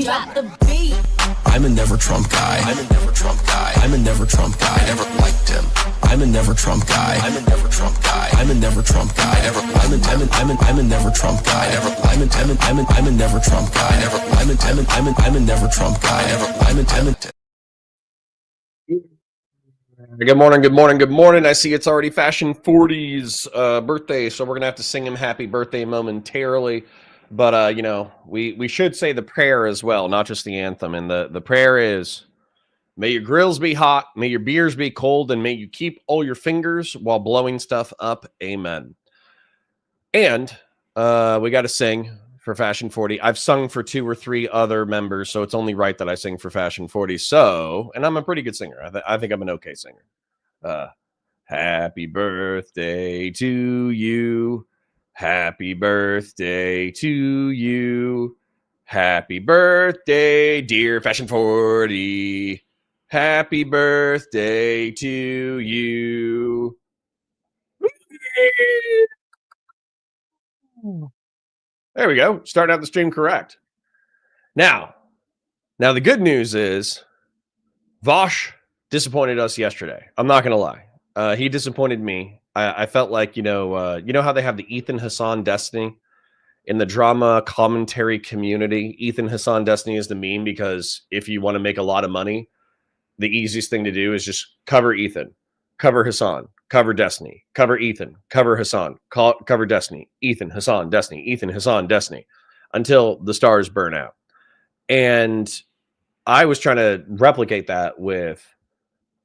drop the beat. I'm a never Trump guy. I'm a never Trump guy. I'm a never Trump guy. I never liked him. I'm a never Trump guy. I'm a never Trump guy. I'm a never Trump guy. I'm a never Trump guy. I'm a never Trump guy. I'm a never Trump guy. Good morning, good morning, good morning. I see it's already Fashion 40's birthday, so we're going to have to sing him happy birthday momentarily. But, you know, we should say the prayer as well, not just the anthem. And the prayer is, may your grills be hot, may your beers be cold, and may you keep all your fingers while blowing stuff up. Amen. And we got to sing for Fashion 40. I've sung for 2 or 3 other members, so it's only right that I sing for Fashion 40. So, and I'm a pretty good singer. I think I'm an okay singer. Happy birthday to you. Happy birthday to you. Happy birthday, dear Fashion 40. Happy birthday to you. There we go. Starting out the stream correct. Now the good news is Vaush disappointed us yesterday. I'm not going to lie. He disappointed me. I felt like, you know how they have the Ethan Hassan Destiny in the drama commentary community. Ethan Hassan Destiny is the meme because if you want to make a lot of money, the easiest thing to do is just cover Ethan, cover Hassan, cover Destiny, cover Ethan, cover Hassan, cover Destiny, Ethan, Hassan, Destiny, Ethan, Hassan, Destiny, until the stars burn out. And I was trying to replicate that with,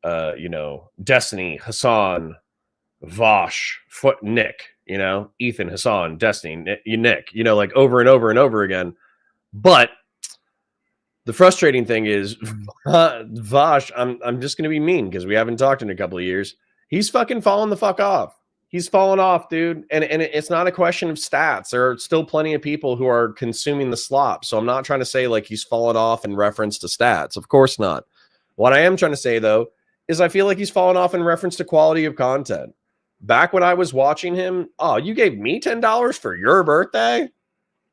Destiny, Hassan, Vaush, Nick, Ethan, Hassan, Destiny, Nick, like over and over and over again. But the frustrating thing is, Vaush, I'm just going to be mean because we haven't talked in a couple of years. He's fucking falling the fuck off. He's fallen off, dude. And it's not a question of stats. There are still plenty of people who are consuming the slop. So I'm not trying to say like he's fallen off in reference to stats. Of course not. What I am trying to say, though, is I feel like he's fallen off in reference to quality of content. Back when I was watching him, oh, you gave me $10 for your birthday?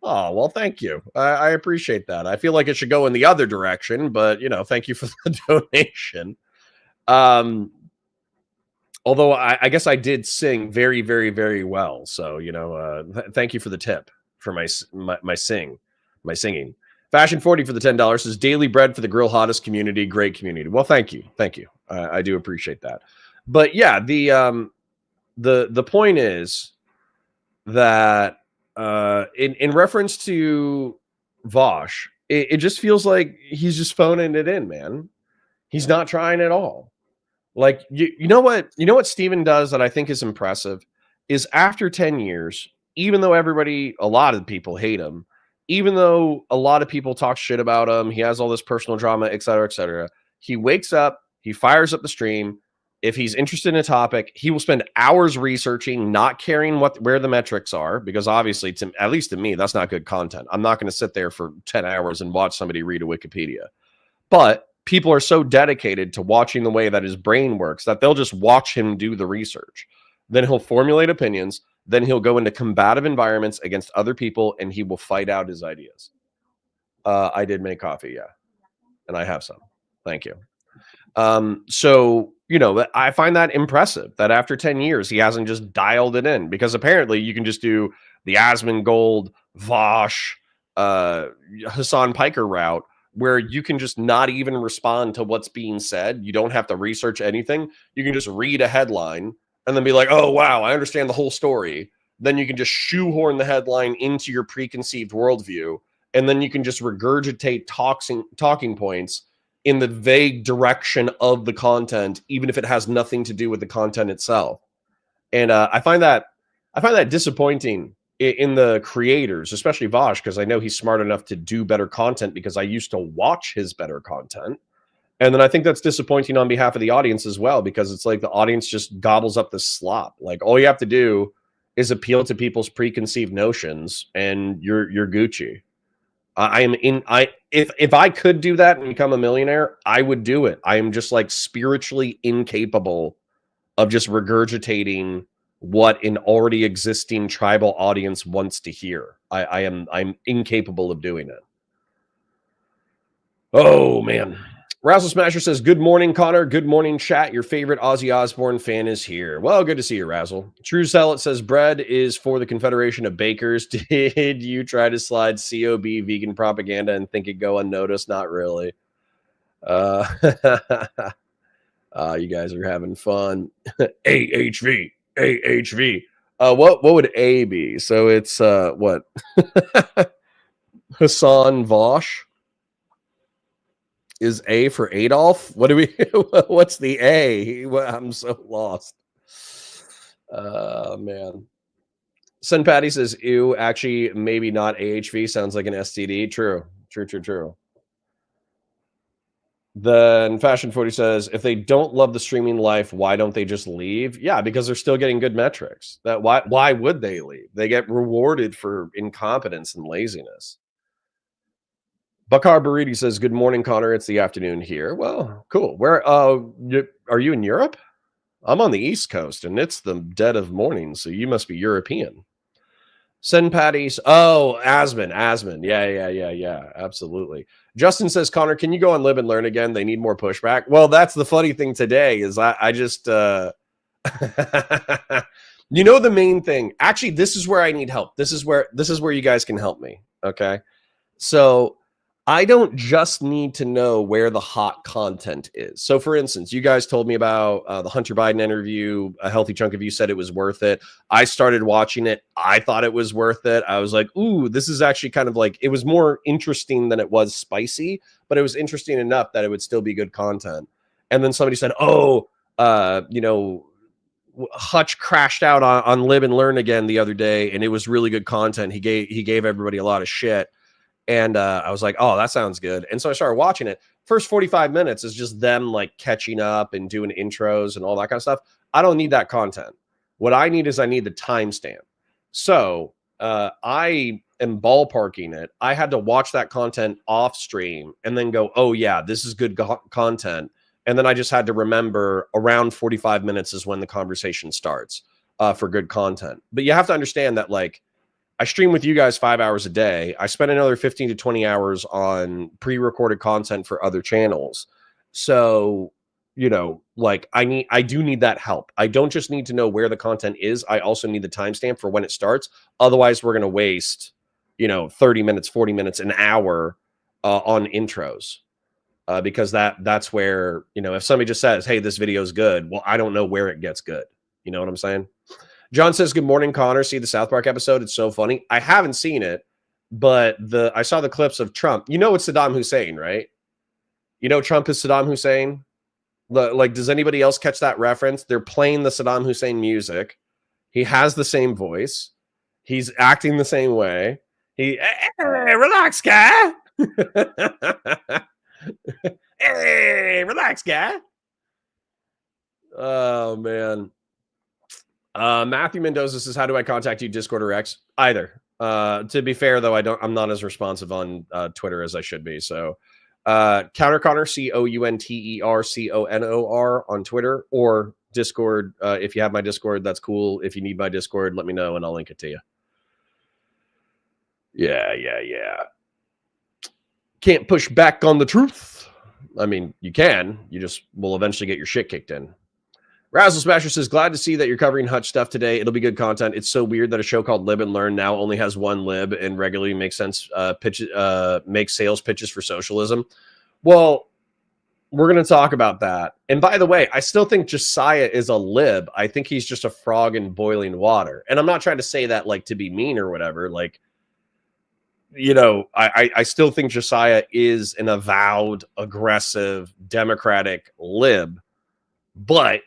Oh, well, thank you. I appreciate that. I feel like it should go in the other direction, but, thank you for the donation. Although I guess I did sing very, very, very well. So, thank you for the tip for my singing. Fashion 40 for the $10 is daily bread for the Grill Hottest community. Great community. Well, thank you. Thank you. I do appreciate that. But yeah, the point is that in reference to Vaush, it just feels like he's just phoning it in, man. He's not trying at all. Like, you know what Steven does that I think is impressive is after 10 years, even though a lot of people hate him, even though a lot of people talk shit about him, he has all this personal drama, et cetera, he wakes up, he fires up the stream. If he's interested in a topic, he will spend hours researching, not caring where the metrics are, because obviously, at least to me, that's not good content. I'm not going to sit there for 10 hours and watch somebody read a Wikipedia. But people are so dedicated to watching the way that his brain works that they'll just watch him do the research. Then he'll formulate opinions. Then he'll go into combative environments against other people, and he will fight out his ideas. I did make coffee, yeah. And I have some. Thank you. So, I find that impressive that after 10 years, he hasn't just dialed it in, because apparently you can just do the Asmongold, Vaush, Hassan Piker route, where you can just not even respond to what's being said. You don't have to research anything. You can just read a headline and then be like, oh, wow, I understand the whole story. Then you can just shoehorn the headline into your preconceived worldview. And then you can just regurgitate talking points in the vague direction of the content, even if it has nothing to do with the content itself. And I find that disappointing in the creators, especially Vaush, because I know he's smart enough to do better content because I used to watch his better content. And then I think that's disappointing on behalf of the audience as well, because it's like the audience just gobbles up the slop. Like, all you have to do is appeal to people's preconceived notions and you're Gucci. If I could do that and become a millionaire, I would do it. I am just like spiritually incapable of just regurgitating what an already existing tribal audience wants to hear. I'm incapable of doing it. Oh, man. Razzle Smasher says, good morning, Connor. Good morning, chat. Your favorite Ozzy Osbourne fan is here. Well, good to see you, Razzle. True Zealot says, bread is for the Confederation of Bakers. Did you try to slide COB vegan propaganda and think it'd go unnoticed? Not really. You guys are having fun. AHV. AHV. What would A be? So it's what? Hassan Vaush. Is A for Adolf? What do we? What's the A? I'm so lost. Man. Sun Patty says, "Ew." Actually, maybe not AHV. Sounds like an STD. True. True. Then Fashion 40 says, if they don't love the streaming life, why don't they just leave? Yeah, because they're still getting good metrics. That why would they leave? They get rewarded for incompetence and laziness. Bakar Baridi says, good morning, Connor. It's the afternoon here. Well, cool. Where are you in Europe? I'm on the East Coast and it's the dead of morning, so you must be European. Send patties. Oh, Asman. Yeah. Absolutely. Justin says, Connor, can you go on Live and Learn again? They need more pushback. Well, that's the funny thing today is I just you know, the main thing. Actually, this is where I need help. This is where you guys can help me. Okay. So I don't just need to know where the hot content is. So, for instance, you guys told me about the Hunter Biden interview. A healthy chunk of you said it was worth it. I started watching it. I thought it was worth it. I was like, ooh, this is actually kind of like, it was more interesting than it was spicy, but it was interesting enough that it would still be good content. And then somebody said, oh, you know, Hutch crashed out on Live and Learn again the other day, and it was really good content. He gave everybody a lot of shit. And I was like, oh, that sounds good. And so I started watching it. First 45 minutes is just them like catching up and doing intros and all that kind of stuff. I don't need that content. What I need is I need the timestamp. So I am ballparking it. I had to watch that content off stream and then go, oh, yeah, this is good content. And then I just had to remember around 45 minutes is when the conversation starts for good content. But you have to understand that, like, I stream with you guys 5 hours a day. I spend another 15 to 20 hours on pre-recorded content for other channels. So, you know, like I do need that help. I don't just need to know where the content is. I also need the timestamp for when it starts. Otherwise, we're going to waste, 30 minutes, 40 minutes, an hour on intros. Because that's where, if somebody just says, hey, this video is good. Well, I don't know where it gets good. You know what I'm saying? John says, good morning, Connor. See the South Park episode? It's so funny. I haven't seen it, but I saw the clips of Trump. You know it's Saddam Hussein, right? You know Trump is Saddam Hussein? Like, does anybody else catch that reference? They're playing the Saddam Hussein music. He has the same voice. He's acting the same way. Hey, relax, guy. Hey, relax, guy. Oh, man. Matthew Mendoza says, how do I contact you, Discord or X? Either. To be fair, though, I'm not as responsive on Twitter as I should be. So Counter Connor, COUNTERCONOR on Twitter, or Discord. If you have my Discord, that's cool. If you need my Discord, let me know and I'll link it to you. Yeah. Can't push back on the truth. I mean, you can. You just will eventually get your shit kicked in. Razzle Smasher says, glad to see that you're covering Hutch stuff today. It'll be good content. It's so weird that a show called Live and Learn now only has one lib and regularly makes sales pitches for socialism. Well, we're going to talk about that. And by the way, I still think Josiah is a lib. I think he's just a frog in boiling water. And I'm not trying to say that like to be mean or whatever. Like, I still think Josiah is an avowed, aggressive, democratic lib. But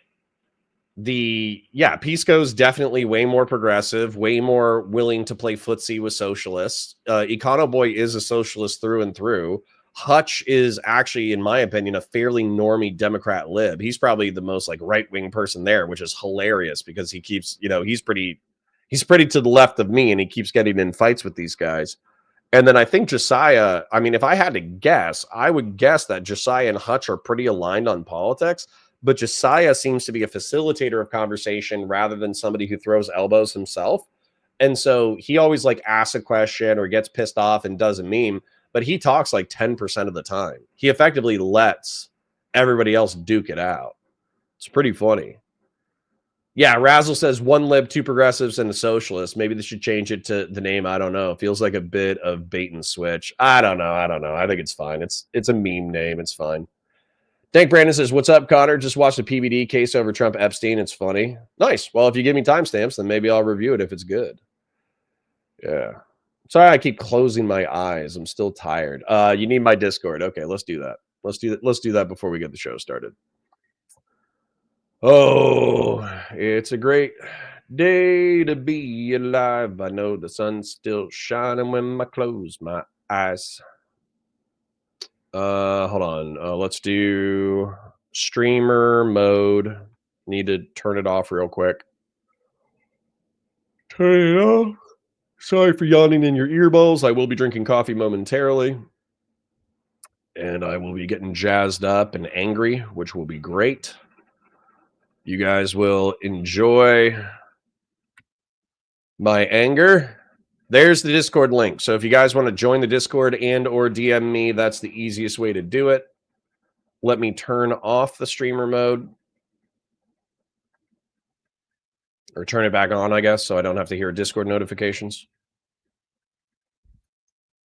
Pisco's definitely way more progressive, way more willing to play footsie with socialists. Econoboy is a socialist through and through. Hutch is actually, in my opinion, a fairly normie Democrat lib. He's probably the most like right-wing person there, which is hilarious because he keeps, he's pretty to the left of me and he keeps getting in fights with these guys. And then I think Josiah, I mean, if I had to guess, I would guess that Josiah and Hutch are pretty aligned on politics. But Josiah seems to be a facilitator of conversation rather than somebody who throws elbows himself. And so he always like asks a question or gets pissed off and does a meme. but he talks like 10% of the time. He effectively lets everybody else duke it out. It's pretty funny. Yeah, Razzle says one lib, two progressives, and a socialist. Maybe they should change it to the name. I don't know. It feels like a bit of bait and switch. I don't know. I think it's fine. It's a meme name. It's fine. Dank Brandon says, "What's up, Connor? Just watched the PBD case over Trump Epstein. It's funny. Nice. Well, if you give me timestamps, then maybe I'll review it if it's good." Yeah. Sorry, I keep closing my eyes. I'm still tired. You need my Discord. Okay, let's do that. Let's do that before we get the show started. Oh, it's a great day to be alive. I know the sun's still shining when I close my eyes. Hold on. Let's do streamer mode. Need to turn it off real quick. Turn it off. Sorry for yawning in your earballs. I will be drinking coffee momentarily. And I will be getting jazzed up and angry, which will be great. You guys will enjoy my anger. There's the Discord link. So if you guys want to join the Discord and or DM me, that's the easiest way to do it. Let me turn off the streamer mode. Or turn it back on, I guess, so I don't have to hear Discord notifications.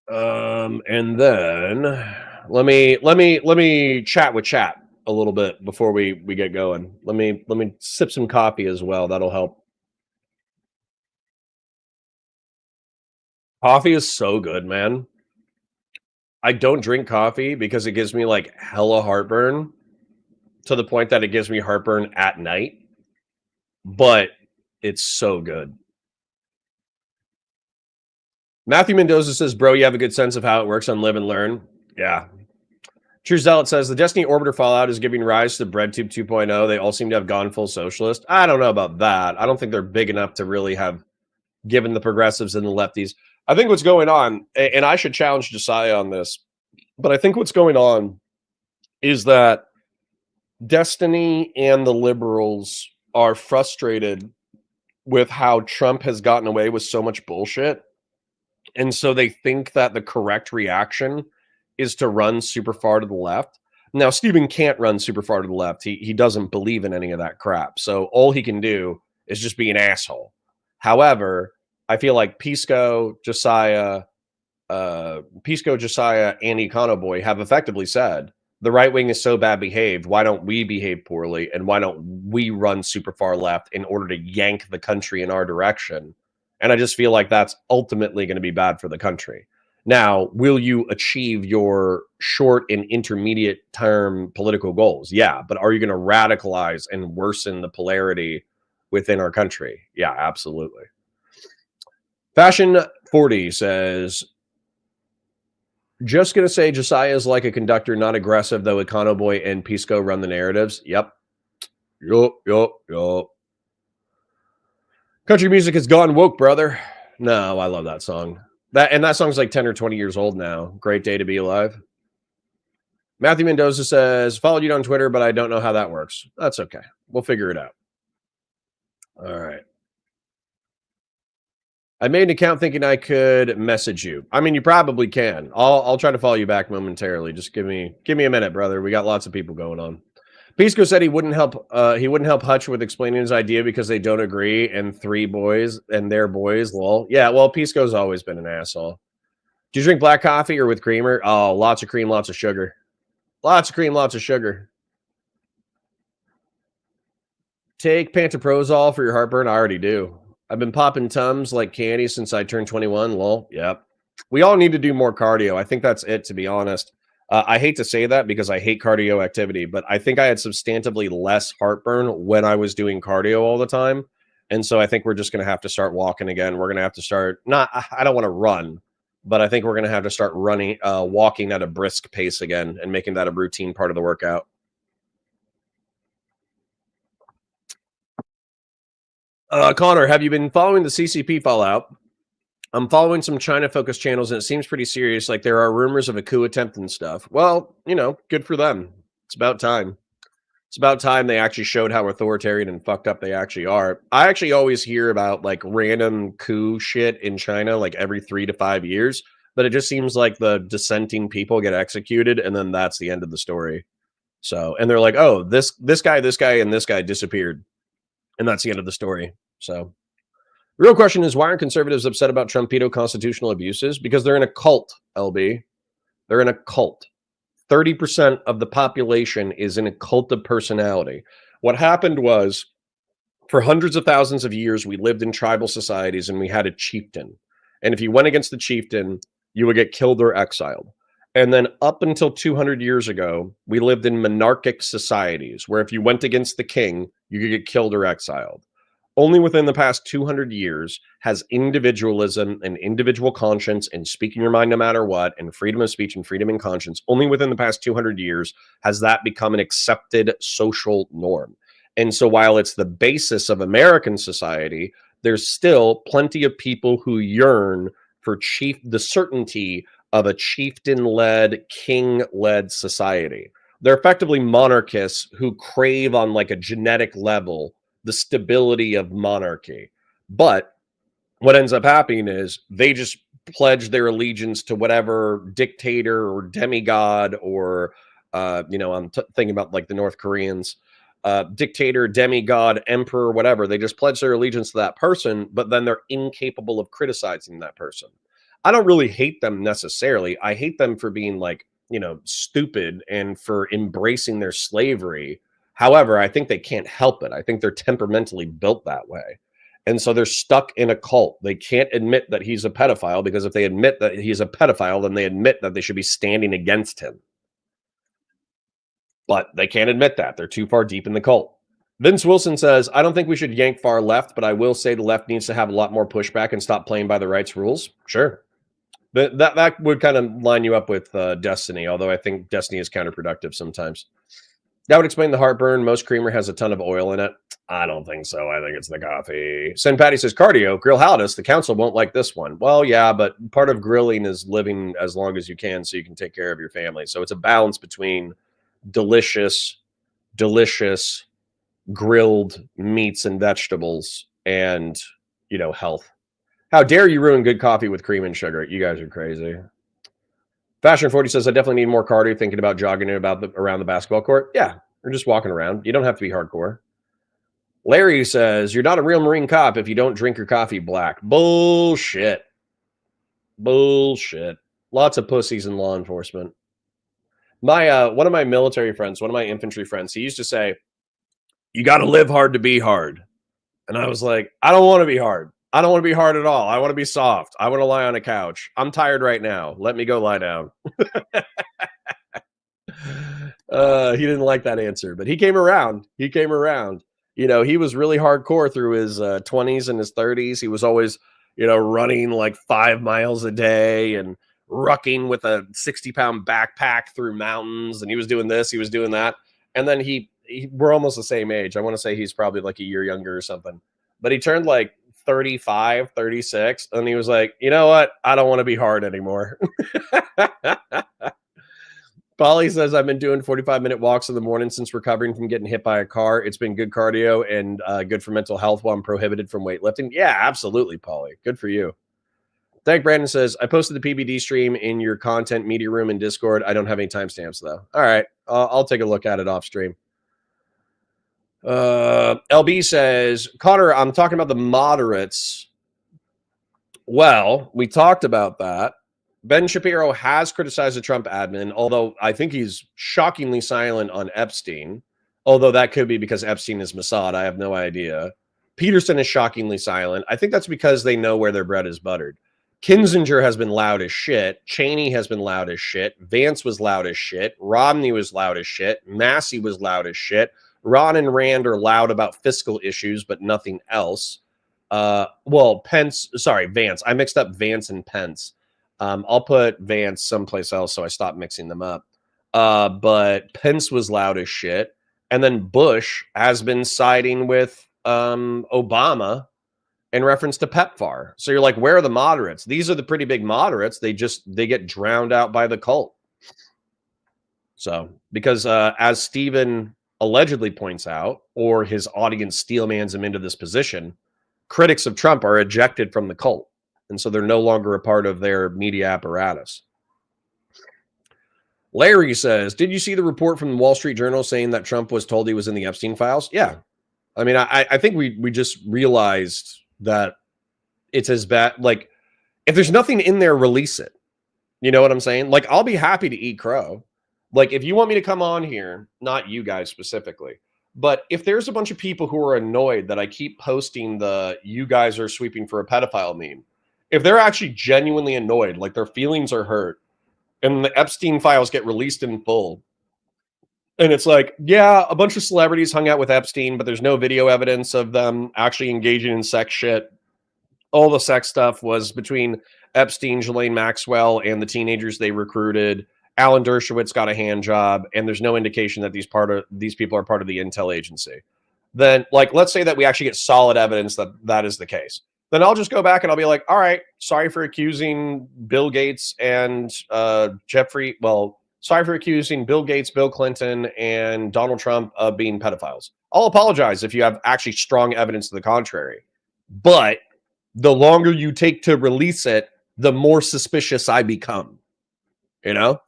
And then let me chat with chat a little bit before we get going. Let me sip some coffee as well. That'll help. Coffee is so good, man. I don't drink coffee because it gives me like hella heartburn to the point that it gives me heartburn at night. But it's so good. Matthew Mendoza says, "Bro, you have a good sense of how it works on Live and Learn." Yeah. True Zealot says, "The Destiny Orbiter fallout is giving rise to BreadTube 2.0. They all seem to have gone full socialist." I don't know about that. I don't think they're big enough to really have given the progressives and the lefties. I think what's going on, and I should challenge Josiah on this, but I think what's going on is that Destiny and the liberals are frustrated with how Trump has gotten away with so much bullshit. And so they think that the correct reaction is to run super far to the left. Now, Stephen can't run super far to the left. He doesn't believe in any of that crap. So all he can do is just be an asshole. However, I feel like Pisco, Josiah, and Econoboy have effectively said, the right wing is so bad behaved. Why don't we behave poorly? And why don't we run super far left in order to yank the country in our direction? And I just feel like that's ultimately going to be bad for the country. Now, will you achieve your short and intermediate term political goals? Yeah. But are you going to radicalize and worsen the polarity within our country? Yeah, absolutely. Fashion 40 says, "Just going to say Josiah is like a conductor, not aggressive, though Econoboy and Pisco run the narratives." Yep. Yup. Country music has gone woke, brother. No, I love that song. That song's like 10 or 20 years old now. Great day to be alive. Matthew Mendoza says, "Followed you on Twitter, but I don't know how that works." That's okay. We'll figure it out. All right. "I made an account thinking I could message you." I mean, you probably can. I'll try to follow you back momentarily. Just give me a minute, brother. We got lots of people going on. Pisco said he wouldn't help Hutch with explaining his idea because they don't agree, and their boys. Lol. Yeah, well, Pisco's always been an asshole. Do you drink black coffee or with creamer? Oh, lots of cream, lots of sugar. Lots of cream, lots of sugar. Take pantoprazole for your heartburn. I already do. I've been popping Tums like candy since I turned 21. Lol. Yep. We all need to do more cardio. I think that's it, to be honest. I hate to say that because I hate cardio activity, but I think I had substantively less heartburn when I was doing cardio all the time. And so I think we're just going to have to start walking again. We're going to have to start, I don't want to run, but I think we're going to have to start walking at a brisk pace again and making that a routine part of the workout. Connor, have you been following the CCP fallout? I'm following some China-focused channels, and it seems pretty serious. Like, there are rumors of a coup attempt and stuff. Well, good for them. It's about time. It's about time they actually showed how authoritarian and fucked up they actually are. I actually always hear about, like, random coup shit in China, like, every 3 to 5 years. but it just seems like the dissenting people get executed, and then that's the end of the story. So, and they're like, oh, this guy, and this guy disappeared, and that's the end of the story. So, the real question is, why aren't conservatives upset about Trumpito constitutional abuses? Because they're in a cult, LB. They're in a cult. 30% of the population is in a cult of personality. What happened was, for hundreds of thousands of years, we lived in tribal societies and we had a chieftain. And if you went against the chieftain, you would get killed or exiled. And then up until 200 years ago, we lived in monarchic societies where if you went against the king, you could get killed or exiled. Only within the past 200 years has individualism and individual conscience and speaking your mind no matter what and freedom of speech and freedom in conscience, only within the past 200 years has that become an accepted social norm. And so while it's the basis of American society, there's still plenty of people who yearn for the certainty of a chieftain-led, king-led society. They're effectively monarchists who crave on like a genetic level the stability of monarchy. But what ends up happening is they just pledge their allegiance to whatever dictator or demigod or, I'm thinking about like the North Koreans, dictator, demigod, emperor, whatever. They just pledge their allegiance to that person, but then they're incapable of criticizing that person. I don't really hate them necessarily. I hate them for being like, stupid and for embracing their slavery. However, I think they can't help it. I think they're temperamentally built that way. And so they're stuck in a cult. They can't admit that he's a pedophile, because if they admit that he's a pedophile, then they admit that they should be standing against him. But they can't admit that. They're too far deep in the cult. Vince Wilson says, I don't think we should yank far left, but I will say the left needs to have a lot more pushback and stop playing by the right's rules. Sure. That would kind of line you up with Destiny, although I think Destiny is counterproductive sometimes. That would explain the heartburn. Most creamer has a ton of oil in it. I don't think so. I think it's the coffee. Sen Patty says, cardio, grill Halidus. The council won't like this one. Well, yeah, but part of grilling is living as long as you can so you can take care of your family. So it's a balance between delicious grilled meats and vegetables and, health. How dare you ruin good coffee with cream and sugar? You guys are crazy. Fashion 40 says, I definitely need more cardio thinking about jogging around the basketball court. Yeah, or just walking around. You don't have to be hardcore. Larry says, you're not a real Marine cop if you don't drink your coffee black. Bullshit. Lots of pussies in law enforcement. One of my military friends, one of my infantry friends, he used to say, you got to live hard to be hard. And I was like, I don't want to be hard. I don't want to be hard at all. I want to be soft. I want to lie on a couch. I'm tired right now. Let me go lie down. He didn't like that answer, but he came around. He was really hardcore through his 20s and his 30s. He was always, running like 5 miles a day and rucking with a 60-pound backpack through mountains. And he was doing this, he was doing that. And then we're almost the same age. I want to say he's probably like a year younger or something, but he turned like 35, 36. And he was like, you know what? I don't want to be hard anymore. Polly says, I've been doing 45-minute walks in the morning since recovering from getting hit by a car. It's been good cardio and good for mental health while I'm prohibited from weightlifting. Yeah, absolutely, Polly. Good for you. Thank Brandon says, I posted the PBD stream in your content media room in Discord. I don't have any timestamps, though. All right. I'll take a look at it off stream. LB says, Connor, I'm talking about the moderates. Well, we talked about that. Ben Shapiro has criticized the Trump admin, although I think he's shockingly silent on Epstein, although that could be because Epstein is Mossad. I have no idea. Peterson is shockingly silent. I think that's because they know where their bread is buttered. Kinzinger has been loud as shit. Cheney has been loud as shit. Vance was loud as shit. Romney was loud as shit. Massey was loud as shit. Ron and Rand are loud about fiscal issues, but nothing else. Vance. I mixed up Vance and Pence. I'll put Vance someplace else so I stop mixing them up. But Pence was loud as shit. And then Bush has been siding with Obama in reference to PEPFAR. So you're like, where are the moderates? These are the pretty big moderates. They get drowned out by the cult. So, because as Stephen allegedly points out, or his audience steelmans him into this position, critics of Trump are ejected from the cult. and so they're no longer a part of their media apparatus. Larry says, did you see the report from the Wall Street Journal saying that Trump was told he was in the Epstein files? Yeah. I mean, I think we just realized that it's as bad. Like, if there's nothing in there, release it. You know what I'm saying? Like, I'll be happy to eat crow. Like, if you want me to come on here, not you guys specifically, but if there's a bunch of people who are annoyed that I keep posting the you guys are sweeping for a pedophile meme, if they're actually genuinely annoyed, like their feelings are hurt, and the Epstein files get released in full, and it's like, yeah, a bunch of celebrities hung out with Epstein, but there's no video evidence of them actually engaging in sex shit. All the sex stuff was between Epstein, Ghislaine Maxwell, and the teenagers they recruited. Alan Dershowitz got a hand job, and there's no indication that these people are part of the intel agency. Then, like, let's say that we actually get solid evidence that that is the case. Then I'll just go back and I'll be like, all right, sorry for accusing Bill Gates and Jeffrey. Well, sorry for accusing Bill Gates, Bill Clinton, and Donald Trump of being pedophiles. I'll apologize if you have actually strong evidence to the contrary. But the longer you take to release it, the more suspicious I become. You know?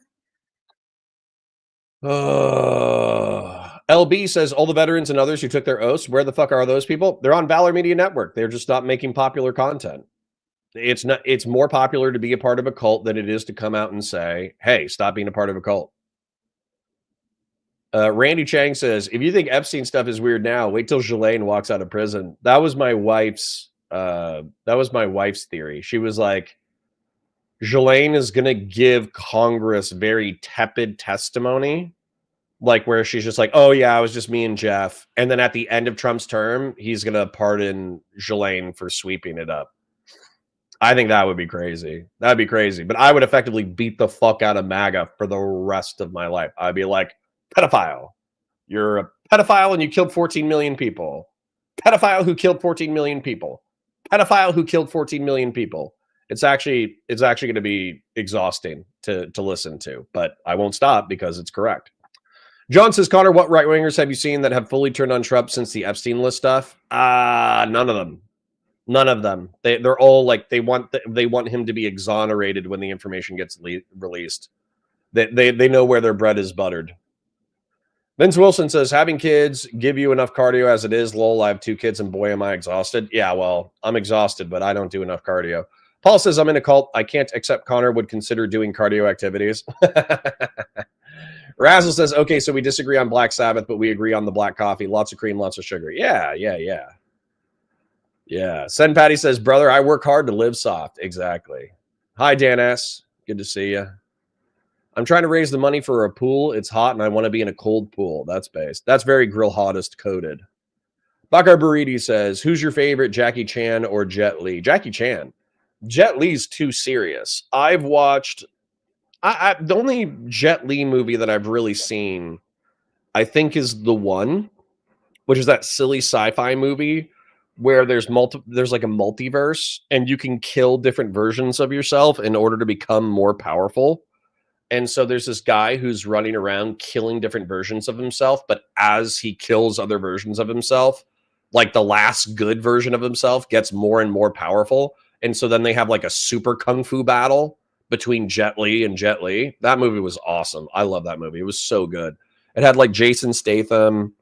LB says all the veterans and others who took their oaths, where the fuck are those people? They're on Valor Media Network. They're just not making popular content. It's more popular to be a part of a cult than it is to come out and say, hey, stop being a part of a cult. Randy Chang says, if you think Epstein stuff is weird now, wait till Ghislaine walks out of prison. That was my wife's theory. She was like, Ghislaine is going to give Congress very tepid testimony, like where she's just like, oh yeah, it was just me and Jeff. And then at the end of Trump's term, he's going to pardon Ghislaine for sweeping it up. I think that would be crazy. That'd be crazy. But I would effectively beat the fuck out of MAGA for the rest of my life. I'd be like, pedophile. You're a pedophile and you killed 14 million people. Pedophile who killed 14 million people. Pedophile who killed 14 million people. It's actually going to be exhausting to listen to, but I won't stop because it's correct. John says, Connor, what right-wingers have you seen that have fully turned on Trump since the Epstein list stuff? None of them. None of them. They're all like, they want him to be exonerated when the information gets released. They know where their bread is buttered. Vince Wilson says, having kids give you enough cardio as it is. Lol, I have 2 kids and boy, am I exhausted. Yeah, well, I'm exhausted, but I don't do enough cardio. Paul says, I'm in a cult. I can't accept Connor would consider doing cardio activities. Razzle says, okay, so we disagree on Black Sabbath, but we agree on the black coffee. Lots of cream, lots of sugar. Yeah. Sen Patty says, brother, I work hard to live soft. Exactly. Hi, Dan S. Good to see you. I'm trying to raise the money for a pool. It's hot, and I want to be in a cold pool. That's based. That's very grill hottest coded. Bakar Buriti says, who's your favorite, Jackie Chan or Jet Li? Jackie Chan. Jet Li's too serious. I've watched the only Jet Li movie that I've really seen, I think, is The One, which is that silly sci-fi movie where there's like a multiverse and you can kill different versions of yourself in order to become more powerful. And so there's this guy who's running around killing different versions of himself, but as he kills other versions of himself, like the last good version of himself gets more and more powerful. And so then they have like a super kung fu battle between Jet Li and Jet Li. That movie was awesome. I love that movie. It was so good. It had like Jason Statham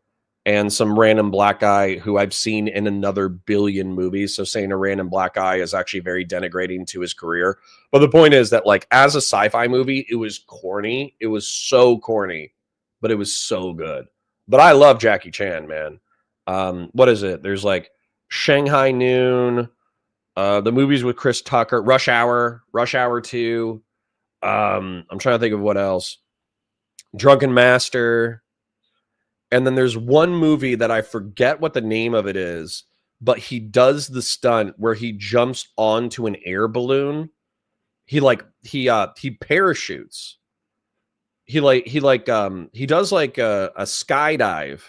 and some random black guy who I've seen in another billion movies. So saying a random black guy is actually very denigrating to his career. But the point is that, like, as a sci-fi movie, it was corny. It was so corny, but it was so good. But I love Jackie Chan, man. What is it? There's like Shanghai Noon, the movies with Chris Tucker, Rush Hour 2. I'm trying to think of what else. Drunken Master. And then there's one movie that I forget what the name of it is, but he does the stunt where he jumps onto an air balloon. He parachutes. He does like a skydive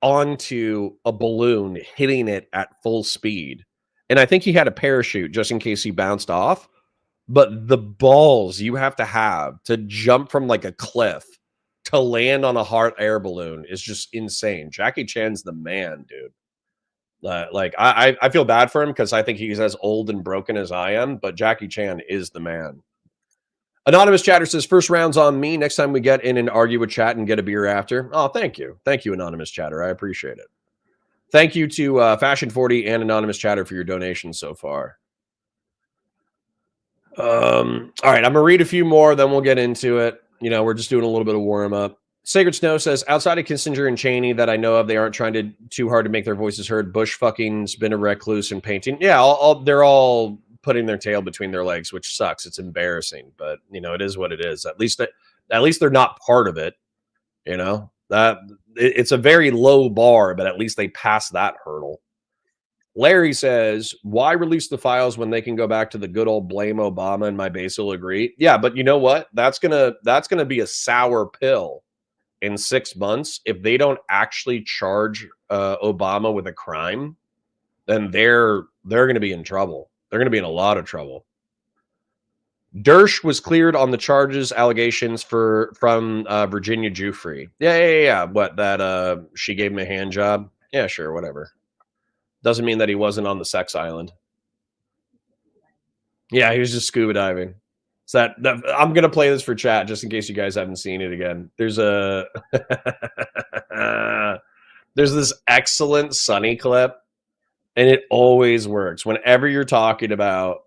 onto a balloon, hitting it at full speed. And I think he had a parachute just in case he bounced off. But the balls you have to jump from like a cliff to land on a hot air balloon is just insane. Jackie Chan's the man, dude. Like I feel bad for him because I think he's as old and broken as I am, but Jackie Chan is the man. Anonymous Chatter says, first round's on me. Next time we get in and argue with chat and get a beer after. Oh, thank you. Thank you, Anonymous Chatter. I appreciate it. Thank you to Fashion40 and Anonymous Chatter for your donations so far. All right, I'm going to read a few more, then we'll get into it. You know, we're just doing a little bit of warm-up. Sacred Snow says, outside of Kissinger and Cheney that I know of, they aren't trying too hard to make their voices heard. Bush fucking's been a recluse and painting. Yeah, they're all putting their tail between their legs, which sucks. It's embarrassing, but you know, it is what it is. At least they're not part of it. You know, that it's a very low bar, but at least they passed that hurdle. Larry says, why release the files when they can go back to the good old blame Obama, and my base will agree? Yeah, but you know what? That's gonna be a sour pill in 6 months. If they don't actually charge Obama with a crime, then they're going to be in trouble. They're going to be in a lot of trouble. Dersh was cleared on the charges, allegations from Virginia Giuffre. Yeah. What, that she gave him a hand job? Yeah, sure, whatever. Doesn't mean that he wasn't on the sex island. Yeah, he was just scuba diving. So that I'm gonna play this for chat just in case you guys haven't seen it again. There's a there's this excellent Sunny clip, and it always works whenever you're talking about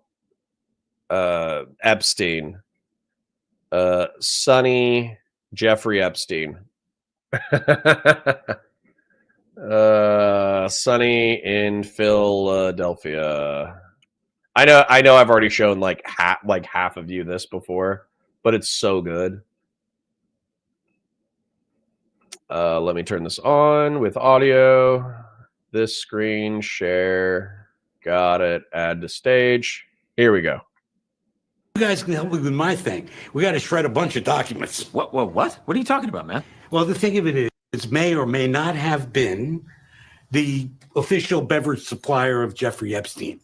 Epstein, Sunny Jeffrey Epstein. Sunny in Philadelphia. I know I've already shown like half of you this before, but it's so good. Let me turn this on with audio. This screen share. Got it. Add to stage. Here we go. You guys can help me with my thing. We got to shred a bunch of documents. What? What are you talking about, man? Well, the thing of it is, it may or may not have been the official beverage supplier of Jeffrey Epstein.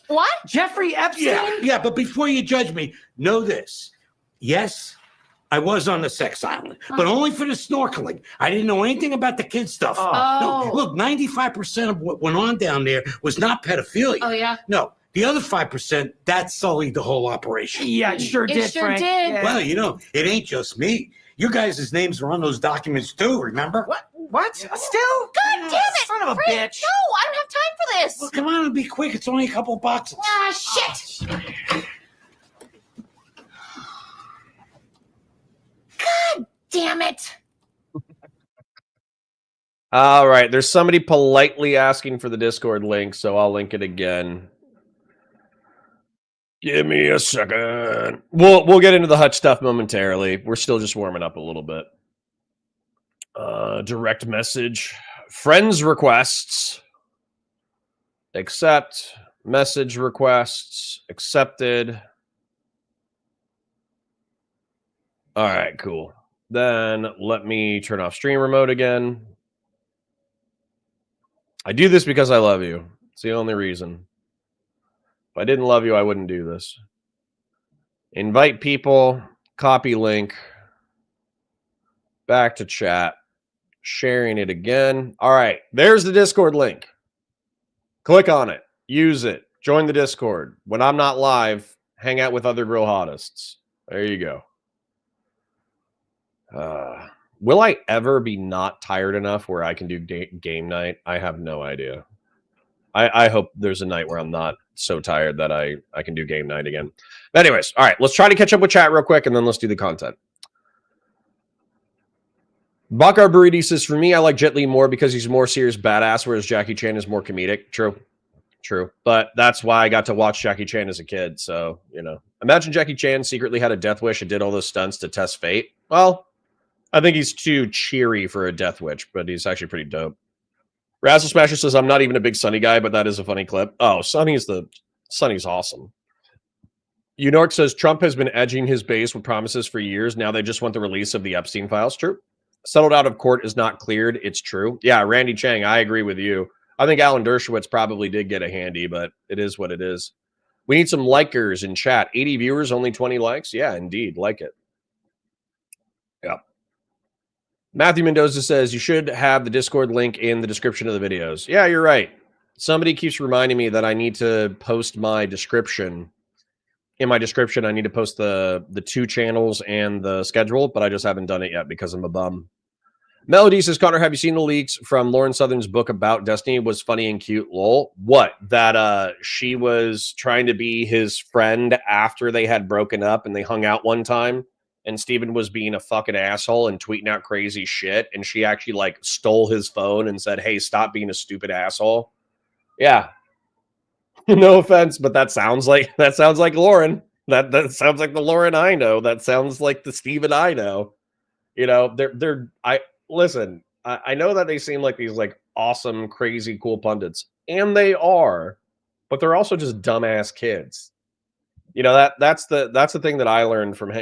What? Jeffrey Epstein? Yeah, but before you judge me, know this. Yes, I was on the sex island, but only for the snorkeling. I didn't know anything about the kid stuff. No, look, 95% of what went on down there was not pedophilia. Oh, yeah? No, the other 5%, that sullied the whole operation. Yeah, it sure did, Frank. Yeah. Well, you know, it ain't just me. You guys' names are on those documents too, remember? What? Still? God damn it! Son of a Frank, bitch. No, I don't have time for this. Well, come on and be quick. It's only a couple boxes. Ah, shit. God damn it. All right. There's somebody politely asking for the Discord link, so I'll link it again. Give me a second. We'll get into the Hutch stuff momentarily. We're still just warming up a little bit. Direct message. Friends requests. Accept. Message requests. Accepted. All right, cool. Then let me turn off streamer mode again. I do this because I love you. It's the only reason. If I didn't love you, I wouldn't do this. Invite people. Copy link. Back to chat. Sharing it again. All right. There's the Discord link. Click on it. Use it. Join the Discord. When I'm not live, hang out with other Grill Hottest. There you go. Will I ever be not tired enough where I can do game night? I have no idea. I hope there's a night where I'm not so tired that I can do game night again. But anyways, all right, let's try to catch up with chat real quick, and then let's do the content. Bakar Burriti says, for me, I like Jet Li more because he's a more serious badass, whereas Jackie Chan is more comedic. True. But that's why I got to watch Jackie Chan as a kid. So, you know, imagine Jackie Chan secretly had a death wish and did all those stunts to test fate. Well, I think he's too cheery for a death wish, but he's actually pretty dope. Razzle Smasher says, I'm not even a big Sonny guy, but that is a funny clip. Oh, Sonny's awesome. Unork says, Trump has been edging his base with promises for years. Now they just want the release of the Epstein files. True. Settled out of court is not cleared. It's true. Yeah, Randy Chang, I agree with you. I think Alan Dershowitz probably did get a handy, but it is what it is. We need some likers in chat. 80 viewers, only 20 likes. Yeah, indeed. Like it. Yeah. Matthew Mendoza says you should have the Discord link in the description of the videos. Yeah, you're right. Somebody keeps reminding me that I need to post my description. In my description, I need to post the 2 channels and the schedule, but I just haven't done it yet because I'm a bum. Melody says, Connor, have you seen the leaks from Lauren Southern's book about Destiny? Was funny and cute. Lol. What? That she was trying to be his friend after they had broken up and they hung out one time, and Steven was being a fucking asshole and tweeting out crazy shit, and she actually like stole his phone and said, hey, stop being a stupid asshole. Yeah. No offense, but that sounds like Lauren. That sounds like the Lauren I know. That sounds like the Steven I know. You know, listen, I know that they seem like these like awesome, crazy, cool pundits, and they are, but they're also just dumbass kids. You know, that's the thing that I learned from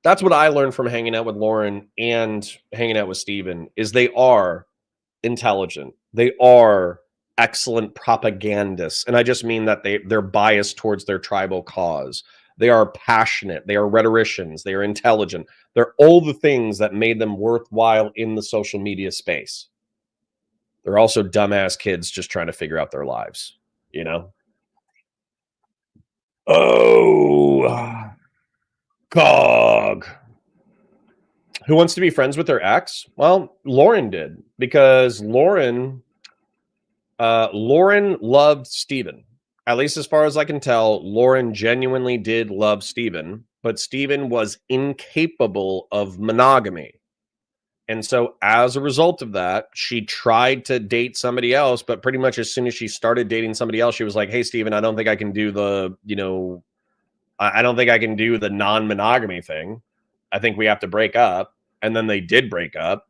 that's what I learned from hanging out with Lauren and hanging out with Steven is they are intelligent. They are excellent propagandists. And I just mean that they're biased towards their tribal cause. They are passionate. They are rhetoricians. They are intelligent. They're all the things that made them worthwhile in the social media space. They're also dumbass kids just trying to figure out their lives, you know? Oh, Gog. Who wants to be friends with their ex? Well, Lauren did, because Lauren loved Steven. At least as far as I can tell, Lauren genuinely did love Steven, but Steven was incapable of monogamy. And so as a result of that, she tried to date somebody else, but pretty much as soon as she started dating somebody else, she was like, hey, Steven, I don't think I can do I don't think I can do the non-monogamy thing. I think we have to break up. And then they did break up,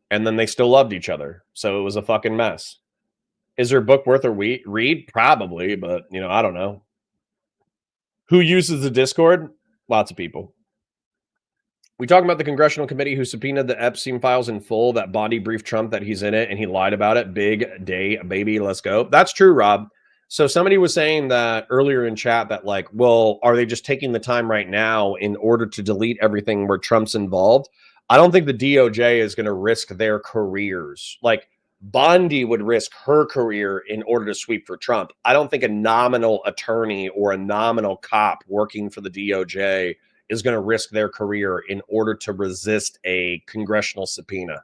and then they still loved each other. So it was a fucking mess. Is her book worth a read? Probably, but, I don't know. Who uses the Discord? Lots of people. We talking about the congressional committee who subpoenaed the Epstein files in full, that Bondi briefed Trump that he's in it, and he lied about it. Big day, baby. Let's go. That's true, Rob. So somebody was saying that earlier in chat that well, are they just taking the time right now in order to delete everything where Trump's involved? I don't think the DOJ is going to risk their careers. Bondi would risk her career in order to sweep for Trump. I don't think a nominal attorney or a nominal cop working for the DOJ is going to risk their career in order to resist a congressional subpoena.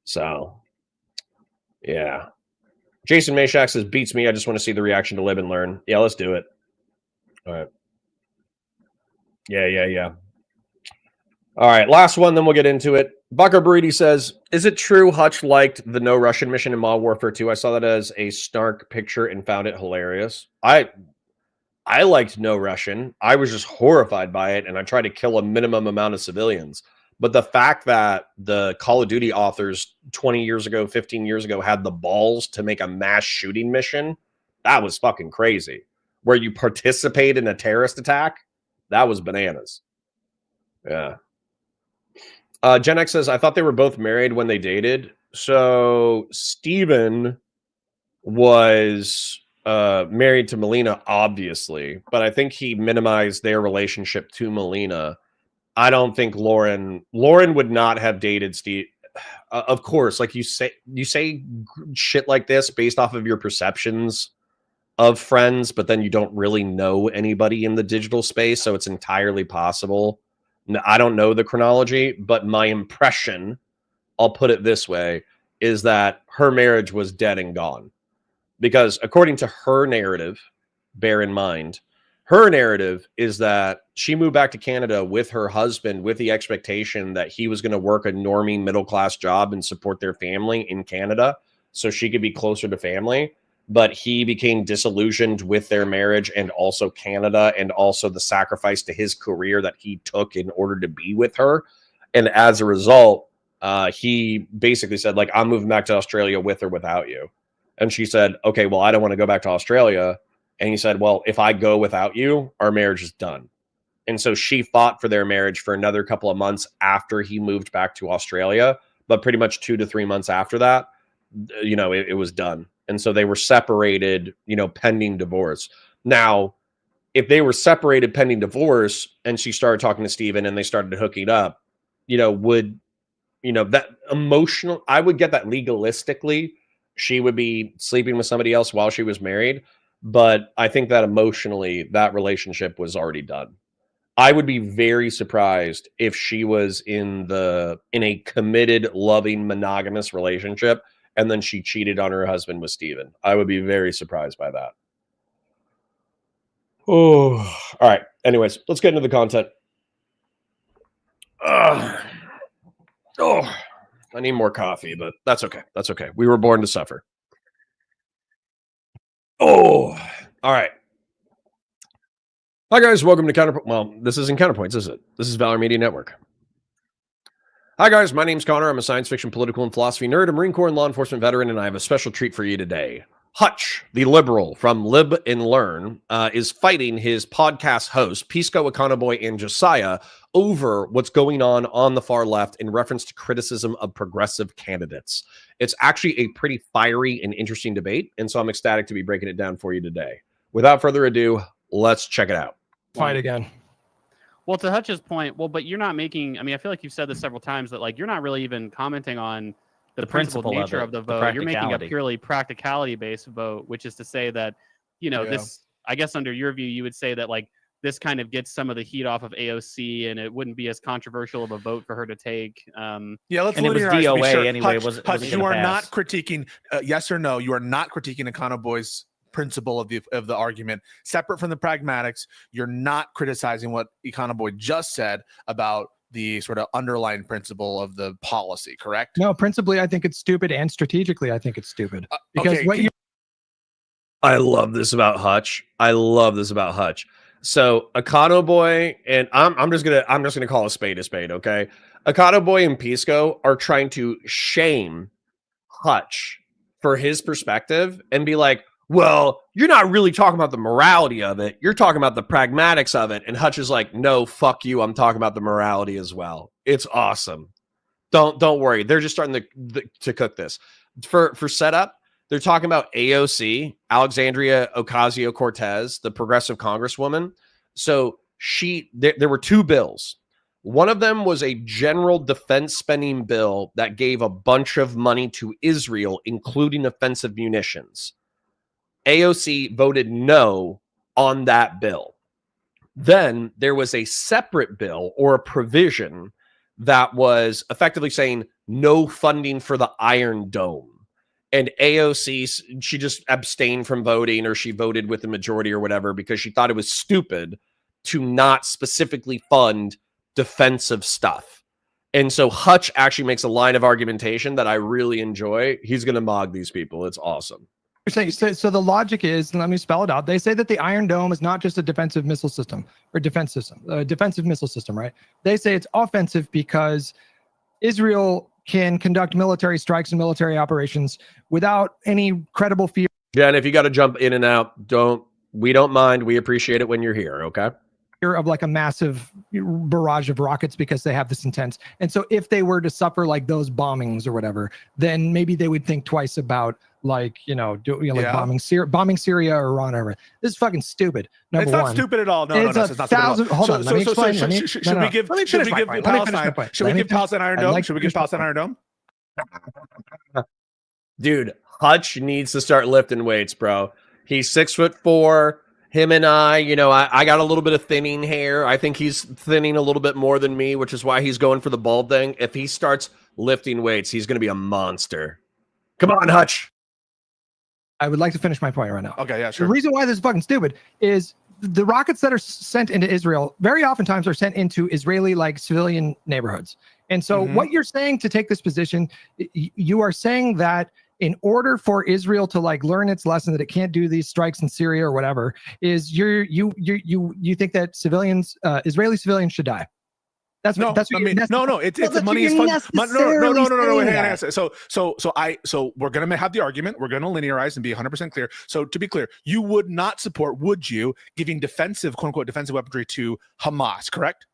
So, yeah. Jason Mashak says, beats me. I just want to see the reaction to Live and Learn. Yeah, let's do it. All right. Yeah. All right, last one, then we'll get into it. Bucker Buriti says, is it true Hutch liked the No Russian mission in Modern Warfare 2? I saw that as a snark picture and found it hilarious. I liked No Russian. I was just horrified by it, and I tried to kill a minimum amount of civilians. But the fact that the Call of Duty authors 20 years ago, 15 years ago, had the balls to make a mass shooting mission, that was fucking crazy. Where you participate in a terrorist attack, that was bananas. Yeah. Gen X says, I thought they were both married when they dated. So Steven was married to Melina, obviously, but I think he minimized their relationship to Melina. I don't think Lauren would not have dated Steve. Of course, you say shit like this based off of your perceptions of friends, but then you don't really know anybody in the digital space, so it's entirely possible. I don't know the chronology, but my impression, I'll put it this way, is that her marriage was dead and gone. Because according to her narrative, bear in mind, her narrative is that she moved back to Canada with her husband with the expectation that he was going to work a normie middle-class job and support their family in Canada so she could be closer to family. But he became disillusioned with their marriage and also Canada and also the sacrifice to his career that he took in order to be with her. And as a result, he basically said, I'm moving back to Australia with or without you. And she said, okay, well, I don't want to go back to Australia. And he said, well, if I go without you, our marriage is done. And so she fought for their marriage for another couple of months after he moved back to Australia. But pretty much 2 to 3 months after that, it was done. And so they were separated, pending divorce. Now, if they were separated pending divorce and she started talking to Steven and they started hooking up, would, that emotional, I would get that legalistically, she would be sleeping with somebody else while she was married. But I think that emotionally, that relationship was already done. I would be very surprised if she was in a committed, loving, monogamous relationship and then she cheated on her husband with Steven. I would be very surprised by that. Oh, all right. Anyways, let's get into the content. Oh, I need more coffee, but that's okay. That's okay. We were born to suffer. Oh, all right. Hi, guys. Welcome to Counterpoint. Well, this isn't Counterpoints, is it? This is Valor Media Network. Hi, guys. My name's Connor. I'm a science fiction, political, and philosophy nerd, a Marine Corps and law enforcement veteran, and I have a special treat for you today. Hutch, the liberal from Lib and Learn, is fighting his podcast host, Pisco Econoboy and Josiah, over what's going on the far left in reference to criticism of progressive candidates. It's actually a pretty fiery and interesting debate, and so I'm ecstatic to be breaking it down for you today. Without further ado, let's check it out. Fight again. Well, to Hutch's point, but you're not making, I feel like you've said this several times, that like you're not really even commenting on the principled nature of the vote. You're making a purely practicality-based vote, which is to say that, this, I guess under your view, you would say that like this kind of gets some of the heat off of AOC and it wouldn't be as controversial of a vote for her to take. Let's and it was DOA anyway. Hutch, you are not critiquing, yes or no, you are not critiquing Econoboy's principle of the argument separate from the pragmatics. You're not criticizing what Econoboy just said about the sort of underlying principle of the policy, correct? No, principally I think it's stupid, and strategically I think it's stuped because I love this about Hutch. So Econoboy, and I'm just gonna call a spade, okay? Econoboy and Pisco are trying to shame Hutch for his perspective and be like, well, you're not really talking about the morality of it. You're talking about the pragmatics of it. And Hutch is like, no, fuck you. I'm talking about the morality as well. It's awesome. Don't worry. They're just starting to cook this. For setup, they're talking about AOC, Alexandria Ocasio-Cortez, the progressive congresswoman. So there were two bills. One of them was a general defense spending bill that gave a bunch of money to Israel, including offensive munitions. AOC voted no on that bill. Then there was a separate bill or a provision that was effectively saying no funding for the Iron Dome. And AOC, she just abstained from voting, or she voted with the majority or whatever, because she thought it was stupid to not specifically fund defensive stuff. And so Hutch actually makes a line of argumentation that I really enjoy. He's going to mog these people. It's awesome. So the logic is, let me spell it out. They say that the Iron Dome is not just a defensive missile system or defensive missile system, right? They say it's offensive because Israel can conduct military strikes and military operations without any credible fear. Yeah, and if you got to jump in and out, we don't mind. We appreciate it when you're here, okay? Of like a massive barrage of rockets because they have this intent. And so if they were to suffer like those bombings or whatever, then maybe they would think twice about bombing Syria or Iran or whatever. This is fucking stupid. It's not stupid at all. No, it's not stupid at all. Hold on, let me explain. Should we give Palestine Iron Dome? Should we give Palestine Iron Dome? Dude, Hutch needs to start lifting weights, bro. He's 6'4". Him and I got a little bit of thinning hair. I think he's thinning a little bit more than me, which is why he's going for the bald thing. If he starts lifting weights, he's going to be a monster. Come on, Hutch. I would like to finish my point right now. Okay, yeah, sure. The reason why this is fucking stupid is the rockets that are sent into Israel very oftentimes are sent into Israeli civilian neighborhoods. And so what you're saying to take this position, you are saying that in order for Israel to learn its lesson that it can't do these strikes in Syria or whatever, is you think that Israeli civilians should die. It's the money is fun. No. Hang on. So we're gonna have the argument. We're gonna linearize and be 100% clear. So to be clear, you would not support, would you, giving defensive, quote unquote, defensive weaponry to Hamas? Correct?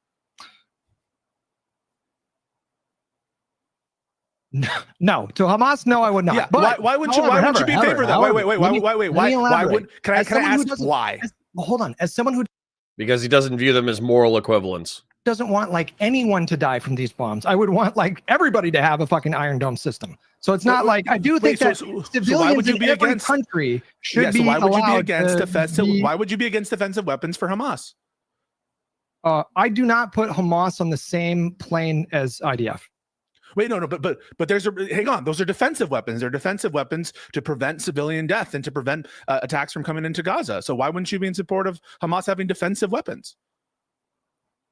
No, to Hamas, no, I would not. Yeah, but why wouldn't you? Why wouldn't you be in favor of that? Wait. Why would? Can I ask why? Hold on. As someone who because he doesn't view them as moral equivalents. doesn't want like anyone to die from these bombs. I would want like everybody to have a fucking Iron Dome system. So it's not like I do think that civilians why would you be in every country should be why would you be allowed against to defensive? be- Why would you be against defensive weapons for Hamas? I do not put Hamas on the same plane as IDF. Wait, no, but there's hang on. Those are defensive weapons. They're defensive weapons to prevent civilian death and to prevent attacks from coming into Gaza. So why wouldn't you be in support of Hamas having defensive weapons?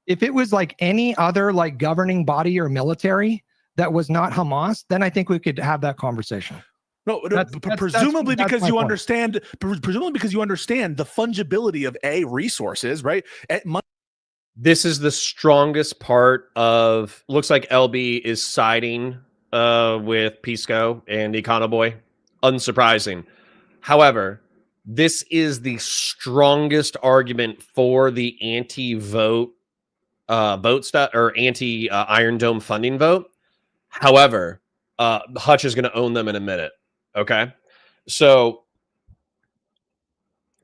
If it was like any other like governing body or military that was not Hamas, then I think we could have that conversation. No, presumably because you understand. Presumably because you understand the fungibility of resources, right? This is the strongest part of. Looks like LB is siding with Pisco and Econoboy. Unsurprising. However, this is the strongest argument for the anti-vote vote stuff or anti-Iron Dome funding vote. However, Hutch is going to own them in a minute. Okay, so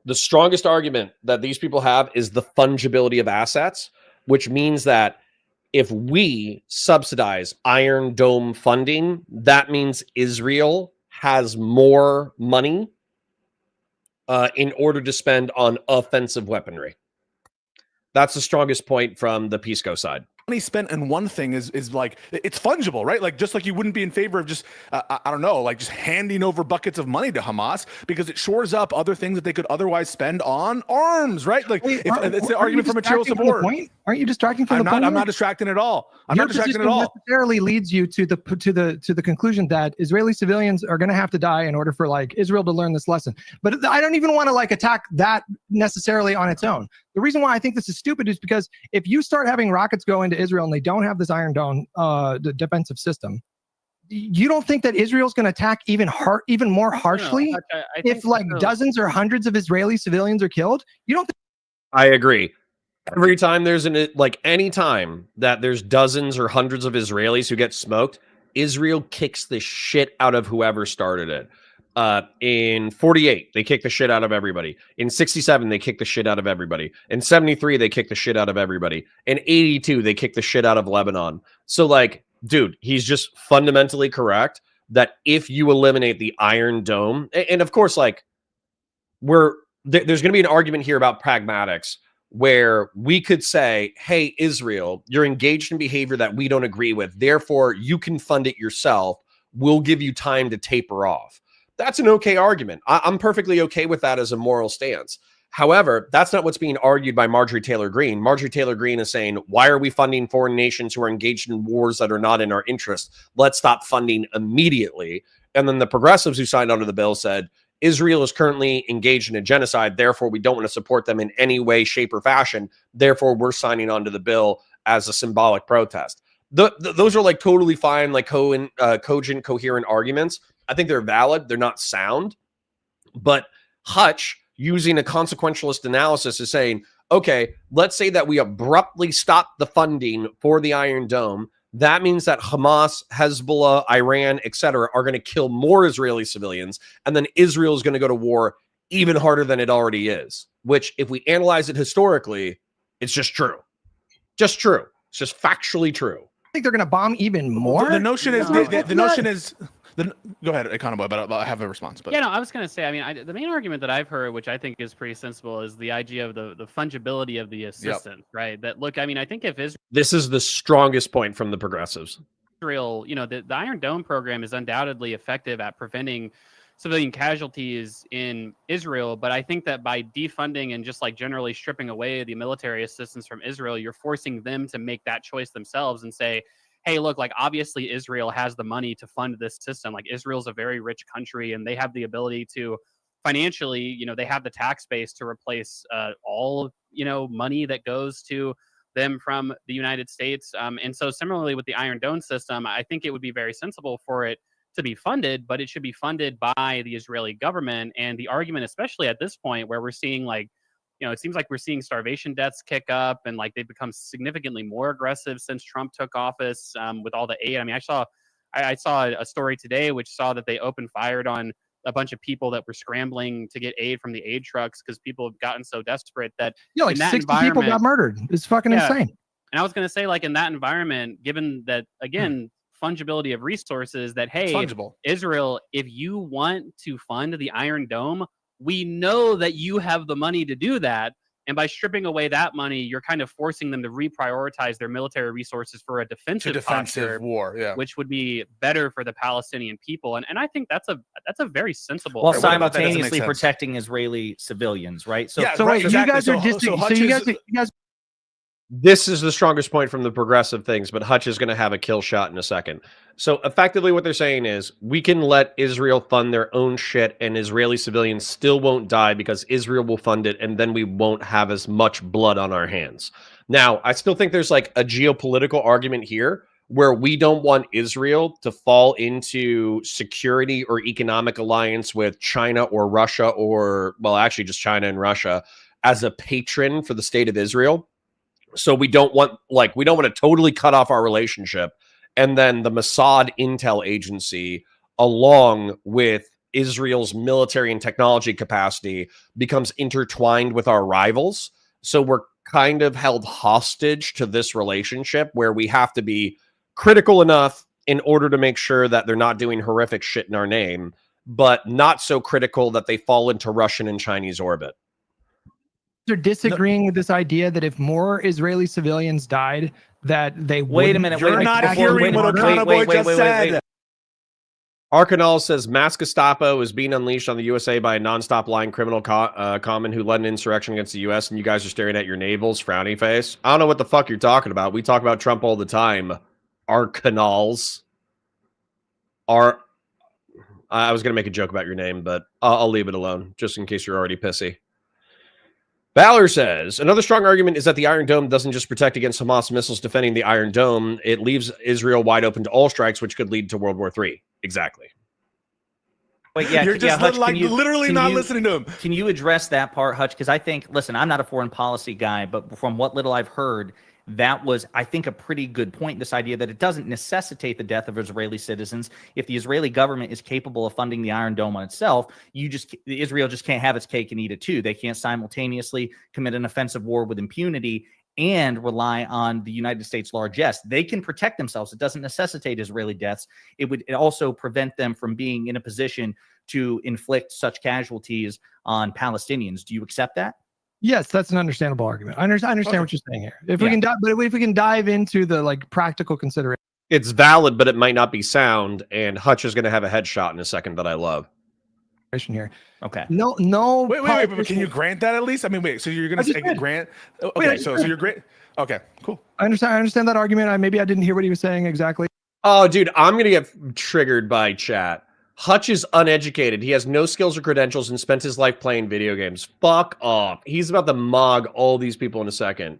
the strongest argument that these people have is the fungibility of assets, which means that if we subsidize Iron Dome funding, that means Israel has more money in order to spend on offensive weaponry. That's the strongest point from the Pisco side. Money spent in one thing is like, it's fungible, right? Like, just like you wouldn't be in favor of just, I don't know, like just handing over buckets of money to Hamas because it shores up other things that they could otherwise spend on arms, right? Like, it's the argument for material support. Aren't you distracting from the point? I'm not distracting at all. I'm Your not distracting at position all. necessarily leads you to the conclusion that Israeli civilians are going to have to die in order for like Israel to learn this lesson. But I don't even want to like attack that necessarily on its own. The reason why I think this is stupid is because if you start having rockets go into Israel and they don't have this Iron Dome defensive system, you don't think that Israel's going to attack even more harshly if like dozens or hundreds of Israeli civilians are killed? You don't think? I agree. Every time there's any time that there's dozens or hundreds of Israelis who get smoked, Israel kicks the shit out of whoever started it. In 48, they kicked the shit out of everybody. In 67, they kicked the shit out of everybody. In 73, they kicked the shit out of everybody. In 82, they kicked the shit out of Lebanon. So, like, dude, he's just fundamentally correct that if you eliminate the Iron Dome, and of course, like, there's going to be an argument here about pragmatics where we could say, hey, Israel, you're engaged in behavior that we don't agree with. Therefore, you can fund it yourself. We'll give you time to taper off. That's an okay argument. I'm perfectly okay with that as a moral stance. However, that's not what's being argued by Marjorie Taylor Greene. Marjorie Taylor Greene is saying, why are we funding foreign nations who are engaged in wars that are not in our interest? Let's stop funding immediately. And then the progressives who signed onto the bill said, Israel is currently engaged in a genocide. Therefore, we don't want to support them in any way, shape, or fashion. Therefore, we're signing onto the bill as a symbolic protest. Those are like totally fine, like cogent, coherent arguments. I think they're valid. They're not sound. But Hutch, using a consequentialist analysis, is saying, okay, let's say that we abruptly stop the funding for the Iron Dome. That means that Hamas, Hezbollah, Iran, etc., are going to kill more Israeli civilians. And then Israel is going to go to war even harder than it already is. Which, if we analyze it historically, it's just true. Just true. It's just factually true. I think they're going to bomb even more. The notion is the notion is. Go ahead, Econoboy, but I have a response. But yeah, no, I was going to say, I mean, the main argument that I've heard, which I think is pretty sensible, is the idea of the fungibility of the assistance, right? That, look, I mean, I think if Israel... This is the strongest point from the progressives. Israel, the Iron Dome program is undoubtedly effective at preventing civilian casualties in Israel, but I think that by defunding and just like generally stripping away the military assistance from Israel, you're forcing them to make that choice themselves and say, hey, look, like obviously Israel has the money to fund this system. Like Israel's a very rich country and they have the ability to financially, they have the tax base to replace all, money that goes to them from the United States. And so similarly with the Iron Dome system, I think it would be very sensible for it to be funded, but it should be funded by the Israeli government. And the argument, especially at this point where we're seeing like, it seems like we're seeing starvation deaths kick up and like they've become significantly more aggressive since Trump took office with all the aid. I mean, I saw a story today which saw that they opened fired on a bunch of people that were scrambling to get aid from the aid trucks because people have gotten so desperate that like 60 people got murdered. It's fucking insane. And I was going to say, like, in that environment, given that, again, fungibility of resources, that, hey, Israel, if you want to fund the Iron Dome, we know that you have the money to do that. And by stripping away that money, you're kind of forcing them to reprioritize their military resources for a defensive posture, war, which would be better for the Palestinian people. And I think that's a very sensible. While simultaneously protecting Israeli civilians, right? So, you guys are disagreeing. This is the strongest point from the progressive things, but Hutch is going to have a kill shot in a second. So effectively what they're saying is we can let Israel fund their own shit and Israeli civilians still won't die because Israel will fund it, and then we won't have as much blood on our hands. Now, I still think there's like a geopolitical argument here where we don't want Israel to fall into security or economic alliance with China or Russia, or, well, actually just China and Russia as a patron for the state of Israel. So we don't want to totally cut off our relationship. And then the Mossad intel agency, along with Israel's military and technology capacity, becomes intertwined with our rivals. So we're kind of held hostage to this relationship where we have to be critical enough in order to make sure that they're not doing horrific shit in our name, but not so critical that they fall into Russian and Chinese orbit. They're disagreeing with this idea that if more Israeli civilians died, that they wait a minute. You're not hearing what O'Connor boy just said. Arcanal says mass Gestapo is being unleashed on the USA by a nonstop lying criminal common who led an insurrection against the US, and you guys are staring at your navels, frowny face. I don't know what the fuck you're talking about. We talk about Trump all the time. Arcanals. I was going to make a joke about your name, but I'll leave it alone just in case you're already pissy. Baller says, another strong argument is that the Iron Dome doesn't just protect against Hamas missiles defending the Iron Dome. It leaves Israel wide open to all strikes, which could lead to World War III. Exactly. Wait, yeah, you're just Hutch, literally not listening to him. Can you address that part, Hutch? Because I think, listen, I'm not a foreign policy guy, but from what little I've heard, that was, I think, a pretty good point, this idea that it doesn't necessitate the death of Israeli citizens. If the Israeli government is capable of funding the Iron Dome on itself, Israel just can't have its cake and eat it too. They can't simultaneously commit an offensive war with impunity and rely on the United States largesse. They can protect themselves. It doesn't necessitate Israeli deaths. It would also prevent them from being in a position to inflict such casualties on Palestinians. Do you accept that? Yes, that's an understandable argument. I understand what you're saying here. If we can dive into the practical consideration, it's valid, but it might not be sound. And Hutch is going to have a headshot in a second that I love. Here, okay. No. Wait. But can you grant that at least? I mean, wait. So you're going to say grant? Okay. So you're great. Okay. Cool. I understand that argument. Maybe I didn't hear what he was saying exactly. Oh, dude, I'm going to get triggered by chat. Hutch is uneducated. He has no skills or credentials and spent his life playing video games. Fuck off. He's about to mog all these people in a second.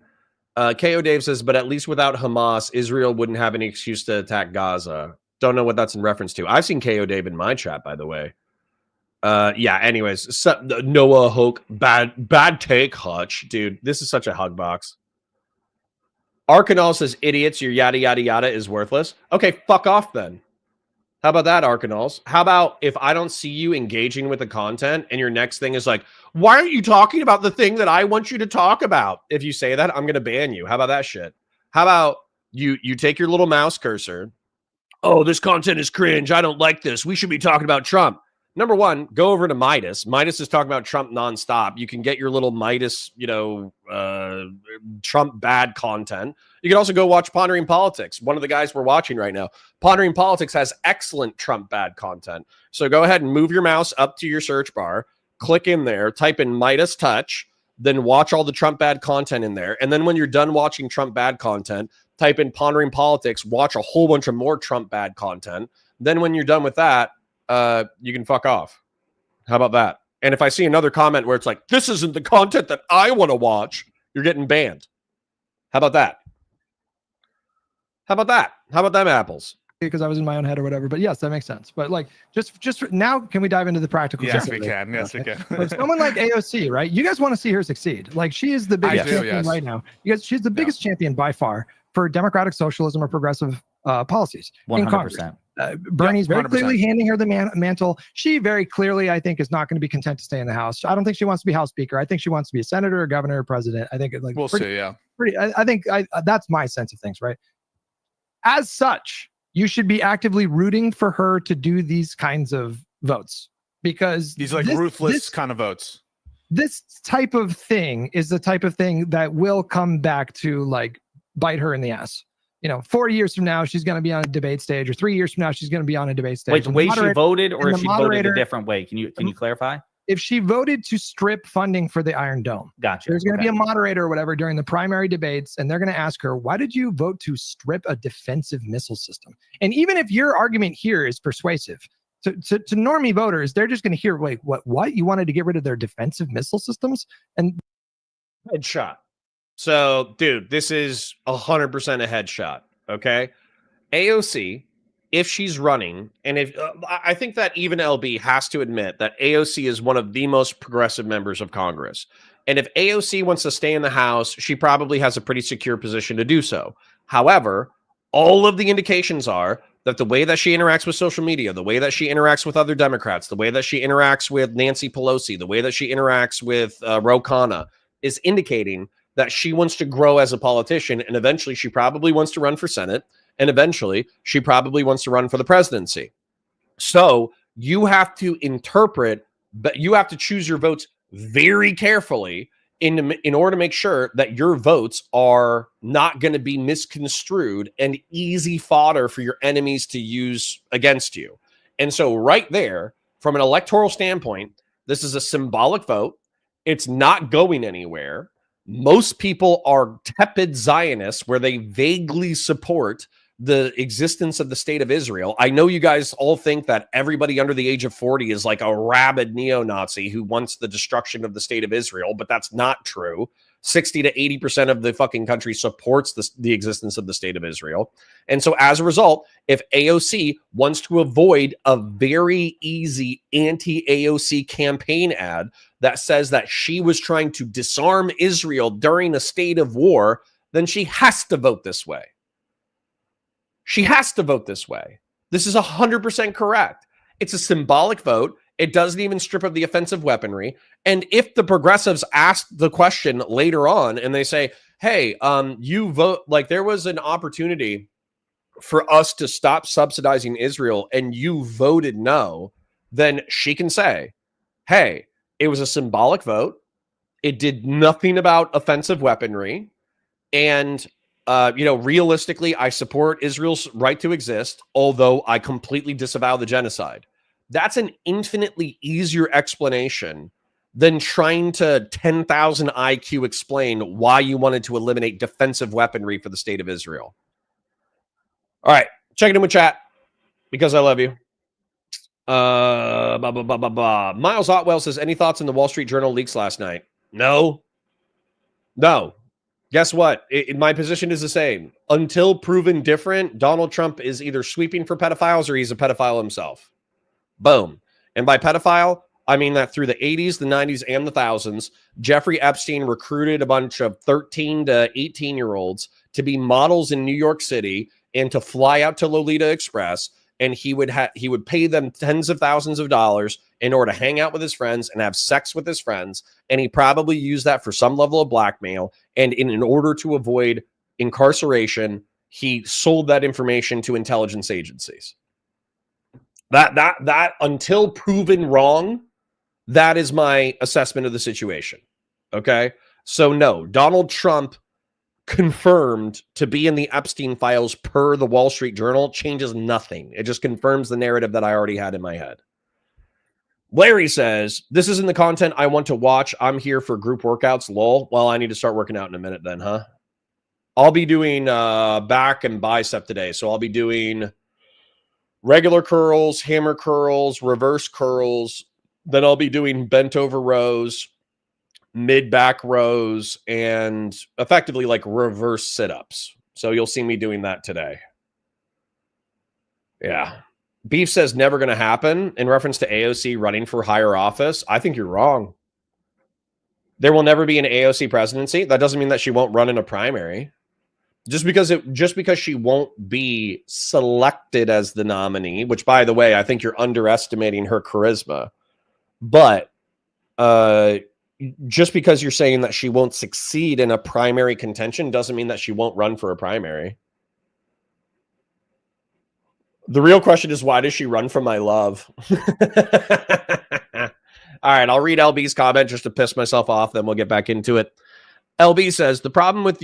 KO Dave says, but at least without Hamas, Israel wouldn't have any excuse to attack Gaza. Don't know what that's in reference to. I've seen KO Dave in my chat, by the way. Yeah, anyways. Noah Hoke. Bad take, Hutch. Dude, this is such a hug box. Arcanal says, idiots, your yada, yada, yada is worthless. Okay, fuck off then. How about that, Arcanals? How about if I don't see you engaging with the content and your next thing is like, why aren't you talking about the thing that I want you to talk about? If you say that, I'm going to ban you. How about that shit? How about you take your little mouse cursor. Oh, this content is cringe. I don't like this. We should be talking about Trump. Number one, go over to Midas. Midas is talking about Trump nonstop. You can get your little Midas, Trump bad content. You can also go watch Pondering Politics. One of the guys we're watching right now. Pondering Politics has excellent Trump bad content. So go ahead and move your mouse up to your search bar, click in there, type in Midas Touch, then watch all the Trump bad content in there. And then when you're done watching Trump bad content, type in Pondering Politics, watch a whole bunch of more Trump bad content. Then when you're done with that, you can fuck off. How about that? And if I see another comment where it's like, this isn't the content that I want to watch, you're getting banned. How about that? How about that? How about them apples? Because I was in my own head or whatever, but yes, that makes sense. But just now, can we dive into the practical? Yes, we can. Yes, we can. Like someone like AOC, right? You guys want to see her succeed. Like she is the biggest champion right now. She's the biggest champion by far for democratic socialism or progressive policies 100%. in Congress. Bernie's very 100%. clearly handing her the mantle. She very clearly, I think, is not going to be content to stay in the House. I don't think she wants to be House Speaker. I think she wants to be a senator, a governor, or president. I think we'll see. Yeah. I think that's my sense of things, right? As such, you should be actively rooting for her to do these kinds of votes, because these ruthless kind of votes. This type of thing is the type of thing that will come back to like bite her in the ass. 4 years from now, she's going to be on a debate stage, or 3 years from now, she's going to be on a debate stage. Wait, the way she voted, or if she voted a different way? Can you clarify? If she voted to strip funding for the Iron Dome, gotcha. There's going to be a moderator or whatever during the primary debates, and they're going to ask her, why did you vote to strip a defensive missile system? And even if your argument here is persuasive, to normie voters, they're just going to hear, wait, what? You wanted to get rid of their defensive missile systems? And headshot. So, dude, this is 100% a headshot. Okay, AOC, if she's running, and if I think that even LB has to admit that AOC is one of the most progressive members of Congress, and if AOC wants to stay in the House, she probably has a pretty secure position to do so. However, all of the indications are that the way that she interacts with social media, the way that she interacts with other Democrats, the way that she interacts with Nancy Pelosi, the way that she interacts with Ro Khanna is indicating that she wants to grow as a politician, and eventually she probably wants to run for Senate, and eventually she probably wants to run for the presidency. So you have to interpret, but you have to choose your votes very carefully in order to make sure that your votes are not going to be misconstrued and easy fodder for your enemies to use against you. And so right there, from an electoral standpoint, this is a symbolic vote. It's not going anywhere. Most people are tepid Zionists, where they vaguely support the existence of the state of Israel. I know you guys all think that everybody under the age of 40 is like a rabid neo-Nazi who wants the destruction of the state of Israel, but that's not true. 60 to 80% of the fucking country supports the existence of the state of Israel. And so as a result, if AOC wants to avoid a very easy anti-AOC campaign ad that says that she was trying to disarm Israel during a state of war, then she has to vote this way. She has to vote this way. This is 100% correct. It's a symbolic vote. It doesn't even strip of the offensive weaponry. And if the progressives ask the question later on and they say, hey, you vote, like there was an opportunity for us to stop subsidizing Israel and you voted no, then she can say, hey, it was a symbolic vote. It did nothing about offensive weaponry. And realistically, I support Israel's right to exist, although I completely disavow the genocide. That's an infinitely easier explanation than trying to 10,000 IQ explain why you wanted to eliminate defensive weaponry for the state of Israel. All right, checking in with chat because I love you. Miles Otwell says, any thoughts on the Wall Street Journal leaks last night? No. Guess what? My position is the same. Until proven different, Donald Trump is either sweeping for pedophiles or he's a pedophile himself. Boom. And by pedophile, I mean that through the 80s, the 90s, and the thousands, Jeffrey Epstein recruited a bunch of 13 to 18-year-olds to be models in New York City and to fly out to Lolita Express, and he would pay them tens of thousands of dollars in order to hang out with his friends and have sex with his friends, and he probably used that for some level of blackmail, and in order to avoid incarceration, he sold that information to intelligence agencies. That until proven wrong, that is my assessment of the situation. Okay? So no, Donald Trump confirmed to be in the Epstein files per the Wall Street Journal changes nothing. It just confirms the narrative that I already had in my head. Larry says, this isn't the content I want to watch. I'm here for group workouts. Lol. Well, I need to start working out in a minute then, huh? I'll be doing back and bicep today. So I'll be doing regular curls, hammer curls, reverse curls. Then I'll be doing bent over rows, mid back rows, and effectively like reverse sit-ups. So you'll see me doing that today. Yeah. Beef says never going to happen in reference to AOC running for higher office. I think you're wrong. There will never be an AOC presidency. That doesn't mean that she won't run in a primary. Just because she won't be selected as the nominee, which by the way, I think you're underestimating her charisma. But just because you're saying that she won't succeed in a primary contention doesn't mean that she won't run for a primary. The real question is, why does she run for my love? All right, I'll read LB's comment just to piss myself off, then we'll get back into it. LB says, the problem with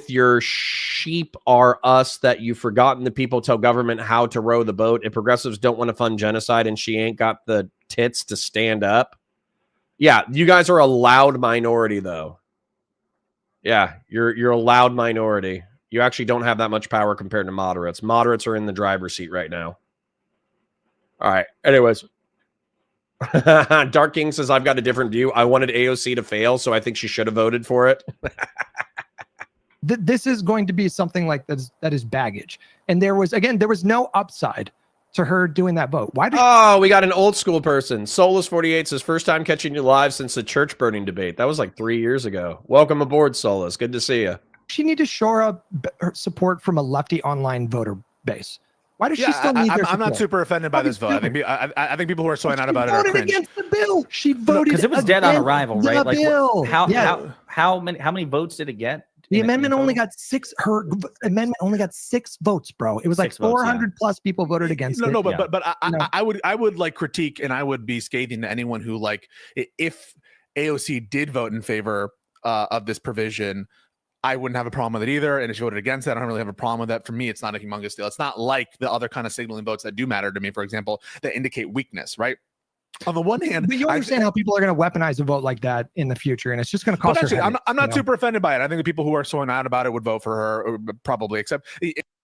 your sheep are us that you've forgotten the people tell government how to row the boat. If progressives don't want to fund genocide and she ain't got the tits to stand up. Yeah, you guys are a loud minority, though. Yeah, you're a loud minority. You actually don't have that much power compared to moderates. Moderates are in the driver's seat right now. All right. Anyways. Dark King says, I've got a different view. I wanted AOC to fail, so I think she should have voted for it. This is going to be something like that is baggage. And there was no upside to her doing that vote. Why did we got an old school person. Solus48 says, first time catching you live since the church burning debate. That was like 3 years ago. Welcome aboard, Solus. Good to see you. She need to shore up her support from a lefty online voter base. Why does she still need their support? I'm not super offended by this vote. I think people who are so out about it are cringe. Against the bill. She voted because it was dead on arrival, right? Like bill. how many votes did it get? The amendment only got 6. Her amendment only got 6 votes, bro. It was like 400 plus people voted against it. But I would like critique, and I would be scathing to anyone who, like, if AOC did vote in favor of this provision, I wouldn't have a problem with it either. And if she voted against that, I don't really have a problem with that. For me, it's not a humongous deal. It's not like the other kind of signaling votes that do matter to me, for example, that indicate weakness, right? On the one hand, but you understand how people are going to weaponize a vote like that in the future, and it's just going to cost her. I'm not super offended by it. I think the people who are so out about it would vote for her, probably. Except,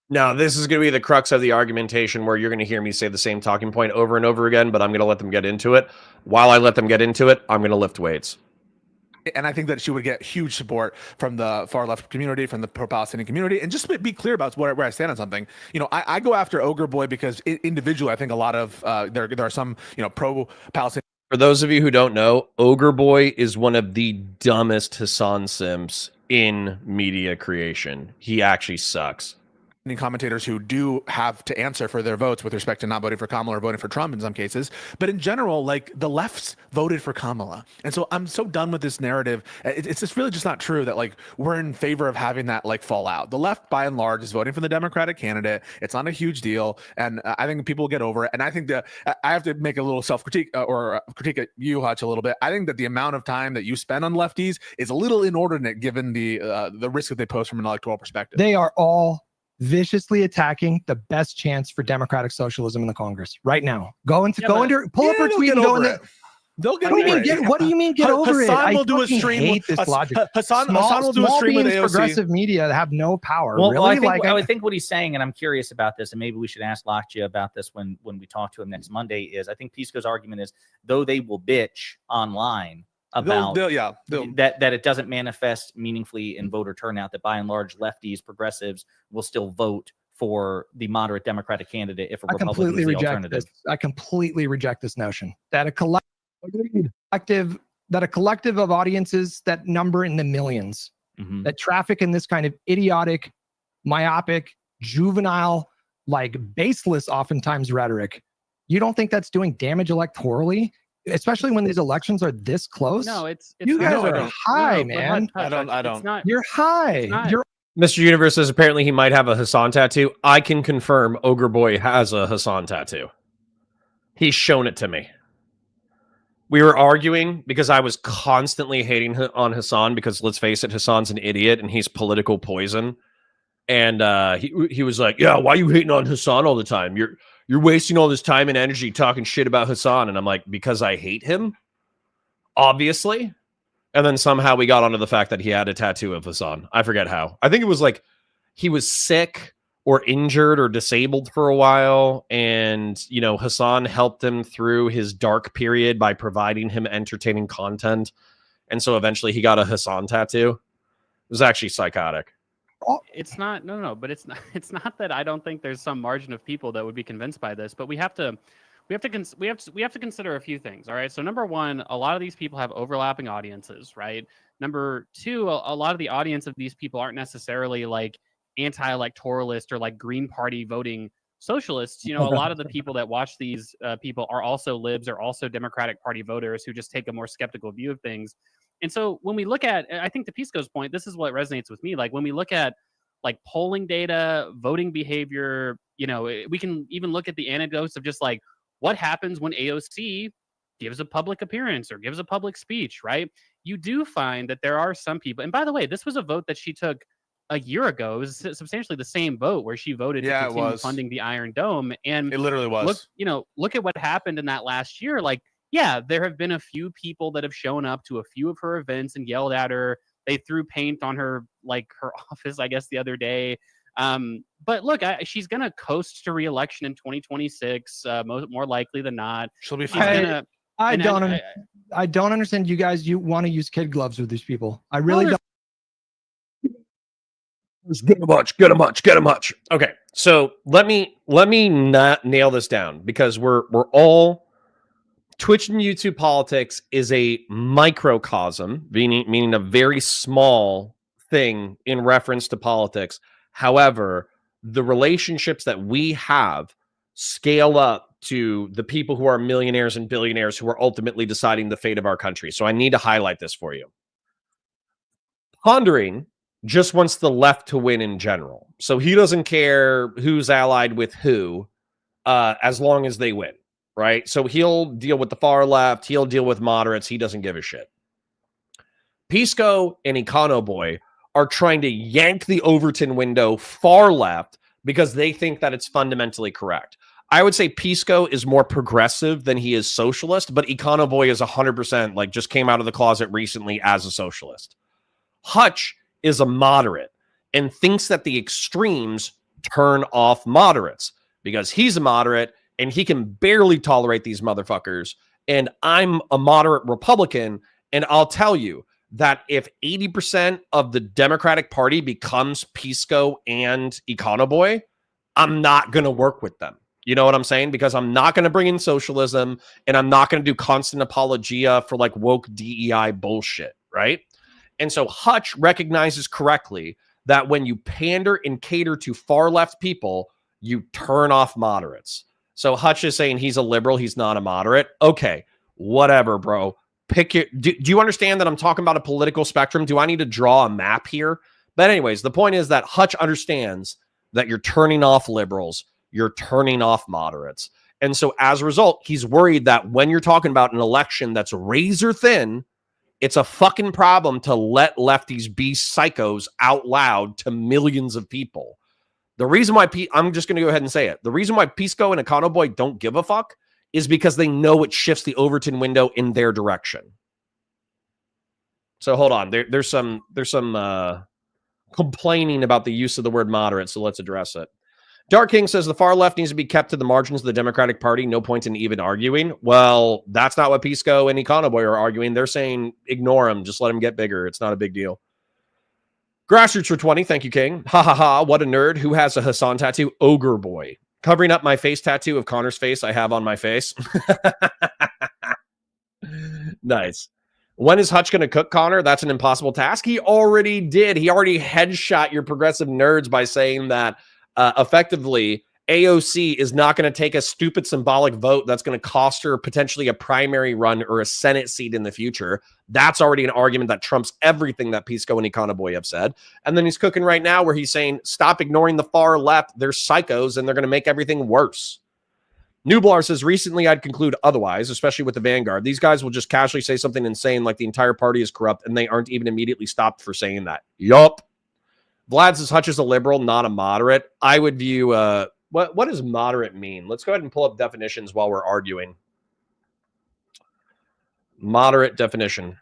no, this is going to be the crux of the argumentation, where you're going to hear me say the same talking point over and over again, but I'm going to let them get into it. While I let them get into it, I'm going to lift weights. And I think that she would get huge support from the far left community, from the pro-Palestinian community. And just to be clear about where I stand on something, I go after Ogre Boy because individually, I think a lot of there are some pro-Palestinian. For those of you who don't know, Ogre Boy is one of the dumbest Hassan simps in media creation. He actually sucks. Commentators who do have to answer for their votes with respect to not voting for Kamala or voting for Trump in some cases, but in general, like, the lefts voted for Kamala, and so I'm so done with this narrative. It's just really just not true that, like, we're in favor of having that, like, fall out. The left, by and large, is voting for the Democratic candidate. It's not a huge deal, and I think people will get over it. And I think that I have to make a little self-critique or critique at you, Hutch, a little bit. I think that the amount of time that you spend on lefties is a little inordinate given the risk that they pose from an electoral perspective. They are all viciously attacking the best chance for democratic socialism in the Congress right now. Pull up her tweet and go in there. They'll get over it. What do you mean get over it? Hassan will do a stream. Hate this logic. Hassan will do a stream with AOC. Progressive media have no power. Well, really? I think what he's saying, and I'm curious about this, and maybe we should ask Lakshya about this when we talk to him next Monday, is I think Pisco's argument is, though they will bitch online about that it doesn't manifest meaningfully in voter turnout, that by and large lefties, progressives will still vote for the moderate Democratic candidate if a Republican is the alternative. I completely reject this notion that a collective of audiences that number in the millions, that traffic in this kind of idiotic, myopic, juvenile, like baseless oftentimes rhetoric, you don't think that's doing damage electorally? Especially when these elections are this close. No, it's you guys are high, man. I don't. You're high. Mr. Universe says apparently he might have a Hassan tattoo. I can confirm Ogre Boy has a Hassan tattoo. He's shown it to me. We were arguing because I was constantly hating on Hassan because, let's face it, Hassan's an idiot and he's political poison. And he was like, yeah, why are you hating on Hassan all the time? You're wasting all this time and energy talking shit about Hassan. And I'm like, because I hate him, obviously. And then somehow we got onto the fact that he had a tattoo of Hassan. I forget how. I think it was like he was sick or injured or disabled for a while. And, Hassan helped him through his dark period by providing him entertaining content. And so eventually he got a Hassan tattoo. It was actually psychotic. It's not but it's not that I don't think there's some margin of people that would be convinced by this, but we have to consider a few things. All right. So number one, a lot of these people have overlapping audiences, right? Number two, a lot of the audience of these people aren't necessarily like anti-electoralist or like Green Party voting socialists. You know, a lot of the people that watch these people are also libs, are also Democratic Party voters who just take a more skeptical view of things. And so when we look at, I think to Pisco's point, this is what resonates with me. Like when we look at like polling data, voting behavior, you know, we can even look at the anecdotes of just like what happens when AOC gives a public appearance or gives a public speech, right? You do find that there are some people, and by the way, this was a vote that she took a year ago. It was substantially the same vote where she voted to continue funding the Iron Dome. And it literally was. Look at what happened in that last year. Like, yeah, there have been a few people that have shown up to a few of her events and yelled at her. They threw paint on her, like her office, I guess, the other day. But look, she's going to coast to re-election in 2026, more likely than not. She'll be fine. I don't understand you guys. You want to use kid gloves with these people. I really don't. Get a much. Okay, so let me not nail this down, because we're all Twitch and YouTube politics is a microcosm, meaning a very small thing in reference to politics. However, the relationships that we have scale up to the people who are millionaires and billionaires who are ultimately deciding the fate of our country. So I need to highlight this for you. Pondering just wants the left to win in general. So he doesn't care who's allied with who, as long as they win, right? So he'll deal with the far left. He'll deal with moderates. He doesn't give a shit. Pisco and Econo Boy are trying to yank the Overton window far left because they think that it's fundamentally correct. I would say Pisco is more progressive than he is socialist, but Econo Boy is 100% like just came out of the closet recently as a socialist. Hutch is a moderate and thinks that the extremes turn off moderates because he's a moderate and he can barely tolerate these motherfuckers. And I'm a moderate Republican, and I'll tell you that if 80% of the Democratic Party becomes Pisco and Econo Boy, I'm not going to work with them. You know what I'm saying? Because I'm not going to bring in socialism, and I'm not going to do constant apologia for like woke DEI bullshit, right? And so Hutch recognizes correctly that when you pander and cater to far left people, you turn off moderates. So Hutch is saying he's a liberal, he's not a moderate. Okay, whatever, bro. Pick your. Do you understand that I'm talking about a political spectrum? Do I need to draw a map here? But anyways, the point is that Hutch understands that you're turning off liberals, you're turning off moderates. And so as a result, he's worried that when you're talking about an election that's razor thin, it's a fucking problem to let lefties be psychos out loud to millions of people. The reason why I'm just going to go ahead and say it. The reason why Pisco and Econo Boy don't give a fuck is because they know it shifts the Overton window in their direction. So hold on. There's some complaining about the use of the word moderate, so let's address it. Dark King says the far left needs to be kept to the margins of the Democratic Party. No point in even arguing. Well, that's not what Pisco and Econo Boy are arguing. They're saying ignore him. Just let him get bigger. It's not a big deal. Grassroots for 20. Thank you, King. Ha ha ha. What a nerd. Who has a Hassan tattoo? Ogre Boy. Covering up my face tattoo of Connor's face I have on my face. Nice. When is Hutch going to cook, Connor? That's an impossible task. He already did. He already headshot your progressive nerds by saying that effectively AOC is not going to take a stupid symbolic vote that's going to cost her potentially a primary run or a Senate seat in the future. That's already an argument that trumps everything that Pisco and Econo Boy have said. And then he's cooking right now where he's saying, stop ignoring the far left. They're psychos and they're going to make everything worse. Nublar says, recently I'd conclude otherwise, especially with the Vanguard. These guys will just casually say something insane like the entire party is corrupt and they aren't even immediately stopped for saying that. Yup. Vlad says Hutch is a liberal, not a moderate. I would view, what does moderate mean? Let's go ahead and pull up definitions while we're arguing. Moderate definition.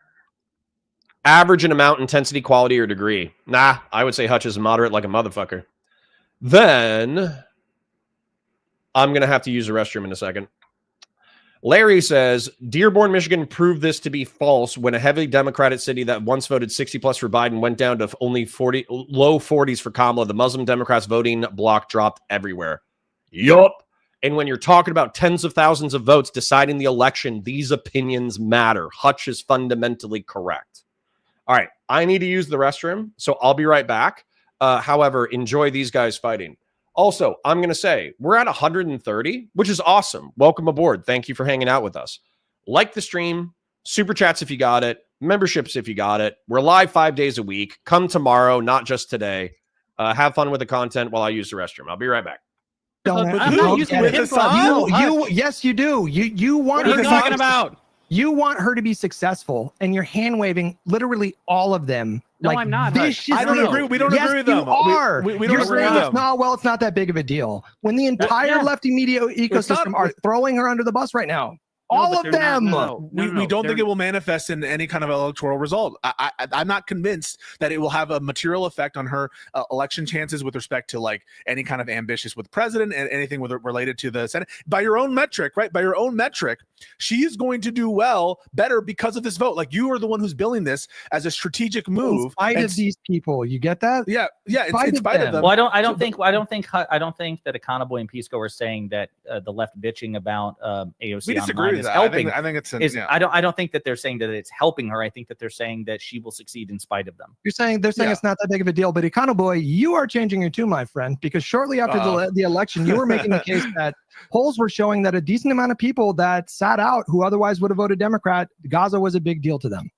Average in amount, intensity, quality, or degree. Nah, I would say Hutch is moderate like a motherfucker. Then I'm going to have to use the restroom in a second. Larry says, Dearborn, Michigan proved this to be false when a heavily Democratic city that once voted 60 plus for Biden went down to only low 40s for Kamala. The Muslim Democrats voting bloc dropped everywhere. Yup. And when you're talking about tens of thousands of votes deciding the election, these opinions matter. Hutch is fundamentally correct. All right. I need to use the restroom, so I'll be right back. However, enjoy these guys fighting. Also, I'm going to say we're at 130, which is awesome. Welcome aboard. Thank you for hanging out with us. Like the stream, super chats if you got it, memberships if you got it. We're live 5 days a week. Come tomorrow, not just today. Have fun with the content while I use the restroom. I'll be right back. I'm not using the hip club. Yes, you do. You want what are you talking about? You want her to be successful, and you're hand waving literally all of them. No, like I'm not. I don't agree. We don't agree with them. You are. We You're don't agree with saying them. no, well, it's not that big of a deal. When the entire lefty media ecosystem are throwing her under the bus right now. All of them. We don't think it will manifest in any kind of electoral result. I'm not convinced that it will have a material effect on her election chances with respect to like any kind of ambitious with president and anything related to the Senate. By your own metric, right? By your own metric, she is going to do better because of this vote. Like you are the one who's billing this as a strategic move. In spite of these people, you get that? Yeah. In spite of them. Well, I don't think that Econoboy and Pisco are saying that the left bitching about AOC we disagree online with is that. helping. I think it's I don't think that they're saying that it's helping her. I think that they're saying that she will succeed in spite of them. They're saying it's not that big of a deal. But Econoboy, you are changing your tune, my friend, because shortly after the election, you were making the case that polls were showing that a decent amount of people that sat out who otherwise would have voted Democrat, Gaza was a big deal to them.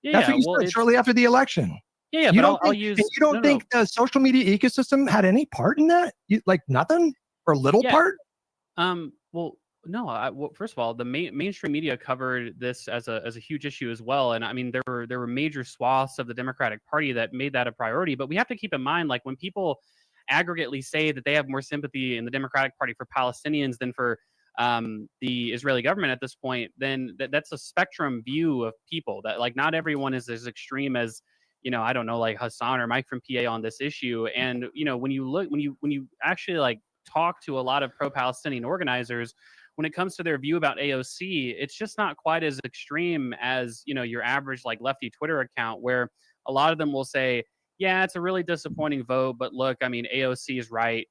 That's what you said shortly after the election. Yeah, you but don't think the social media ecosystem had any part in that? Like nothing or little part? Well, no. Well, first of all, the mainstream media covered this as a huge issue as well, and I mean there were major swaths of the Democratic Party that made that a priority. But we have to keep in mind, like when people aggregately say that they have more sympathy in the Democratic Party for Palestinians than for the Israeli government at this point, then that's a spectrum view of people. That like not everyone is as extreme as I don't know, like Hassan or Mike from PA on this issue. And when you actually like talk to a lot of pro-Palestinian organizers, when it comes to their view about AOC, it's just not quite as extreme as your average like lefty Twitter account, where a lot of them will say, yeah, it's a really disappointing vote, but look, I mean, AOC is right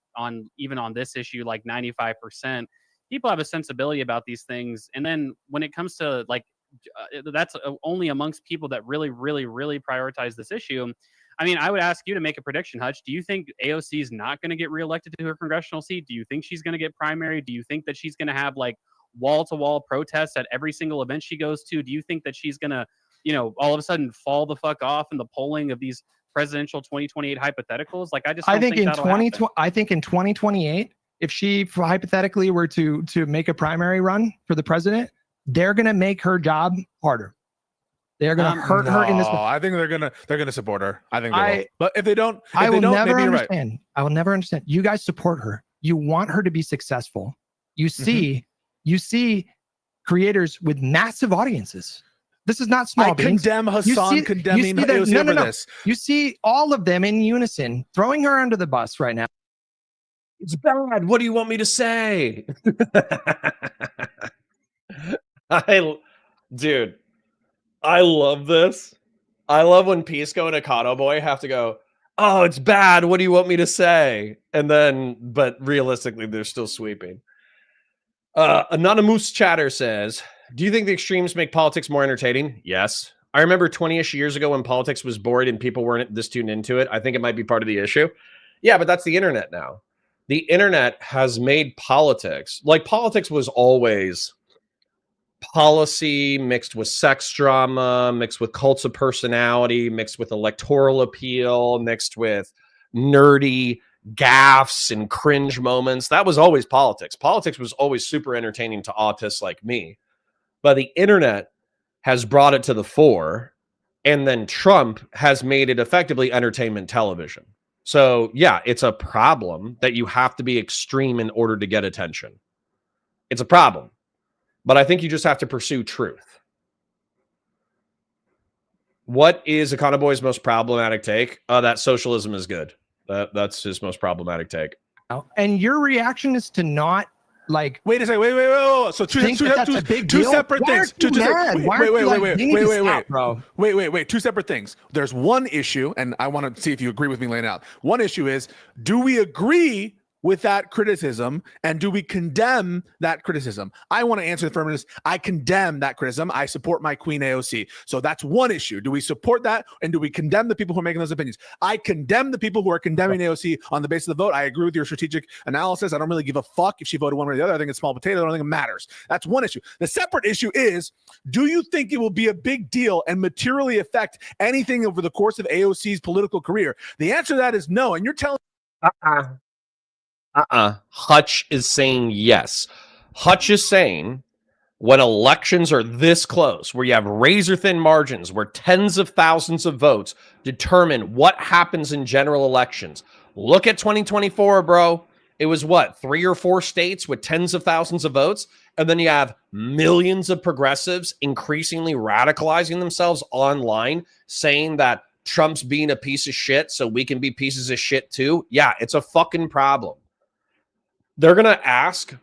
even on this issue, like 95%. People have a sensibility about these things. And then when it comes to like, that's only amongst people that really, really, really prioritize this issue. I mean, I would ask you to make a prediction, Hutch. Do you think AOC is not going to get reelected to her congressional seat? Do you think she's going to get primary? Do you think that she's going to have like wall-to-wall protests at every single event she goes to? Do you think that she's going to, all of a sudden fall the fuck off in the polling of these presidential 2028 hypotheticals? Like, I think in 2028, if she hypothetically were to make a primary run for the president, they're going to make her job harder. They're going to hurt her in this. I think they're going to support her. I think they will. But if they don't, I will never understand. Right. I will never understand. You guys support her. You want her to be successful. You see creators with massive audiences. This is not small beans. Condemn Hassan condemning AOC over this. You see all of them in unison throwing her under the bus right now. It's bad. What do you want me to say? Dude, I love this. I love when Pisco and Econoboy have to go, oh, it's bad. What do you want me to say? And then, but realistically, they're still sweeping. Anonymous Chatter says, do you think the extremes make politics more entertaining? Yes. I remember 20-ish years ago when politics was bored and people weren't this tuned into it. I think it might be part of the issue. Yeah, but that's the internet now. The internet has made politics, like politics was always policy mixed with sex drama, mixed with cults of personality, mixed with electoral appeal, mixed with nerdy gaffes and cringe moments. That was always politics. Politics was always super entertaining to autists like me. But the internet has brought it to the fore, and then Trump has made it effectively entertainment television. So, yeah, it's a problem that you have to be extreme in order to get attention. It's a problem. But I think you just have to pursue truth. What is Econoboy's most problematic take? That socialism is good. That's his most problematic take. And your reaction is to not like. Wait a second. Wait. So two separate things. Wait. Two separate things. There's one issue, and I want to see if you agree with me laying out. One issue is, do we agree with that criticism, and do we condemn that criticism? I want to answer the affirmative. I condemn that criticism. I support my queen AOC. So that's one issue. Do we support that, and do we condemn the people who are making those opinions? I condemn the people who are condemning AOC on the basis of the vote. I agree with your strategic analysis. I don't really give a fuck if she voted one way or the other. I think it's small potato. I don't think it matters. That's one issue. The separate issue is, do you think it will be a big deal and materially affect anything over the course of AOC's political career? The answer to that is no. And you're telling Hutch is saying yes. Hutch is saying when elections are this close, where you have razor thin margins, where tens of thousands of votes determine what happens in general elections. Look at 2024, bro. It was what, 3 or 4 states with tens of thousands of votes? And then you have millions of progressives increasingly radicalizing themselves online, saying that Trump's being a piece of shit, so we can be pieces of shit too. Yeah, it's a fucking problem. They're going to ask,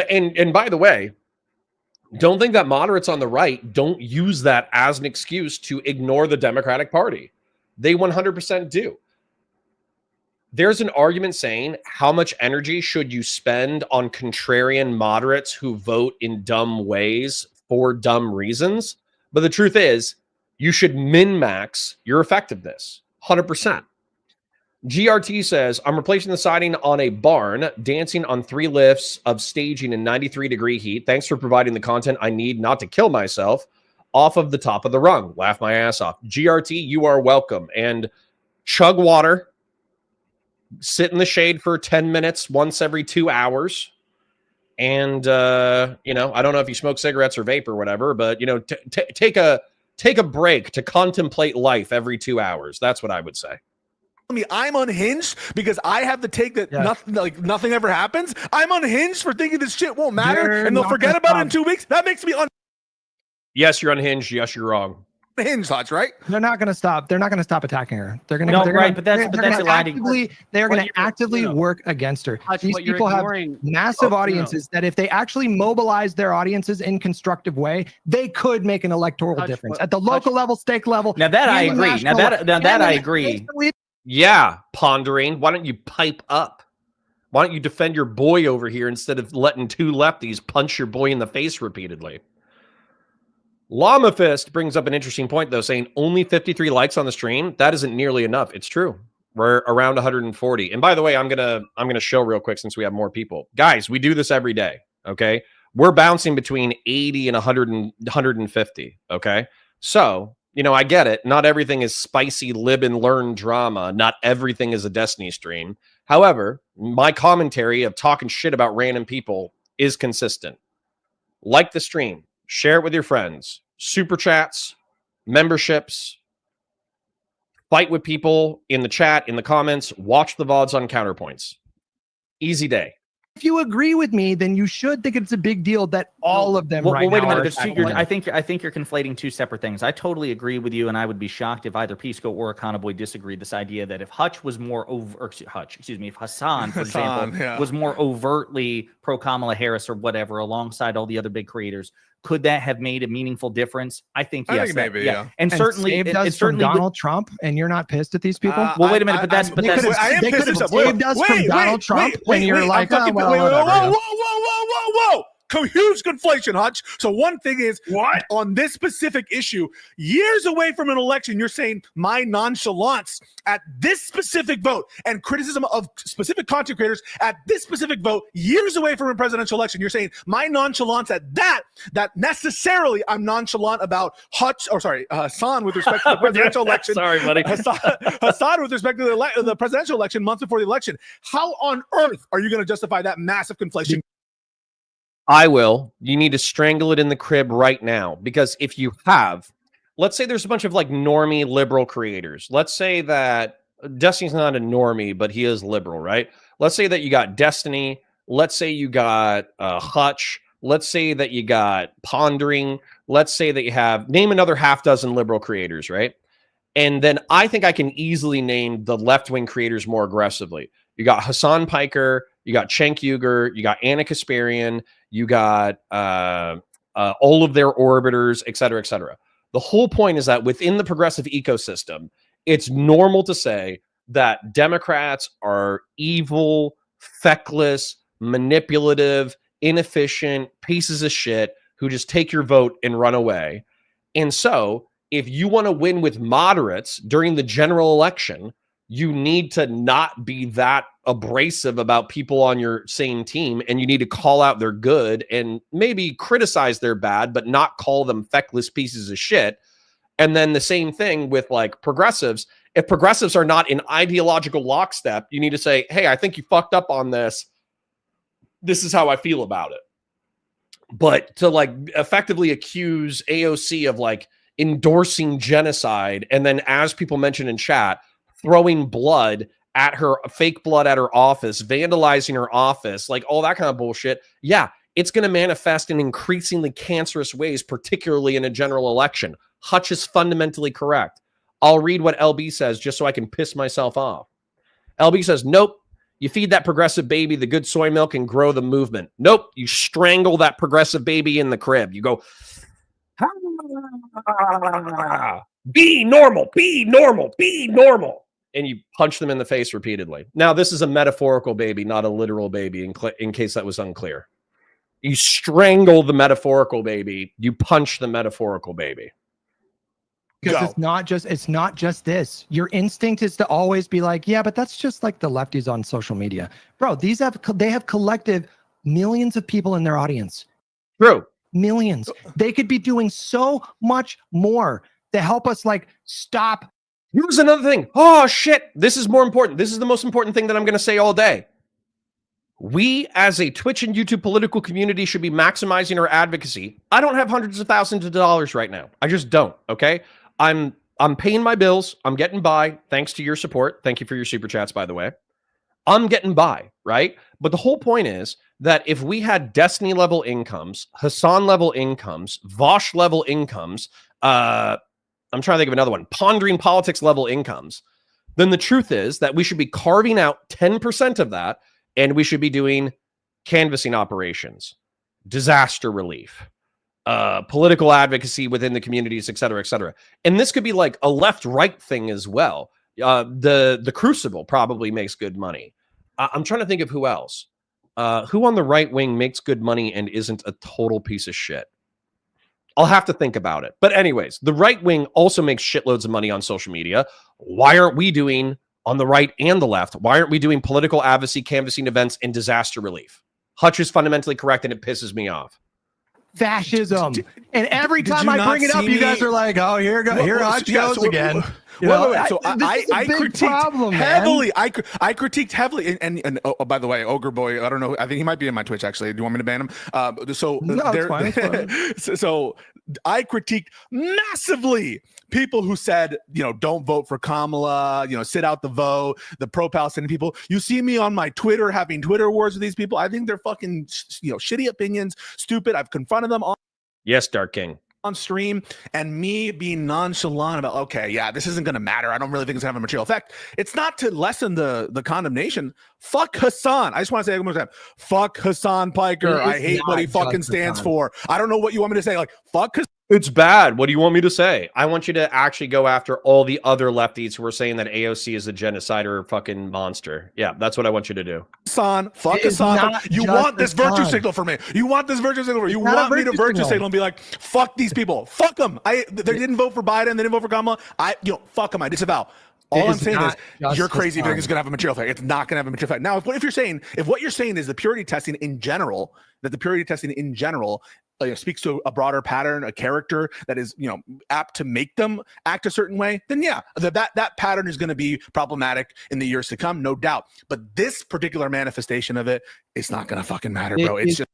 and by the way, don't think that moderates on the right don't use that as an excuse to ignore the Democratic Party. They 100% do. There's an argument saying, how much energy should you spend on contrarian moderates who vote in dumb ways for dumb reasons? But the truth is, you should min-max your effectiveness, 100%. GRT says, I'm replacing the siding on a barn, dancing on 3 lifts of staging in 93-degree heat. Thanks for providing the content I need not to kill myself off of the top of the rung. Laugh my ass off. GRT, you are welcome. And chug water. Sit in the shade for 10 minutes once every 2 hours. And, you know, I don't know if you smoke cigarettes or vape or whatever, but, you know, take a break to contemplate life every 2 hours. That's what I would say. Me, I'm unhinged because I have the take that nothing ever happens. I'm unhinged for thinking this shit won't matter and they'll forget about it in 2 weeks. That makes me Yes, you're unhinged. Yes, you're wrong. unhinged, Hutch, right? They're not going to stop. They're not going to stop attacking her. They're going to they're going to actively work against her. Hutch, These people have massive audiences that if they actually mobilize their audiences in constructive way, they could make an electoral difference at the local level, state level. Now that I agree. Now that I agree. Yeah, pondering. Why don't you pipe up? Why don't you defend your boy over here instead of letting 2 lefties punch your boy in the face repeatedly? Llama Fist brings up an interesting point, though, saying only 53 likes on the stream. That isn't nearly enough. It's true. We're around 140. And by the way, I'm gonna show real quick since we have more people. Guys, we do this every day. Okay, we're bouncing between 80 and 100 and 150. Okay, so. You know, I get it. Not everything is spicy live and learn drama. Not everything is a Destiny stream. However, my commentary of talking shit about random people is consistent. Like the stream. Share it with your friends. Super chats. Memberships. Fight with people in the chat, in the comments. Watch the VODs on Counterpoints. Easy day. If you agree with me, then you should think it's a big deal that all of them wait a minute. I think you're conflating 2 separate things. I totally agree with you, and I would be shocked if either Pisco or Econoboy disagreed. This idea that if Hutch was more if Hassan, for example, was more overtly pro Kamala Harris or whatever, alongside all the other big creators, could that have made a meaningful difference? I think yes. I think maybe, yeah. And certainly it's from Donald Trump, and you're not pissed at these people. Well, wait a minute, I am pissed at saved us from Donald Trump, and you're like, whoa. Huge conflation, Hutch. So one thing is, what on this specific issue, years away from an election, you're saying my nonchalance at this specific vote and criticism of specific content creators at this specific vote, years away from a presidential election, you're saying my nonchalance at that necessarily I'm nonchalant about Hassan with respect to the presidential election. Sorry, buddy. Hassan with respect to the presidential election months before the election. How on earth are you going to justify that massive conflation? I will. You need to strangle it in the crib right now. Because if you have, let's say there's a bunch of like normie liberal creators. Let's say that Destiny's not a normie, but he is liberal, right? Let's say that you got Destiny. Let's say you got Hutch. Let's say that you got Pondering. Let's say that you have, name another half dozen liberal creators, right? And then I think I can easily name the left-wing creators more aggressively. You got Hassan Piker, you got Cenk Uygur, you got Anna Kasparian, you got all of their orbiters, et cetera, et cetera. The whole point is that within the progressive ecosystem, it's normal to say that Democrats are evil, feckless, manipulative, inefficient pieces of shit who just take your vote and run away. And so if you want to win with moderates during the general election, you need to not be that abrasive about people on your same team, and you need to call out their good and maybe criticize their bad, but not call them feckless pieces of shit. And then the same thing with like progressives. If progressives are not in ideological lockstep, you need to say, hey, I think you fucked up on this. This is how I feel about it. But to like effectively accuse AOC of like endorsing genocide, and then, as people mentioned in chat, throwing blood at her, fake blood at her office, vandalizing her office, like all that kind of bullshit. Yeah, it's going to manifest in increasingly cancerous ways, particularly in a general election. Hutch is fundamentally correct. I'll read what LB says just so I can piss myself off. LB says, nope, you feed that progressive baby the good soy milk and grow the movement. Nope, you strangle that progressive baby in the crib. You go, be normal, be normal, be normal. And you punch them in the face repeatedly. Now, this is a metaphorical baby, not a literal baby, in case that was unclear. You strangle the metaphorical baby. You punch the metaphorical baby. Because it's not just this. Your instinct is to always be like, yeah, but that's just like the lefties on social media. Bro, they have collective millions of people in their audience. True. Millions. They could be doing so much more to help us like stop. Here's another thing. Oh shit. This is more important. This is the most important thing that I'm going to say all day. We as a Twitch and YouTube political community should be maximizing our advocacy. I don't have hundreds of thousands of dollars right now. I just don't. Okay. I'm paying my bills. I'm getting by thanks to your support. Thank you for your super chats, by the way. I'm getting by, right? But the whole point is that if we had Destiny level incomes, Hassan level incomes, Vaush level incomes, I'm trying to think of another one, Pondering Politics level incomes, then the truth is that we should be carving out 10% of that, and we should be doing canvassing operations, disaster relief, political advocacy within the communities, et cetera, et cetera. And this could be like a left-right thing as well. The Crucible probably makes good money. I'm trying to think of who else. Who on the right wing makes good money and isn't a total piece of shit? I'll have to think about it. But anyways, the right wing also makes shitloads of money on social media. Why aren't we doing, on the right and the left, why aren't we doing political advocacy, canvassing events, and disaster relief? Hutch is fundamentally correct, and it pisses me off. Fascism. And every time I bring it up, you guys are like, oh, here Hutch goes again. So I critiqued heavily. I critiqued heavily, and oh, by the way, Ogre Boy, I don't know. I think he might be in my Twitch actually. Do you want me to ban him? No, it's fine. So I critiqued massively people who said, don't vote for Kamala, sit out the vote, the pro-Palestinian people. You see me on my Twitter having Twitter wars with these people. I think they're fucking, shitty opinions, stupid. I've confronted them on. Yes, Dark King. On stream, and me being nonchalant about, okay, yeah, this isn't going to matter. I don't really think it's going to have a material effect. It's not to lessen the condemnation. Fuck Hassan. I just want to say it one more time. Fuck Hassan Piker. I hate what he fucking stands for. I don't know what you want me to say. Like, fuck Hassan. It's bad. What do you want me to say? I want you to actually go after all the other lefties who are saying that AOC is a genocider fucking monster. Yeah, that's what I want you to do. Hassan, fuck Hassan. You want this virtue signal for me. You want this virtue signal for me. You want me to virtue signal and be like, fuck these people. Fuck them. They didn't vote for Biden. They didn't vote for Kamala. Fuck them. I disavow. All I'm saying is you're crazy if you think it's going to have a material effect. It's not going to have a material effect. Now, if what you're saying is the purity testing in general, speaks to a broader pattern, a character that is, apt to make them act a certain way, then yeah, that pattern is going to be problematic in the years to come, no doubt. But this particular manifestation of it's not going to fucking matter, bro. It's just.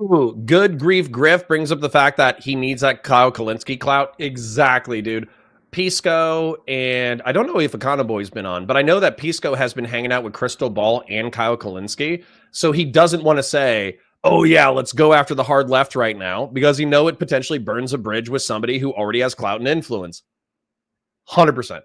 Ooh, good grief. Griff brings up the fact that he needs that Kyle Kalinske clout. Exactly, dude. Pisco, and I don't know if Econo Boy's been on, but I know that Pisco has been hanging out with Crystal Ball and Kyle Kalinske, so he doesn't want to say, oh yeah, let's go after the hard left right now, because he know it potentially burns a bridge with somebody who already has clout and influence. 100%.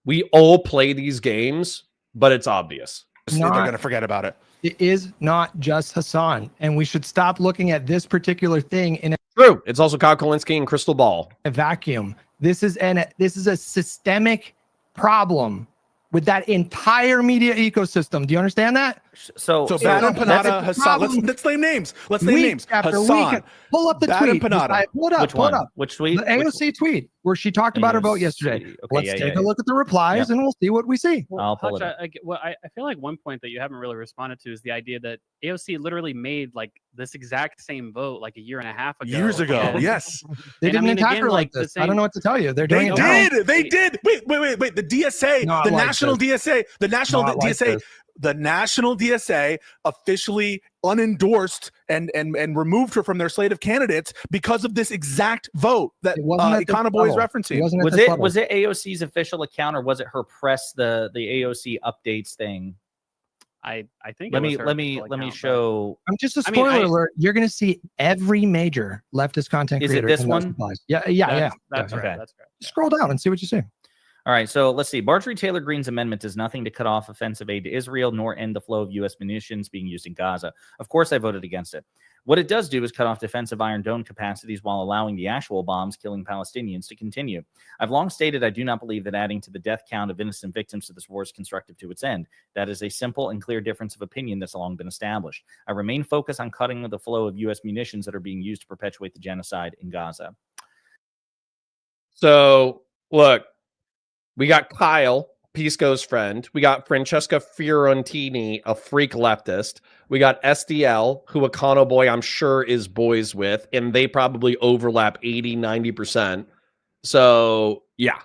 We all play these games, but it's obvious. They're going to forget about it. It is not just Hassan, and we should stop looking at this particular thing in True. It's also Kyle Kalinske and Crystal Ball. A vacuum. This is a systemic problem with that entire media ecosystem. Do you understand that? So it's Bad a and Panada problem. Hassan. Let's name names. Let's name Week names. after Hassan. week. Pull up the Bad tweet. and Panada. Pull it up. Which Pull it one? up. Which tweet? The AOC tweet where she talked about her vote yesterday. Okay, Let's take a look at the replies and we'll see what we see. I'll pull Hutch, I feel like one point that you haven't really responded to is the idea that AOC literally made like this exact same vote like a year and a half ago. Years ago, And- yes. They and I didn't mean, attack again, her like the this. I same- don't know what to tell you. They're doing They it now. did. They did. Wait. The DSA, Not the like national this. DSA, the national Not like DSA, this. the national DSA officially unendorsed and removed her from their slate of candidates because of this exact vote that It wasn't at this Econoboy is level. referencing. It wasn't at Was this it level. was it AOC's official account or was it her press the AOC updates thing? I think Let it me was her let me official let me account, show. I'm just a I mean, spoiler I- alert. You're going to see every major leftist content Is it creator. this in those one? replies. Yeah. That's Okay. right. That's right. Scroll down and see what you see. All right, so let's see. Marjorie Taylor Greene's amendment does nothing to cut off offensive aid to Israel nor end the flow of U.S. munitions being used in Gaza. Of course, I voted against it. What it does do is cut off defensive Iron Dome capacities while allowing the actual bombs killing Palestinians to continue. I've long stated I do not believe that adding to the death count of innocent victims to this war is constructive to its end. That is a simple and clear difference of opinion that's long been established. I remain focused on cutting the flow of U.S. munitions that are being used to perpetuate the genocide in Gaza. So, look, we got Kyle, Pisco's friend. We got Francesca Fiontini, a freak leftist. We got SDL, who Econoboy I'm sure is boys with, and they probably overlap 80, 90%. So, yeah.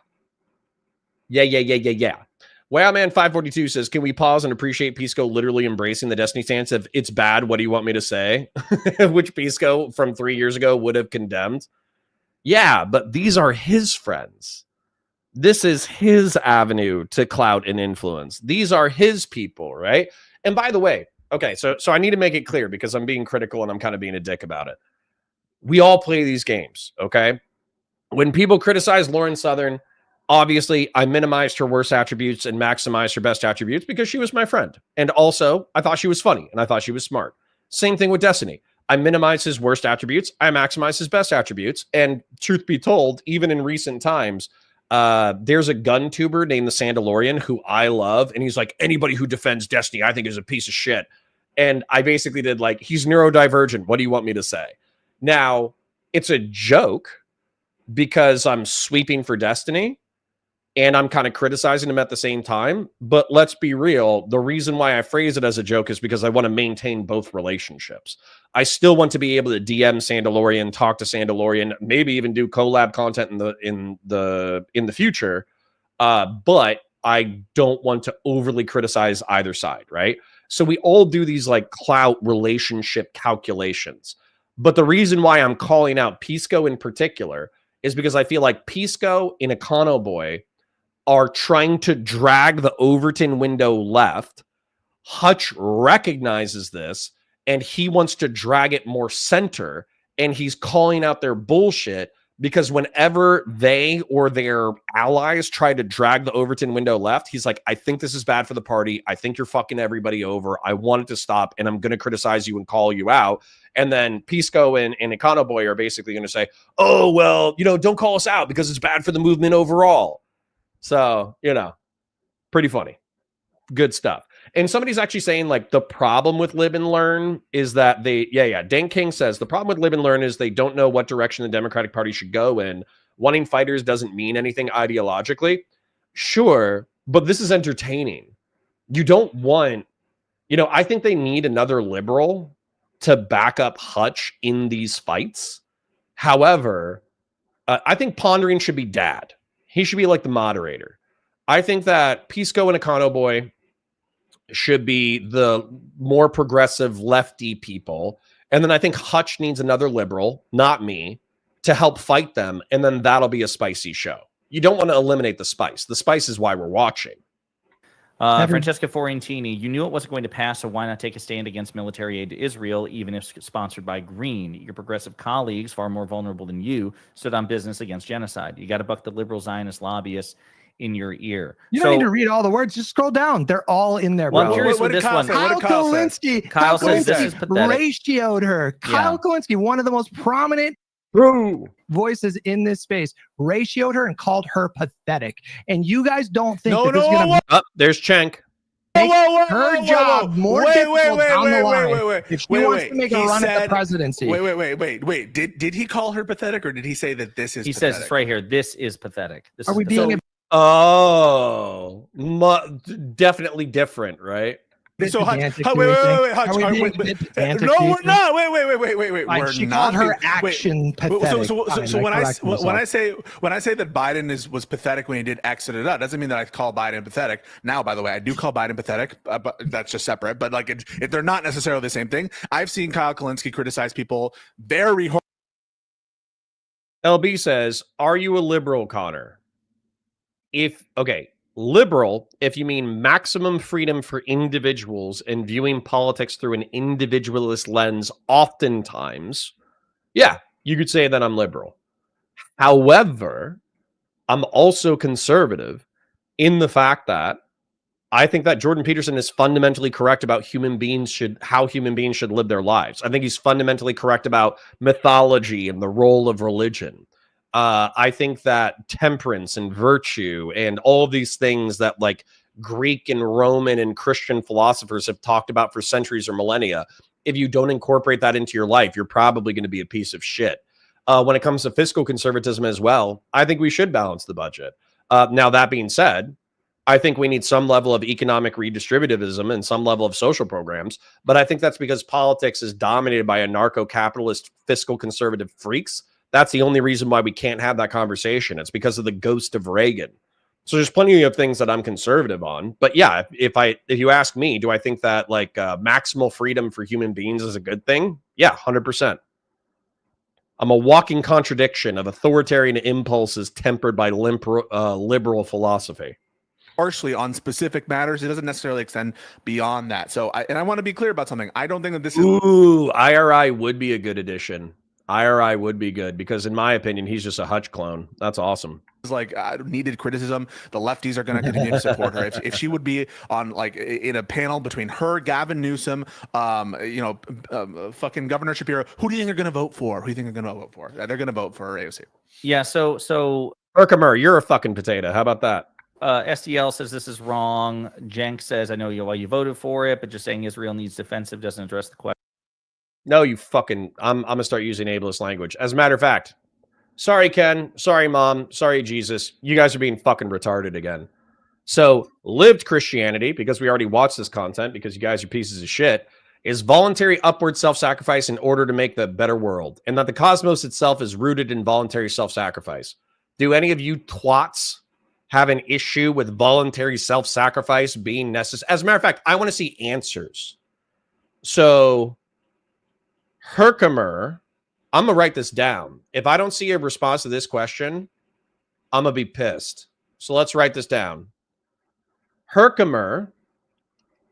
Wowman 542 says, can we pause and appreciate Pisco literally embracing the Destiny stance of it's bad, what do you want me to say? Which Pisco from 3 years ago would have condemned. Yeah, but these are his friends. This is his avenue to clout and influence. These are his people, right? And by the way, okay, so I need to make it clear because I'm being critical and I'm kind of being a dick about it. We all play these games, okay? When people criticize Lauren Southern, obviously I minimized her worst attributes and maximized her best attributes because she was my friend. And also, I thought she was funny and I thought she was smart. Same thing with Destiny. I minimized his worst attributes. I maximized his best attributes. And truth be told, even in recent times, there's a gun tuber named the Sandalorian who I love, and he's like, anybody who defends Destiny I think is a piece of shit. And I basically did like, he's neurodivergent, what do you want me to say? Now it's a joke because I'm sweeping for Destiny and I'm kind of criticizing him at the same time, but let's be real, the reason why I phrase it as a joke is because I want to maintain both relationships. I still want to be able to DM Sandalorian, talk to Sandalorian, maybe even do collab content in the future. But I don't want to overly criticize either side, right? So we all do these like clout relationship calculations. But the reason why I'm calling out Pisco in particular is because I feel like Pisco and Econoboy are trying to drag the Overton window left. Hutch recognizes this and he wants to drag it more center, and he's calling out their bullshit because whenever they or their allies try to drag the Overton window left, he's like, I think this is bad for the party. I think you're fucking everybody over. I want it to stop, and I'm going to criticize you and call you out. And then Pisco and Econoboy are basically going to say, oh, well, don't call us out because it's bad for the movement overall. So, pretty funny. Good stuff. And somebody's actually saying like the problem with Live and Learn is that Dan King says the problem with Live and Learn is they don't know what direction the Democratic Party should go in. Wanting fighters doesn't mean anything ideologically. Sure, but this is entertaining. You don't want, I think they need another liberal to back up Hutch in these fights. However, I think Pondering should be dad. He should be like the moderator. I think that Pisco and Econoboy should be the more progressive lefty people. And then I think Hutch needs another liberal, not me, to help fight them. And then that'll be a spicy show. You don't want to eliminate the spice. The spice is why we're watching. Francesca Fiontini, you knew it wasn't going to pass, so why not take a stand against military aid to Israel, even if sponsored by Green? Your progressive colleagues, far more vulnerable than you, stood on business against genocide. You got to buck the liberal Zionist lobbyists in your ear. You don't need to read all the words. Just scroll down. They're all in there, bro. Well, I'm curious with this one. Kyle Kalinske. Kyle says this is pathetic. Ratioed her. Kyle Kalinske, one of the most prominent voices in this space ratioed her and called her pathetic. And you guys don't think No, that this is no, going to Oh, there's Cenk. make her job more difficult down the line if she wants to make a run at the presidency. Wait. Did he call her pathetic, or did he say that this is? He pathetic? says it's right here. This is pathetic. This Are is we pathetic. being Oh, definitely different, right? So Hutch, pedantic, wait, do you think? wait, Hutch, Are we are being we- a bit pedantic, no, do you we're think? not. Wait. Like, We're she not called her being- action pathetic. So Fine, when correct myself. when I say that Biden was pathetic when he did exit it out, doesn't mean that I call Biden pathetic. Now, by the way, I do call Biden pathetic, but that's just separate. But like, if they're not necessarily the same thing. I've seen Kyle Kalinske criticize people very hard. LB says, "Are you a liberal, Connor?" Liberal, if you mean maximum freedom for individuals and viewing politics through an individualist lens, oftentimes, yeah, you could say that I'm liberal. However, I'm also conservative in the fact that I think that Jordan Peterson is fundamentally correct about how human beings should live their lives. I think he's fundamentally correct about mythology and the role of religion. I think that temperance and virtue and all of these things that like Greek and Roman and Christian philosophers have talked about for centuries or millennia, if you don't incorporate that into your life, you're probably going to be a piece of shit. When it comes to fiscal conservatism as well, I think we should balance the budget. Now, that being said, I think we need some level of economic redistributivism and some level of social programs, but I think that's because politics is dominated by anarcho-capitalist fiscal conservative freaks. That's the only reason why we can't have that conversation. It's because of the ghost of Reagan. So there's plenty of things that I'm conservative on. But yeah, if you ask me, do I think that like maximal freedom for human beings is a good thing? Yeah, 100%. I'm a walking contradiction of authoritarian impulses tempered by liberal philosophy. Harshly on specific matters. It doesn't necessarily extend beyond that. So, I want to be clear about something. I don't think that this is. Ooh, IRI would be a good addition. IRI would be good because, in my opinion, he's just a Hutch clone. That's awesome. Like needed criticism. The lefties are going to continue to support her. If she would be on like in a panel between her, Gavin Newsom, fucking Governor Shapiro, who do you think they're going to vote for? Who do you think they're going to vote for? They're going to vote for AOC. Yeah. So Herkimer, you're a fucking potato. How about that? SDL says this is wrong. Jenk says, I know why you voted for it, but just saying Israel needs defensive doesn't address the question. No, you fucking, I'm going to start using ableist language. As a matter of fact, sorry, Ken. Sorry, Mom. Sorry, Jesus. You guys are being fucking retarded again. So lived Christianity, because we already watched this content, because you guys are pieces of shit, is voluntary upward self-sacrifice in order to make the better world. And that the cosmos itself is rooted in voluntary self-sacrifice. Do any of you twats have an issue with voluntary self-sacrifice being necessary? As a matter of fact, I want to see answers. So Herkimer, I'm going to write this down. If I don't see a response to this question, I'm going to be pissed. So let's write this down. Herkimer,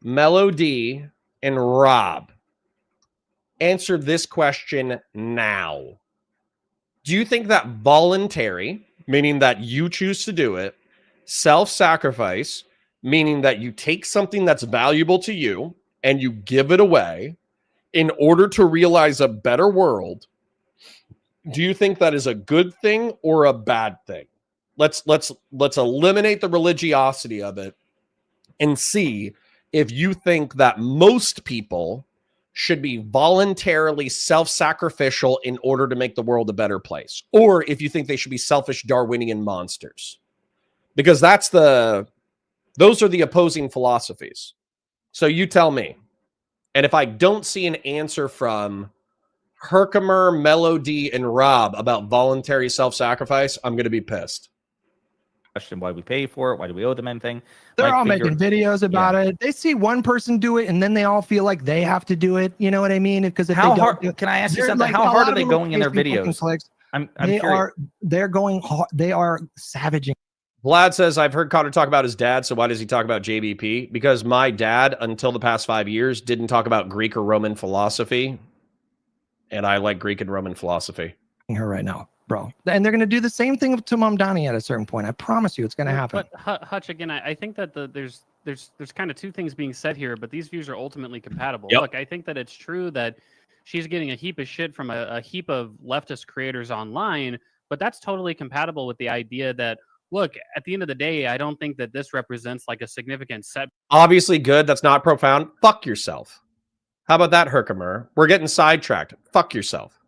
Melody, and Rob, answer this question now. Do you think that voluntary, meaning that you choose to do it, self-sacrifice, meaning that you take something that's valuable to you and you give it away in order to realize a better world, do you think that is a good thing or a bad thing? Let's eliminate the religiosity of it and see if you think that most people should be voluntarily self-sacrificial in order to make the world a better place, or if you think they should be selfish Darwinian monsters. Because those are the opposing philosophies. So you tell me. And if I don't see an answer from Herkimer, Melody, and Rob about voluntary self-sacrifice, I'm going to be pissed. Question why we pay for it, why do we owe them anything? They're all making videos about it. They see one person do it, and then they all feel like they have to do it. You know what I mean? Because if How they don't hard? do it, Can I ask you they're something? like, How a hard lot are of they them going in their Facebook fucking videos? clicks. I'm They curious. they're going hard. They are savaging. Vlad says, I've heard Connor talk about his dad, so why does he talk about JBP? Because my dad, until the past 5 years, didn't talk about Greek or Roman philosophy. And I like Greek and Roman philosophy. Her right now, bro. And they're going to do the same thing to Mom Donnie at a certain point. I promise you it's going to happen. But Hutch, again, I think that there's kind of two things being said here, but these views are ultimately compatible. Yep. Look, I think that it's true that she's getting a heap of shit from a heap of leftist creators online, but that's totally compatible with the idea that, look, at the end of the day, I don't think that this represents like a significant set. Obviously good. That's not profound. Fuck yourself. How about that, Herkimer? We're getting sidetracked. Fuck yourself.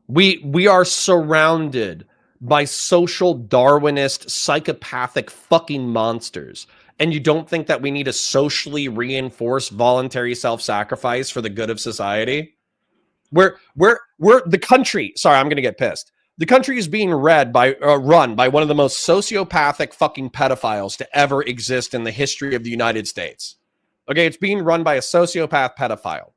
We are surrounded by social Darwinist, psychopathic fucking monsters. And you don't think that we need a socially reinforced voluntary self-sacrifice for the good of society? We're the country. Sorry, I'm going to get pissed. The country is being run by one of the most sociopathic fucking pedophiles to ever exist in the history of the United States. Okay, it's being run by a sociopath pedophile.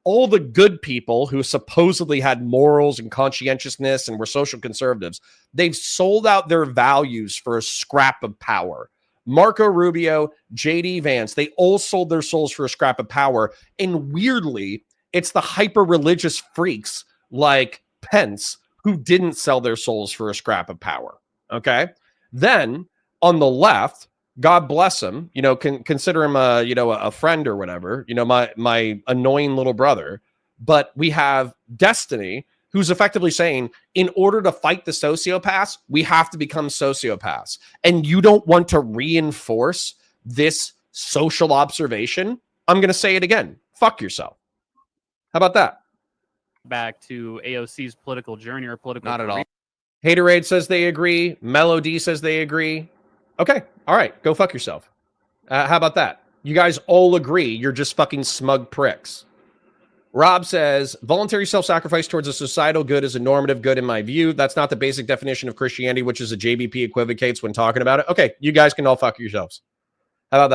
All the good people who supposedly had morals and conscientiousness and were social conservatives, they've sold out their values for a scrap of power. Marco Rubio, JD Vance, they all sold their souls for a scrap of power. And weirdly, it's the hyper-religious freaks like Pence who didn't sell their souls for a scrap of power. Okay? Then, on the left, God bless him, consider him a friend or whatever, my annoying little brother. But we have Destiny, who's effectively saying, in order to fight the sociopaths, we have to become sociopaths. And you don't want to reinforce this social observation? I'm going to say it again. Fuck yourself. How about that? Back to AOC's political journey or political... Not at all. Haterade says they agree. Melody says they agree. Okay. All right. Go fuck yourself. How about that? You guys all agree you're just fucking smug pricks. Rob says, voluntary self-sacrifice towards a societal good is a normative good in my view. That's not the basic definition of Christianity, which is a JBP equivocates when talking about it. Okay, you guys can all fuck yourselves. How about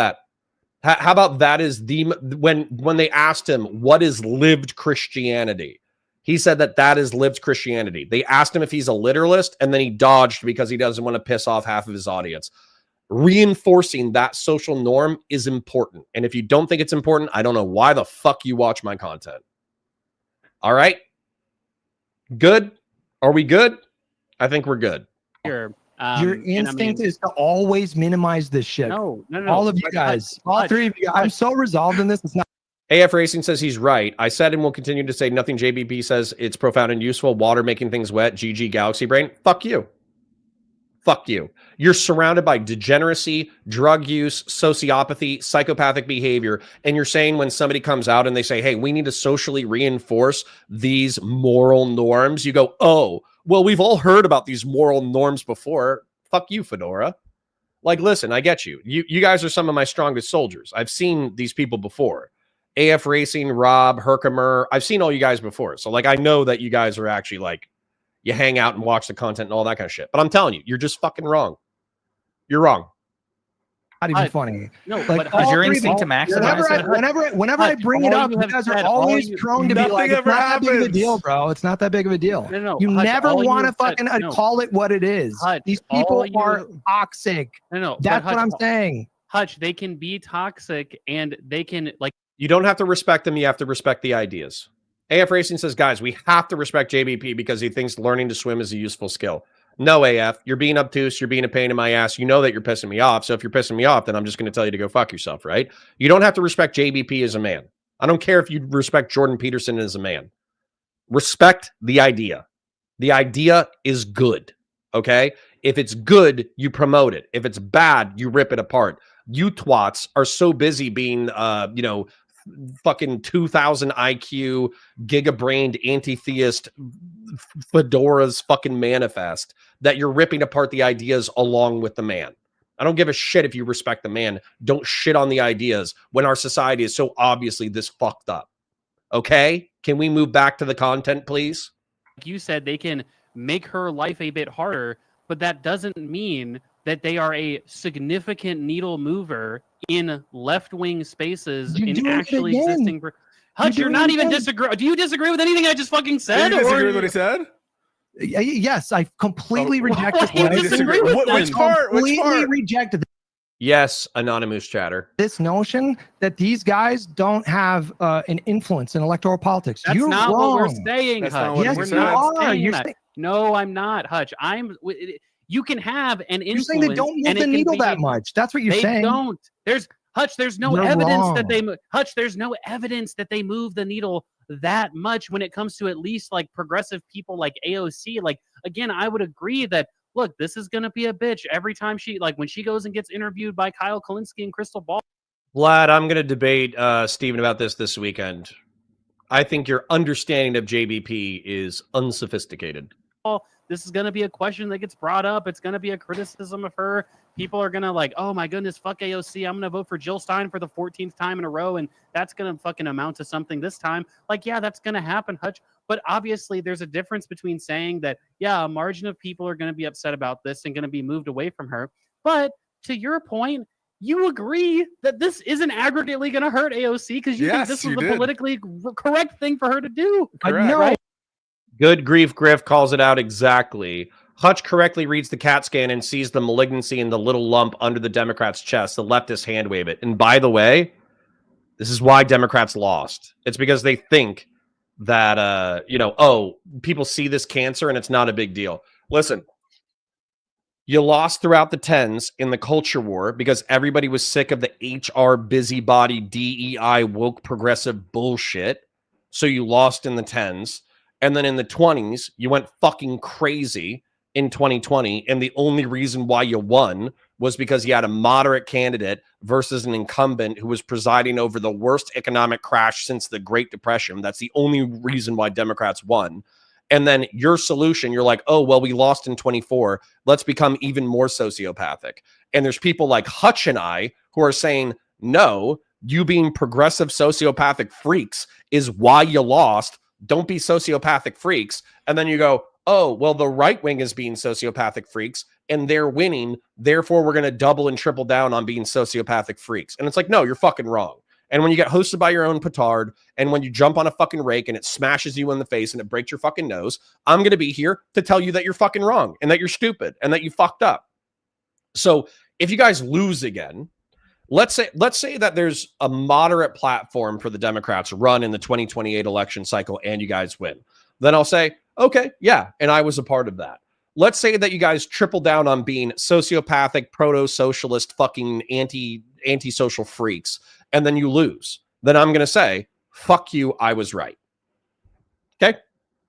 that? How about that is when they asked him, what is lived Christianity? He said that is lived Christianity. They asked him if he's a literalist, and then he dodged because he doesn't want to piss off half of his audience. Reinforcing that social norm is important. And if you don't think it's important, I don't know why the fuck you watch my content. All right? Good? Are we good? I think we're good. Here. Your instinct is to always minimize this shit. No. All of you guys, all three of you, I'm so resolved in this. It's not. AF Racing says he's right. I said and will continue to say nothing JBP says it's profound and useful. Water making things wet. GG Galaxy Brain. Fuck you. Fuck you. You're surrounded by degeneracy, drug use, sociopathy, psychopathic behavior. And you're saying when somebody comes out and they say, hey, we need to socially reinforce these moral norms, you go, oh, well, we've all heard about these moral norms before. Fuck you, Fedora. Like, listen, I get you. You guys are some of my strongest soldiers. I've seen these people before. AF Racing, Rob, Herkimer. I've seen all you guys before. So, like, I know that you guys are actually, like, you hang out and watch the content and all that kind of shit. But I'm telling you, you're just fucking wrong. You're wrong. Not even funny. No, like, but is your instinct to maximize whenever I bring it up, you guys are always prone to be like, it's not that big of a deal, bro. It's not that big of a deal. No, you Hutch, never want to fucking no. call it what it is. Hutch, these people are toxic. No, that's Hutch, what I'm saying. Hutch, they can be toxic and they can, like, you don't have to respect them. You have to respect the ideas. AF Racing says, guys, we have to respect JBP because he thinks learning to swim is a useful skill. No, AF, you're being obtuse. You're being a pain in my ass. You know that you're pissing me off. So if you're pissing me off, then I'm just going to tell you to go fuck yourself, right? You don't have to respect JBP as a man. I don't care if you respect Jordan Peterson as a man. Respect the idea. The idea is good, okay? If it's good, you promote it. If it's bad, you rip it apart. You twats are so busy being, fucking 2,000 IQ, giga-brained, anti-theist, Fedora's fucking manifest that you're ripping apart the ideas along with the man. I don't give a shit if you respect the man. Don't shit on the ideas when our society is so obviously this fucked up. Okay? Can we move back to the content, please? Like you said, they can make her life a bit harder, but that doesn't mean that they are a significant needle mover in left-wing spaces in actually existing. Hutch, you're not even disagree. Do you disagree with anything I just fucking said? Do you disagree with what he said? Yes, I completely reject this. Which part? Completely rejected Yes, anonymous chatter. this notion that these guys don't have an influence in electoral politics. That's You're not wrong. what we're saying, That's Hutch. not what Yes, We're you not are. saying You're that. saying- No, I'm not, Hutch. You can have an You're influence. saying they don't move and the it can needle be- that much. That's what you're they saying. don't. There's no You're evidence wrong. that they Hutch. There's no evidence that they move the needle that much when it comes to at least like progressive people like AOC. Like again, I would agree that look, this is gonna be a bitch every time she like when she goes and gets interviewed by Kyle Kalinske and Crystal Ball. Vlad, I'm going to debate Steven about this weekend. I think your understanding of JBP is unsophisticated. This is going to be a question that gets brought up. It's going to be a criticism of her. People are going to like, oh my goodness, fuck AOC. I'm going to vote for Jill Stein for the 14th time in a row. And that's going to fucking amount to something this time. Like, yeah, that's going to happen, Hutch. But obviously there's a difference between saying that, yeah, a margin of people are going to be upset about this and going to be moved away from her. But to your point, you agree that this isn't aggregately going to hurt AOC because you think this was the politically correct thing for her to do. I know. Right? Good grief, Griff calls it out exactly. Hutch correctly reads the CAT scan and sees the malignancy in the little lump under the Democrat's chest. The leftists hand wave it. And by the way, this is why Democrats lost. It's because they think that, oh, people see this cancer and it's not a big deal. Listen, you lost throughout the 10s in the culture war because everybody was sick of the HR busybody DEI woke progressive bullshit. So you lost in the 10s. And then in the 20s, you went fucking crazy in 2020. And the only reason why you won was because you had a moderate candidate versus an incumbent who was presiding over the worst economic crash since the Great Depression. That's the only reason why Democrats won. And then your solution, you're like, oh, well, we lost in 24. Let's become even more sociopathic. And there's people like Hutch and I who are saying, no, you being progressive sociopathic freaks is why you lost. Don't be sociopathic freaks. And then you go, oh, well, the right wing is being sociopathic freaks and they're winning. Therefore, we're going to double and triple down on being sociopathic freaks. And it's like, no, you're fucking wrong. And when you get hosted by your own petard and when you jump on a fucking rake and it smashes you in the face and it breaks your fucking nose, I'm going to be here to tell you that you're fucking wrong and that you're stupid and that you fucked up. So if you guys lose again, let's say that there's a moderate platform for the Democrats run in the 2028 election cycle and you guys win. Then I'll say, okay, yeah, and I was a part of that. Let's say that you guys triple down on being sociopathic, proto-socialist, fucking anti-social freaks, and then you lose. Then I'm going to say, fuck you, I was right. Okay?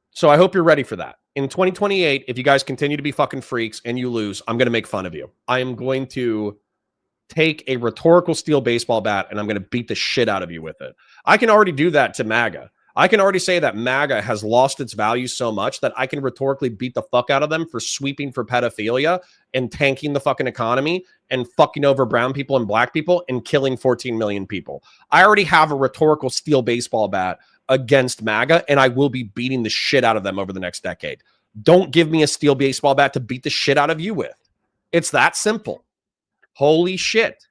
So I hope you're ready for that. In 2028, if you guys continue to be fucking freaks and you lose, I'm going to make fun of you. I am going to take a rhetorical steel baseball bat and I'm going to beat the shit out of you with it. I can already do that to MAGA. I can already say that MAGA has lost its value so much that I can rhetorically beat the fuck out of them for sweeping for pedophilia and tanking the fucking economy and fucking over brown people and black people and killing 14 million people. I already have a rhetorical steel baseball bat against MAGA and I will be beating the shit out of them over the next decade. Don't give me a steel baseball bat to beat the shit out of you with. It's that simple. Holy shit.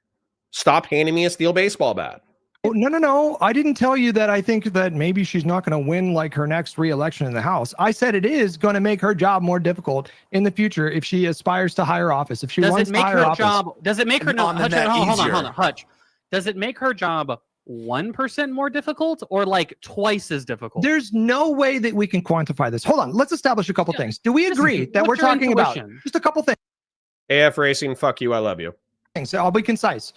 Stop handing me a steel baseball bat. Oh, no. I didn't tell you that I think that maybe she's not going to win like her next re-election in the House. I said it is going to make her job more difficult in the future if she aspires to higher office. If she wants higher office. Does it make her hold on, Hutch. Does it make her job 1% more difficult or like twice as difficult? There's no way that we can quantify this. Hold on. Let's establish a couple things. Do we agree that we're talking about just a couple things? AF Racing, fuck you, I love you. So I'll be concise.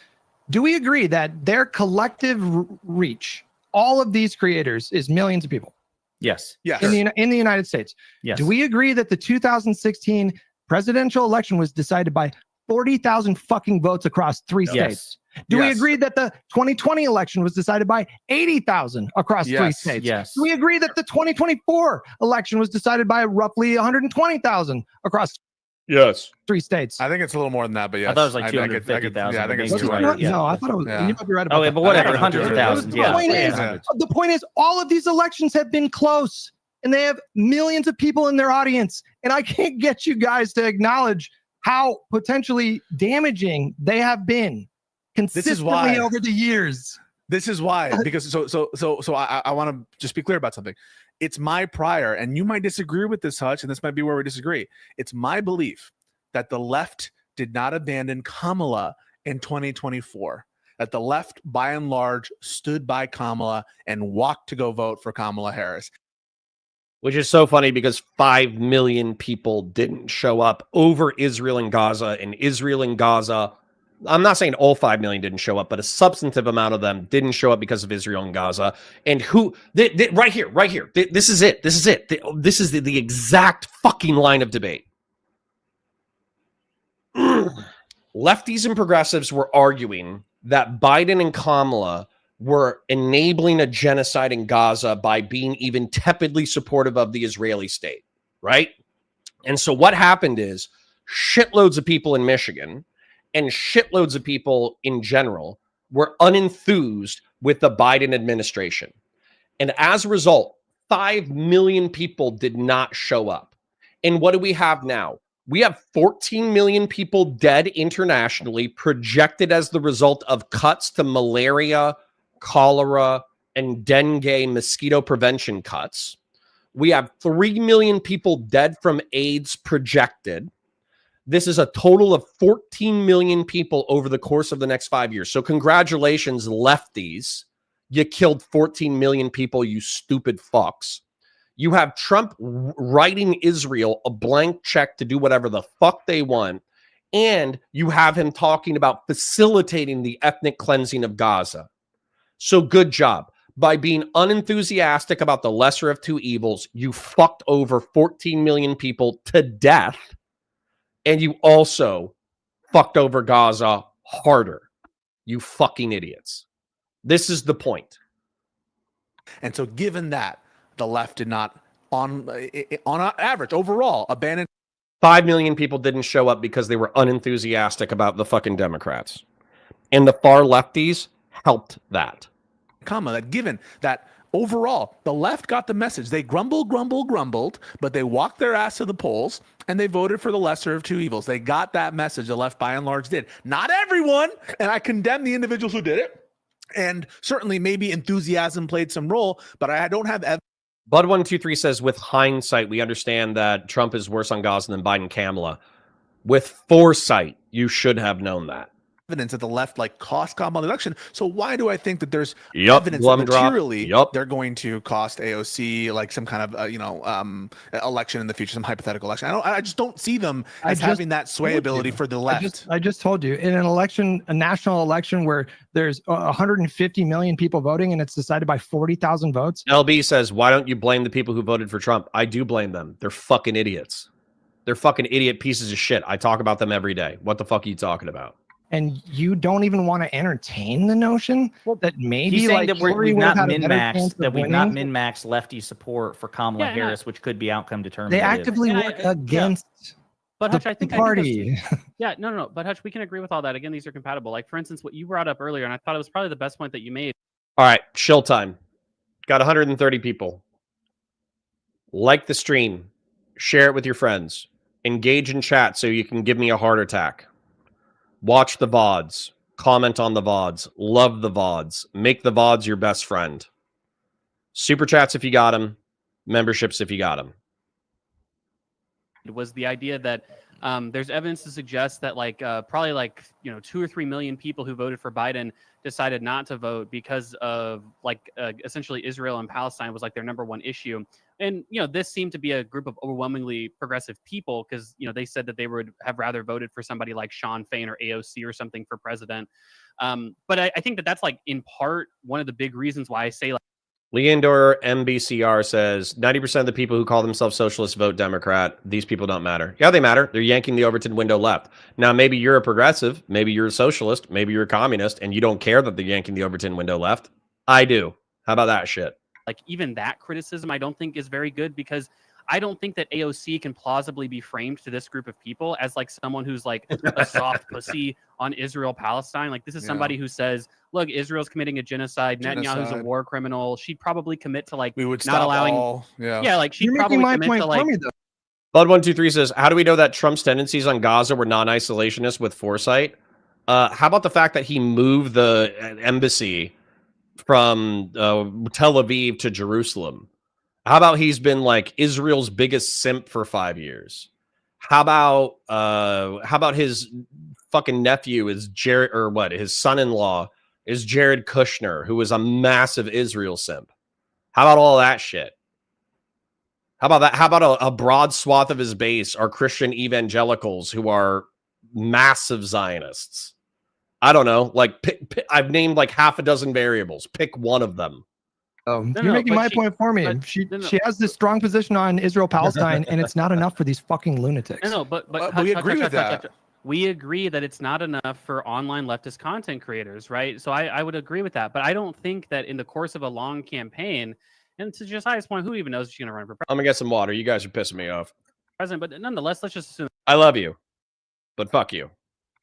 Do we agree that their collective reach, all of these creators, is millions of people? Yes. Yes. In the United States. Yes. Do we agree that the 2016 presidential election was decided by 40,000 fucking votes across 3 states? Do we agree that the 2020 election was decided by 80,000 across 3 states? Yes. Do we agree that the 2024 election was decided by roughly 120,000 across Yes. 3 states? I think it's a little more than that, but yes. I thought it was like 250,000. Yeah, I think it's Was it 200. not? No, I thought it was. Yeah. You might be right about Oh, yeah, that. but whatever. I think Hundreds of it's thousands. The Yeah. point is, Yeah. the point is, all of these elections have been close, and they have millions of people in their audience. And I can't get you guys to acknowledge how potentially damaging they have been consistently why. over the years. This is why, because so I want to just be clear about something. It's my prior, and you might disagree with this, Hutch, and this might be where we disagree. It's my belief that the left did not abandon Kamala in 2024. That the left, by and large, stood by Kamala and walked to go vote for Kamala Harris. Which is so funny because 5 million people didn't show up over Israel and Gaza. And Israel and Gaza, I'm not saying all 5 million didn't show up, but a substantive amount of them didn't show up because of Israel and Gaza. And who, right here, this is it. This is it. This is the exact fucking line of debate. Lefties and progressives were arguing that Biden and Kamala were enabling a genocide in Gaza by being even tepidly supportive of the Israeli state, right? And so what happened is shitloads of people in Michigan and shitloads of people in general were unenthused with the Biden administration. And as a result, 5 million people did not show up. And what do we have now? We have 14 million people dead internationally, projected as the result of cuts to malaria, cholera, and dengue mosquito prevention cuts. We have 3 million people dead from AIDS projected. This is a total of 14 million people over the course of the next 5 years. So congratulations, lefties. You killed 14 million people, you stupid fucks. You have Trump writing Israel a blank check to do whatever the fuck they want. And you have him talking about facilitating the ethnic cleansing of Gaza. So good job. By being unenthusiastic about the lesser of two evils, you fucked over 14 million people to death. And you also fucked over Gaza harder. You fucking idiots. This is the point. And so given that, the left did not, on average, overall, abandon. 5 million people didn't show up because they were unenthusiastic about the fucking Democrats. And the far lefties helped that. That given that overall, the left got the message. They grumbled, but they walked their ass to the polls and they voted for the lesser of two evils. They got that message. The left, by and large, did. Not everyone, and I condemn the individuals who did it. And certainly maybe enthusiasm played some role, but I don't have evidence. Bud123 says, with hindsight, we understand that Trump is worse on Gaza than Biden and Kamala. With foresight, you should have known that. Evidence that the left cost Kamala the election. So why do I think that there's evidence that materially they're going to cost AOC some kind of election in the future, some hypothetical election? I just don't see them as having that sway ability for the left. I just told you, in an election, a national election where there's 150 million people voting and it's decided by 40,000 votes. LB says, why don't you blame the people who voted for Trump? I do blame them. They're fucking idiots. They're fucking idiot pieces of shit. I talk about them every day. What the fuck are you talking about? And you don't even want to entertain the notion that maybe he's saying that we've not min-maxed lefty support for Kamala Harris, which could be outcome determinative. They actively work against But Hutch, I think the party. No. But Hutch, we can agree with all that. Again, these are compatible. Like, for instance, what you brought up earlier, and I thought it was probably the best point that you made. All right, chill time. Got 130 people. Like the stream. Share it with your friends. Engage in chat so you can give me a heart attack. Watch the VODs. Comment on the VODs. Love the VODs. Make the VODs your best friend. Super chats if you got them. Memberships if you got them. It was the idea that there's evidence to suggest that probably 2 or 3 million people who voted for Biden decided not to vote because of essentially Israel and Palestine was their number one issue. And, this seemed to be a group of overwhelmingly progressive people because, they said that they would have rather voted for somebody like Sean Fain or AOC or something for president. But I think that that's in part one of the big reasons why I say Leandor MBCR says 90% of the people who call themselves socialists vote Democrat. These people don't matter. Yeah, they matter. They're yanking the Overton window left. Now, maybe you're a progressive. Maybe you're a socialist. Maybe you're a communist, and you don't care that they're yanking the Overton window left. I do. How about that shit? Even that criticism, I don't think is very good because I don't think that AOC can plausibly be framed to this group of people as someone who's a soft pussy on Israel Palestine. This is somebody who says, look, Israel's committing a genocide. Netanyahu's a war criminal. She'd probably commit to we would not allowing. She'd probably commit to Bud123 says, how do we know that Trump's tendencies on Gaza were non-isolationist with foresight? How about the fact that he moved the embassy from Tel Aviv to Jerusalem? How about he's been Israel's biggest simp for 5 years? How about his fucking nephew is Jared, or what? His son-in-law is Jared Kushner, who was a massive Israel simp. How about all that shit? How about that? How about a broad swath of his base are Christian evangelicals who are massive Zionists? I don't know. Like, I've named like half a dozen variables. Pick one of them. You're making my point for me. She has this strong position on Israel Palestine, and it's not enough for these fucking lunatics. But we agree with that. We agree that it's not enough for online leftist content creators, right? So I would agree with that. But I don't think that in the course of a long campaign, and to Josiah's point, who even knows if she's going to run for I'm gonna get some water. You guys are pissing me off. president? But nonetheless, let's just assume I love you, but fuck you.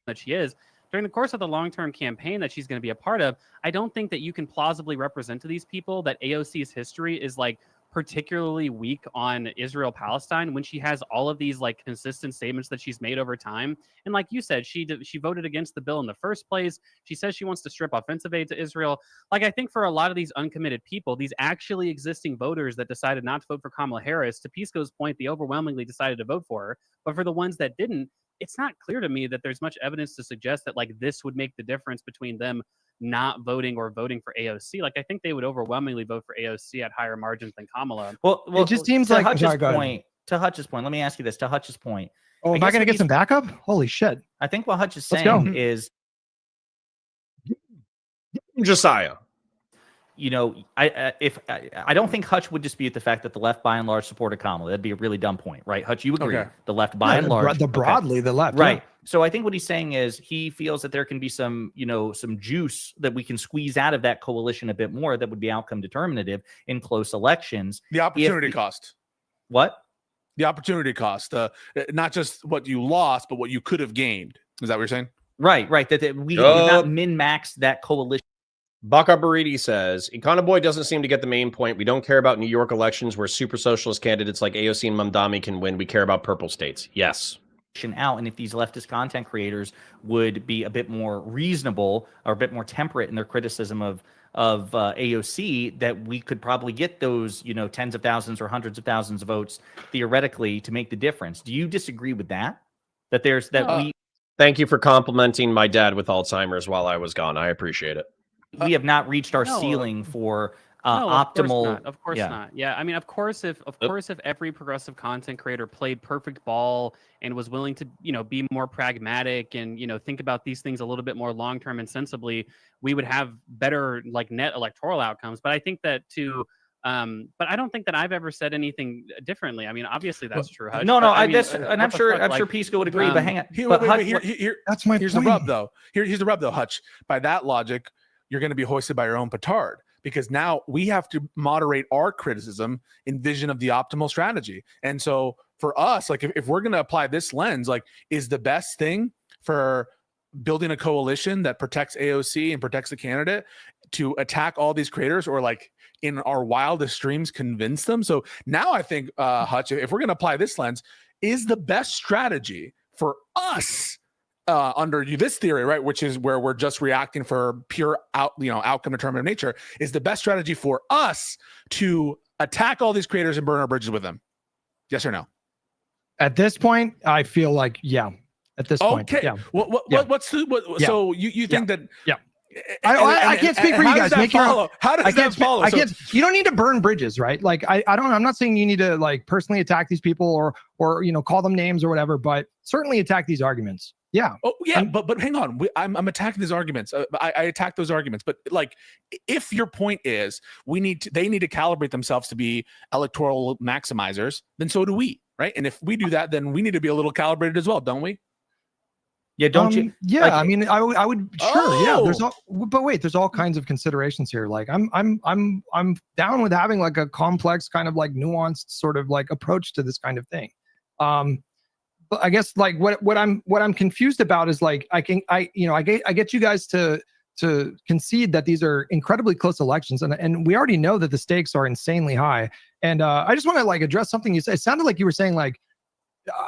that she is. During the course of the long-term campaign that she's going to be a part of, I don't think that you can plausibly represent to these people that AOC's history is like particularly weak on Israel Palestine when she has all of these like consistent statements that she's made over time. And like you said, she voted against the bill in the first place. She says she wants to strip offensive aid to Israel. Like, I think for a lot of these uncommitted people, these actually existing voters that decided not to vote for Kamala Harris, to Pisco's point, they overwhelmingly decided to vote for her. But for the ones that didn't, it's not clear to me that there's much evidence to suggest that like this would make the difference between them not voting or voting for AOC. Like, I think they would overwhelmingly vote for AOC at higher margins than Kamala. Well, it just seems like Hutch's point. To Hutch's point, let me ask you this. To Hutch's point. Oh, am I going to get some backup? Holy shit! I think what Hutch is saying is, Josiah. You know, I don't think Hutch would dispute the fact that the left by and large supported Kamala. That'd be a really dumb point, right? Hutch, you agree? Okay. The left by and large, broadly the left, right? Yeah. So I think what he's saying is he feels that there can be some, you know, some juice that we can squeeze out of that coalition a bit more that would be outcome determinative in close elections. The opportunity cost. What? The opportunity cost. Not just what you lost, but what you could have gained. Is that what you're saying? Right. That we do not min-max that coalition. Baka Baridi says, Econoboy doesn't seem to get the main point. We don't care about New York elections where super socialist candidates like AOC and Mamdani can win. We care about purple states. Yes. Out, and if these leftist content creators would be a bit more reasonable or a bit more temperate in their criticism of AOC, that we could probably get those, you know, tens of thousands or hundreds of thousands of votes theoretically to make the difference. Do you disagree with that? That there's that we. Thank you for complimenting my dad with Alzheimer's while I was gone. I appreciate it. We have not reached our ceiling for optimal. Of course not. Yeah, I mean, of course, if every progressive content creator played perfect ball and was willing to, you know, be more pragmatic and, you know, think about these things a little bit more long term and sensibly, we would have better like net electoral outcomes. But I think that but I don't think that I've ever said anything differently. I mean, obviously that's true. Hutch, no, I mean, and I'm sure Pisco would agree. But hang on, that's my. Here's point. the rub, though. Here's the rub, though, Hutch. By that logic, you're going to be hoisted by your own petard, because now we have to moderate our criticism in vision of the optimal strategy. And so for us, like if we're going to apply this lens, like, is the best thing for building a coalition that protects AOC and protects the candidate to attack all these creators, or like in our wildest dreams convince them? So now I think, Hutch, if we're going to apply this lens, is the best strategy for us under this theory, right, which is where we're just reacting for pure outcome determinative nature, is the best strategy for us to attack all these creators and burn our bridges with them? Yes or no? At this point, I feel like at this point, okay. So you think that? Yeah. I can't speak for you guys. Make your own. How does that follow? I can't. You don't need to burn bridges, right? Like I'm not saying you need to like personally attack these people or you know, call them names or whatever, but certainly attack these arguments. Yeah. Oh yeah, but hang on. I'm attacking these arguments. I attack those arguments. But like, if your point is they need to calibrate themselves to be electoral maximizers, then so do we, right? And if we do that, then we need to be a little calibrated as well, don't we? Yeah, don't you? Yeah, like, I mean, I would sure. Yeah, there's all kinds of considerations here. Like, I'm down with having like a complex kind of like nuanced sort of like approach to this kind of thing. But I guess like what I'm confused about is like I get you guys to concede that these are incredibly close elections, and we already know that the stakes are insanely high. And I just want to like address something you said. It sounded like you were saying like,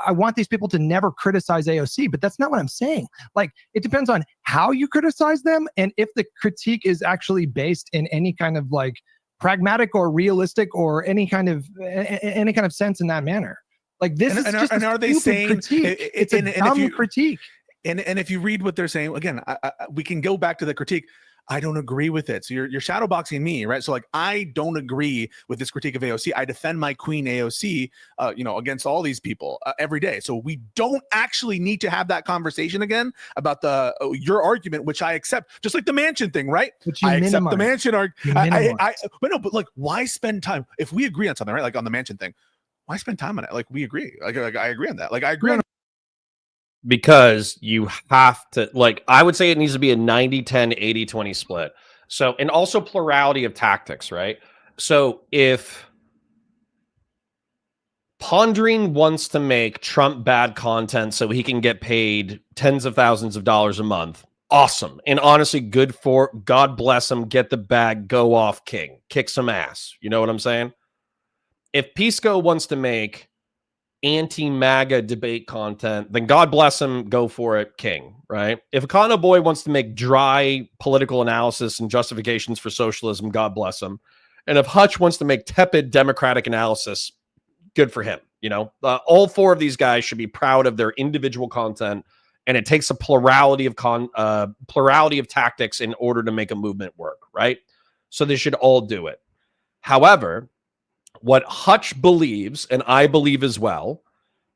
I want these people to never criticize AOC, but that's not what I'm saying. Like, it depends on how you criticize them and if the critique is actually based in any kind of like pragmatic or realistic or any kind of sense in that manner. Like this is just are they saying critique. It's a dumb critique. And if you read what they're saying, again, we can go back to the critique. I don't agree with it. So you're shadowboxing me, right? So like, I don't agree with this critique of AOC. I defend my queen AOC, against all these people every day. So we don't actually need to have that conversation again about your argument, which I accept, just like the mansion thing, right? I accept the mansion argument. But no, but like, why spend time if we agree on something, right? Like on the mansion thing, why spend time on it? Like we agree. Like I agree on that. Like I agree on. Because you have to, like, I would say it needs to be a 90-10, 80-20 split. So, and also plurality of tactics, right? So if Pondering wants to make Trump bad content so he can get paid tens of thousands of dollars a month, awesome. And honestly, good for, God bless him, get the bag, go off king, kick some ass. You know what I'm saying? If Pisco wants to make anti-MAGA debate content, then God bless him, go for it, king, right? If Econo Boy wants to make dry political analysis and justifications for socialism, God bless him. And if Hutch wants to make tepid democratic analysis, good for him. All four of these guys should be proud of their individual content, and it takes a plurality of tactics in order to make a movement work, right? So they should all do it. However, what Hutch believes, and I believe as well,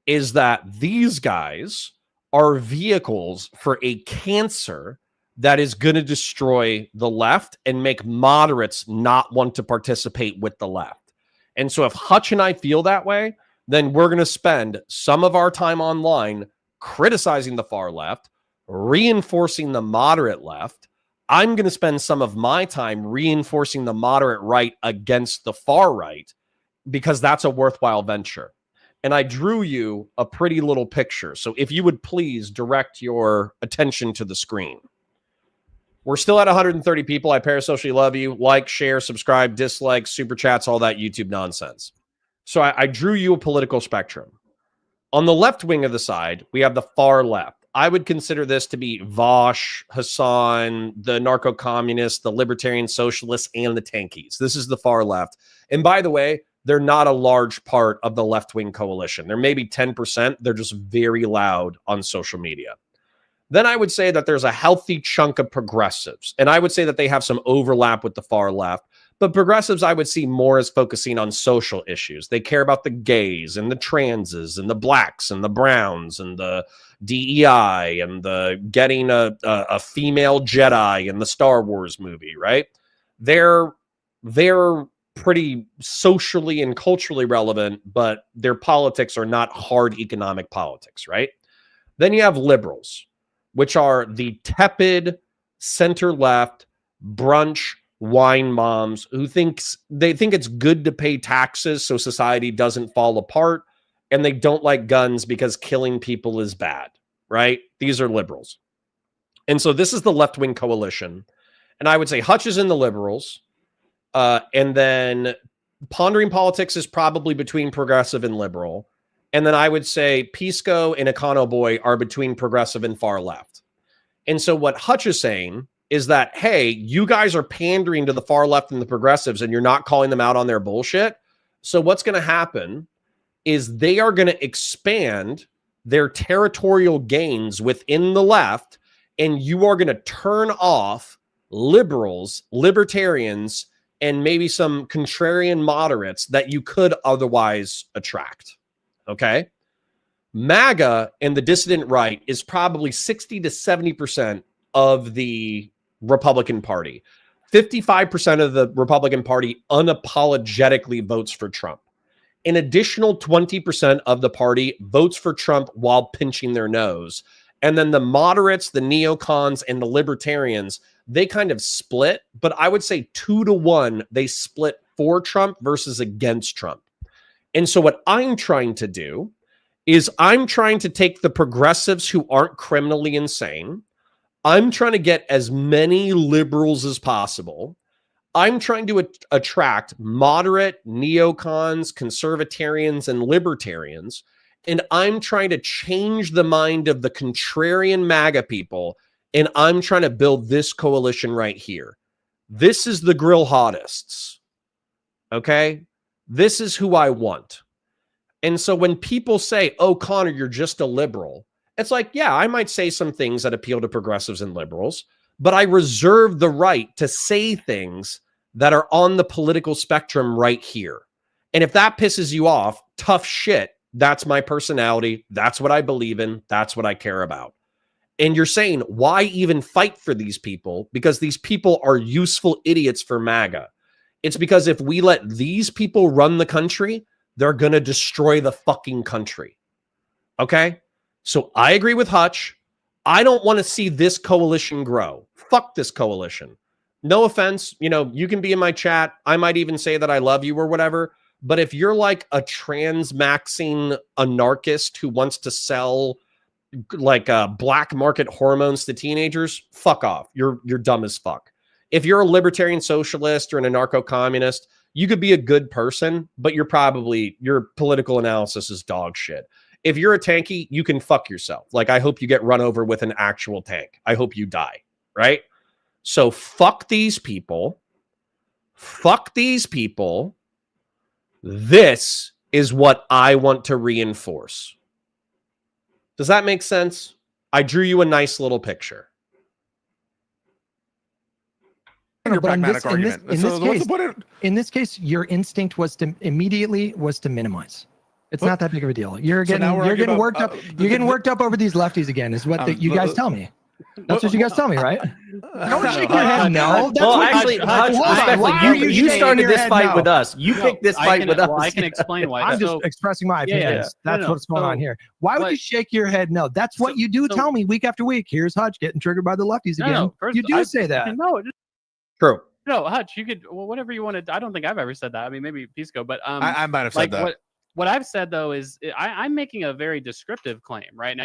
is that these guys are vehicles for a cancer that is going to destroy the left and make moderates not want to participate with the left. And so if Hutch and I feel that way, then we're going to spend some of our time online criticizing the far left, reinforcing the moderate left. I'm going to spend some of my time reinforcing the moderate right against the far right, because that's a worthwhile venture. And I drew you a pretty little picture. So if you would please direct your attention to the screen. We're still at 130 people. I parasocially love you. Like, share, subscribe, dislike, super chats, all that YouTube nonsense. So I drew you a political spectrum. On the left wing of the side, we have the far left. I would consider this to be Vaush, Hassan, the narco-communists, the libertarian socialists, and the tankies. This is the far left. And by the way, they're not a large part of the left-wing coalition. They're maybe 10%. They're just very loud on social media. Then I would say that there's a healthy chunk of progressives. And I would say that they have some overlap with the far left. But progressives, I would see more as focusing on social issues. They care about the gays and the transes and the blacks and the browns and the DEI and the getting a female Jedi in the Star Wars movie, right? They're pretty socially and culturally relevant, but their politics are not hard economic politics, right? Then you have liberals, which are the tepid center-left brunch wine moms who think it's good to pay taxes so society doesn't fall apart, and they don't like guns because killing people is bad, right? These are liberals. And so this is the left-wing coalition. And I would say Hutch is in the liberals. And then Pondering Politics is probably between progressive and liberal. And then I would say Pisco and Econo Boy are between progressive and far left. And so what Hutch is saying is that, hey, you guys are pandering to the far left and the progressives, and you're not calling them out on their bullshit. So what's going to happen is they are going to expand their territorial gains within the left, and you are going to turn off liberals, libertarians, and maybe some contrarian moderates that you could otherwise attract. Okay? MAGA and the dissident right is probably 60 to 70% of the Republican Party. 55% of the Republican Party unapologetically votes for Trump. An additional 20% of the party votes for Trump while pinching their nose. And then the moderates, the neocons, and the libertarians, they kind of split, but I would say 2-to-1, they split for Trump versus against Trump. And so what I'm trying to do is I'm trying to take the progressives who aren't criminally insane. I'm trying to get as many liberals as possible. I'm trying to attract moderate neocons, conservatarians, and libertarians. And I'm trying to change the mind of the contrarian MAGA people. And I'm trying to build this coalition right here. This is the Grill Hottest. Okay? This is who I want. And so when people say, oh, Connor, you're just a liberal, it's like, yeah, I might say some things that appeal to progressives and liberals, but I reserve the right to say things that are on the political spectrum right here. And if that pisses you off, tough shit. That's my personality. That's what I believe in. That's what I care about. And you're saying, why even fight for these people? Because these people are useful idiots for MAGA. It's because if we let these people run the country, they're going to destroy the fucking country. Okay? So I agree with Hutch. I don't want to see this coalition grow. Fuck this coalition. No offense. You know, you can be in my chat. I might even say that I love you or whatever. But if you're like a trans-maxing anarchist who wants to sell like black market hormones to teenagers, fuck off. You're dumb as fuck. If you're a libertarian socialist or an anarcho-communist, you could be a good person, but your political analysis is dog shit. If you're a tanky, you can fuck yourself. Like, I hope you get run over with an actual tank. I hope you die, right? So fuck these people. Fuck these people. This is what I want to reinforce. Does that make sense? I drew you a nice little picture. No, but in this case, your instinct was to minimize. It's not that big of a deal. You're getting worked up. You're getting worked up over these lefties again. Is what you guys tell me. That's what you guys tell me, right? Don't shake your head. No. Well, actually, Hutch, respectfully, you started this fight with us. You picked this fight with us. I can explain why. I'm just expressing my opinions. That's what's going on here. Why would you shake your head? No, that's what you do. Tell me week after week. Here's Hutch getting triggered by the lefties again. You do say that. No, true. No, Hutch, you could whatever you wanted. I don't think I've ever said that. I mean, maybe Pisco, but I might have said that. What I've said though is I'm making a very descriptive claim right now.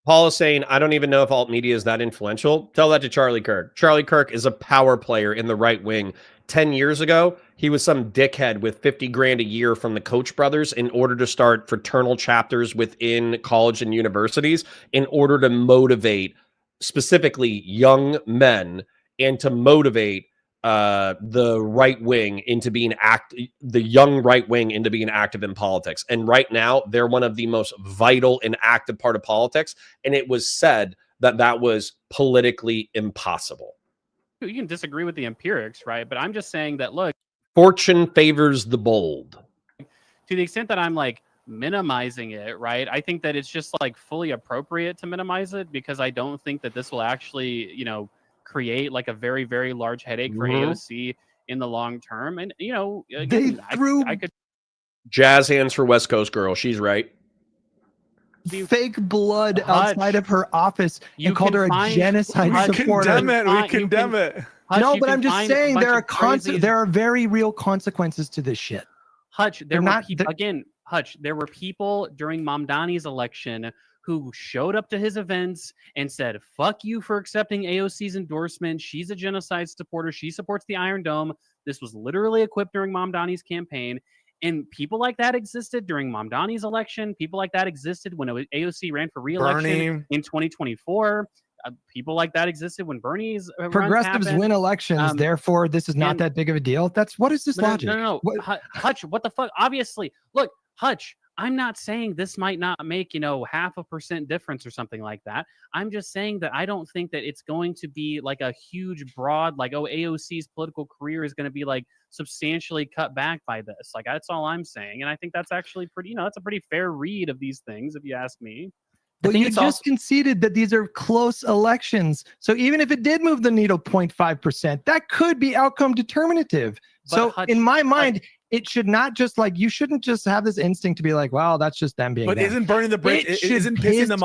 Paul is saying, I don't even know if alt media is that influential. Tell that to Charlie Kirk. Charlie Kirk is a power player in the right wing. 10 years ago, he was some dickhead with 50 grand a year from the Koch brothers in order to start fraternal chapters within college and universities in order to motivate specifically young men and to motivate the right wing into being the young right wing into being active in politics. And right now, they're one of the most vital and active part of politics. And it was said that that was politically impossible. You can disagree with the empirics, right? But I'm just saying that, look, fortune favors the bold. To the extent that I'm like minimizing it, right? I think that it's just like fully appropriate to minimize it because I don't think that this will actually, create like a very, very large headache for AOC in the long term. And, again, I could jazz hands for West Coast girl. She's right. Fake blood outside of her office and called her a genocide supporter. We condemn it. No, but I'm just saying there are very real consequences to this shit. Hutch, Hutch, there were people during Mamdani's election who showed up to his events and said, fuck you for accepting AOC's endorsement. She's a genocide supporter. She supports the Iron Dome. This was literally equipped during Mamdani's campaign. And people like that existed during Mamdani's election. People like that existed when AOC ran for re-election in 2024. People like that existed when Bernie's progressives win elections. Therefore, this is not that big of a deal. What is this logic? No. Hutch, what the fuck? Obviously, look, Hutch, I'm not saying this might not make, 0.5% difference or something like that. I'm just saying that I don't think that it's going to be like a huge, broad, like, AOC's political career is going to be like substantially cut back by this. Like, that's all I'm saying. And I think that's actually pretty, that's a pretty fair read of these things, if you ask me. But you just conceded that these are close elections. So even if it did move the needle 0.5%, that could be outcome determinative. But so Hutch, in my mind, it should not just you shouldn't just have this instinct to be like, well, that's just them being. But isn't burning the bridge? Isn't pissing them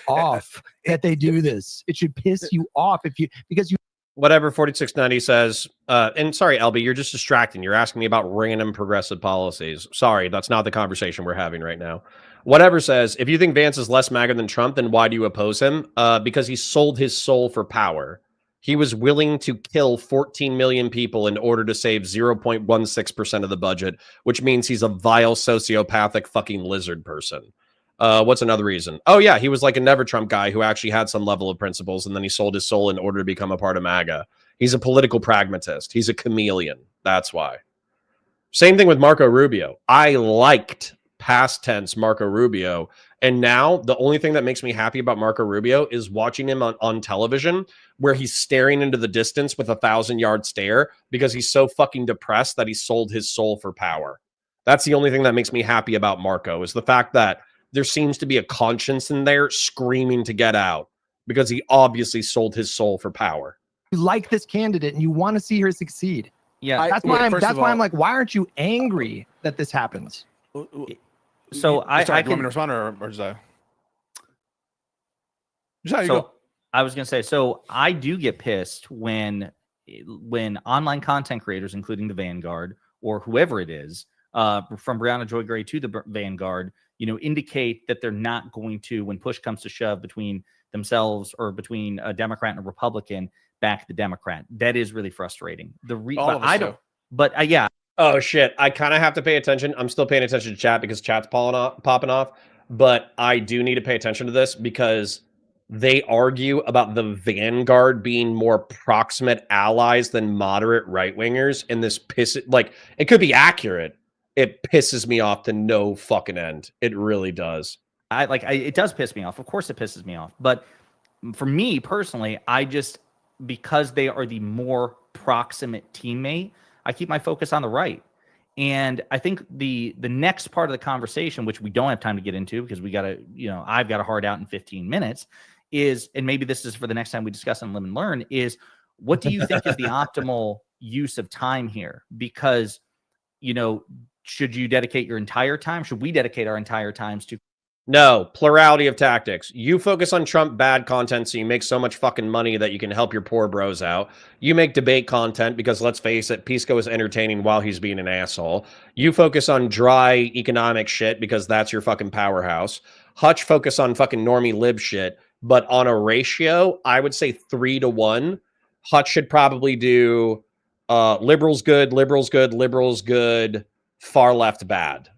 off that they do this? It should piss you off because you. Whatever 4690 says, and sorry, LB, you're just distracting. You're asking me about random progressive policies. Sorry, that's not the conversation we're having right now. Whatever says, if you think Vance is less MAGA than Trump, then why do you oppose him? Because he sold his soul for power. He was willing to kill 14 million people in order to save 0.16% of the budget, which means he's a vile sociopathic fucking lizard person. What's another reason? Oh, yeah, he was like a Never Trump guy who actually had some level of principles, and then he sold his soul in order to become a part of MAGA. He's a political pragmatist. He's a chameleon. That's why. Same thing with Marco Rubio. I liked past tense Marco Rubio And now the only thing that makes me happy about Marco Rubio is watching him on television where he's staring into the distance with a 1,000-yard stare because he's so fucking depressed that he sold his soul for power. That's the only thing that makes me happy about Marco, is the fact that there seems to be a conscience in there screaming to get out because he obviously sold his soul for power. You like this candidate and you want to see her succeed. Yeah, that's why I'm like, why aren't you angry that this happens? So I do you can want me to respond or Josiah? Josiah, you so go. I was gonna say, so I do get pissed when online content creators, including the Vanguard or whoever it is, from Brianna Joy Gray to the Vanguard, indicate that they're not going to, when push comes to shove between themselves or between a Democrat and a Republican, back the Democrat. That is really frustrating. Yeah. Oh shit! I kind of have to pay attention. I'm still paying attention to chat because chat's popping off. But I do need to pay attention to this because they argue about the Vanguard being more proximate allies than moderate right wingers, and this it could be accurate. It pisses me off to no fucking end. It really does. It does piss me off. Of course, it pisses me off. But for me personally, because they are the more proximate teammate, I keep my focus on the right. And I think the next part of the conversation, which we don't have time to get into because we got to, I've got a hard out in 15 minutes, is, and maybe this is for the next time we discuss on Live and Learn, is what do you think is the optimal use of time here? Because, should you dedicate your entire time? Should we dedicate our entire times to? No, plurality of tactics. You focus on Trump bad content so you make so much fucking money that you can help your poor bros out. You make debate content because, let's face it, Pisco is entertaining while he's being an asshole. You focus on dry economic shit because that's your fucking powerhouse. Hutch focus on fucking normie lib shit. But on a ratio, I would say 3-1. Hutch should probably do liberals good, far left bad.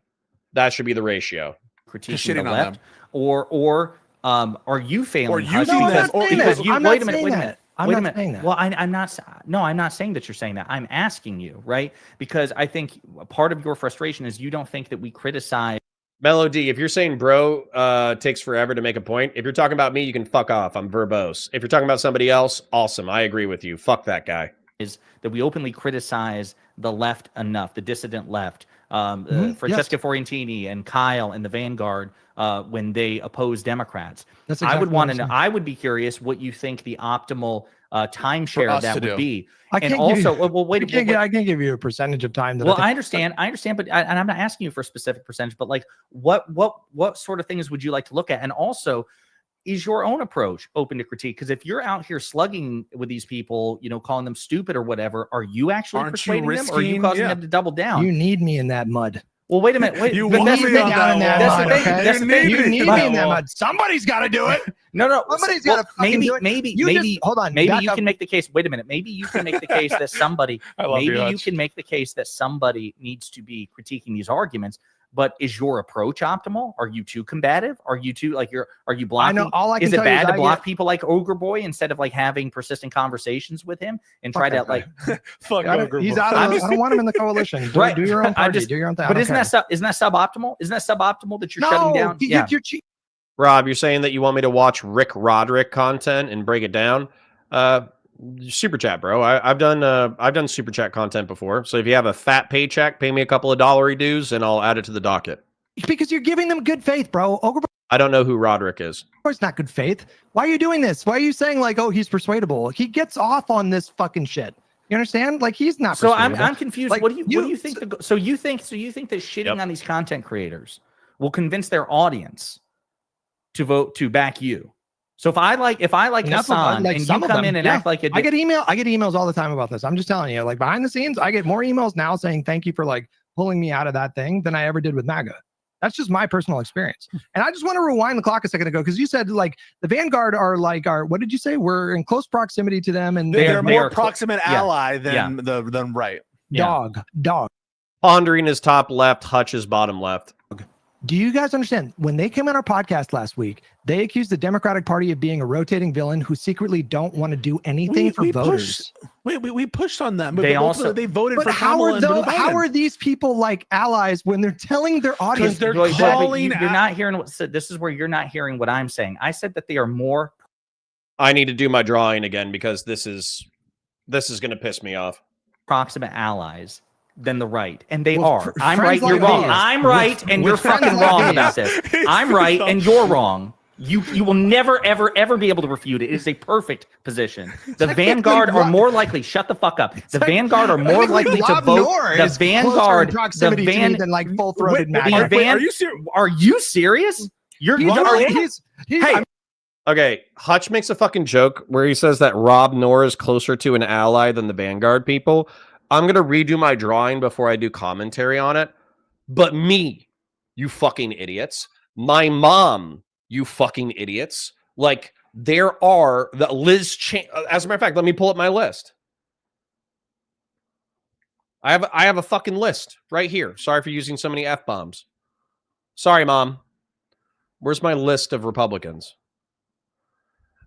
That should be the ratio. Critiquing the left, or are you failing? Or using them? Wait a minute. I'm not saying that. Well, I'm not. No, I'm not saying that you're saying that. I'm asking you, right? Because I think part of your frustration is you don't think that we criticize. Melody, if you're saying bro takes forever to make a point, if you're talking about me, you can fuck off. I'm verbose. If you're talking about somebody else, awesome. I agree with you. Fuck that guy. Is that we openly criticize the left enough, the dissident left, Francesca Fiorentini and Kyle and the Vanguard when they oppose Democrats. That's exactly I would want to know. I would be curious what you think the optimal timeshare of that would be. I can't give you a percentage of time. I understand, but and I'm not asking you for a specific percentage, but like what sort of things would you like to look at? And also, is your own approach open to critique? Because if you're out here slugging with these people, calling them stupid or whatever, are you actually persuading them, or are you causing them to double down? You need me in that mud. Well, wait a minute. You need me in that mud. Somebody's got to do it. No. Somebody's got to do it. Maybe. Hold on. Maybe you can make the case. Wait a minute. Maybe you can make the case that somebody. You can make the case that somebody needs to be critiquing these arguments. But is your approach optimal? Are you too combative? Are you too are you blocking? Is it bad to block people like Ogre Boy instead of like having persistent conversations with him and try to like fuck Ogre Boy? He's out of I don't want him in the coalition. Do your own party. Do your own thing. But isn't that suboptimal? Isn't that suboptimal that you're shutting down? You're cheating. Rob, you're saying that you want me to watch Rick Roderick content and break it down? Super chat, bro. I've done super chat content before. So if you have a fat paycheck, pay me a couple of dollary dues and I'll add it to the docket. Because you're giving them good faith, bro. I don't know who Roderick is. It's not good faith. Why are you doing this? Why are you saying like, oh, he's persuadable? He gets off on this fucking shit. You understand? Like he's not. So I'm confused. Like, what do you think? So you think that shitting on these content creators will convince their audience to vote to back you? So if I like Hassan and you come in and act like I get emails all the time about this. I'm just telling you, like behind the scenes, I get more emails now saying thank you for like pulling me out of that thing than I ever did with MAGA. That's just my personal experience. And I just want to rewind the clock a second ago because you said like the Vanguard are what did you say? We're in close proximity to them, and they're more proximate ally than right. Dog. Pondering is top left, Hutch is bottom left. Do you guys understand? When they came on our podcast last week, they accused the Democratic Party of being a rotating villain who secretly don't want to do anything for voters. We pushed on them. But They they voted But for how Kamala are and Joe Biden. how are these people like allies when they're telling their audience? they're But calling you're not hearing what this is where you're not hearing what I'm saying. I said that they are more I need to do my drawing again because this is going to piss me off. proximate allies than the right, and they Well, are. I'm friends right, you're like wrong. these. I'm right, and you're friends fucking like wrong these. about this. I'm right, and you're wrong. You will never, ever, ever be able to refute it. It is a perfect position. The Vanguard are more likely. Shut the fuck up. The Vanguard are more likely to Rob vote. Noor The is Vanguard. closer in proximity to me than like full-throated MAGA. Are you serious? Are you serious? Hey, Okay, Hutch makes a fucking joke where he says that Rob Noor is closer to an ally than the Vanguard people. I'm going to redo my drawing before I do commentary on it. But me, you fucking idiots. My mom, you fucking idiots. Like, there are the Liz as a matter of fact, let me pull up my list. I have a fucking list right here. Sorry for using so many F-bombs. Sorry, Mom. Where's my list of Republicans?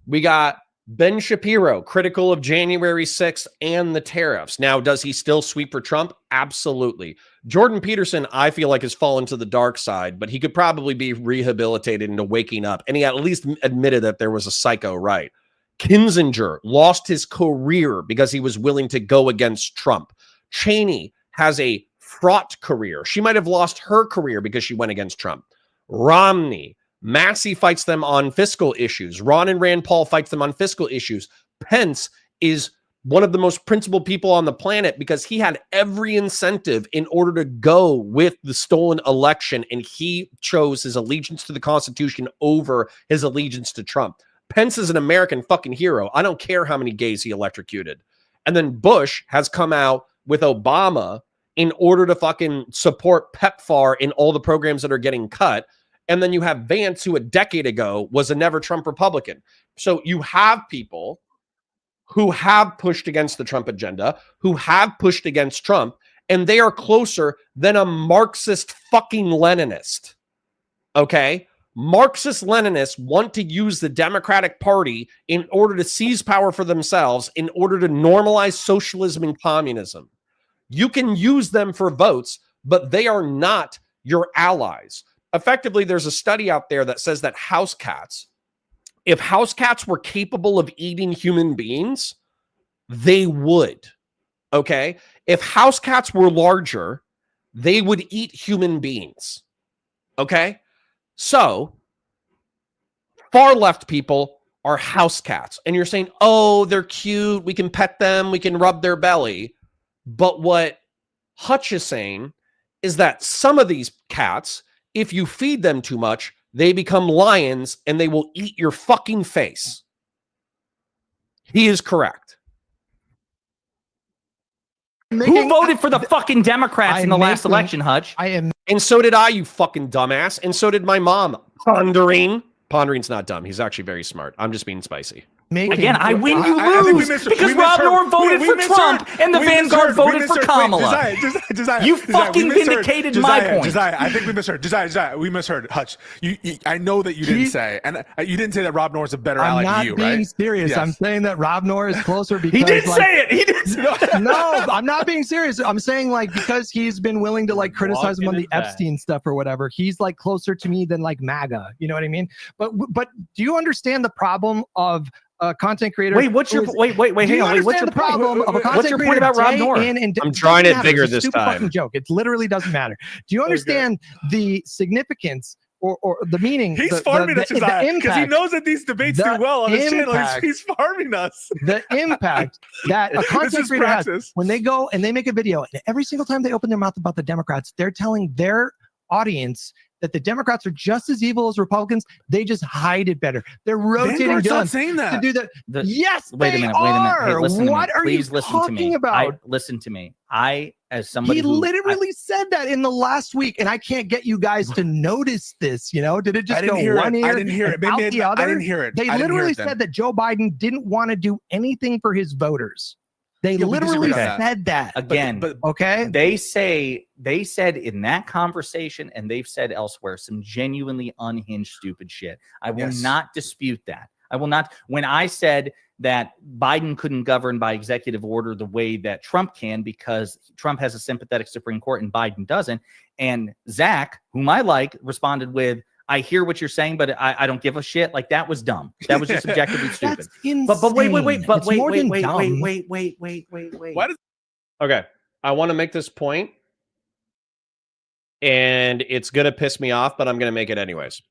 We got Ben Shapiro, critical of January 6th and the tariffs. Now, does he still sweep for Trump? Absolutely. Jordan Peterson, I feel like, has fallen to the dark side, but he could probably be rehabilitated into waking up. And he at least admitted that there was a psycho right. Kinzinger lost his career because he was willing to go against Trump. Cheney has a fraught career. She might have lost her career because she went against Trump. Romney, Massey fights them on fiscal issues. Ron and Rand Paul fights them on fiscal issues. Pence is one of the most principled people on the planet because he had every incentive in order to go with the stolen election, and he chose his allegiance to the Constitution over his allegiance to Trump. Pence is an American fucking hero. I don't care how many gays he electrocuted. And then Bush has come out with Obama in order to fucking support PEPFAR in all the programs that are getting cut. And then you have Vance, who a decade ago was a never Trump Republican. So you have people who have pushed against the Trump agenda, who have pushed against Trump, and they are closer than a Marxist fucking Leninist. Okay? Marxist Leninists want to use the Democratic Party in order to seize power for themselves, in order to normalize socialism and communism. You can use them for votes, but they are not your allies. Effectively, there's a study out there that says that house cats, if house cats were capable of eating human beings, they would. Okay? If house cats were larger, they would eat human beings. Okay? So, far left people are house cats. And you're saying, oh, they're cute. We can pet them. We can rub their belly. But what Hutch is saying is that some of these cats, if you feed them too much, they become lions and they will eat your fucking face. He is correct. who voted for the fucking Democrats in the last election, Hutch? And so did I, you fucking dumbass. And so did my mom. Pondering. Pondering's not dumb. He's actually very smart. I'm just being spicy. Again, I win, you lose. Because Rob Noor voted for Trump and the Vanguard voted for Kamala. You fucking vindicated my point. I think we misheard. We misheard. Hutch, I know that you didn't say, and you didn't say that Rob Noor is a better ally to you, right? I'm not being serious. Yes. I'm saying that Rob Noor is closer because he did say it. He did. No, I'm not being serious. I'm saying like because he's been willing to like criticize him on the Epstein stuff or whatever. He's like closer to me than like MAGA. You know what I mean? But do you understand the problem of content creator? Wait, what's your wait? Hang on. What's your problem of a content what's your point about Rob Noor? I'm drawing it bigger this time. Fucking joke. It literally doesn't matter. Do you understand the significance or the meaning? He's farming us because he knows that these debates do well on his channel. He's farming us. The impact that a content creator has when they go and they make a video, and every single time they open their mouth about the Democrats, they're telling their audience that the Democrats are just as evil as Republicans. They just hide it better. They're rotating guns saying that. to do that. Yes, wait a minute. Hey, listen to me. Please listen to me. Listen to me. As somebody he literally said that in the last week, and I can't get you guys to notice this. You know, did it just go one ear? I didn't hear it. Out the other? I didn't hear it. They literally said that Joe Biden didn't want to do anything for his voters. They Yeah, we literally disagree on that. said that. Again, Okay. they said in that conversation, and they've said elsewhere, some genuinely unhinged, stupid shit. I will Yes. not dispute that. I will not. When I said that Biden couldn't govern by executive order the way that Trump can because Trump has a sympathetic Supreme Court and Biden doesn't, and Zach, whom I like, responded with, I hear what you're saying, but I don't give a shit. Like, that was dumb. That was just objectively stupid. That's insane. But wait. But It's wait. more than dumb. Wait. Why does Okay, I want to make this point, and it's gonna piss me off, but I'm gonna make it anyways.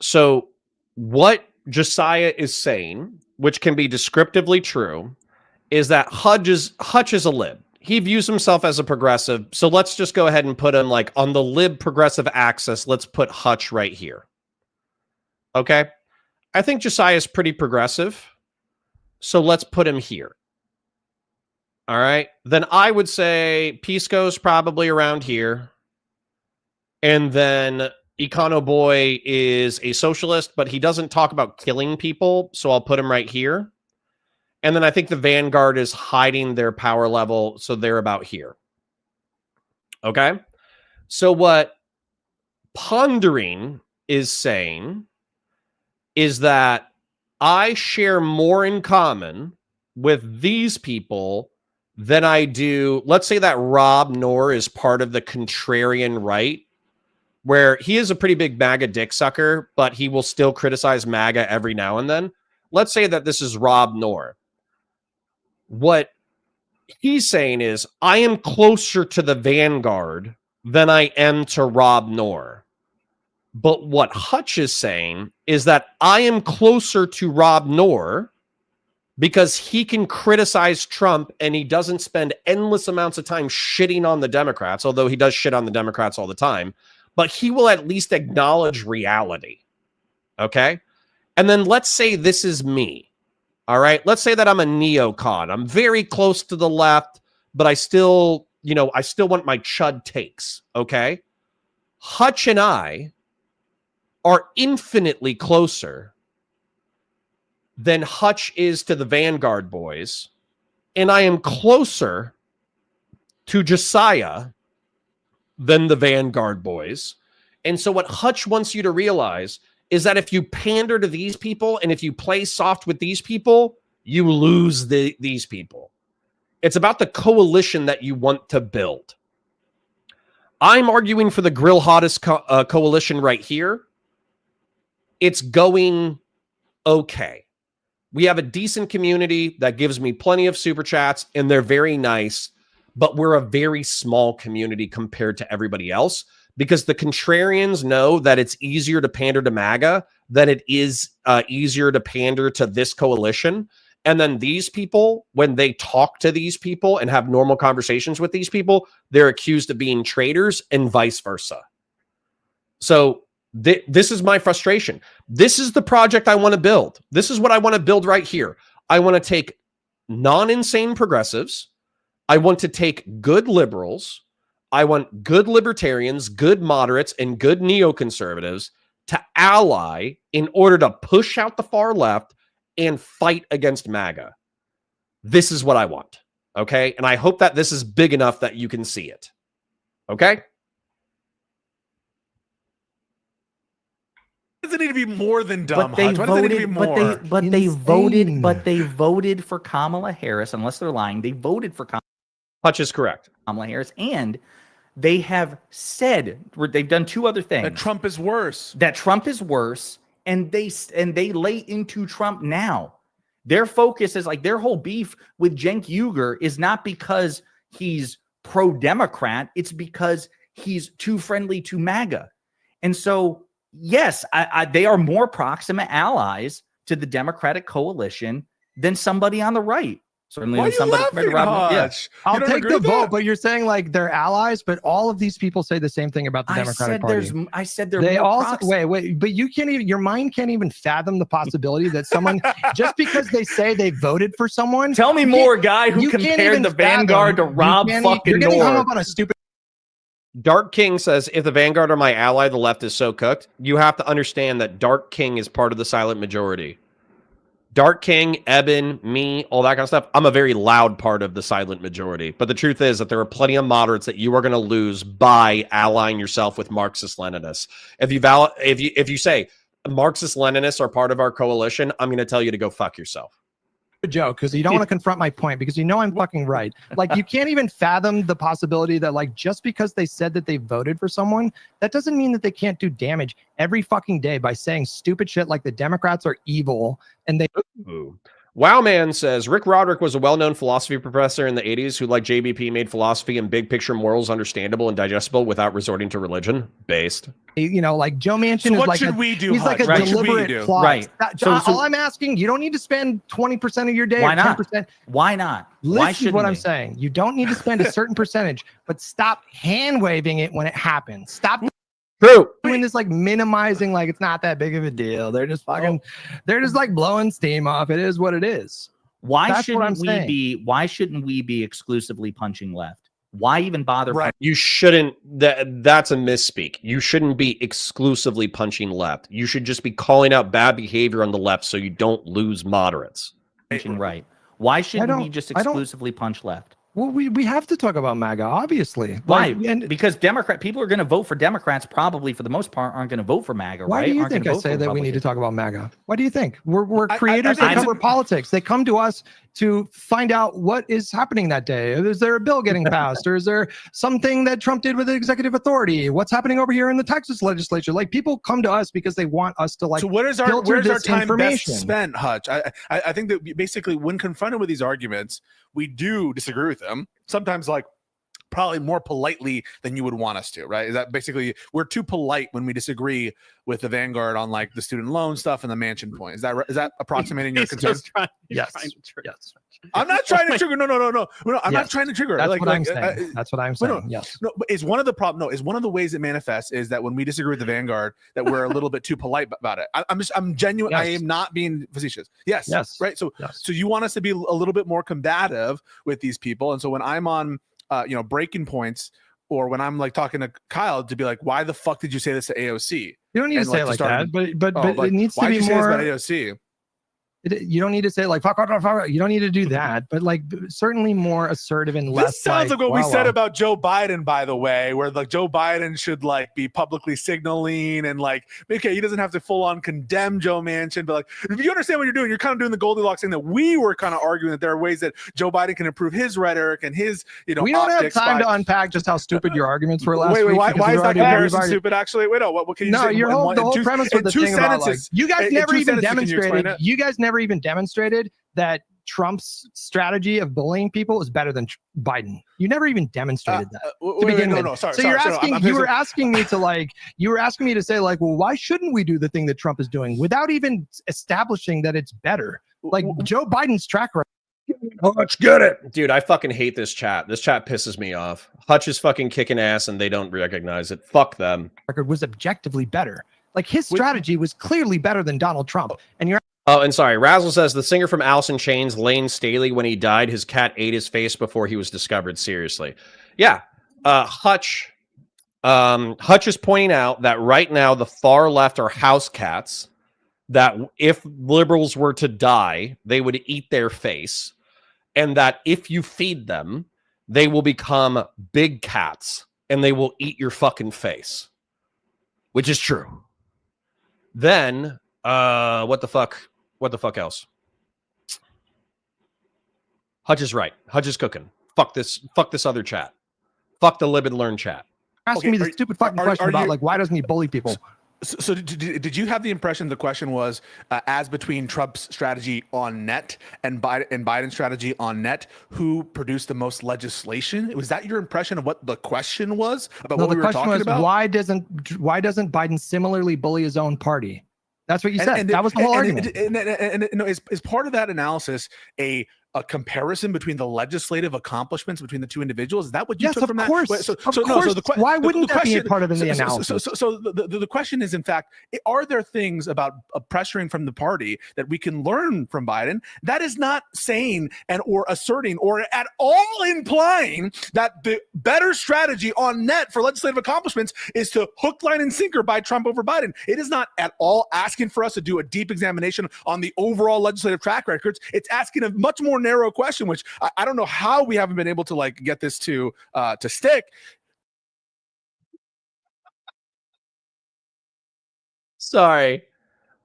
So, what Josiah is saying, which can be descriptively true, is that Hutch is a lib. He views himself as a progressive. So let's just go ahead and put him like on the lib progressive axis. Let's put Hutch right here. Okay. I think Josiah is pretty progressive. So let's put him here. All right. Then I would say Pisco's probably around here. And then Econo Boy is a socialist, but he doesn't talk about killing people. So I'll put him right here. And then I think the Vanguard is hiding their power level, so they're about here. Okay? So what Pondering is saying is that I share more in common with these people than I do. Let's say that Rob Noor is part of the contrarian right, where he is a pretty big MAGA dick sucker, but he will still criticize MAGA every now and then. Let's say that this is Rob Noor. What he's saying is, I am closer to the Vanguard than I am to Rob Noor. But what Hutch is saying is that I am closer to Rob Noor because he can criticize Trump and he doesn't spend endless amounts of time shitting on the Democrats, although he does shit on the Democrats all the time. But he will at least acknowledge reality. Okay? And then let's say this is me. All right, let's say that I'm a neocon. I'm very close to the left, but I still want my chud takes, okay? Hutch and I are infinitely closer than Hutch is to the Vanguard boys, and I am closer to Josiah than the Vanguard boys. And so what Hutch wants you to realize is that if you pander to these people and if you play soft with these people, you lose these people. It's about the coalition that you want to build. I'm arguing for the Grill Hottest coalition right here. It's going okay. We have a decent community that gives me plenty of super chats, and they're very nice, but we're a very small community compared to everybody else. Because the contrarians know that it's easier to pander to MAGA than it is easier to pander to this coalition. And then these people, when they talk to these people and have normal conversations with these people, they're accused of being traitors and vice versa. So this is my frustration. This is the project I want to build. This is what I want to build right here. I want to take non-insane progressives. I want to take good liberals. I want good libertarians, good moderates, and good neoconservatives to ally in order to push out the far left and fight against MAGA. This is what I want, okay? And I hope that this is big enough that you can see it, okay? Does it need to be more than dumb? But they Hutch? Why does it need to be voted, more? but they voted for Kamala Harris. Unless they're lying, they voted for Hutch is correct. Kamala Harris, and they have said they've done two other things. That Trump is worse. And they lay into Trump now. Their focus is like their whole beef with Cenk Uygur is not because he's pro-Democrat. It's because he's too friendly to MAGA. And so, yes, they are more proximate allies to the Democratic coalition than somebody on the right. Certainly, Why somebody are you laughing, Hutch? I'll You don't take agree the with that? vote, but you're saying like they're allies, but all of these people say the same thing about the Democratic Party. I said they're They more also proximate. wait, but you can't even. Your mind can't even fathom the possibility that someone just because they say they voted for someone. Tell me more, guy who you can't compared even the Vanguard to fathom- you Rob can't even- fucking You're getting hung Noor. up on a stupid. Dark King says, if the Vanguard are my ally, the left is so cooked. You have to understand that Dark King is part of the silent majority. Dark King, Eben, me, all that kind of stuff. I'm a very loud part of the silent majority. But the truth is that there are plenty of moderates that you are going to lose by allying yourself with Marxist-Leninists. If you say Marxist-Leninists are part of our coalition, I'm going to tell you to go fuck yourself. Good joke, because you don't want to confront my point, because you know I'm fucking right. Like, you can't even fathom the possibility that, like, just because they said that they voted for someone, that doesn't mean that they can't do damage every fucking day by saying stupid shit like the Democrats are evil and they. Ooh. Wow Man says Rick Roderick was a well-known philosophy professor in the 80s who, like JBP, made philosophy and big picture morals understandable and digestible without resorting to religion. Based. You know, like Joe Manchin So is what like should we do, he's like a Hutch? What should we deliberate do? plot. Right. All I'm asking, you don't need to spend 20% of your day. Why or not? 10%. Why not? Listen Why to shouldn't what I'm we? saying. You don't need to spend a certain percentage, but stop hand waving it when it happens. Stop True. doing this, like minimizing, like it's not that big of a deal. They're just fucking, they're just like blowing steam off. It is what it is. Why That's what I'm shouldn't we saying. be? Why shouldn't we be exclusively punching left? Why even bother? Right. You shouldn't. That's a misspeak. You shouldn't be exclusively punching left. You should just be calling out bad behavior on the left so you don't lose moderates. Punching right? Why shouldn't we just I don't- exclusively punch left? Well, we have to talk about MAGA, obviously. Why? Like, and Because people are going to vote for Democrats. Probably for the most part, aren't going to vote for MAGA. why right? do you Aren't think gonna I vote say for that we need to Republicans. talk about MAGA? Why do you think? We're I creators that think- cover politics. They come to us to find out what is happening that day. Is there a bill getting passed, or is there something that Trump did with the executive authority? What's happening over here in the Texas legislature? Like, people come to us because they want us to, like, So what is our filter where's our this time information. best spent, Hutch? I think that basically when confronted with these arguments, we do disagree with them. Sometimes, like, probably more politely than you would want us to, right? Is that basically we're too polite when we disagree with the Vanguard on, like, the student loan stuff and the mansion point? Is that approximating your He's concern? just trying- he's Yes. trying to trigger. Yes. I'm not trying to trigger. No. I'm not Yes. trying to trigger. That's like, what I'm like, saying. That's what I'm no, no. saying. Yes. No, but is one of the problem? No, is one of the ways it manifests is that when we disagree with the Vanguard, that we're a little bit too polite about it. I'm genuine. I Yes. am not being facetious. Yes. Yes. Right. So, Yes. so you want us to be a little bit more combative with these people, and so when I'm on, breaking points, or when I'm like talking to Kyle to be like, why the fuck did you say this to AOC? You don't need to And, say like, it to like start- that, but Oh, like, it needs to why'd be you say this about more. AOC? You don't need to say like fuck. You don't need to do that, but like certainly more assertive and less. This sounds like what we well, said well. about Joe Biden, by the way, where like Joe Biden should like be publicly signaling and like, okay, he doesn't have to full on condemn Joe Manchin, but like, if you understand what you're doing, you're kind of doing the Goldilocks thing that we were kind of arguing that there are ways that Joe Biden can improve his rhetoric and his, We don't have optics time by- to unpack just how stupid your arguments were last Wait, week. why because is we've that already- comparison we've already- stupid? Actually, wait, no. What can you No, say? your whole the whole premise with the thing about like you guys in never two even sentences, can you explain demonstrated. it? You guys never even demonstrated that Trump's strategy of bullying people is better than Biden. You never even demonstrated that. To begin with. Sorry, so you're sorry, asking, I'm you were just- asking me to like, you were asking me to say like, well, why shouldn't we do the thing that Trump is doing without even establishing that it's better? Like Joe Biden's track record. Hutch, get it, dude. I fucking hate this chat. This chat pisses me off. Hutch is fucking kicking ass, and they don't recognize it. Fuck them. Was objectively better. Like his strategy was clearly better than Donald Trump. And you're Oh, and sorry, Razzle says the singer from Alice in Chains, Lane Staley, when he died, his cat ate his face before he was discovered. Seriously, yeah. Hutch is pointing out that right now the far left are house cats. That if liberals were to die, they would eat their face, and that if you feed them, they will become big cats and they will eat your fucking face, which is true. Then, what the fuck else? Hutch is right. Hutch is cooking. Fuck this other chat. Fuck the live and learn chat. asking me the stupid fucking question about like, why doesn't he bully people? So did you have the impression the question was as between Trump's strategy on net and Biden's strategy on net, who produced the most legislation? Was that your impression of what the question was about? No, what the we were question talking was about? why doesn't Biden similarly bully his own party? That's what you said. And that was the whole argument. And no, is part of that analysis a a comparison between the legislative accomplishments between the two individuals? Is that what you Yes, took of from course. that? Why wouldn't that be a part of the analysis? So the question is, in fact, are there things about pressuring from the party that we can learn from Biden? That is not saying or asserting or at all implying that the better strategy on net for legislative accomplishments is to hook, line, and sinker by Trump over Biden. It is not at all asking for us to do a deep examination on the overall legislative track records. It's asking a much more narrow question, which I don't know how we haven't been able to like get this to stick. Sorry.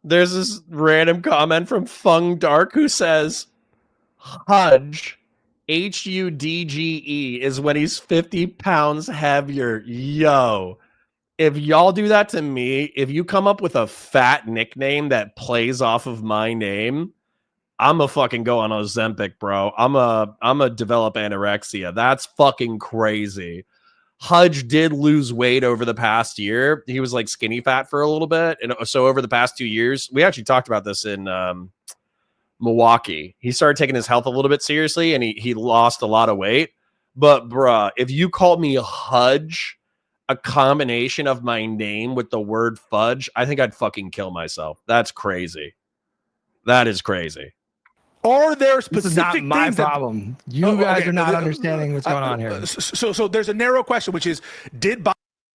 There's this random comment from Fung Dark who says Hudge, Hudge, is when he's 50 pounds heavier. Yo, if y'all do that to me, if you come up with a fat nickname that plays off of my name, I'm a fucking go on Ozempic, bro. I'm a develop anorexia. That's fucking crazy. Hudge did lose weight over the past year. He was like skinny fat for a little bit. And so over the past 2 years, we actually talked about this in Milwaukee. He started taking his health a little bit seriously and he lost a lot of weight. But bruh, if you called me Hudge, a combination of my name with the word fudge, I think I'd fucking kill myself. That's crazy. That is crazy. Are there specific This is not my things problem. You guys are not understanding what's going on here. So there's a narrow question, which is, did Biden...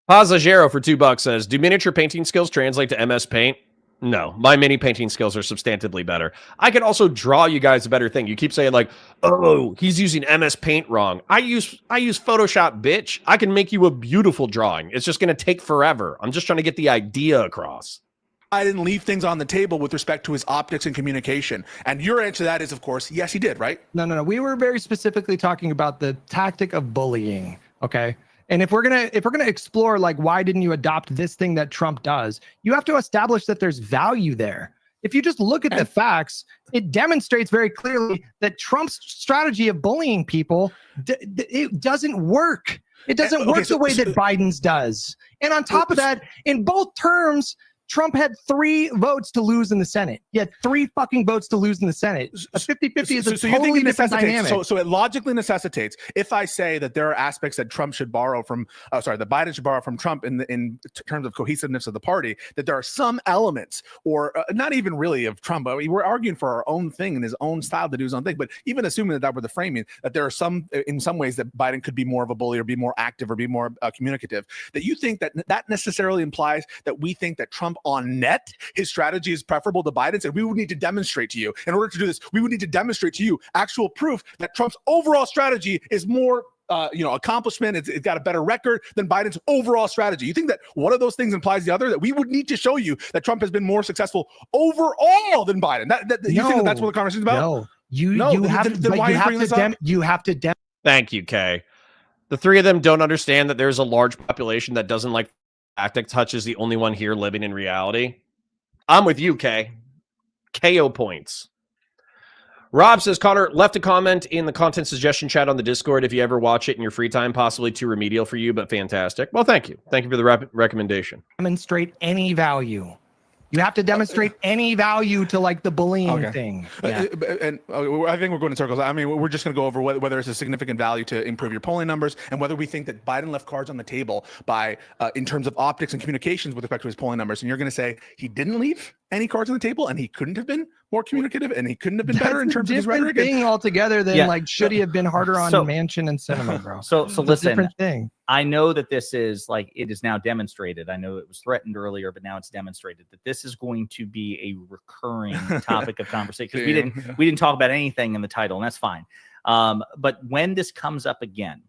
Pasajero for $2 says, do miniature painting skills translate to MS Paint? No, my mini painting skills are substantively better. I can also draw you guys a better thing. You keep saying like, oh, he's using MS Paint wrong. I use Photoshop, bitch. I can make you a beautiful drawing. It's just going to take forever. I'm just trying to get the idea across. I didn't leave things on the table with respect to his optics and communication. And your answer to that is, of course, yes, he did, right? No. We were very specifically talking about the tactic of bullying. Okay. And if we're gonna explore like why didn't you adopt this thing that Trump does, you have to establish that there's value there. If you just look at the facts, it demonstrates very clearly that Trump's strategy of bullying people it doesn't work. It doesn't work the way that Biden's does. And on top of that, in both terms, Trump had 3 votes to lose in the Senate. He had 3 fucking votes to lose in the Senate. A 50-50 is a totally different dynamic. So it logically necessitates, if I say that there are aspects that Trump should borrow from, that Biden should borrow from Trump in terms of cohesiveness of the party, that there are some elements, or not even really of Trump, but we're arguing for our own thing in his own style to do his own thing. But even assuming that were the framing, that there are some, in some ways, that Biden could be more of a bully or be more active or be more communicative, that you think that necessarily implies that we think that Trump on net, his strategy is preferable to Biden's, and we would need to demonstrate to you, in order to do this, we would need to demonstrate to you actual proof that Trump's overall strategy is more accomplishment, it's got a better record than Biden's overall strategy. You think that one of those things implies the other, that we would need to show you that Trump has been more successful overall than Biden? You think that's what the conversation is about? No, you have to. Thank you, Kay. The 3 of them don't understand that there's a large population that doesn't like tactics. Hutch is the only one here living in reality. I'm with you, Kay. KO points. Rob says, Connor left a comment in the content suggestion chat on the Discord. If you ever watch it in your free time, possibly too remedial for you, but fantastic. Well, thank you. Thank you for the recommendation. Demonstrate any value. You have to demonstrate any value to like the bullying thing. Yeah. And I think we're going in circles. I mean, we're just going to go over whether it's a significant value to improve your polling numbers, and whether we think that Biden left cards on the table by in terms of optics and communications with respect to his polling numbers. And you're going to say he didn't leave any cards on the table, and he couldn't have been more communicative, and he couldn't have been better in terms of his rhetoric. Thing altogether than like should he have been harder on Manchin and Sinema, bro? So listen, different thing. I know that this is like, it is now demonstrated. I know it was threatened earlier, but now it's demonstrated that this is going to be a recurring topic of conversation, because we didn't talk about anything in the title, and that's fine. But when this comes up again,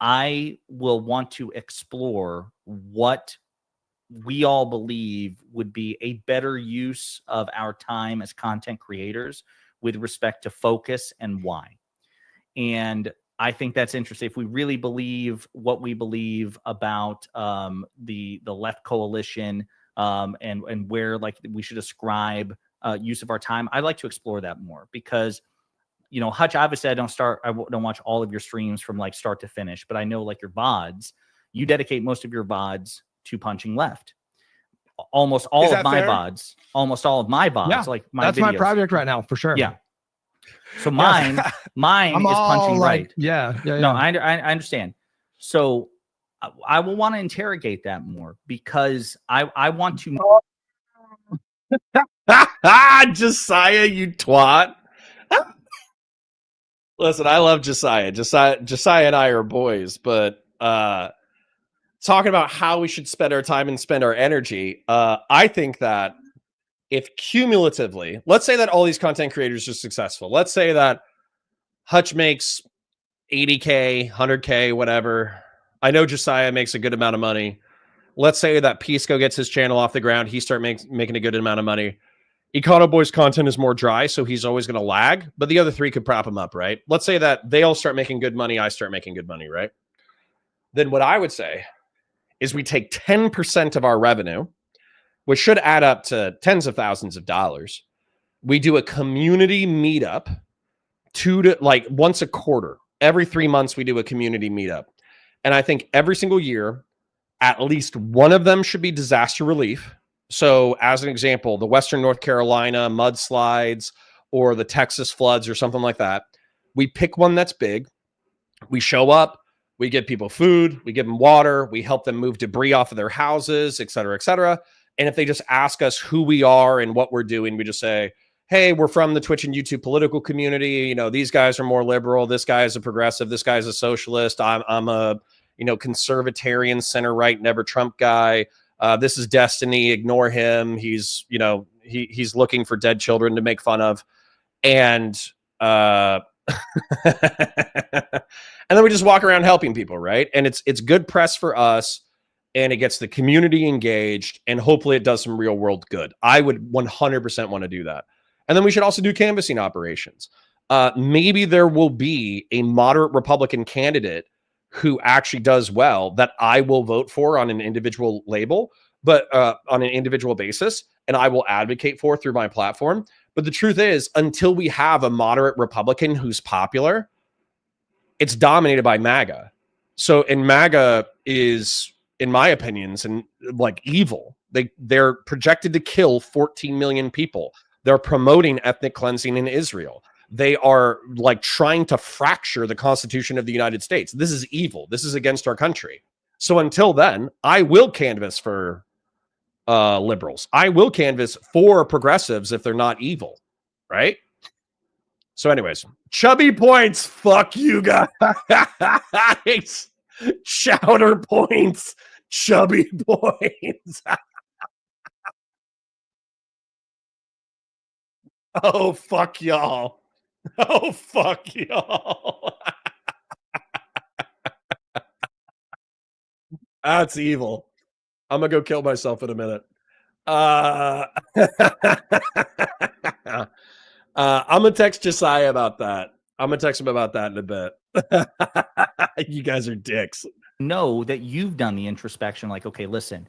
I will want to explore what we all believe would be a better use of our time as content creators with respect to focus and why. And I think that's interesting. If we really believe what we believe about the left coalition and where like we should ascribe use of our time, I'd like to explore that more, because Hutch, obviously I don't watch all of your streams from like start to finish, but I know like your VODs, you dedicate most of your VODs to punching left. Almost all of my VODs, Yeah, like my that's videos. my project right now for sure. Yeah. So mine I'm is all punching like, right. yeah. No, I understand. So I will want to interrogate that more because I want to. Josiah, you twat. Listen, I love Josiah. Josiah and I are boys, but talking about how we should spend our time and spend our energy, I think that if cumulatively, let's say that all these content creators are successful. Let's say that Hutch makes 80K, 100K, whatever. I know Josiah makes a good amount of money. Let's say that Pisco gets his channel off the ground. He making a good amount of money. Econo Boy's content is more dry, so he's always going to lag, but the other three could prop him up, right? Let's say that they all start making good money, I start making good money, right? Then what I would say is we take 10% of our revenue, which should add up to tens of thousands of dollars. We do a community meetup once a quarter. Every 3 months, we do a community meetup. And I think every single year, at least one of them should be disaster relief. So as an example, the Western North Carolina mudslides or the Texas floods or something like that. We pick one that's big. We show up, we give people food, we give them water, we help them move debris off of their houses, et cetera, et cetera. And if they just ask us who we are and what we're doing, we just say, hey, we're from the Twitch and YouTube political community. You know, these guys are more liberal. This guy is a progressive. This guy's a socialist. I'm a, conservatarian, center right, never Trump guy. This is Destiny. Ignore him. He's, he's looking for dead children to make fun of. And, and then we just walk around helping people, right? And it's good press for us, and it gets the community engaged, and hopefully it does some real world good. I would 100% want to do that. And then we should also do canvassing operations. Maybe there will be a moderate Republican candidate who actually does well that I will vote for on an individual label, but on an individual basis, and I will advocate for through my platform. But the truth is, until we have a moderate Republican who's popular, it's dominated by MAGA. So, and MAGA is, in my opinions, and like evil. They're projected to kill 14 million people. They're promoting ethnic cleansing in Israel. They are like trying to fracture the Constitution of the United States. This is evil. This is against our country. So until then, I will canvass for liberals. I will canvass for progressives if they're not evil, right? So anyways, chubby points. Fuck you guys. Chowder points. Chubby points. Oh, fuck y'all. Oh, fuck y'all. That's evil. I'm going to go kill myself in a minute. I'm going to text Josiah about that. I'm going to text him about that in a bit. You guys are dicks. Know that you've done the introspection, like, okay, listen,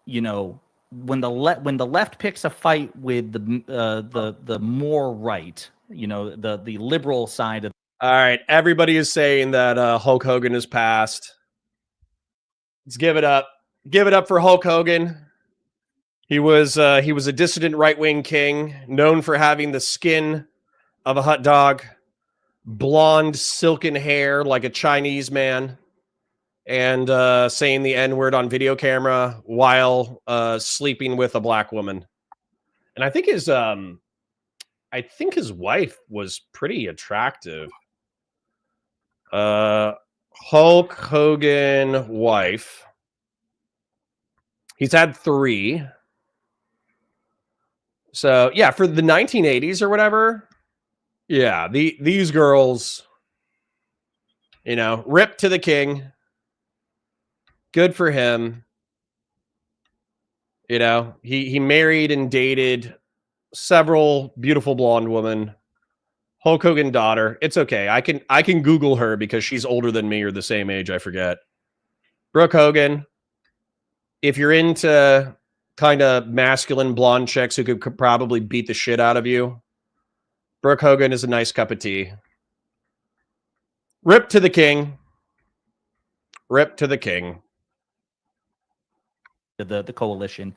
when the left picks a fight with the more right, the liberal side of. All right, everybody is saying that Hulk Hogan is passed. Let's give it up. Give it up for Hulk Hogan. He was a dissident right-wing king, known for having the skin of a hot dog, blonde, silken hair like a Chinese man, and saying the N-word on video camera while sleeping with a black woman. And I think his wife was pretty attractive. Hulk Hogan wife. He's had 3. So yeah, for the 1980s or whatever. Yeah, these girls, rip to the king. Good for him. He married and dated several beautiful blonde women. Hulk Hogan daughter. It's okay. I can Google her because she's older than me or the same age. I forget. Brooke Hogan. If you're into kind of masculine blonde chicks who could probably beat the shit out of you, Brooke Hogan is a nice cup of tea. Rip to the king. Rip to the king. The coalition.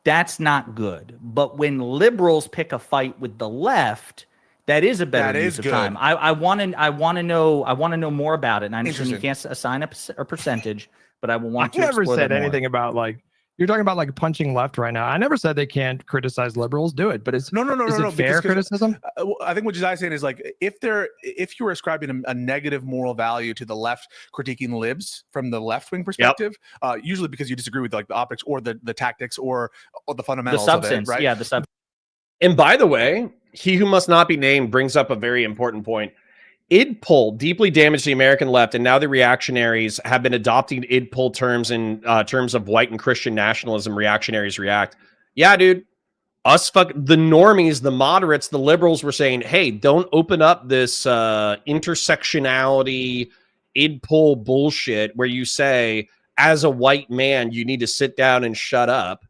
That's not good. But when liberals pick a fight with the left, That is a better That use is of good. time. I want to know more about it. And I understand you can't assign a percentage, but I will want to. I never explore said that more. anything about like you're talking about like punching left right now. I never said they can't criticize liberals. Do it, but it's no. Is it fair criticism? I think what Josiah's saying is like if you were ascribing a negative moral value to the left critiquing libs from the left wing perspective, usually because you disagree with like the optics or the tactics or the fundamentals The substance, of it, right? yeah, the substance. And by the way, he who must not be named brings up a very important point. Id pull deeply damaged the American left, and now the reactionaries have been adopting id pull terms in terms of white and Christian nationalism. Reactionaries react. Yeah, dude. The normies, the moderates, the liberals were saying, hey, don't open up this intersectionality id pull bullshit where you say, as a white man, you need to sit down and shut up.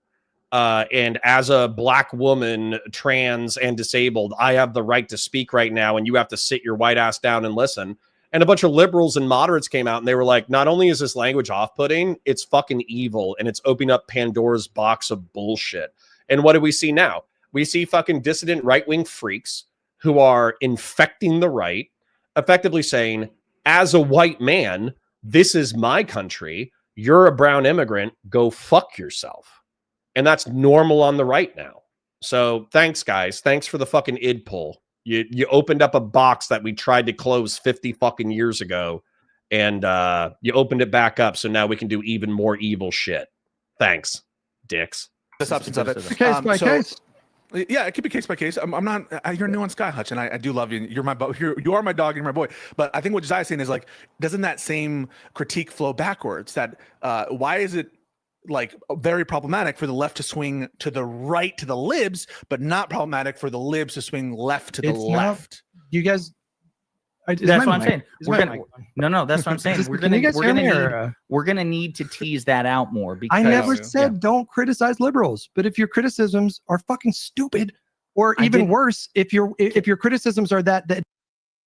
And as a black woman, trans and disabled, I have the right to speak right now, and you have to sit your white ass down and listen. And a bunch of liberals and moderates came out and they were like, not only is this language off-putting, it's fucking evil, and it's opening up Pandora's box of bullshit. And what do we see now? We see fucking dissident right-wing freaks who are infecting the right, effectively saying, as a white man, this is my country. You're a brown immigrant. Go fuck yourself. And that's normal on the right now. So thanks, guys. Thanks for the fucking id pull. You opened up a box that we tried to close 50 fucking years ago, and you opened it back up, so now we can do even more evil shit. Thanks, dicks. The substance of it. Case by case. Yeah, it could be case by case. I'm not. You're a nuanced guy, Hutch, and I do love you. You're my. You are my dog. You're my boy. But I think what Josiah's saying is like, doesn't that same critique flow backwards? That why is it like very problematic for the left to swing to the right to the libs, but not problematic for the libs to swing left to the left? You guys. That's what I'm saying. No, that's what I'm saying. We're gonna need to tease that out more. Because I never said don't criticize liberals, but if your criticisms are fucking stupid, or even worse, if your criticisms are that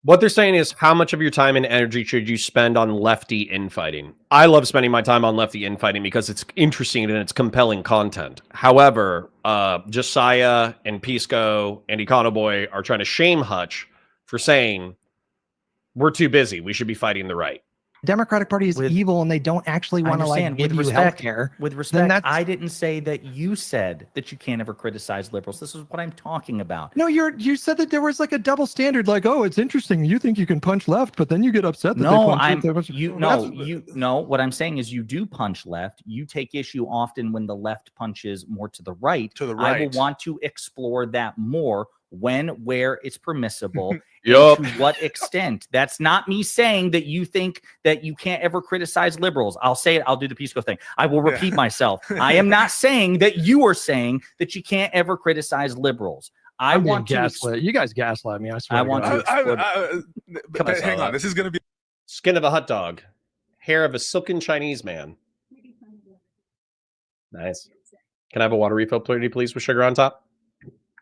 what they're saying is, how much of your time and energy should you spend on lefty infighting? I love spending my time on lefty infighting because it's interesting and it's compelling content. However, Josiah and Pisco and Econoboy are trying to shame Hutch for saying we're too busy. We should be fighting the right. Democratic Party is evil and they don't actually want to like give you healthcare. With respect, I didn't say that. You said that you can't ever criticize liberals. This is what I'm talking about. No, you said that there was like a double standard. Like, oh, it's interesting. You think you can punch left, but then you get upset that they punch left. No. What I'm saying is you do punch left. You take issue often when the left punches more to the right. I will want to explore that more when, where it's permissible. To what extent. That's not me saying that you think that you can't ever criticize liberals. I'll say it. I'll do the Pisco thing. I will repeat myself. I am not saying that you are saying that you can't ever criticize liberals. I want to gaslight. You guys gaslight me. I swear. I want to. Hang on. This is going to be skin of a hot dog, hair of a silken Chinese man. Nice. Can I have a water refill, please, with sugar on top?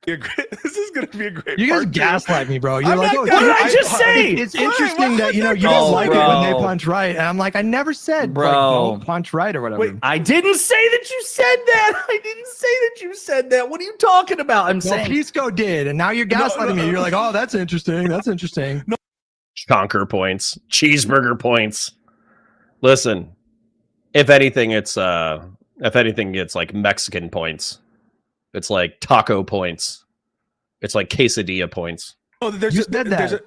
This is going to be a great. You guys gaslight me, bro. You're like, what did I just say? It's interesting that you don't like it when they punch right, and I'm like, I never said, bro, don't punch right or whatever. Wait, I didn't say that you said that. I didn't say that you said that. What are you talking about? I'm saying Pisco did, and now you're gaslighting me. You're like, oh, that's interesting. That's interesting. Chonker points, cheeseburger points. Listen, if anything, it's like Mexican points. It's like taco points. It's like quesadilla points. Oh, there's a negative.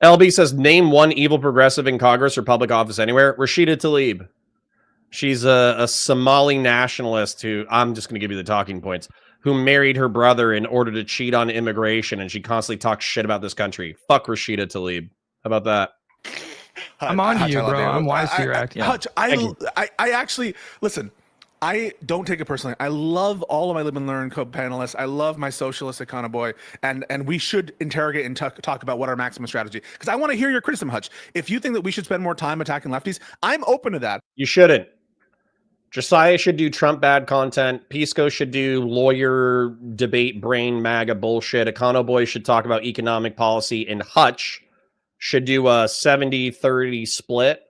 LB says, name one evil progressive in Congress or public office anywhere. Rashida Tlaib. She's a Somali nationalist who, I'm just going to give you the talking points, who married her brother in order to cheat on immigration, and she constantly talks shit about this country. Fuck Rashida Tlaib. How about that? I'm on to you, bro. I'm wise to your act. Hutch, I actually, listen, I don't take it personally. I love all of my Live and Learn co-panelists. I love my socialist Econoboy, and we should interrogate and talk about what our maximum strategy. Because I want to hear your criticism, Hutch. If you think that we should spend more time attacking lefties, I'm open to that. You shouldn't. Josiah should do Trump bad content. Pisco should do lawyer debate brain MAGA bullshit. Econoboy should talk about economic policy, and Hutch should do a 70-30 split.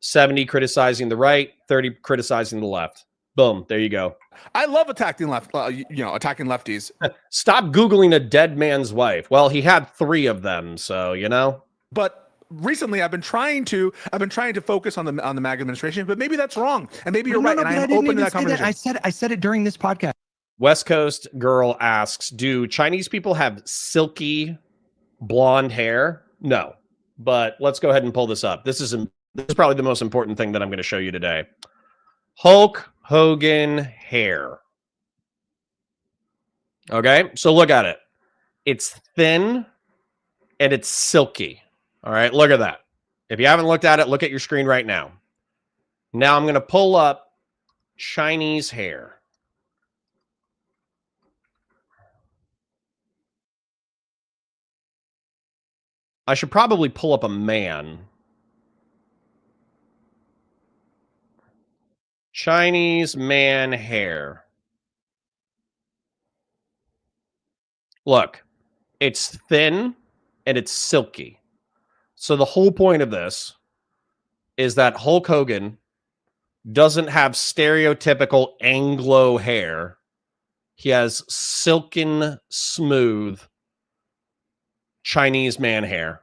70 criticizing the right, 30 criticizing the left. Boom. There you go. I love attacking attacking lefties. Stop Googling a dead man's wife. Well, he had 3 of them, so But recently, I've been trying to focus on the MAGA administration, but maybe that's wrong, and maybe you're right. And I am open to that conversation. I said it during this podcast. West Coast girl asks, do Chinese people have silky blonde hair? No, but let's go ahead and pull this up. This is probably the most important thing that I'm going to show you today. Hulk Hogan hair. Okay, so look at it. It's thin and it's silky. All right, look at that. If you haven't looked at it, look at your screen right now. Now I'm going to pull up Chinese hair. I should probably pull up a man. Chinese man hair. Look, it's thin and it's silky. So the whole point of this is that Hulk Hogan doesn't have stereotypical Anglo hair. He has silken, smooth Chinese man hair.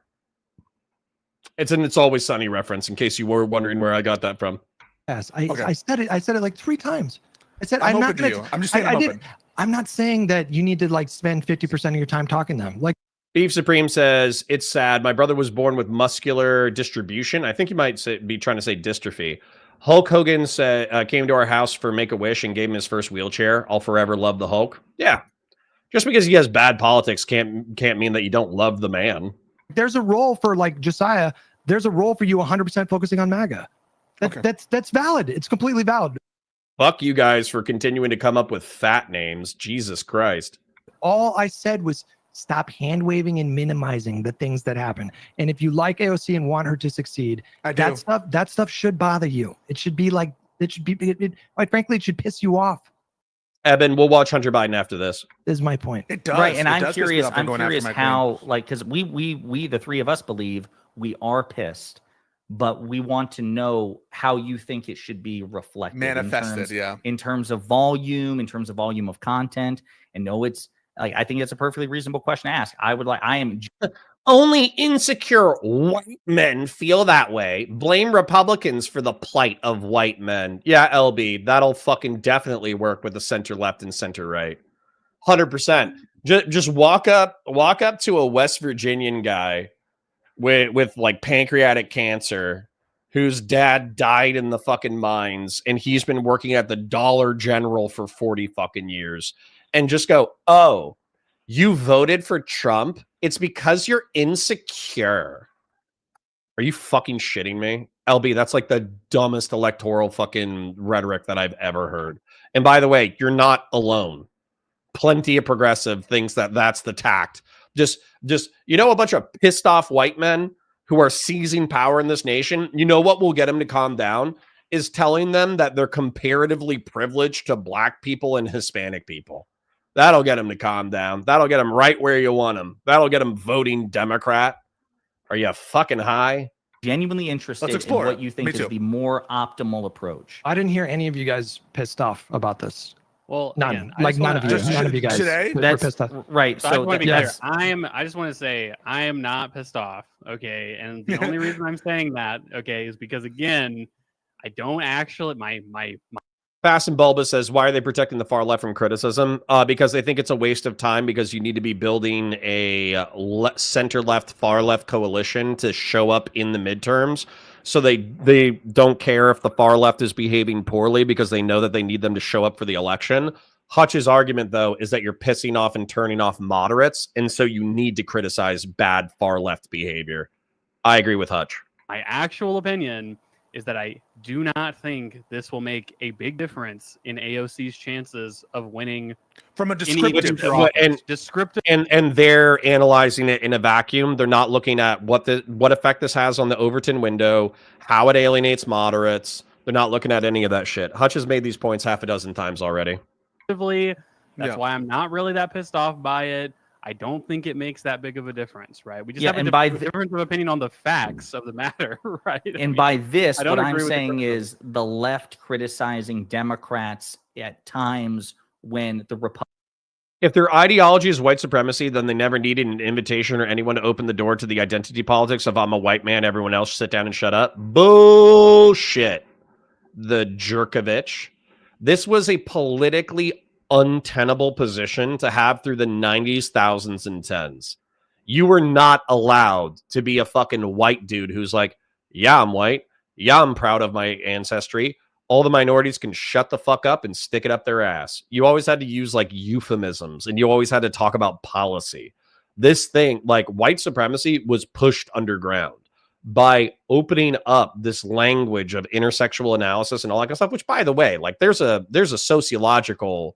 It's an It's Always Sunny reference, in case you were wondering where I got that from. Yes, I said it. I said it like 3 times. I said I'm not going to. I'm just saying I'm open. I'm not saying that you need to like spend 50% of your time talking to them. Like Beef Supreme says, it's sad. My brother was born with muscular distribution. I think you might be trying to say dystrophy. Hulk Hogan came to our house for Make-A-Wish and gave him his first wheelchair. I'll forever love the Hulk. Yeah. Just because he has bad politics can't mean that you don't love the man. There's a role for like Josiah. There's a role for you 100% focusing on MAGA. That's valid. It's completely valid. Fuck you guys for continuing to come up with fat names. Jesus Christ. All I said was stop hand waving and minimizing the things that happen. And if you like AOC and want her to succeed, that stuff should bother you. It should be like, quite frankly, it should piss you off. Eben, we'll watch Hunter Biden after this. Is my point. It does. Right, and it I'm does curious. piss me off I'm curious how, like, because we the 3 of us believe we are pissed, but we want to know how you think it should be reflected, manifested, in terms of volume, of content. And no, it's like, I think it's a perfectly reasonable question to ask. I am. Only insecure white men feel that way. Blame Republicans for the plight of white men. Yeah, LB, that'll fucking definitely work with the center left and center right. 100%. Just walk up to a West Virginian guy with like pancreatic cancer whose dad died in the fucking mines and he's been working at the Dollar General for 40 fucking years, and just go, "Oh, you voted for Trump? It's because you're insecure." Are you fucking shitting me? LB, that's like the dumbest electoral fucking rhetoric that I've ever heard. And by the way, you're not alone. Plenty of progressive thinks that that's the tact. Just a bunch of pissed off white men who are seizing power in this nation. You know what will get them to calm down is telling them that they're comparatively privileged to black people and Hispanic people. That'll get them to calm down. That'll get them right where you want them. That'll get them voting Democrat. Are you fucking high? Genuinely interested in what you think is the more optimal approach. I didn't hear any of you guys pissed off about this. Well, none. Again, None of you guys. Today? Were pissed off. Right. So I want to be clear. I just want to say I am not pissed off. Okay, and the only reason I'm saying that, okay, is because again, I don't actually my Fast and Bulba says, why are they protecting the far left from criticism? Because they think it's a waste of time, because you need to be building a center-left, far-left coalition to show up in the midterms. So they don't care if the far left is behaving poorly because they know that they need them to show up for the election. Hutch's argument, though, is that you're pissing off and turning off moderates, and so you need to criticize bad far-left behavior. I agree with Hutch. My actual opinion is that I do not think this will make a big difference in AOC's chances of winning from a descriptive and they're analyzing it in a vacuum. They're not looking at what effect this has on the Overton window, how it alienates moderates. They're not looking at any of that shit. Hutch has made these points half a dozen times already. That's why I'm not really that pissed off by it. I don't think it makes that big of a difference, right? We just Yeah, have a and by difference of opinion on the facts of the matter, right? And by this, I don't what I'm agree with the saying criticism. is the left criticizing Democrats at times when the Republicans. If their ideology is white supremacy, then they never needed an invitation or anyone to open the door to the identity politics of I'm a white man, everyone else sit down and shut up. Bullshit. The Jerkovich. This was a politically untenable position to have through the 90s, thousands, and tens. You were not allowed to be a fucking white dude who's like, yeah, I'm white. Yeah, I'm proud of my ancestry. All the minorities can shut the fuck up and stick it up their ass. You always had to use like euphemisms and you always had to talk about policy. This thing, like white supremacy, was pushed underground by opening up this language of intersexual analysis and all that kind of stuff, which, by the way, like there's a sociological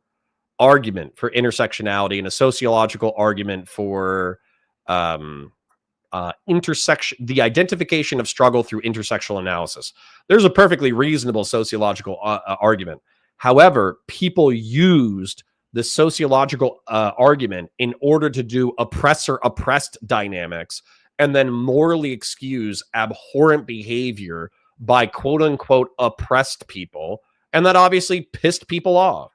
argument for intersectionality and a sociological argument for the identification of struggle through intersectional analysis. There's a perfectly reasonable sociological argument. However, people used the sociological argument in order to do oppressor-oppressed dynamics and then morally excuse abhorrent behavior by quote-unquote oppressed people, and that obviously pissed people off.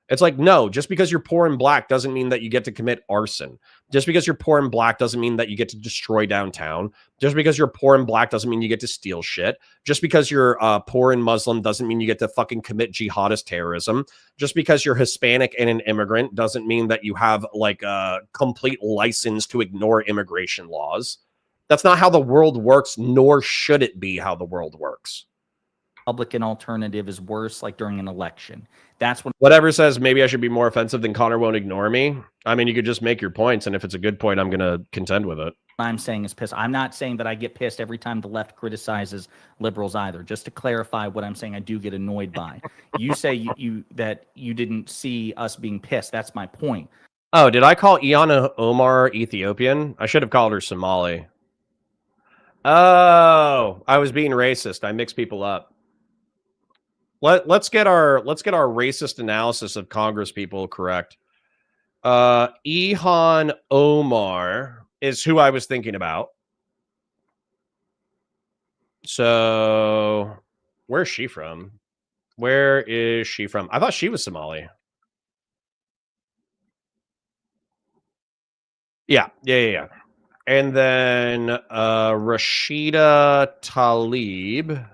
It's like, no, just because you're poor and black doesn't mean that you get to commit arson. Just because you're poor and black doesn't mean that you get to destroy downtown. Just because you're poor and black doesn't mean you get to steal shit. Just because you're poor and Muslim doesn't mean you get to fucking commit jihadist terrorism. Just because you're Hispanic and an immigrant doesn't mean that you have like a complete license to ignore immigration laws. That's not how the world works, nor should it be how the world works. Republican alternative is worse, like during an election. That's when whatever says maybe I should be more offensive than Connor won't ignore me. I mean, you could just make your points, and if it's a good point, I'm going to contend with it. I'm saying is pissed. I'm not saying that I get pissed every time the left criticizes liberals either. Just to clarify what I'm saying, I do get annoyed by. You say that you didn't see us being pissed. That's my point. Oh, did I call Iana Omar Ethiopian? I should have called her Somali. Oh, I was being racist. I mix people up. Let's get our racist analysis of Congress people correct. Ilhan Omar is who I was thinking about. So, where's she from? Where is she from? I thought she was Somali. Yeah. And then Rashida Tlaib.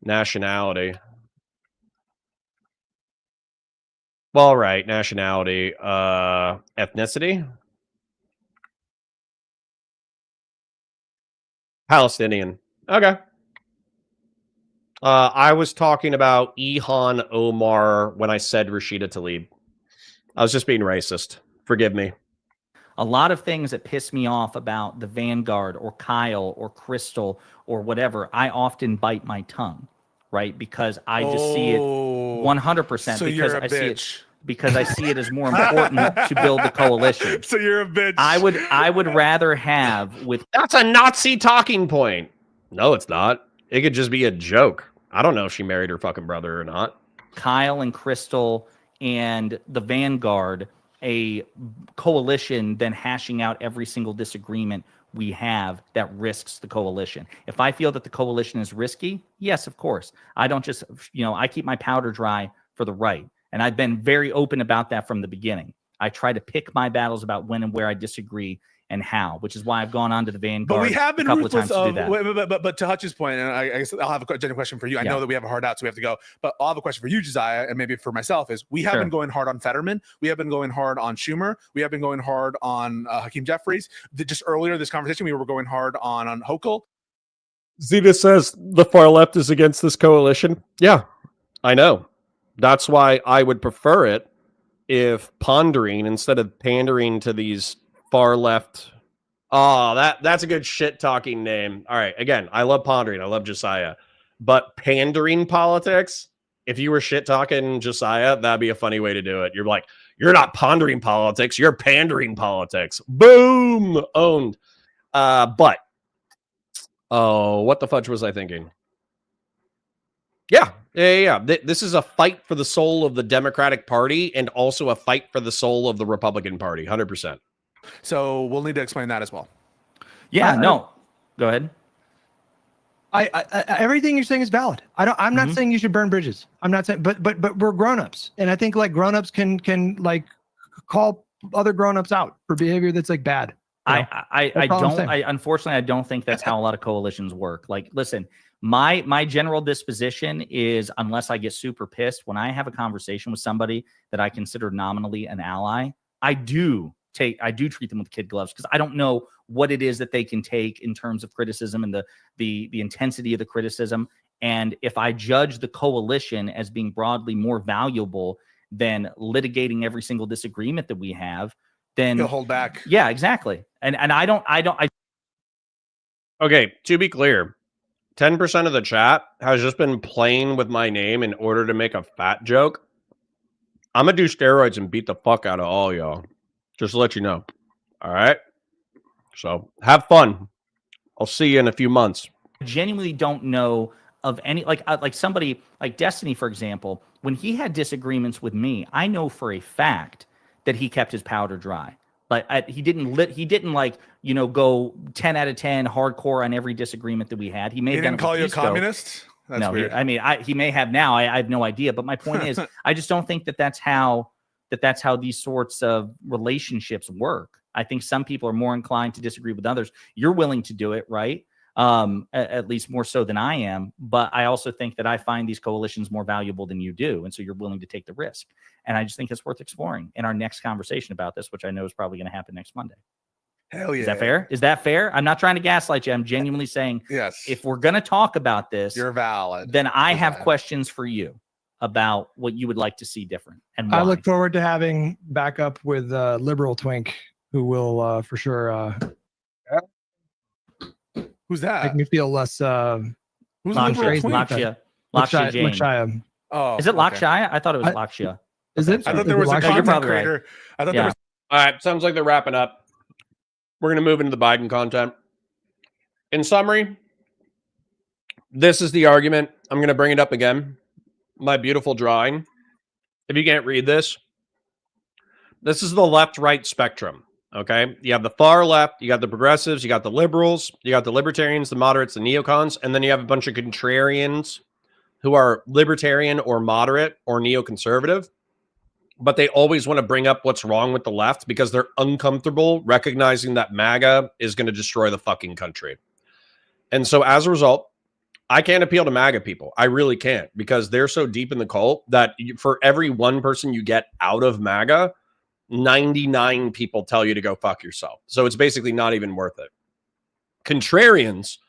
Nationality. Well, right. Nationality. Ethnicity. Palestinian. Okay. I was talking about Ilhan Omar when I said Rashida Tlaib. I was just being racist. Forgive me. A lot of things that piss me off about the Vanguard or Kyle or Crystal or whatever, I often bite my tongue, right? Because I just see it 100%. So you're a bitch. Because I see it as more important to build the coalition. So you're a bitch. I would rather have with. That's a Nazi talking point. No, it's not. It could just be a joke. I don't know if she married her fucking brother or not. Kyle and Crystal and the Vanguard, a coalition, then hashing out every single disagreement we have that risks the coalition. If I feel that the coalition is risky, yes, of course. I don't just, I keep my powder dry for the right. And I've been very open about that from the beginning. I try to pick my battles about when and where I disagree and how, which is why I've gone on to the Vanguard but we have been a couple of times to do that. But to Hutch's point, and I guess I'll have a genuine question for you. I know that we have a hard out, so we have to go. But I'll have a question for you, Josiah, and maybe for myself is we have been going hard on Fetterman. We have been going hard on Schumer. We have been going hard on Hakeem Jeffries. Just earlier this conversation, we were going hard on Hochul. Zeta says the far left is against this coalition. Yeah, I know. That's why I would prefer it if pondering instead of pandering to these far left. Oh, that's a good shit talking name. All right. Again, I love pondering. I love Josiah. But pandering politics, if you were shit talking Josiah, that'd be a funny way to do it. You're like, you're not pondering politics, you're pandering politics. Boom! Owned. But what the fudge was I thinking? Yeah, Yeah. This is a fight for the soul of the Democratic Party and also a fight for the soul of the Republican Party. 100%. So we'll need to explain that as well. Yeah, no. Go ahead. I everything you're saying is valid. I'm not saying you should burn bridges. I'm not saying, but we're grown-ups, and I think like grown-ups can like call other grown-ups out for behavior that's like bad. Unfortunately, I don't think that's how a lot of coalitions work. Like, listen, my general disposition is, unless I get super pissed, when I have a conversation with somebody that I consider nominally an ally, I do treat them with kid gloves, because I don't know what it is that they can take in terms of criticism and the intensity of the criticism. And if I judge the coalition as being broadly more valuable than litigating every single disagreement that we have, then you'll hold back. Yeah, exactly. And I don't. Okay, to be clear, 10% of the chat has just been playing with my name in order to make a fat joke. I'm gonna do steroids and beat the fuck out of all y'all. Just to let you know. All right. So have fun. I'll see you in a few months. I genuinely don't know of any, like somebody like Destiny, for example, when he had disagreements with me, I know for a fact that he kept his powder dry. Like he didn't like, go 10 out of 10 hardcore on every disagreement that we had. He may have didn't call you a communist. That's weird. He may have now. I have no idea. But my point is, I just don't think that's how these sorts of relationships work. I think some people are more inclined to disagree with others. You're willing to do it, right? At least more so than I am. But I also think that I find these coalitions more valuable than you do. And so you're willing to take the risk. And I just think it's worth exploring in our next conversation about this, which I know is probably going to happen next Monday. Hell yeah. Is that fair? Is that fair? I'm not trying to gaslight you. I'm genuinely saying, yes, if we're going to talk about this, you're valid. Then I have questions for you about what you would like to see different. And why. I look forward to having backup with liberal twink, who will for sure who's that? make me feel less who's Lakshya Jain. Oh, is it Lakshya? I thought it was Lakshya. Is it? I thought there was a content creator. Right. I thought there was. All right, sounds like they're wrapping up. We're going to move into the Biden content. In summary, this is the argument. I'm going to bring it up again. My beautiful drawing. If you can't read this, this is the left-right spectrum, okay? You have the far left, you got the progressives, you got the liberals, you got the libertarians, the moderates, the neocons, and then you have a bunch of contrarians who are libertarian or moderate or neoconservative, but they always want to bring up what's wrong with the left because they're uncomfortable recognizing that MAGA is going to destroy the fucking country. And so as a result, I can't appeal to MAGA people. I really can't, because they're so deep in the cult that for every one person you get out of MAGA, 99 people tell you to go fuck yourself. So it's basically not even worth it. Contrarians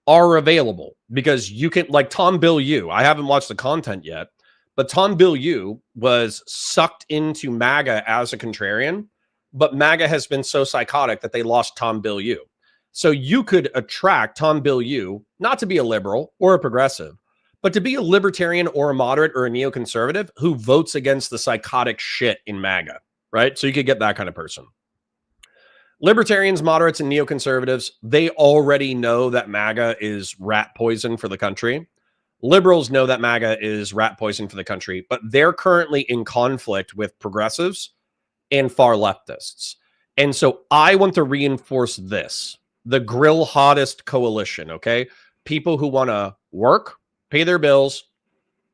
are available because you can, like Tom Bilyeu. I haven't watched the content yet, but Tom Bilyeu was sucked into MAGA as a contrarian, but MAGA has been so psychotic that they lost Tom Bilyeu. So you could attract Tom Bilyeu not to be a liberal or a progressive, but to be a libertarian or a moderate or a neoconservative who votes against the psychotic shit in MAGA, right? So you could get that kind of person. Libertarians, moderates, and neoconservatives, they already know that MAGA is rat poison for the country. Liberals know that MAGA is rat poison for the country, but they're currently in conflict with progressives and far leftists. And so I want to reinforce this, the grill hottest coalition, okay? People who want to work, pay their bills,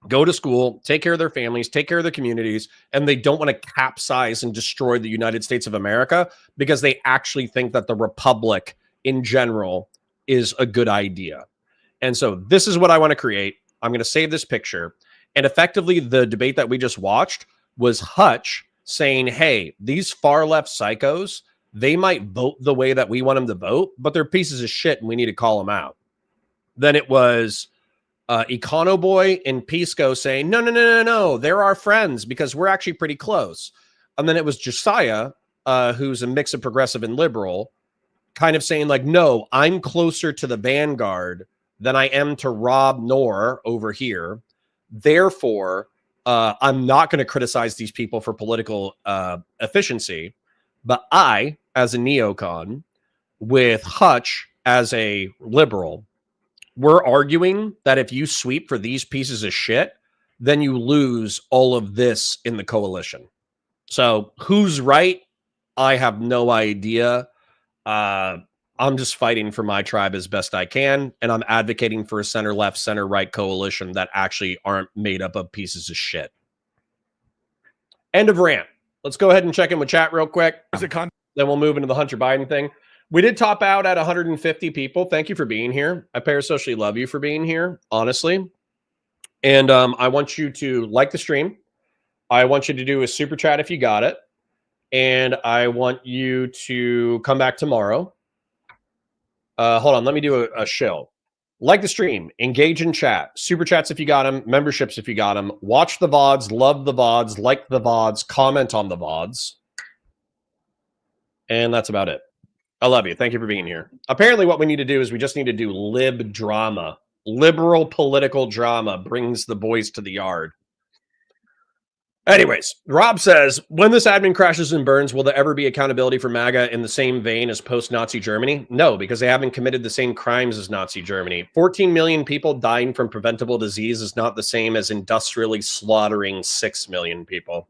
go to school, take care of their families, take care of their communities, and they don't want to capsize and destroy the United States of America because they actually think that the republic in general is a good idea. And so this is what I want to create. I'm going to save this picture. And effectively, the debate that we just watched was Hutch saying, hey, these far left psychos, they might vote the way that we want them to vote, but they're pieces of shit and we need to call them out. Then it was Econoboy and Pisco saying, no, they're our friends because we're actually pretty close. And then it was Josiah, who's a mix of progressive and liberal, kind of saying like, no, I'm closer to the vanguard than I am to Rob Noor over here. Therefore, I'm not going to criticize these people for political efficiency. But I, as a neocon, with Hutch as a liberal, we're arguing that if you sweep for these pieces of shit, then you lose all of this in the coalition. So who's right? I have no idea. I'm just fighting for my tribe as best I can, and I'm advocating for a center-left, center-right coalition that actually aren't made up of pieces of shit. End of rant. Let's go ahead and check in with chat real quick. Then we'll move into the Hunter Biden thing. We did top out at 150 people. Thank you for being here. I parasocially love you for being here, honestly. And I want you to like the stream. I want you to do a super chat if you got it. And I want you to come back tomorrow. Hold on, let me do a shill. Like the stream, engage in chat, super chats if you got them, memberships if you got them, watch the VODs, love the VODs, like the VODs, comment on the VODs. And that's about it. I love you. Thank you for being here. Apparently what we need to do is we just need to do lib drama. Liberal political drama brings the boys to the yard. Anyways, Rob says, when this admin crashes and burns, will there ever be accountability for MAGA in the same vein as post-Nazi Germany? No, because they haven't committed the same crimes as Nazi Germany. 14 million people dying from preventable disease is not the same as industrially slaughtering 6 million people.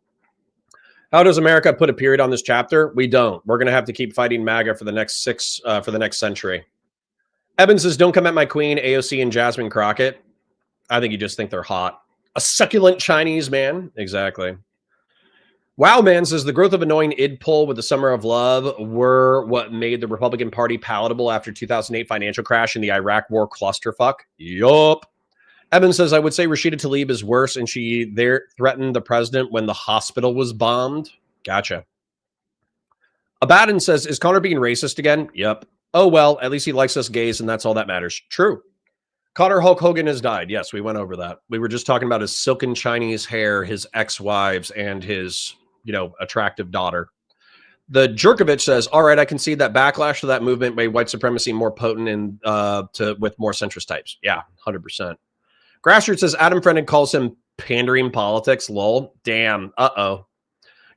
How does America put a period on this chapter? We don't. We're going to have to keep fighting MAGA for the next century. Evan says, don't come at my queen, AOC, and Jasmine Crockett. I think you just think they're hot. A succulent Chinese man. Exactly. Wow Man says the growth of annoying id poll with the Summer of Love were what made the Republican Party palatable after 2008 financial crash and the Iraq war clusterfuck. Yup. Evan says, I would say Rashida Tlaib is worse and she there threatened the president when the hospital was bombed. Gotcha. Abaddon says, is Connor being racist again? Yep. Oh, well, at least he likes us gays and that's all that matters. True. Connor Hulk Hogan has died. Yes, we went over that. We were just talking about his silken Chinese hair, his ex-wives, and his, attractive daughter. The Jerkovich says, all right, I can see that backlash to that movement made white supremacy more potent and with more centrist types. Yeah, 100%. Grassroots says, Adam Brennan calls him pandering politics. Lol. Damn. Uh-oh.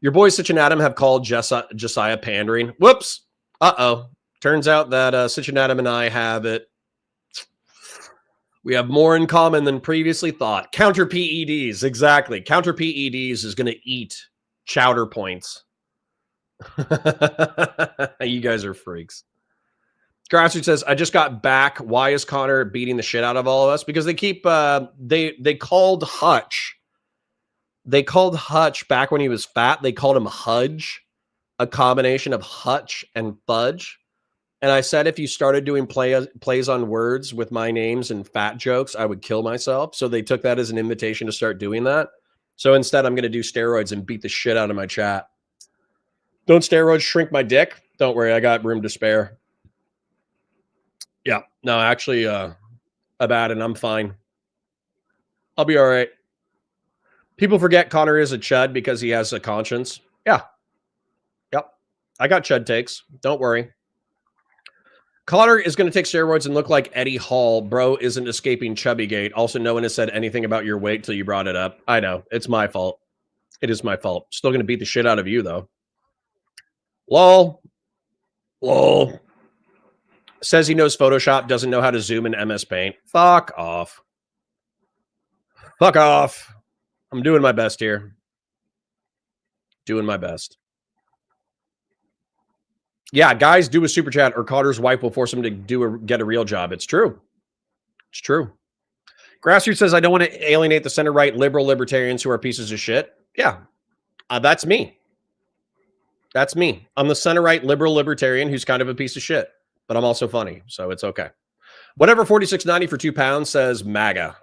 Your boys, Sitch and Adam, have called Josiah pandering. Whoops. Uh-oh. Turns out that Sitch and Adam and I have it. We have more in common than previously thought. Counter PEDs, exactly. Counter PEDs is going to eat chowder points. You guys are freaks. Grassroots says, I just got back. Why is Connor beating the shit out of all of us? Because they keep, they called Hutch. They called Hutch back when he was fat. They called him Hudge, a combination of Hutch and Fudge. And I said, if you started doing plays on words with my names and fat jokes, I would kill myself. So they took that as an invitation to start doing that. So instead, I'm going to do steroids and beat the shit out of my chat. Don't steroids shrink my dick? Don't worry, I got room to spare. Yeah, no, actually, Abaddon, I'm fine. I'll be all right. People forget Connor is a chud because he has a conscience. Yeah. Yep. I got chud takes. Don't worry. Connor is going to take steroids and look like Eddie Hall. Bro isn't escaping Chubbygate. Also, no one has said anything about your weight till you brought it up. I know. It's my fault. It is my fault. Still going to beat the shit out of you, though. Lol. Lol. Says he knows Photoshop, doesn't know how to zoom in MS Paint. Fuck off. Fuck off. I'm doing my best here. Doing my best. Yeah, guys, do a super chat or Connor's wife will force him to get a real job. It's true. It's true. Grassroots says, I don't want to alienate the center-right liberal libertarians who are pieces of shit. Yeah, that's me. That's me. I'm the center-right liberal libertarian who's kind of a piece of shit, but I'm also funny, so it's okay. Whatever 46.90 for £2 says MAGA.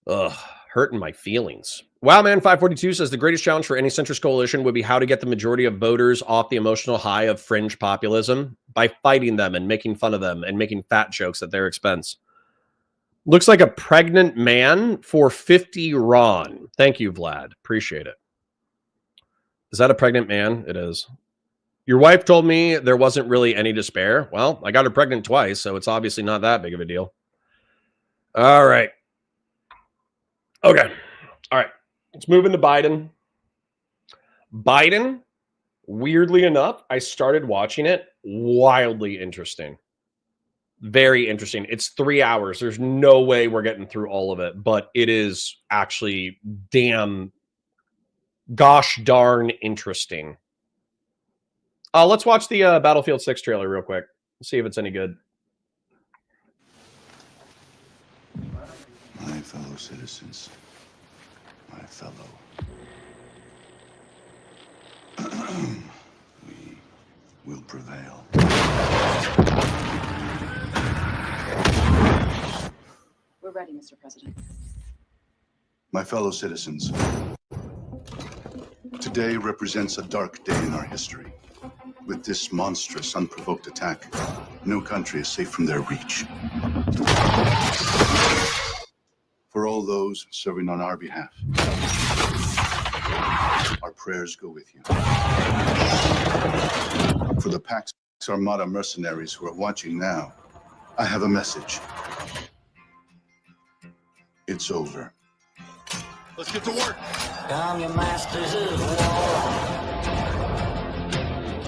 Ugh, hurting my feelings. Wowman542 says the greatest challenge for any centrist coalition would be how to get the majority of voters off the emotional high of fringe populism by fighting them and making fun of them and making fat jokes at their expense. Looks like a pregnant man for 50 Ron. Thank you, Vlad. Appreciate it. Is that a pregnant man? It is. Your wife told me there wasn't really any to spare. Well, I got her pregnant twice, so it's obviously not that big of a deal. All right. Okay. All right. Let's move into Biden. Biden, weirdly enough, I started watching it. Wildly interesting. Very interesting. It's 3 hours. There's no way we're getting through all of it, but it is actually gosh darn interesting. Let's watch the Battlefield 6 trailer real quick. See if it's any good. My fellow citizens, my fellow. We will prevail. We're ready, Mr. President. My fellow citizens, today represents a dark day in our history. With this monstrous, unprovoked attack, no country is safe from their reach. For all those serving on our behalf, our prayers go with you. For the Pax Armada mercenaries who are watching now, I have a message. It's over. Let's get to work. Come, your masters of war.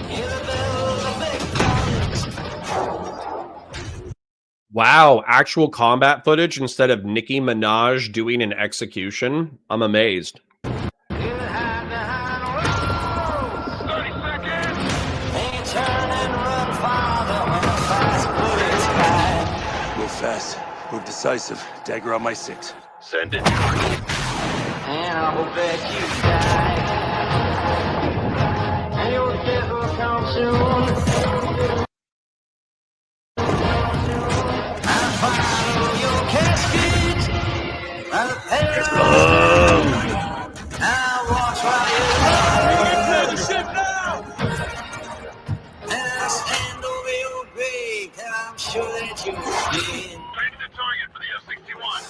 Hear the bells of big guns. Wow, actual combat footage instead of Nicki Minaj doing an execution. I'm amazed. 30 seconds. They turn and run farther when the fast bullets fly. Move fast, move decisive. Dagger on my 6. Send it. And I hope that you die. And your death will come soon. I follow your casket. By the pale. I watch while you run. The ship now. And I stand over your grave. And I'm sure that you're dead. Find the target for the F-61.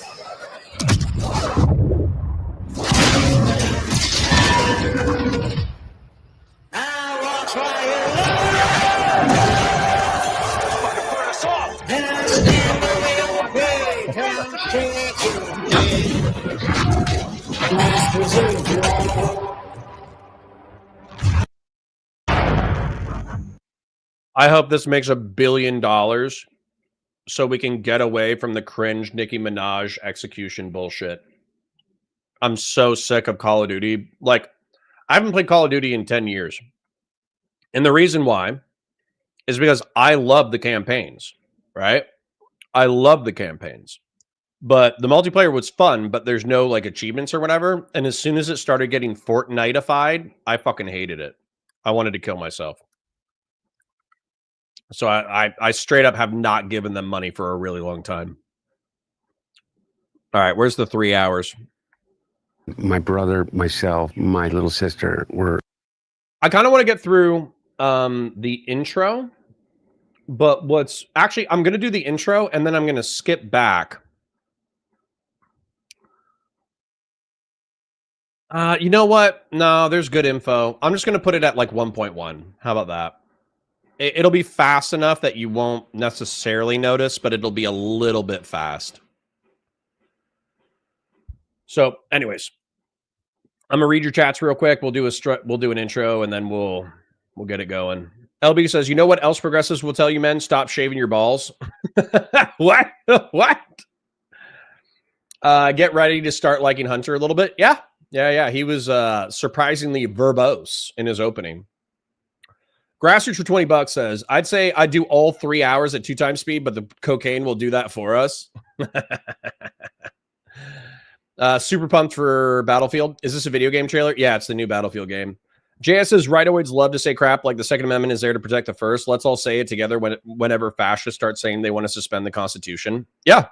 I watch while you Fucking burn us off! and I stand over your grave, and I'm sure that you're dead. Masters of war. I hope this makes $1 billion so we can get away from the cringe Nicki Minaj execution bullshit. I'm so sick of Call of Duty. Like, I haven't played Call of Duty in 10 years. And the reason why is because I love the campaigns, right? I love the campaigns. But the multiplayer was fun, but there's no, like, achievements or whatever. And as soon as it started getting Fortnite-ified, I fucking hated it. I wanted to kill myself. So I straight up have not given them money for a really long time. All right, where's the 3 hours? My brother, myself, my little sister were. I kind of want to get through the intro, but what's actually, I'm going to do the intro and then I'm going to skip back. You know what? No, there's good info. I'm just going to put it at like 1.1. How about that? It'll be fast enough that you won't necessarily notice, but it'll be a little bit fast. So, anyways, I'm gonna read your chats real quick. We'll do an intro, and then we'll get it going. LB says, "You know what else progressives will tell you, men? Stop shaving your balls." What? What? Get ready to start liking Hunter a little bit. Yeah. He was surprisingly verbose in his opening. Grassroots for $20 says, "I'd say I'd do all 3 hours at 2 times speed, but the cocaine will do that for us." Super pumped for Battlefield. Is this a video game trailer? Yeah, it's the new Battlefield game. JS says, "Rightoids love to say crap like the Second Amendment is there to protect the First. Let's all say it together whenever fascists start saying they want to suspend the Constitution." Yeah.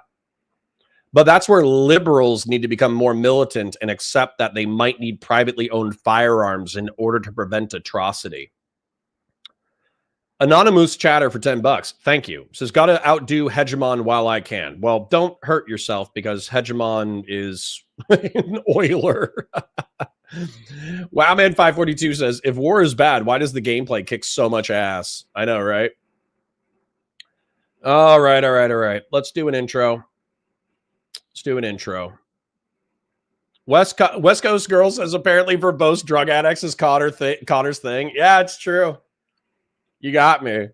But that's where liberals need to become more militant and accept that they might need privately owned firearms in order to prevent atrocity. Anonymous chatter for $10. Thank you. Says, "Gotta outdo Hegemon while I can." Well, don't hurt yourself because Hegemon is an oiler. Wowman542 says, "If war is bad, why does the gameplay kick so much ass?" I know, right? All right. Let's do an intro. West Coast Girl says, "Apparently verbose drug addicts is Connor's thing." Yeah, it's true. You got me.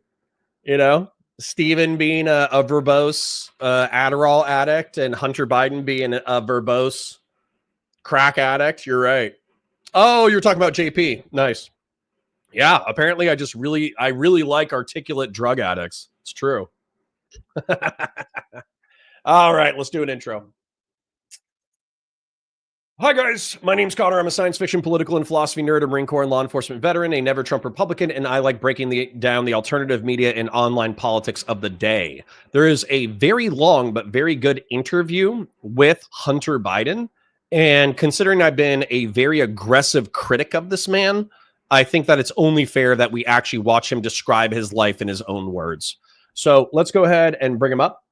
You know, Steven being a verbose Adderall addict and Hunter Biden being a verbose crack addict. You're right. Oh, you're talking about JP. Nice. Yeah, apparently I really like articulate drug addicts. It's true. All right, let's do an intro. Hi, guys. My name's Connor. I'm a science fiction, political, and philosophy nerd, a Marine Corps and law enforcement veteran, a never Trump Republican, and I like breaking down the alternative media and online politics of the day. There is a very long but very good interview with Hunter Biden, and considering I've been a very aggressive critic of this man, I think that it's only fair that we actually watch him describe his life in his own words. So let's go ahead and bring him up,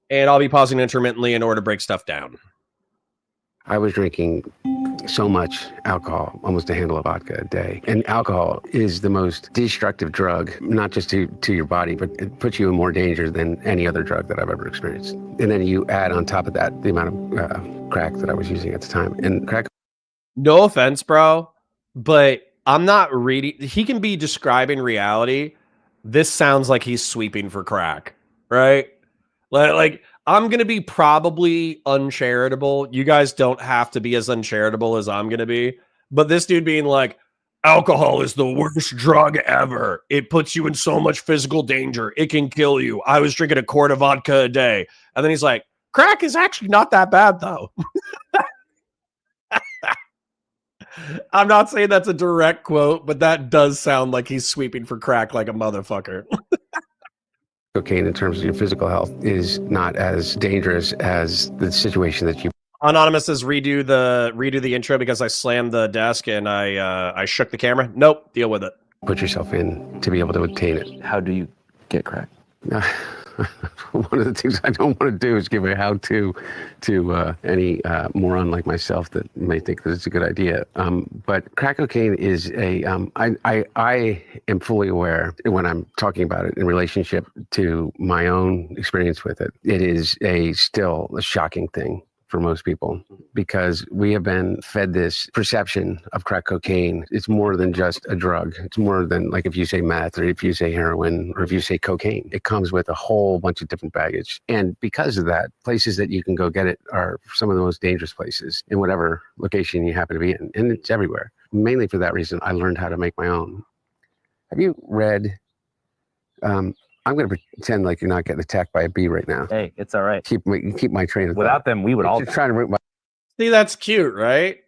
and I'll be pausing intermittently in order to break stuff down. I was drinking so much alcohol, almost a handle of vodka a day. And alcohol is the most destructive drug, not just to your body, but it puts you in more danger than any other drug that I've ever experienced. And then you add on top of that the amount of crack that I was using at the time. And crack. No offense, bro, but I'm not reading. He can be describing reality. This sounds like he's sweeping for crack, right? Like I'm going to be probably uncharitable. You guys don't have to be as uncharitable as I'm going to be. But this dude being like, alcohol is the worst drug ever. It puts you in so much physical danger. It can kill you. I was drinking a quart of vodka a day. And then he's like, crack is actually not that bad, though. I'm not saying that's a direct quote, but that does sound like he's sweeping for crack like a motherfucker. Cocaine in terms of your physical health is not as dangerous as the situation that you. Anonymous says redo the intro because I slammed the desk and I shook the camera. Nope, deal with it. Put yourself in to be able to obtain it. How do you get crack? One of the things I don't want to do is give a how-to to any moron like myself that may think that it's a good idea. But crack cocaine is I am fully aware when I'm talking about it in relationship to my own experience with it. It is still a shocking thing for most people because we have been fed this perception of crack cocaine. It's more than just a drug. It's more than like if you say meth or if you say heroin or if you say cocaine. It comes with a whole bunch of different baggage. And because of that, places that you can go get it are some of the most dangerous places in whatever location you happen to be in. And it's everywhere. Mainly for that reason, I learned how to make my own. Have you read... I'm going to pretend like you're not getting attacked by a bee right now. Hey, it's all right. Keep my train of thought. Without them, we would all. Just trying to root my. See, that's cute, right?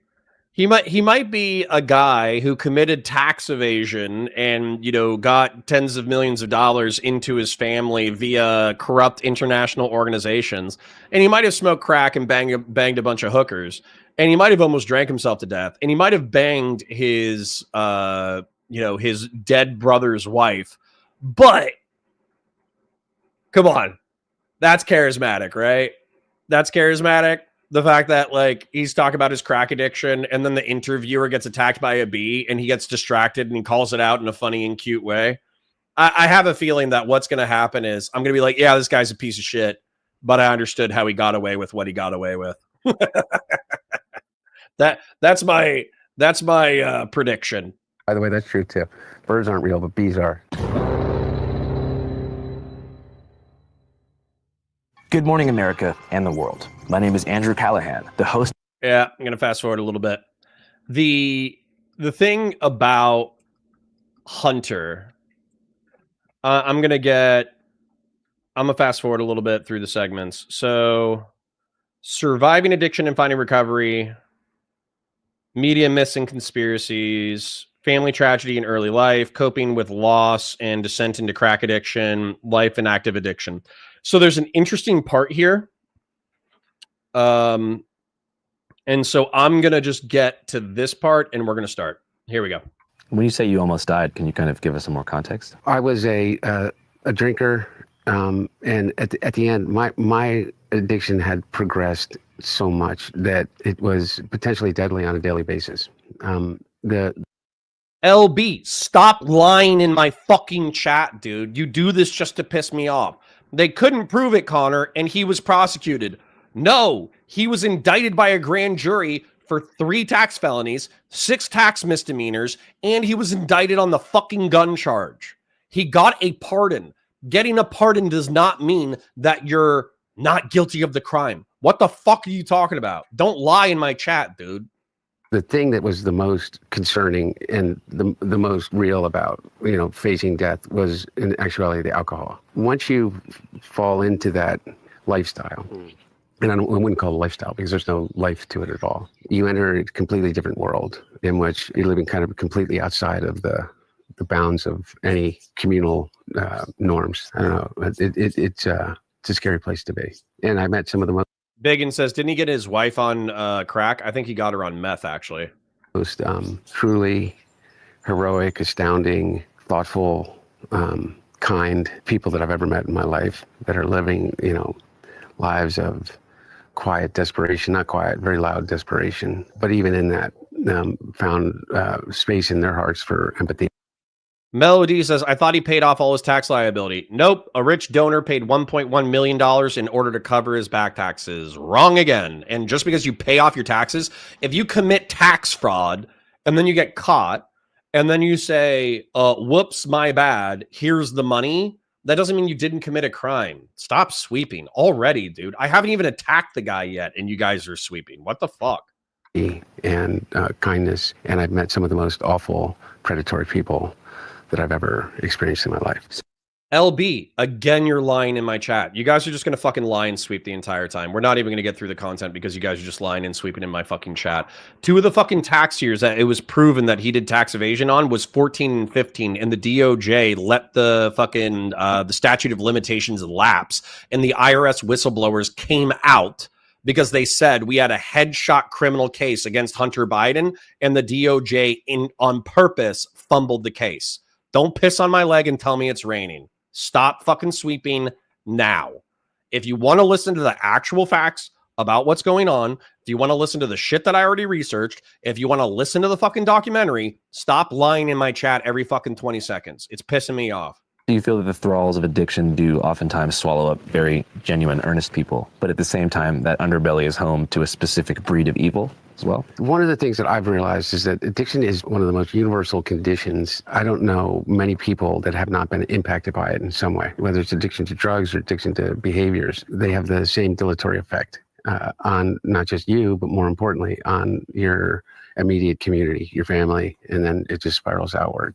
He might be a guy who committed tax evasion and got tens of millions of dollars into his family via corrupt international organizations, and he might have smoked crack and banged a bunch of hookers, and he might have almost drank himself to death, and he might have banged his his dead brother's wife, but. Come on. That's charismatic, right? That's charismatic. The fact that he's talking about his crack addiction and then the interviewer gets attacked by a bee and he gets distracted and he calls it out in a funny and cute way. I have a feeling that what's going to happen is I'm going to be like, yeah, this guy's a piece of shit, but I understood how he got away with what he got away with. That's my prediction. By the way, that's true too. Birds aren't real, but bees are. Good morning, America and the world. My name is Andrew Callahan, the host. Yeah, I'm going to fast forward a little bit. The thing about Hunter, I'm going to fast forward a little bit through the segments. So, surviving addiction and finding recovery, media myths and conspiracies, family tragedy in early life, coping with loss and descent into crack addiction, life and active addiction. So there's an interesting part here. And so I'm going to just get to this part and we're going to start. Here we go. When you say you almost died, can you kind of give us some more context? I was a drinker. And at the end, my addiction had progressed so much that it was potentially deadly on a daily basis. LB, stop lying in my fucking chat, dude. You do this just to piss me off. They couldn't prove it, Connor, and he was prosecuted. No, he was indicted by a grand jury for 3 tax felonies, 6 tax misdemeanors, and he was indicted on the fucking gun charge. He got a pardon. Getting a pardon does not mean that you're not guilty of the crime. What the fuck are you talking about? Don't lie in my chat, dude. The thing that was the most concerning and the most real about, facing death was in actuality the alcohol. Once you fall into that lifestyle, and I wouldn't call it a lifestyle because there's no life to it at all. You enter a completely different world in which you're living kind of completely outside of the bounds of any communal norms. I don't know. It's a scary place to be. And I met some of the Biggin says, didn't he get his wife on crack? I think he got her on meth, actually. most truly heroic, astounding, thoughtful, kind people that I've ever met in my life that are living, lives of quiet desperation, not quiet, very loud desperation. But even in that, found space in their hearts for empathy. Melody says, I thought he paid off all his tax liability. Nope. A rich donor paid $1.1 million in order to cover his back taxes. Wrong again. And just because you pay off your taxes, if you commit tax fraud and then you get caught and then you say, whoops, my bad, here's the money, that doesn't mean you didn't commit a crime. Stop sweeping already, dude. I haven't even attacked the guy yet and you guys are sweeping. What the fuck? And kindness. And I've met some of the most awful, predatory people that I've ever experienced in my life. LB, again, you're lying in my chat. You guys are just going to fucking lie and sweep the entire time. We're not even going to get through the content because you guys are just lying and sweeping in my fucking chat. 2 of the fucking tax years that it was proven that he did tax evasion on was 14 and 15, and the DOJ let the fucking the statute of limitations lapse, and the IRS whistleblowers came out because they said we had a headshot criminal case against Hunter Biden, and the DOJ on purpose fumbled the case. Don't piss on my leg and tell me it's raining. Stop fucking sweeping now. If you want to listen to the actual facts about what's going on, if you want to listen to the shit that I already researched, if you want to listen to the fucking documentary, stop lying in my chat every fucking 20 seconds. It's pissing me off. Do you feel that the thralls of addiction do oftentimes swallow up very genuine, earnest people, but at the same time, that underbelly is home to a specific breed of evil as well? One of the things that I've realized is that addiction is one of the most universal conditions. I don't know many people that have not been impacted by it in some way, whether it's addiction to drugs or addiction to behaviors. They have the same dilatory effect on not just you, but more importantly, on your immediate community, your family, and then it just spirals outward.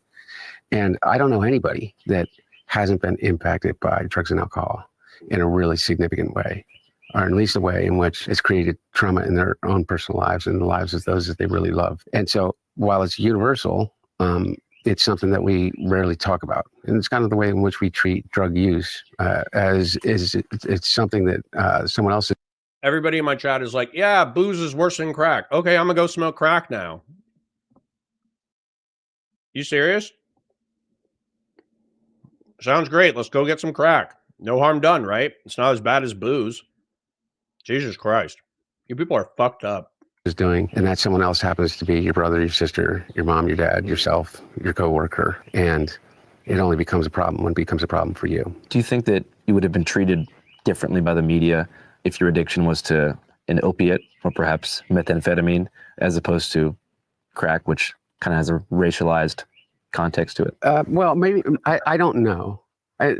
And I don't know anybody that hasn't been impacted by drugs and alcohol in a really significant way, or at least a way in which it's created trauma in their own personal lives and the lives of those that they really love. And so while it's universal, it's something that we rarely talk about. And it's kind of the way in which we treat drug use it's something that someone else. Everybody in my chat is like, yeah, booze is worse than crack. Okay, I'm going to go smoke crack now. You serious? Sounds great. Let's go get some crack. No harm done, right? It's not as bad as booze. Jesus Christ. You people are fucked up. Is doing, and that someone else happens to be your brother, your sister, your mom, your dad, yourself, your coworker, and it only becomes a problem when it becomes a problem for you. Do you think that you would have been treated differently by the media if your addiction was to an opiate or perhaps methamphetamine as opposed to crack, which kind of has a racialized context to it? Well, maybe I don't know,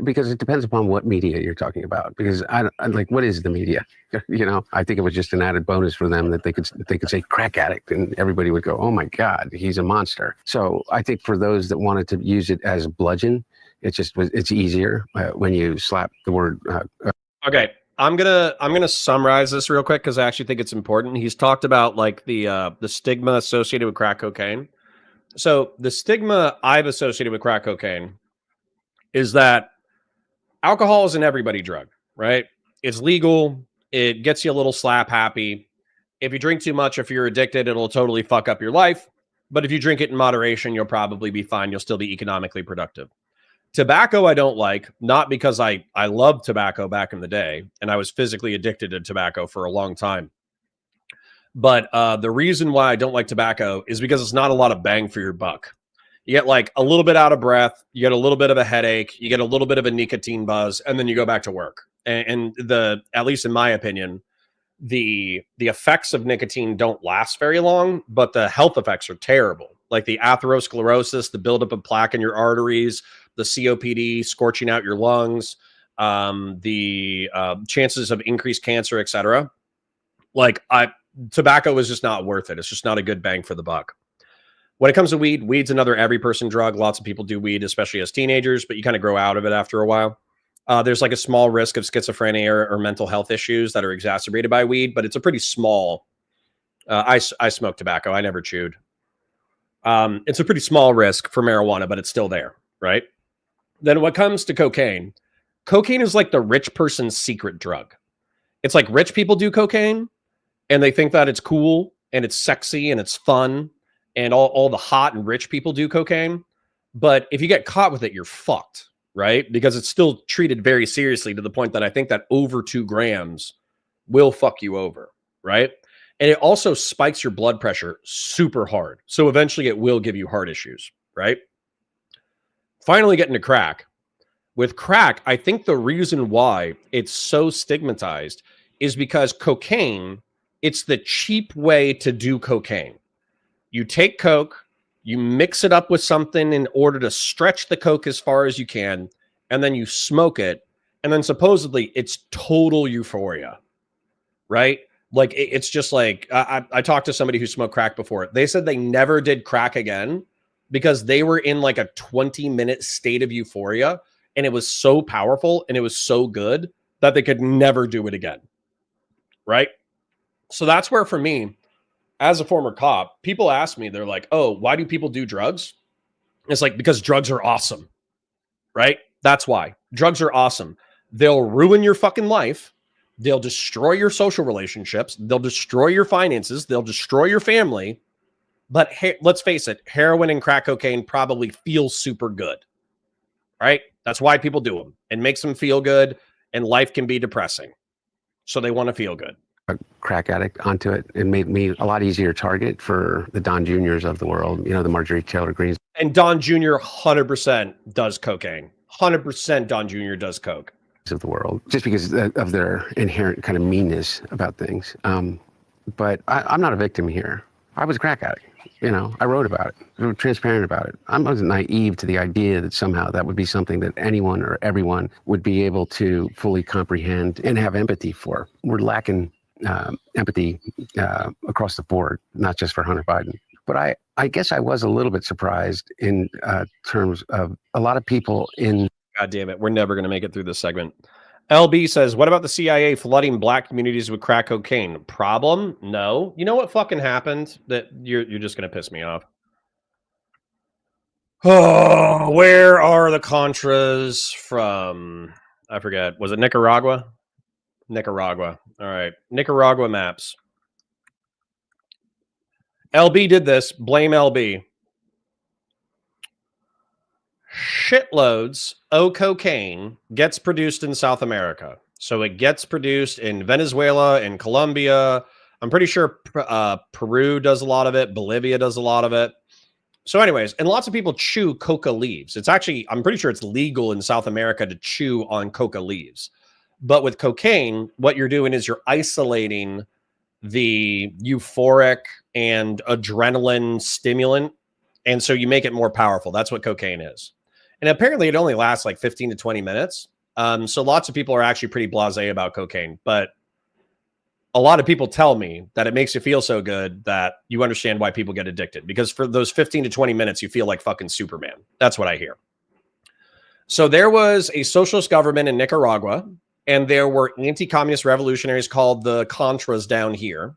because it depends upon what media you're talking about. Because I like, what is the media? I think it was just an added bonus for them that they could say crack addict and everybody would go, oh my God, he's a monster. So I think for those that wanted to use it as a bludgeon, it's easier when you slap the word. Okay. I'm gonna summarize this real quick because I actually think it's important. He's talked about like the stigma associated with crack cocaine. So the stigma I've associated with crack cocaine is that alcohol is an everybody drug, right? It's legal. It gets you a little slap happy. If you drink too much, if you're addicted, it'll totally fuck up your life. But if you drink it in moderation, you'll probably be fine. You'll still be economically productive. Tobacco, I don't like, not because I loved tobacco back in the day, and I was physically addicted to tobacco for a long time. But the reason why I don't like tobacco is because it's not a lot of bang for your buck. You get like a little bit out of breath, you get a little bit of a headache, you get a little bit of a nicotine buzz, and then you go back to work. And at least in my opinion, the effects of nicotine don't last very long, but the health effects are terrible. Like the atherosclerosis, the buildup of plaque in your arteries, the COPD, scorching out your lungs, the chances of increased cancer, etc. Like tobacco is just not worth it. It's just not a good bang for the buck. When it comes to weed, weed's another every person drug. Lots of people do weed, especially as teenagers, but you kind of grow out of it after a while. There's like a small risk of schizophrenia or mental health issues that are exacerbated by weed, but it's a pretty small. I smoke tobacco. I never chewed. It's a pretty small risk for marijuana, but it's still there, right? Then what comes to cocaine, cocaine is like the rich person's secret drug. It's like rich people do cocaine and they think that it's cool and it's sexy and it's fun and all the hot and rich people do cocaine. But if you get caught with it, you're fucked, right? Because it's still treated very seriously to the point that I think that over 2 grams will fuck you over, right? And it also spikes your blood pressure super hard. So eventually it will give you heart issues, right? Finally getting to crack. With crack, I think the reason why it's so stigmatized is because cocaine, it's the cheap way to do cocaine. You take coke, you mix it up with something in order to stretch the coke as far as you can, and then you smoke it, and then supposedly it's total euphoria, right? Like, it's just like, I talked to somebody who smoked crack before. They said they never did crack again because they were in like a 20-minute state of euphoria, and it was so powerful and it was so good that they could never do it again, right? So that's where, for me, as a former cop, people ask me, they're like, oh, why do people do drugs? It's like, because drugs are awesome, right? That's why. Drugs are awesome. They'll ruin your fucking life. They'll destroy your social relationships. They'll destroy your finances. They'll destroy your family. But let's face it, heroin and crack cocaine probably feel super good, right? That's why people do them. It makes them feel good, and life can be depressing. So they want to feel good. A crack addict onto it. It made me a lot easier target for the Don Juniors of the world, the Marjorie Taylor Greens. And Don Jr. 100% does cocaine. 100% Don Jr. does coke. Of the world, just because of their inherent kind of meanness about things. But I'm not a victim here. I was a crack addict. I wrote about it. I was transparent about it. I wasn't naive to the idea that somehow that would be something that anyone or everyone would be able to fully comprehend and have empathy for. We're lacking empathy across the board, not just for Hunter Biden. But I guess I was a little bit surprised in terms of a lot of people in. God damn it. We're never going to make it through this segment. LB says, what about the CIA flooding black communities with crack cocaine? Problem? No. You know what fucking happened? That you're just going to piss me off. Oh, where are the Contras from? I forget. Was it Nicaragua? Nicaragua. All right. Nicaragua maps. LB did this. Blame LB. Shitloads of cocaine gets produced in South America. So it gets produced in Venezuela and Colombia. I'm pretty sure Peru does a lot of it. Bolivia does a lot of it. So anyways, and lots of people chew coca leaves. It's actually, I'm pretty sure it's legal in South America to chew on coca leaves. But with cocaine, what you're doing is you're isolating the euphoric and adrenaline stimulant. And so you make it more powerful. That's what cocaine is. And apparently it only lasts like 15 to 20 minutes. So lots of people are actually pretty blasé about cocaine. But a lot of people tell me that it makes you feel so good that you understand why people get addicted. Because for those 15 to 20 minutes, you feel like fucking Superman. That's what I hear. So there was a socialist government in Nicaragua, and there were anti-communist revolutionaries called the Contras down here.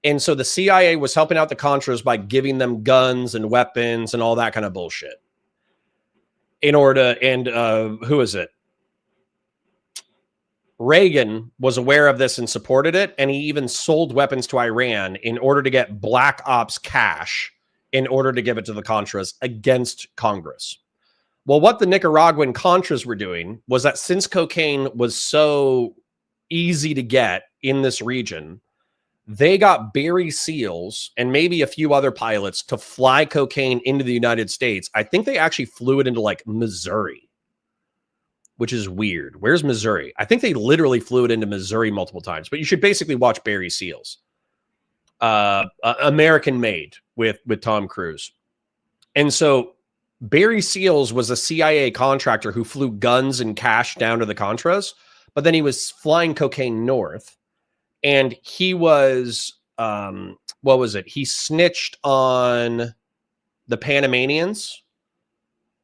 And so the CIA was helping out the Contras by giving them guns and weapons and all that kind of bullshit. In order to, and who is it? Reagan was aware of this and supported it, and he even sold weapons to Iran in order to get black ops cash in order to give it to the Contras against Congress. Well, what the Nicaraguan Contras were doing was that since cocaine was so easy to get in this region, they got Barry SEALs and maybe a few other pilots to fly cocaine into the United States. I think they actually flew it into like Missouri, which is weird. Where's Missouri? I think they literally flew it into Missouri multiple times, but you should basically watch Barry SEALs. American made with Tom Cruise. And so Barry Seals was a CIA contractor who flew guns and cash down to the Contras, but then he was flying cocaine north, and he was what was it? He snitched on the Panamanians,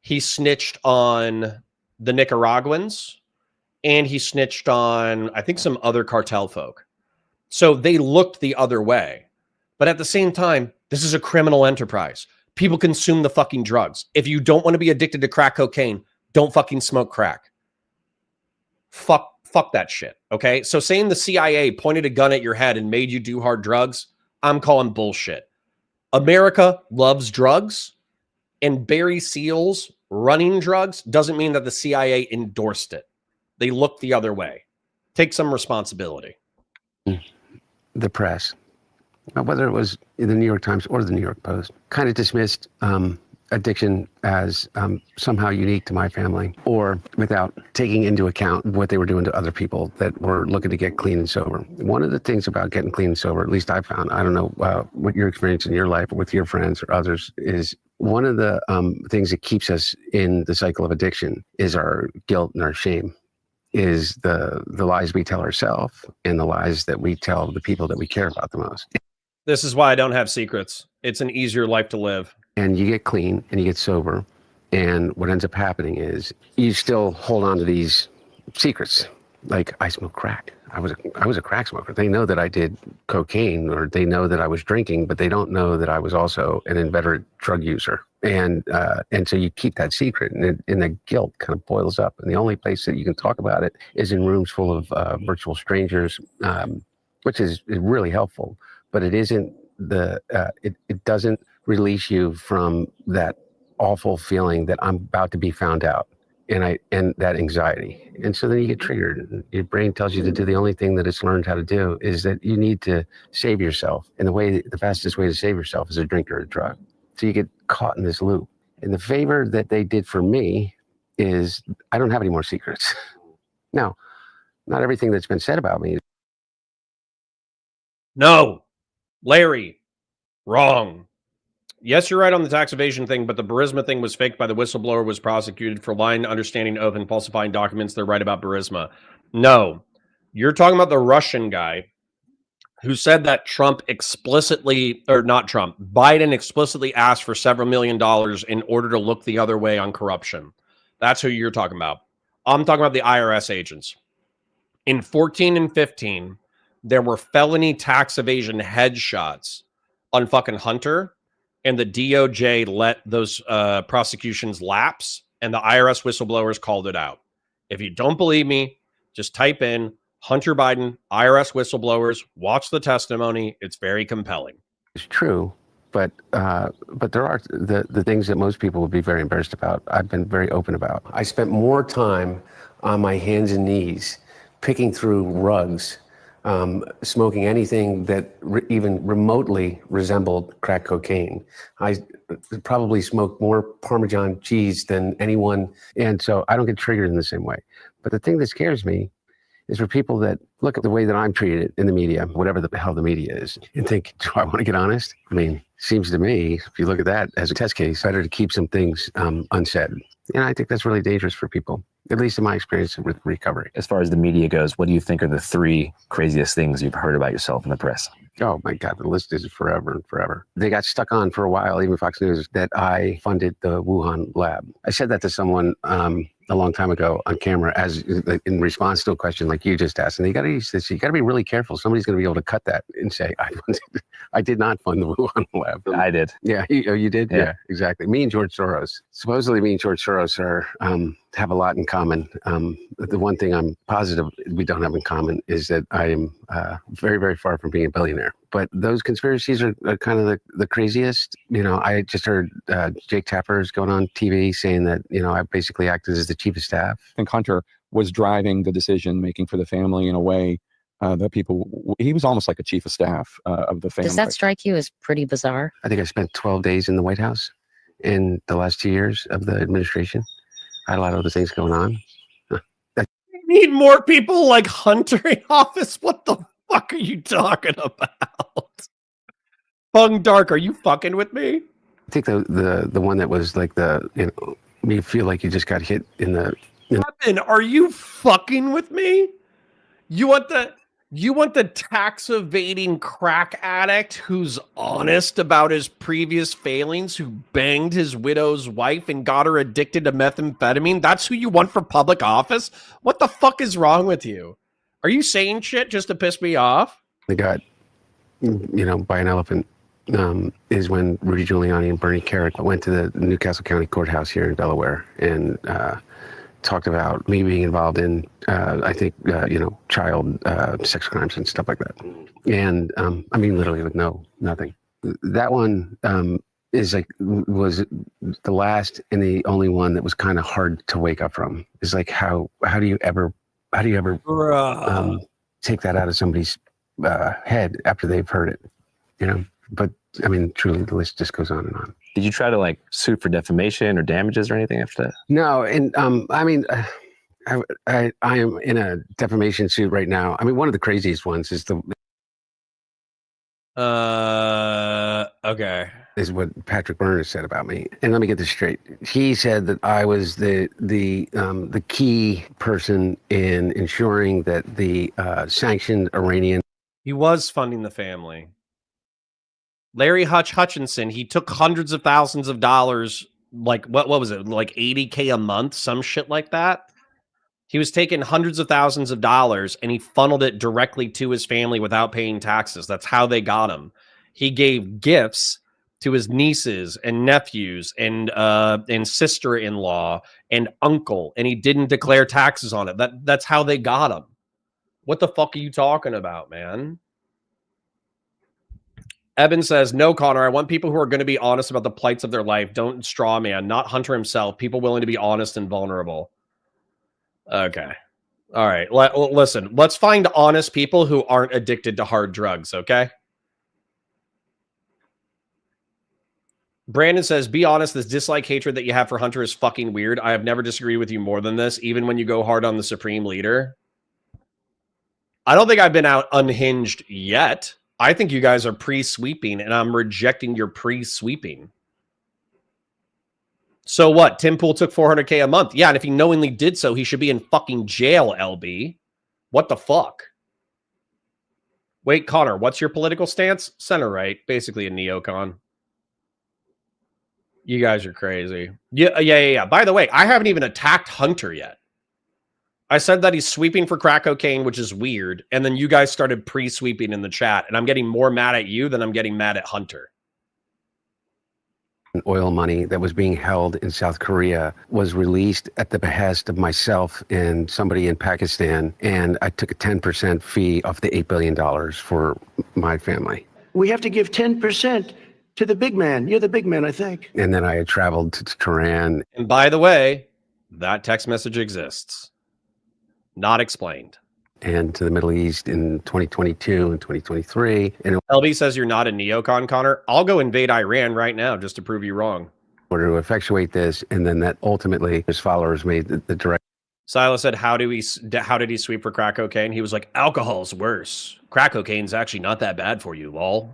he snitched on the Nicaraguans, and he snitched on, I think, some other cartel folk. So they looked the other way. But at the same time, this is a criminal enterprise. People consume the fucking drugs. If you don't want to be addicted to crack cocaine, don't fucking smoke crack. Fuck that shit, okay? So saying the CIA pointed a gun at your head and made you do hard drugs, I'm calling bullshit. America loves drugs, and Barry Seals running drugs doesn't mean that the CIA endorsed it. They looked the other way. Take some responsibility. The press, whether it was in the New York Times or the New York Post, kind of dismissed addiction as somehow unique to my family, or without taking into account what they were doing to other people that were looking to get clean and sober. One of the things about getting clean and sober, at least I found, I don't know what your experience in your life with your friends or others, is one of the things that keeps us in the cycle of addiction is our guilt and our shame, is the lies we tell ourselves and the lies that we tell the people that we care about the most. This is why I don't have secrets. It's an easier life to live. And you get clean and you get sober, and what ends up happening is you still hold on to these secrets. Like, I smoke crack. I was a crack smoker. They know that I did cocaine, or they know that I was drinking, but they don't know that I was also an inveterate drug user. And so you keep that secret, and the guilt kind of boils up. And the only place that you can talk about it is in rooms full of virtual strangers, which is really helpful. But it isn't it doesn't release you from that awful feeling that I'm about to be found out, and that anxiety. And so then you get triggered. Your brain tells you to do the only thing that it's learned how to do, is that you need to save yourself. And the fastest way to save yourself is a drink or a drug. So you get caught in this loop. And the favor that they did for me is I don't have any more secrets. Now, not everything that's been said about me. No, Larry, wrong. Yes, you're right on the tax evasion thing, but the Burisma thing was faked by the whistleblower, was prosecuted for lying, understanding oath, and falsifying documents. They're right about Burisma. No, you're talking about the Russian guy who said that Biden explicitly asked for several $1 million in order to look the other way on corruption. That's who you're talking about. I'm talking about the IRS agents. In 14 and 15, there were felony tax evasion headshots on fucking Hunter, and the DOJ let those prosecutions lapse, and the IRS whistleblowers called it out. If you don't believe me, just type in Hunter Biden, IRS whistleblowers, watch the testimony. It's very compelling. It's true, but there are the things that most people would be very embarrassed about. I've been very open about. I spent more time on my hands and knees picking through rugs, smoking anything that even remotely resembled crack cocaine. I probably smoked more Parmesan cheese than anyone, and so I don't get triggered in the same way. But the thing that scares me is for people that look at the way that I'm treated in the media, whatever the hell the media is, and think, do I want to get honest? I mean, seems to me, if you look at that as a test case, better to keep some things unsaid. And I think that's really dangerous for people, at least in my experience with recovery. As far as the media goes, what do you think are the 3 craziest things you've heard about yourself in the press? Oh my God, the list is forever and forever. They got stuck on for a while, even Fox News, that I funded the Wuhan lab. I said that to someone a long time ago on camera, as in response to a question like you just asked. And you got to use this. You got to be really careful. Somebody's going to be able to cut that and say, I did not fund the Wuhan lab. I did. Yeah, you did? Yeah, exactly. Me and George Soros. Supposedly me and George Soros have a lot in common. The one thing I'm positive we don't have in common is that I am very, very far from being a billionaire. But those conspiracies are kind of the craziest. You know, I just heard Jake Tapper's going on TV saying that, you know, I basically acted as the chief of staff. I think Hunter was driving the decision making for the family in a way that he was almost like a chief of staff of the family. Does that strike you as pretty bizarre? I think I spent 12 days in the White House in the last 2 years of the administration. I had a lot of other things going on. Need more people like Hunter in office? What the fuck are you talking about? Pung Dark, are you fucking with me? I think the one that was like you feel like you just got hit in the. Evan, are you fucking with me? You want the tax evading crack addict who's honest about his previous failings, who banged his widow's wife and got her addicted to methamphetamine? That's who you want for public office? What the fuck is wrong with you? Are you saying shit just to piss me off? They got, by an elephant. Is when Rudy Giuliani and Bernie Kerik went to the Newcastle County Courthouse here in Delaware and talked about me being involved in, I think, child sex crimes and stuff like that. And literally with nothing. That one was the last and the only one that was kind of hard to wake up from. It's like how do you ever take that out of somebody's head after they've heard it, But truly, the list just goes on and on. Did you try to sue for defamation or damages or anything after that? No, and I am in a defamation suit right now. One of the craziest ones is okay. Is what Patrick Byrne said about me. And let me get this straight. He said that I was the key person in ensuring that the sanctioned Iranian. He was funding the family. Larry Hutchinson, he took hundreds of thousands of dollars, what was it, like $80K a month, some shit like that. He was taking hundreds of thousands of dollars and he funneled it directly to his family without paying taxes. That's how they got him. He gave gifts to his nieces and nephews and sister-in-law and uncle, and he didn't declare taxes on it. That's how they got him. What the fuck are you talking about, man? Evan says, no, Connor, I want people who are going to be honest about the plights of their life. Don't straw man, not Hunter himself. People willing to be honest and vulnerable. Okay. All right. Listen, let's find honest people who aren't addicted to hard drugs, okay? Brandon says, be honest, this dislike hatred that you have for Hunter is fucking weird. I have never disagreed with you more than this, even when you go hard on the Supreme Leader. I don't think I've been out unhinged yet. I think you guys are pre-sweeping, and I'm rejecting your pre-sweeping. So what? Tim Pool took $400K a month. Yeah, and if he knowingly did so, he should be in fucking jail, LB. What the fuck? Wait, Connor, what's your political stance? Center right, basically a neocon. You guys are crazy. Yeah. By the way, I haven't even attacked Hunter yet. I said that he's sweeping for crack cocaine, which is weird. And then you guys started pre-sweeping in the chat. And I'm getting more mad at you than I'm getting mad at Hunter. Oil money that was being held in South Korea was released at the behest of myself and somebody in Pakistan. And I took a 10% fee off the $8 billion for my family. We have to give 10% to the big man. You're the big man, I think. And then I had traveled to Tehran. And by the way, that text message exists. Not explained. And to the Middle East in 2022 and 2023. And LB says you're not a neocon, Connor. I'll go invade Iran right now just to prove you wrong. In order to effectuate this, and then that ultimately his followers made the direct. Silas said, how did he sweep for crack cocaine? He was like, alcohol's worse. Crack cocaine's actually not that bad for you, lol.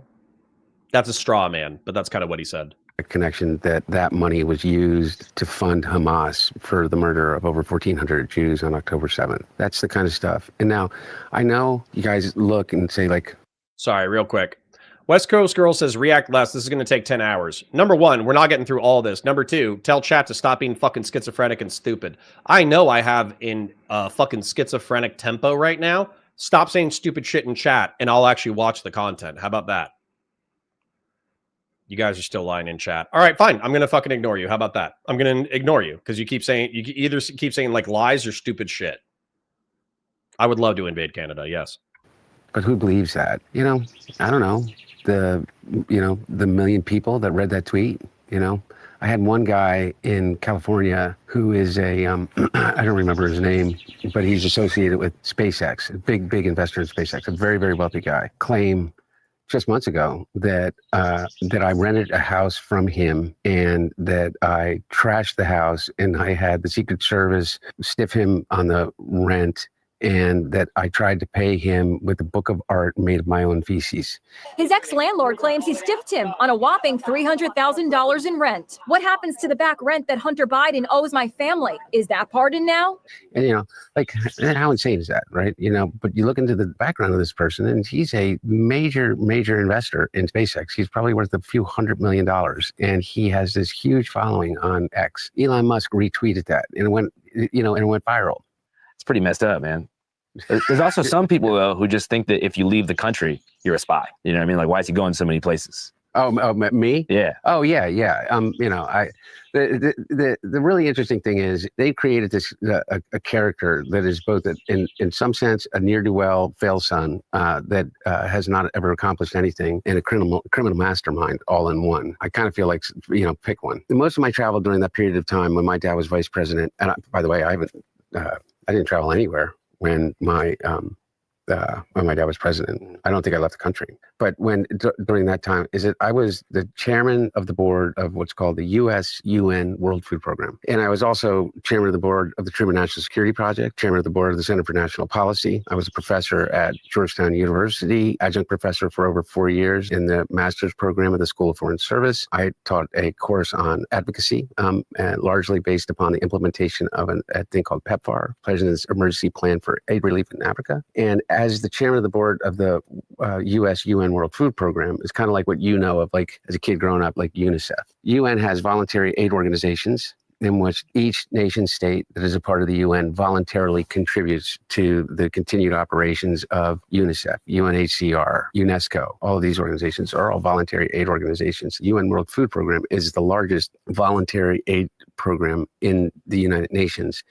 That's a straw man, but that's kind of what he said. A connection that money was used to fund Hamas for the murder of over 1,400 Jews on October 7th. That's the kind of stuff. And now I know you guys look and say like, sorry, real quick. West Coast Girl says, react less. This is going to take 10 hours. Number one, we're not getting through all this. Number two, tell chat to stop being fucking schizophrenic and stupid. I know I have in fucking schizophrenic tempo right now. Stop saying stupid shit in chat and I'll actually watch the content. How about that? You guys are still lying in chat. All right, fine. I'm going to fucking ignore you. How about that? I'm going to ignore you because you either keep saying like lies or stupid shit. I would love to invade Canada. Yes. But who believes that? I don't know. The million people that read that tweet, I had one guy in California who is I don't remember his name, but he's associated with SpaceX, a big investor in SpaceX, a very, very wealthy guy, claim just months ago that I rented a house from him and that I trashed the house and I had the Secret Service stiff him on the rent and that I tried to pay him with a book of art made of my own feces. His ex-landlord claims he stiffed him on a whopping $300,000 in rent. What happens to the back rent that Hunter Biden owes my family? Is that pardoned now? And, you know, like, how insane is that, right? You know, but you look into the background of this person, and he's a major investor in SpaceX. He's probably worth a few $100 million, and he has this huge following on X. Elon Musk retweeted that, and it went, you know, and it went viral. It's pretty messed up, man. There's also some people though who just think that if you leave the country, you're a spy. You know what I mean? Like, why is he going so many places? Oh, me? Yeah. Oh, yeah. You know, the really interesting thing is they created this a character that is both in some sense a ne'er-do-well fail son that has not ever accomplished anything, and a criminal mastermind all in one. I kind of feel like, you know, pick one. Most of my travel during that period of time when my dad was vice president, and by the way, I didn't travel anywhere when my dad was president. I don't think I left the country. But during that time, I was the chairman of the board of what's called the UN World Food Program. And I was also chairman of the board of the Truman National Security Project, chairman of the board of the Center for National Policy. I was a professor at Georgetown University, adjunct professor for over 4 years in the master's program of the School of Foreign Service. I taught a course on advocacy, and largely based upon the implementation of a thing called PEPFAR, President's Emergency Plan for Aid Relief in Africa. And as the chairman of the board of the UN World Food Program, is kind of like what you know of, like as a kid growing up, like UNICEF. UN has voluntary aid organizations in which each nation state that is a part of the UN voluntarily contributes to the continued operations of UNICEF, UNHCR, UNESCO. All of these organizations are all voluntary aid organizations. The UN World Food Program is the largest voluntary aid program in the United Nations,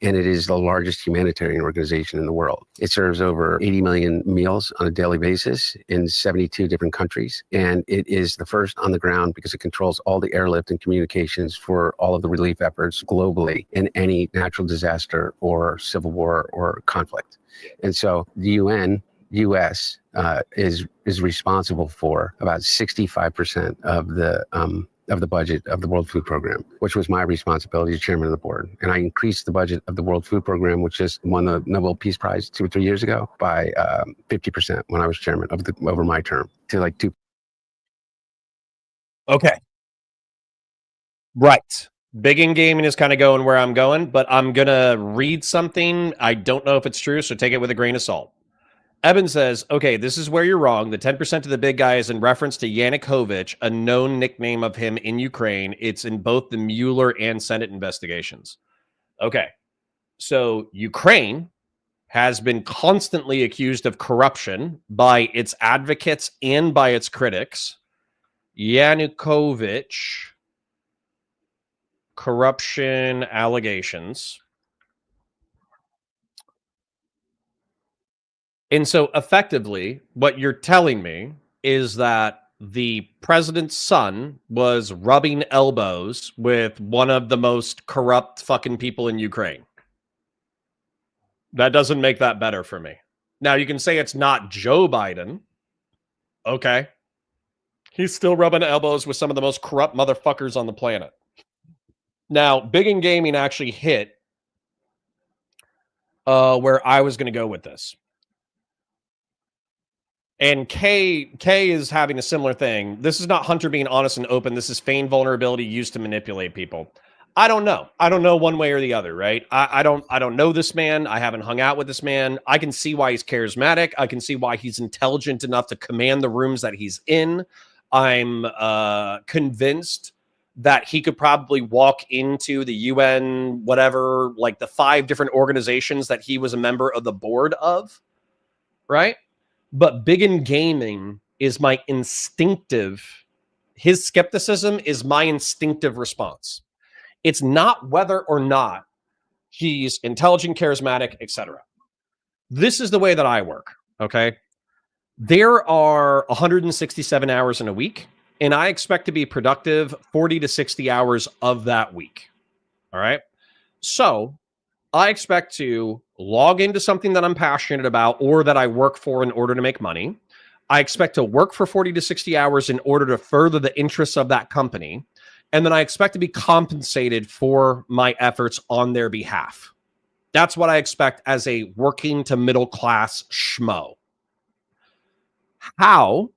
and it is the largest humanitarian organization in the world. It serves over 80 million meals on a daily basis in 72 different countries, and it is the first on the ground because it controls all the airlift and communications for all of the relief efforts globally in any natural disaster or civil war or conflict. And so the UN, US, is responsible for about 65% of the budget of the World Food Program, which was my responsibility as chairman of the board. And I increased the budget of the World Food Program, which just won the Nobel Peace Prize 2 or 3 years ago, by 50% when I was chairman over my term, to like 2. Okay. Right. Big in gaming is kind of going where I'm going, but I'm going to read something. I don't know if it's true, so take it with a grain of salt. Evan says, okay, this is where you're wrong. The 10% of the big guy is in reference to Yanukovych, a known nickname of him in Ukraine. It's in both the Mueller and Senate investigations. Okay, so Ukraine has been constantly accused of corruption by its advocates and by its critics. Yanukovych, corruption allegations. And so effectively, what you're telling me is that the president's son was rubbing elbows with one of the most corrupt fucking people in Ukraine. That doesn't make that better for me. Now, you can say it's not Joe Biden. Okay. He's still rubbing elbows with some of the most corrupt motherfuckers on the planet. Now, Big in Gaming actually hit where I was going to go with this. And K is having a similar thing. This is not Hunter being honest and open. This is feigned vulnerability used to manipulate people. I don't know. I don't know one way or the other, right? I don't know this man. I haven't hung out with this man. I can see why he's charismatic. I can see why he's intelligent enough to command the rooms that he's in. I'm convinced that he could probably walk into the UN, whatever, like the 5 different organizations that he was a member of the board of, right? But Big in Gaming is my instinctive, his skepticism is my instinctive response. It's not whether or not he's intelligent, charismatic, etc. This is the way that I work, okay? There are 167 hours in a week, and I expect to be productive 40 to 60 hours of that week, all right? So I expect to log into something that I'm passionate about or that I work for in order to make money. I expect to work for 40 to 60 hours in order to further the interests of that company. And then I expect to be compensated for my efforts on their behalf. That's what I expect as a working to middle class schmo. How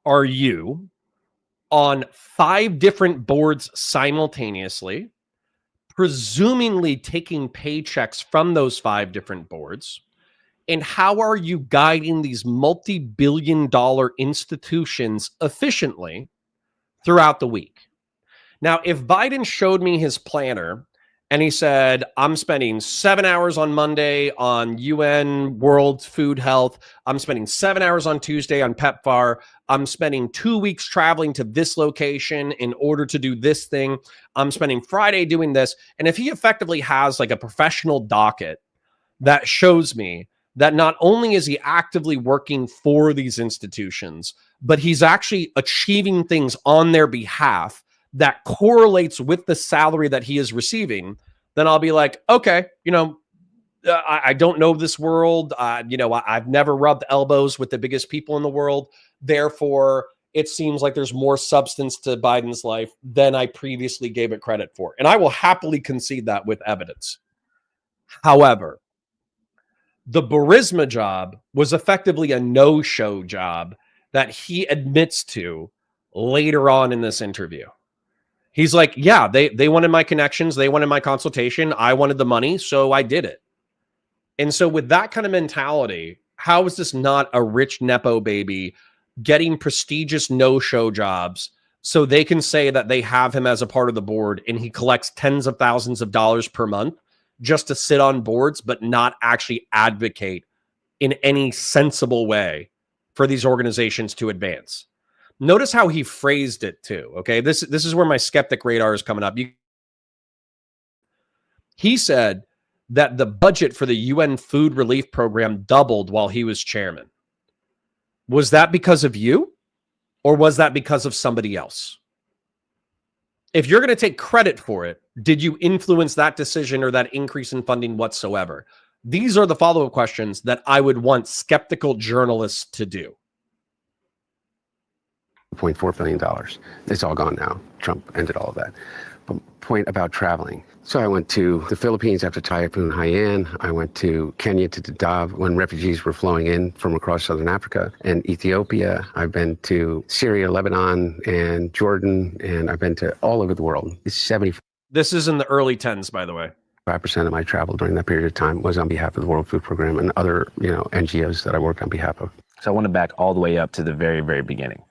are you on 5 different boards simultaneously, presumably taking paychecks from those 5 different boards? And how are you guiding these multi-billion-dollar institutions efficiently throughout the week? Now, if Biden showed me his planner and he said, I'm spending 7 hours on Monday on UN World Food Health, I'm spending 7 hours on Tuesday on PEPFAR, I'm spending 2 weeks traveling to this location in order to do this thing, I'm spending Friday doing this. And if he effectively has like a professional docket that shows me that not only is he actively working for these institutions, but he's actually achieving things on their behalf that correlates with the salary that he is receiving, then I'll be like, okay, I don't know this world. I've never rubbed elbows with the biggest people in the world. Therefore, it seems like there's more substance to Biden's life than I previously gave it credit for. And I will happily concede that with evidence. However, the Burisma job was effectively a no-show job that he admits to later on in this interview. He's like, yeah, they wanted my connections. They wanted my consultation. I wanted the money, so I did it. And so with that kind of mentality, how is this not a rich Nepo baby getting prestigious no-show jobs so they can say that they have him as a part of the board and he collects tens of thousands of dollars per month just to sit on boards, but not actually advocate in any sensible way for these organizations to advance? Notice how he phrased it too. Okay, this is where my skeptic radar is coming up. He said that the budget for the UN food relief program doubled while he was chairman. Was that because of you, or was that because of somebody else? If you're going to take credit for it, did you influence that decision or that increase in funding whatsoever? These are the follow-up questions that I would want skeptical journalists to do. $0.4 billion. It's all gone now. Trump ended all of that. But point about traveling. So I went to the Philippines after Typhoon Haiyan. I went to Kenya to Dadaab when refugees were flowing in from across southern Africa and Ethiopia. I've been to Syria, Lebanon, and Jordan, and I've been to all over the world. It's 75%. This is in the early 10s, by the way. 5% of my travel during that period of time was on behalf of the World Food Program and other, NGOs that I worked on behalf of. So I want to back all the way up to the very, very beginning.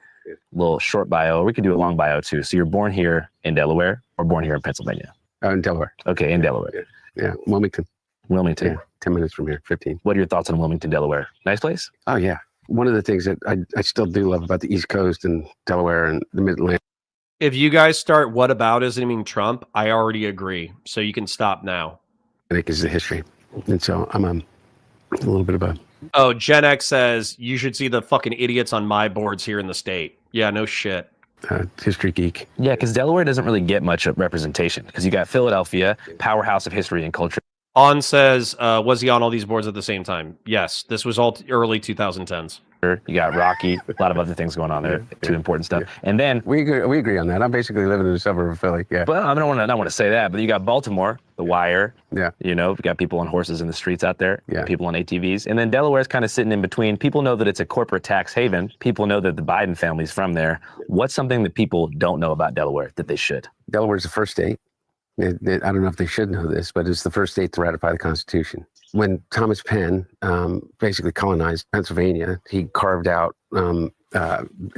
Little short bio, or we could do a long bio too. So you're born here in Delaware or born here in Pennsylvania? In Delaware. Okay, in Delaware. Yeah, Wilmington. Wilmington. Yeah, 10 minutes from here, 15. What are your thoughts on Wilmington, Delaware? Nice place? Oh, yeah. One of the things that I still do love about the East Coast and Delaware and the Mid-Atlantic. If you guys start whataboutisming Trump, I already agree. So you can stop now. I think is the history. And so I'm a little bit of a... Oh, Gen X says, you should see the fucking idiots on my boards here in the state. Yeah, no shit. History geek. Yeah, because Delaware doesn't really get much representation because you got Philadelphia, powerhouse of history and culture. On says, was he on all these boards at the same time? Yes, this was all early 2010s. You got Rocky, a lot of other things going on there, too important stuff. And then we agree on that. I'm basically living in a suburb of Philly. Yeah. Well, I don't want to say that, but you got Baltimore, The Wire. Yeah. You got people on horses in the streets out there. Yeah. People on ATVs. And then Delaware's kind of sitting in between. People know that it's a corporate tax haven. People know that the Biden family's from there. What's something that people don't know about Delaware that they should? Delaware's the first state. I don't know if they should know this, but it's the first state to ratify the Constitution. When Thomas Penn basically colonized Pennsylvania, he carved out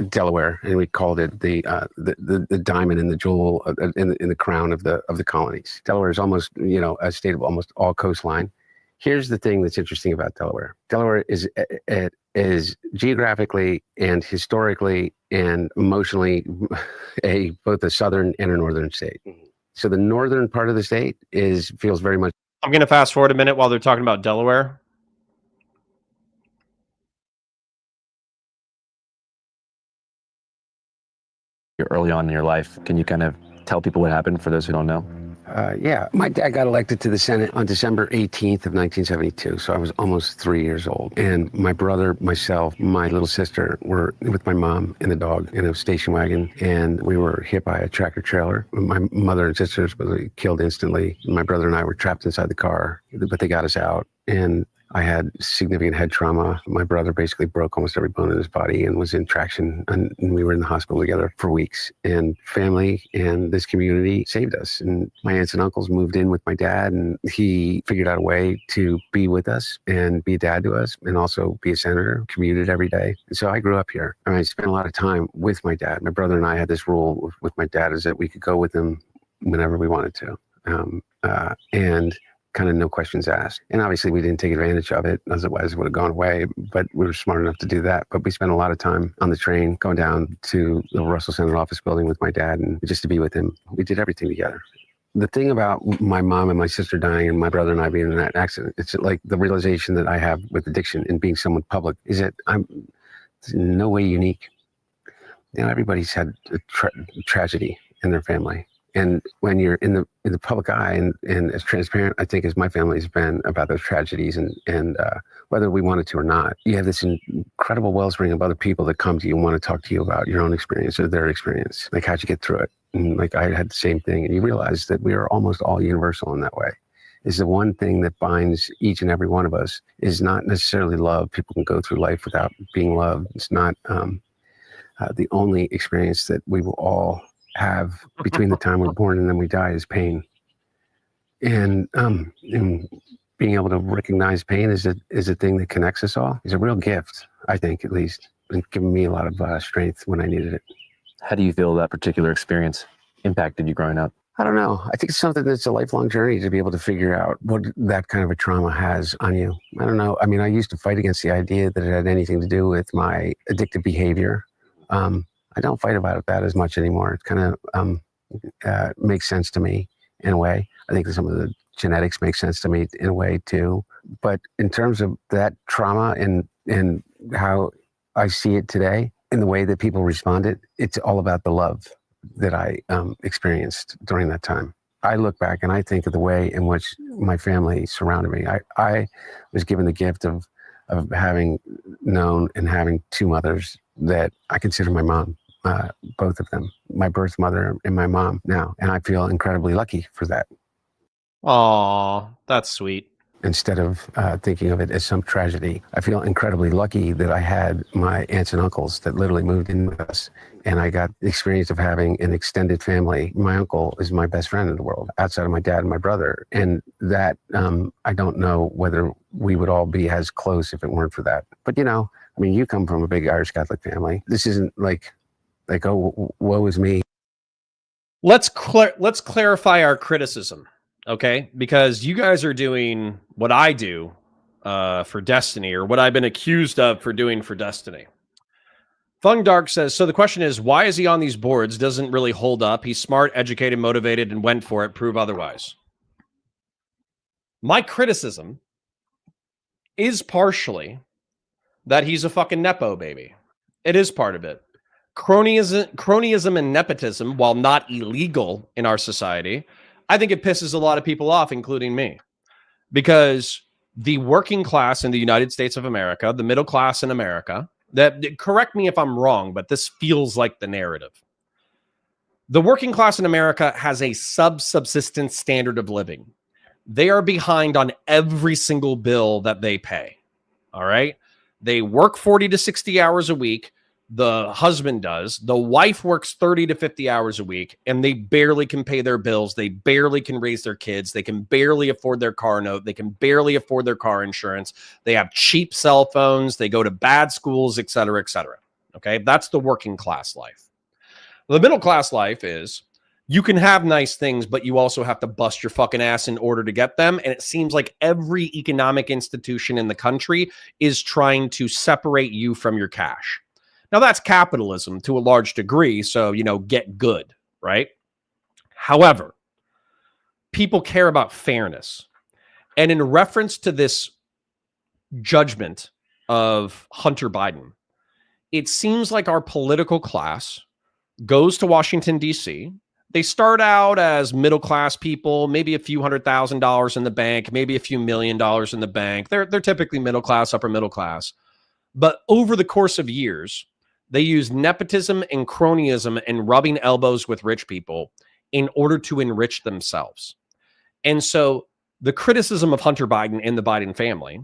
Delaware, and we called it the diamond and the jewel in the crown of the colonies. Delaware is almost a state of almost all coastline. Here's the thing that's interesting about Delaware. Delaware is geographically and historically and emotionally both a southern and a northern state. So the northern part of the state feels very much. I'm going to fast forward a minute while they're talking about Delaware. You're early on in your life. Can you kind of tell people what happened for those who don't know? Yeah, my dad got elected to the Senate on December 18th of 1972, so I was almost 3 years old. And my brother, myself, my little sister were with my mom and the dog in a station wagon, and we were hit by a tractor trailer. My mother and sisters were killed instantly. My brother and I were trapped inside the car, but they got us out. And I had significant head trauma. My brother basically broke almost every bone in his body and was in traction, and we were in the hospital together for weeks. And family and this community saved us. And my aunts and uncles moved in with my dad, and he figured out a way to be with us and be a dad to us and also be a senator, commuted every day. And so I grew up here. I mean, I spent a lot of time with my dad. My brother and I had this rule with my dad is that we could go with him whenever we wanted to. And kind of no questions asked. And obviously we didn't take advantage of it, otherwise it would have gone away, but we were smart enough to do that. But we spent a lot of time on the train going down to the Russell Senate office building with my dad and just to be with him. We did everything together. The thing about my mom and my sister dying and my brother and I being in that accident, it's like the realization that I have with addiction and being someone public is that I'm in no way unique. You know, everybody's had a tragedy in their family. And when you're in the public eye and as transparent, I think, as my family's been about those tragedies and whether we wanted to or not, you have this incredible wellspring of other people that come to you and want to talk to you about your own experience or their experience. Like, how'd you get through it? And like, I had the same thing. And you realize that we are almost all universal in that way. Is the one thing that binds each and every one of us is not necessarily love. People can go through life without being loved. It's not the only experience that we will all have between the time we're born and then we die is pain. And being able to recognize pain is a thing that connects us all. Is a real gift, I think, at least, and given me a lot of strength when I needed it. How do you feel that particular experience impacted you growing up? I don't know. I think it's something that's a lifelong journey to be able to figure out what that kind of a trauma has on you. I don't know. I mean, I used to fight against the idea that it had anything to do with my addictive behavior. I don't fight about that as much anymore. It kind of makes sense to me in a way. I think that some of the genetics make sense to me in a way too. But in terms of that trauma and how I see it today, in the way that people responded, it's all about the love that I experienced during that time. I look back and I think of the way in which my family surrounded me. I was given the gift of having known and having two mothers that I consider my mom, both of them, my birth mother and my mom now. And I feel incredibly lucky for that. Aw, that's sweet. Instead of thinking of it as some tragedy, I feel incredibly lucky that I had my aunts and uncles that literally moved in with us. And I got the experience of having an extended family. My uncle is my best friend in the world, outside of my dad and my brother. And that, I don't know whether we would all be as close if it weren't for that. But, you know, I mean, you come from a big Irish Catholic family. This isn't like, oh, woe is me. Let's clarify our criticism, okay? Because you guys are doing what I do for Destiny, or what I've been accused of for doing for Destiny. Fung Dark says, so the question is, why is he on these boards? Doesn't really hold up. He's smart, educated, motivated, and went for it. Prove otherwise. My criticism is partially that he's a fucking Nepo baby. It is part of it. Cronyism and nepotism, while not illegal in our society, I think it pisses a lot of people off, including me. Because the working class in the United States of America, the middle class in America, correct me if I'm wrong, but this feels like the narrative. The working class in America has a subsistence standard of living. They are behind on every single bill that they pay. All right? They work 40 to 60 hours a week. The husband does. The wife works 30 to 50 hours a week, and they barely can pay their bills. They barely can raise their kids. They can barely afford their car note. They can barely afford their car insurance. They have cheap cell phones. They go to bad schools, et cetera, et cetera. Okay, that's the working class life. The middle class life is you can have nice things, but you also have to bust your fucking ass in order to get them. And it seems like every economic institution in the country is trying to separate you from your cash. Now, that's capitalism to a large degree, so, you know, get good, right? However, people care about fairness. And in reference to this judgment of Hunter Biden, it seems like our political class goes to Washington, D.C., They start out as middle-class people, maybe a few $100,000 in the bank, maybe a few $1 million in the bank. They're typically middle class, upper middle class. But over the course of years, they use nepotism and cronyism and rubbing elbows with rich people in order to enrich themselves. And so the criticism of Hunter Biden and the Biden family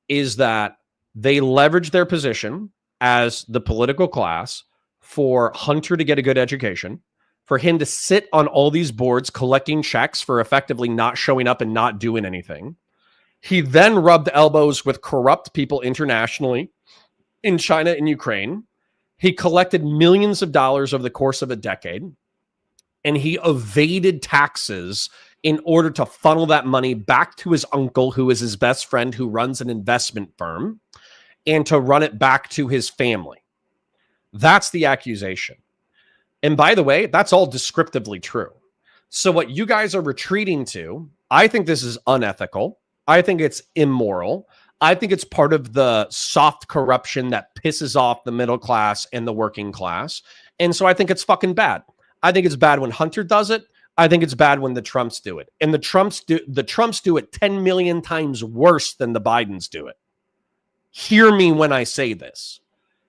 is that they leverage their position as the political class for Hunter to get a good education, for him to sit on all these boards collecting checks for effectively not showing up and not doing anything. He then rubbed elbows with corrupt people internationally in China and Ukraine. He collected millions of dollars over the course of a decade, and he evaded taxes in order to funnel that money back to his uncle, who is his best friend, who runs an investment firm, and to run it back to his family. That's the accusation. And by the way, that's all descriptively true. So what you guys are retreating to, I think this is unethical. I think it's immoral. I think it's part of the soft corruption that pisses off the middle class and the working class. And so I think it's fucking bad. I think it's bad when Hunter does it. I think it's bad when the Trumps do it. And the Trumps do it 10 million times worse than the Bidens do it. Hear me when I say this.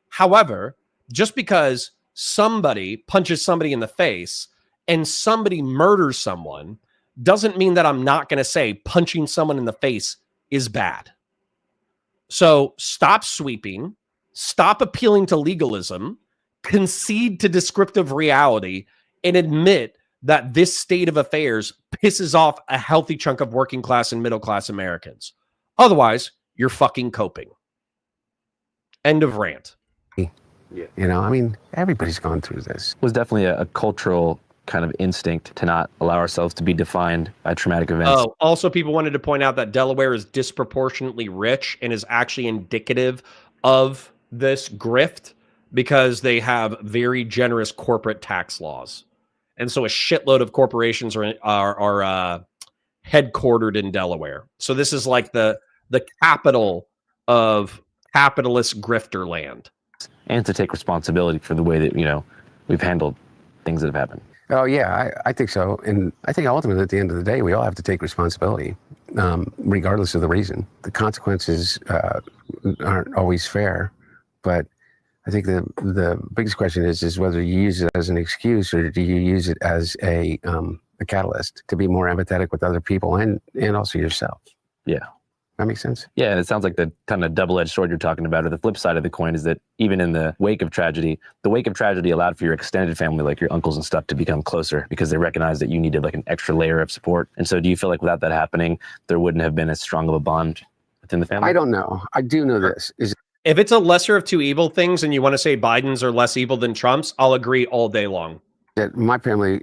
However, just because somebody punches somebody in the face and somebody murders someone doesn't mean that I'm not going to say punching someone in the face is bad. So stop sweeping, stop appealing to legalism, concede to descriptive reality, and admit that this state of affairs pisses off a healthy chunk of working class and middle class Americans. Otherwise, you're fucking coping. End of rant. You know, I mean, everybody's gone through this. It was definitely a cultural kind of instinct to not allow ourselves to be defined by traumatic events. Oh, also people wanted to point out that Delaware is disproportionately rich and is actually indicative of this grift because they have very generous corporate tax laws. And so a shitload of corporations are headquartered in Delaware. So this is like the capital of capitalist grifter land. And to take responsibility for the way that, you know, we've handled things that have happened. Oh, yeah, I think so. And I think ultimately, at the end of the day, we all have to take responsibility, regardless of the reason. The consequences aren't always fair, but I think the biggest question is whether you use it as an excuse or do you use it as a catalyst to be more empathetic with other people and also yourself. Yeah. That makes sense. Yeah, and it sounds like the kind of double-edged sword you're talking about, or the flip side of the coin, is that even in the wake of tragedy allowed for your extended family, like your uncles and stuff, to become closer because they recognized that you needed like an extra layer of support. And so do you feel like without that happening, there wouldn't have been as strong of a bond within the family? I don't know. I do know this. If it's a lesser of two evil things and you want to say Biden's are less evil than Trump's, I'll agree all day long. That my family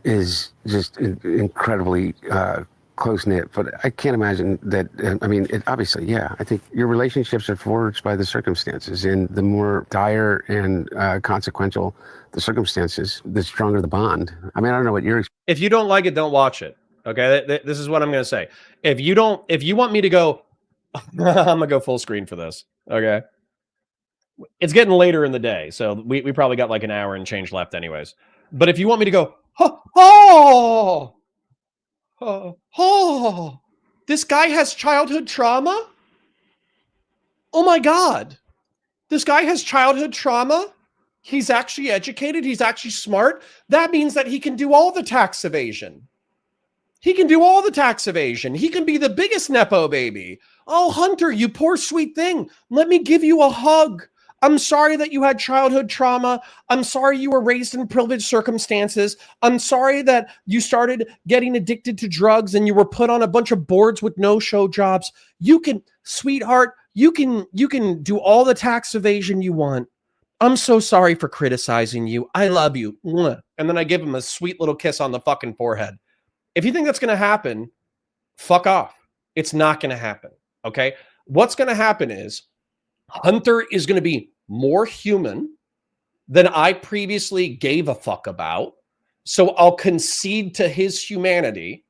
is just incredibly close-knit, but I can't imagine that. I mean, obviously, yeah, I think your relationships are forged by the circumstances, and the more dire and consequential the circumstances, the stronger the bond. I mean, I don't know what you're. If you don't like it, don't watch it. Okay, this is what I'm going to say. If you want me to go, I'm going to go full screen for this. Okay, it's getting later in the day, so we probably got like an hour and change left, anyways. But if you want me to go, oh, this guy has childhood trauma? Oh my God. This guy has childhood trauma? He's actually educated. He's actually smart. That means that he can do all the tax evasion. He can do all the tax evasion. He can be the biggest Nepo baby. Oh, Hunter, you poor sweet thing. Let me give you a hug. I'm sorry that you had childhood trauma. I'm sorry you were raised in privileged circumstances. I'm sorry that you started getting addicted to drugs and you were put on a bunch of boards with no-show jobs. You can, sweetheart, you can do all the tax evasion you want. I'm so sorry for criticizing you. I love you. And then I give him a sweet little kiss on the fucking forehead. If you think that's going to happen, fuck off. It's not going to happen. Okay? What's going to happen is Hunter is going to be more human than I previously gave a fuck about. So I'll concede to his humanity,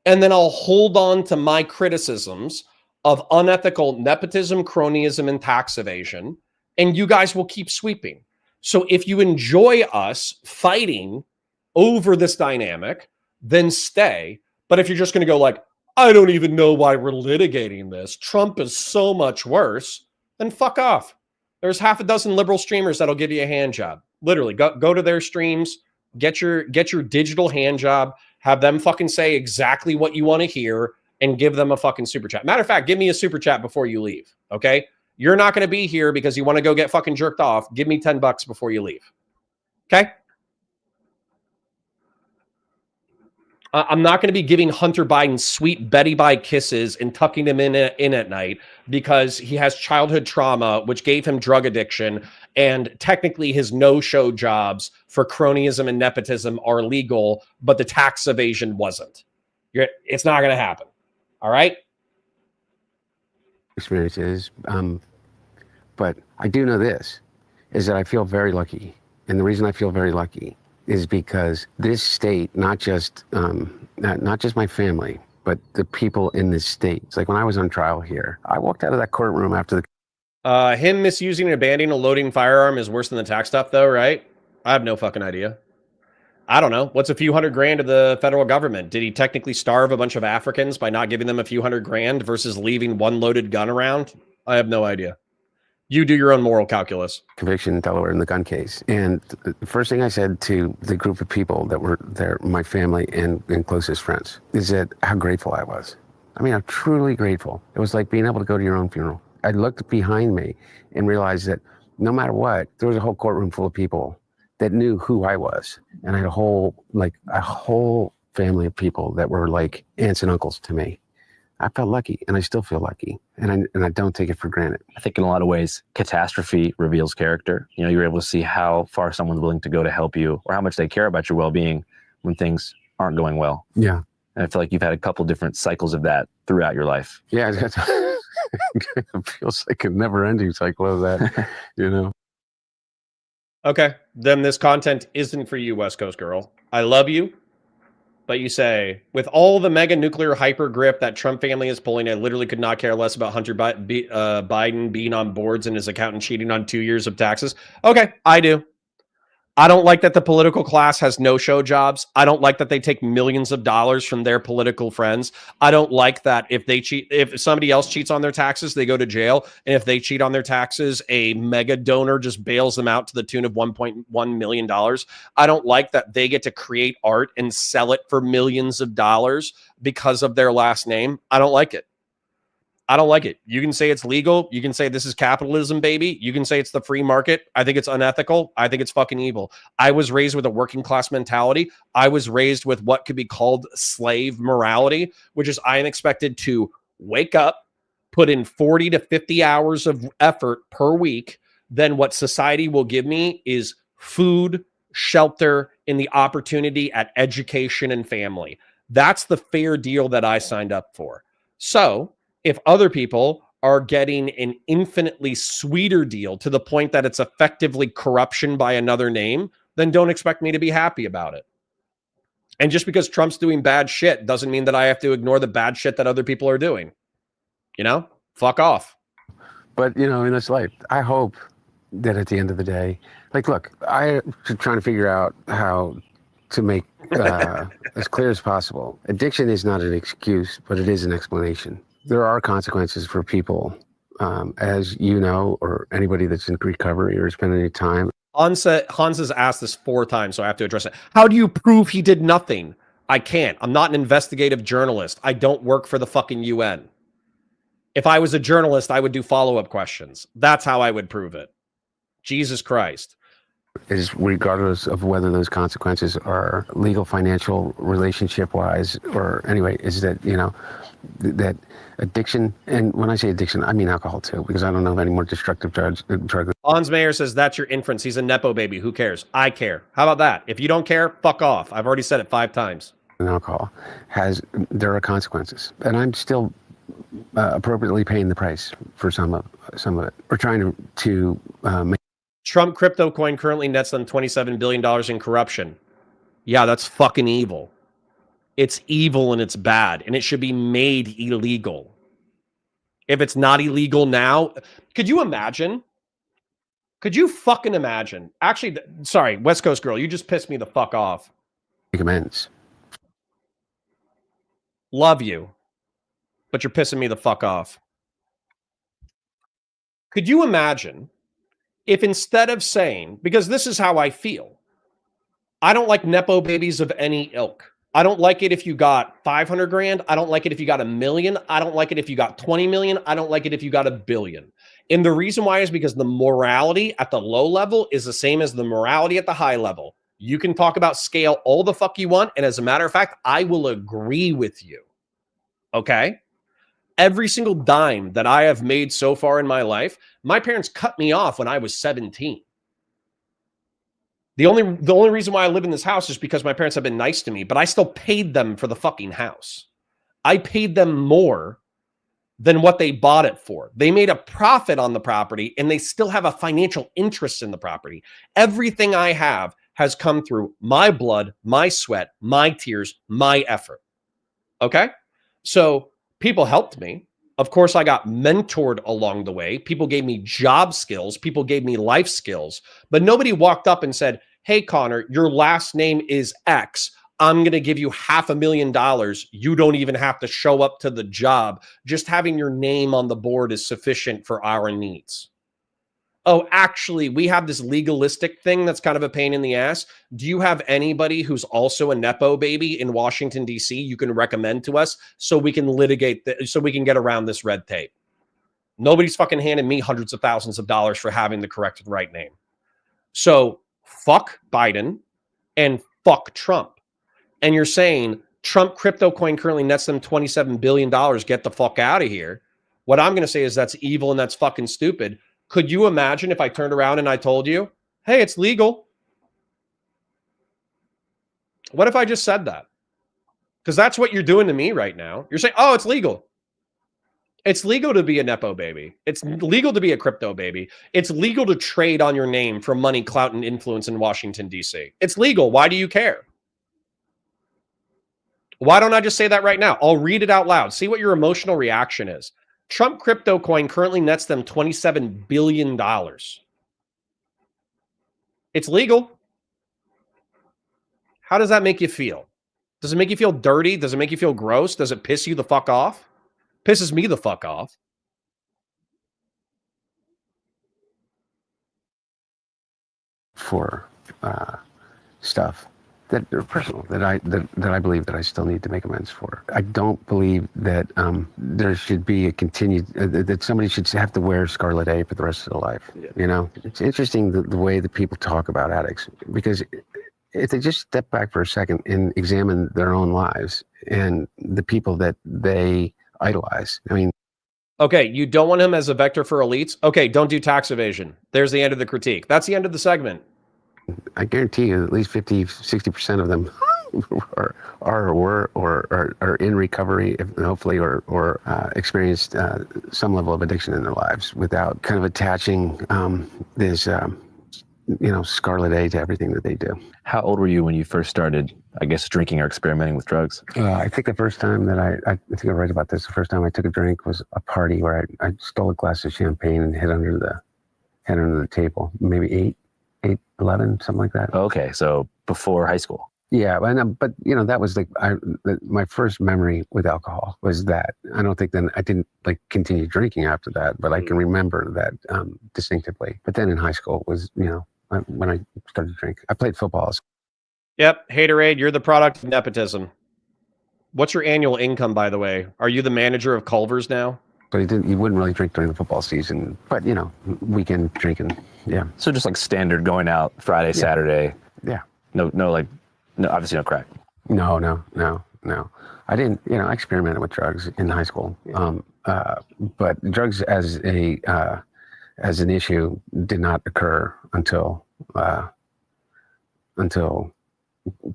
and then I'll hold on to my criticisms of unethical nepotism, cronyism, and tax evasion, and you guys will keep sweeping. So if you enjoy us fighting over this dynamic, then stay. But if you're just going to go like, I don't even know why we're litigating this, Trump is so much worse, then fuck off. There's half a dozen liberal streamers that'll give you a hand job. Literally, go to their streams, get your digital hand job, have them fucking say exactly what you want to hear, and give them a fucking super chat. Matter of fact, give me a super chat before you leave, okay? You're not going to be here because you want to go get fucking jerked off. Give me $10 before you leave, okay? I'm not going to be giving Hunter Biden sweet Betty Bye kisses and tucking him in at night because he has childhood trauma, which gave him drug addiction, and technically his no-show jobs for cronyism and nepotism are legal, but the tax evasion wasn't. It's not going to happen. All right? Experiences, but I do know this, is that I feel very lucky. And the reason I feel very lucky is because this state, not just my family, but the people in this state. It's like when I was on trial here, I walked out of that courtroom after the... Him misusing and abandoning a loading firearm is worse than the tax stuff, though, right? I have no fucking idea. I don't know. What's a few $100,000 to the federal government? Did he technically starve a bunch of Africans by not giving them a few $100,000 versus leaving one loaded gun around? I have no idea. You do your own moral calculus. Conviction in Delaware in the gun case. And the first thing I said to the group of people that were there, my family and closest friends, is that how grateful I was. I mean, I'm truly grateful. It was like being able to go to your own funeral. I looked behind me and realized that no matter what, there was a whole courtroom full of people that knew who I was. And I had a whole family of people that were like aunts and uncles to me. I felt lucky, and I still feel lucky, and I don't take it for granted. I think in a lot of ways, catastrophe reveals character. You know, you're able to see how far someone's willing to go to help you, or how much they care about your well-being when things aren't going well. Yeah. And I feel like you've had a couple different cycles of that throughout your life. Yeah, it feels like a never-ending cycle of that, you know. Okay, then this content isn't for you, West Coast girl. I love you. But you say, with all the mega nuclear hyper grip that Trump family is pulling, I literally could not care less about Hunter Biden being on boards and his accountant cheating on 2 years of taxes. Okay, I do. I don't like that the political class has no-show jobs. I don't like that they take millions of dollars from their political friends. I don't like that if somebody else cheats on their taxes, they go to jail. And if they cheat on their taxes, a mega donor just bails them out to the tune of $1.1 million. I don't like that they get to create art and sell it for millions of dollars because of their last name. I don't like it. I don't like it. You can say it's legal. You can say this is capitalism, baby. You can say it's the free market. I think it's unethical. I think it's fucking evil. I was raised with a working class mentality. I was raised with what could be called slave morality, which is I am expected to wake up, put in 40 to 50 hours of effort per week. Then what society will give me is food, shelter, and the opportunity at education and family. That's the fair deal that I signed up for. So if other people are getting an infinitely sweeter deal to the point that it's effectively corruption by another name, then don't expect me to be happy about it. And just because Trump's doing bad shit doesn't mean that I have to ignore the bad shit that other people are doing. You know, fuck off. But, you know, in this life, I hope that at the end of the day, like, look, I'm trying to figure out how to make as clear as possible. Addiction is not an excuse, but it is an explanation. There are consequences for people, as you know, or anybody that's in recovery or spent any time. Hans has asked this 4 times, so I have to address it. How do you prove he did nothing? I can't. I'm not an investigative journalist. I don't work for the fucking UN. If I was a journalist, I would do follow-up questions. That's how I would prove it. Jesus Christ. Is regardless of whether those consequences are legal, financial, relationship-wise, or anyway, is that, you know, that addiction, and when I say addiction, I mean alcohol too, because I don't know of any more destructive drug. Hans Mayer says, that's your inference. He's a Nepo baby. Who cares? I care. How about that? If you don't care, fuck off. I've already said it 5 times. And alcohol there are consequences, and I'm still appropriately paying the price for some of it. We're trying to make Trump crypto coin currently nets them $27 billion in corruption. Yeah, that's fucking evil. It's evil and it's bad, and it should be made illegal. If it's not illegal now, could you imagine? Could you fucking imagine? Actually, sorry, West Coast girl, you just pissed me the fuck off. make amends. Love you, but you're pissing me the fuck off. Could you imagine if instead of saying, because this is how I feel, I don't like Nepo babies of any ilk. I don't like it if you got 500 grand. I don't like it if you got 1 million. I don't like it if you got 20 million. I don't like it if you got 1 billion. And the reason why is because the morality at the low level is the same as the morality at the high level. You can talk about scale all the fuck you want. And as a matter of fact, I will agree with you. Okay? Every single dime that I have made so far in my life, my parents cut me off when I was 17. The only reason why I live in this house is because my parents have been nice to me, but I still paid them for the fucking house. I paid them more than what they bought it for. They made a profit on the property and they still have a financial interest in the property. Everything I have has come through my blood, my sweat, my tears, my effort. Okay? So people helped me. Of course, I got mentored along the way. People gave me job skills. People gave me life skills. But nobody walked up and said, hey, Connor, your last name is X. I'm going to give you $500,000. You don't even have to show up to the job. Just having your name on the board is sufficient for our needs. Oh, actually, we have this legalistic thing that's kind of a pain in the ass. Do you have anybody who's also a Nepo baby in Washington, D.C. you can recommend to us so we can litigate, so we can get around this red tape? Nobody's fucking handing me hundreds of thousands of dollars for having the correct right name. So fuck Biden and fuck Trump. And you're saying Trump crypto coin currently nets them $27 billion. Get the fuck out of here. What I'm going to say is that's evil and that's fucking stupid. Could you imagine if I turned around and I told you, hey, it's legal? What if I just said that? Because that's what you're doing to me right now. You're saying, oh, it's legal. It's legal to be a Nepo baby. It's legal to be a crypto baby. It's legal to trade on your name for money, clout, and influence in Washington, D.C. It's legal. Why do you care? Why don't I just say that right now? I'll read it out loud. See what your emotional reaction is. Trump crypto coin currently nets them $27 billion. It's legal. How does that make you feel? Does it make you feel dirty? Does it make you feel gross? Does it piss you the fuck off? Pisses me the fuck off. For stuff that are personal that I believe that I still need to make amends for. I don't believe that there should be a continued that somebody should have to wear scarlet A for the rest of their life. Yeah. You know, it's interesting the way that people talk about addicts, because if they just step back for a second and examine their own lives and the people that they idolize. I mean, okay, you don't want him as a vector for elites? Okay, don't do tax evasion. There's the end of the critique. That's the end of the segment. I guarantee you at least 50, 60% of them are in recovery, hopefully, or experienced some level of addiction in their lives without kind of attaching this, scarlet A to everything that they do. How old were you when you first started, I guess, drinking or experimenting with drugs? I think the first time that I think I read about this, the first time I took a drink was a party where I stole a glass of champagne and hid under the table, maybe 11, something like that. Okay, so before high school. Yeah, but that was like my first memory with alcohol was that. I don't think then I didn't like continue drinking after that, but I can remember that distinctively. But then in high school was when I started to drink. I played football. Yep, Haterade, you're the product of nepotism. What's your annual income, by the way? Are you the manager of Culver's now? But he wouldn't really drink during the football season. But weekend drinking, yeah. So just like standard going out Friday, Saturday. Yeah. No, obviously no crack. No. I didn't. I experimented with drugs in high school. But drugs as an issue did not occur until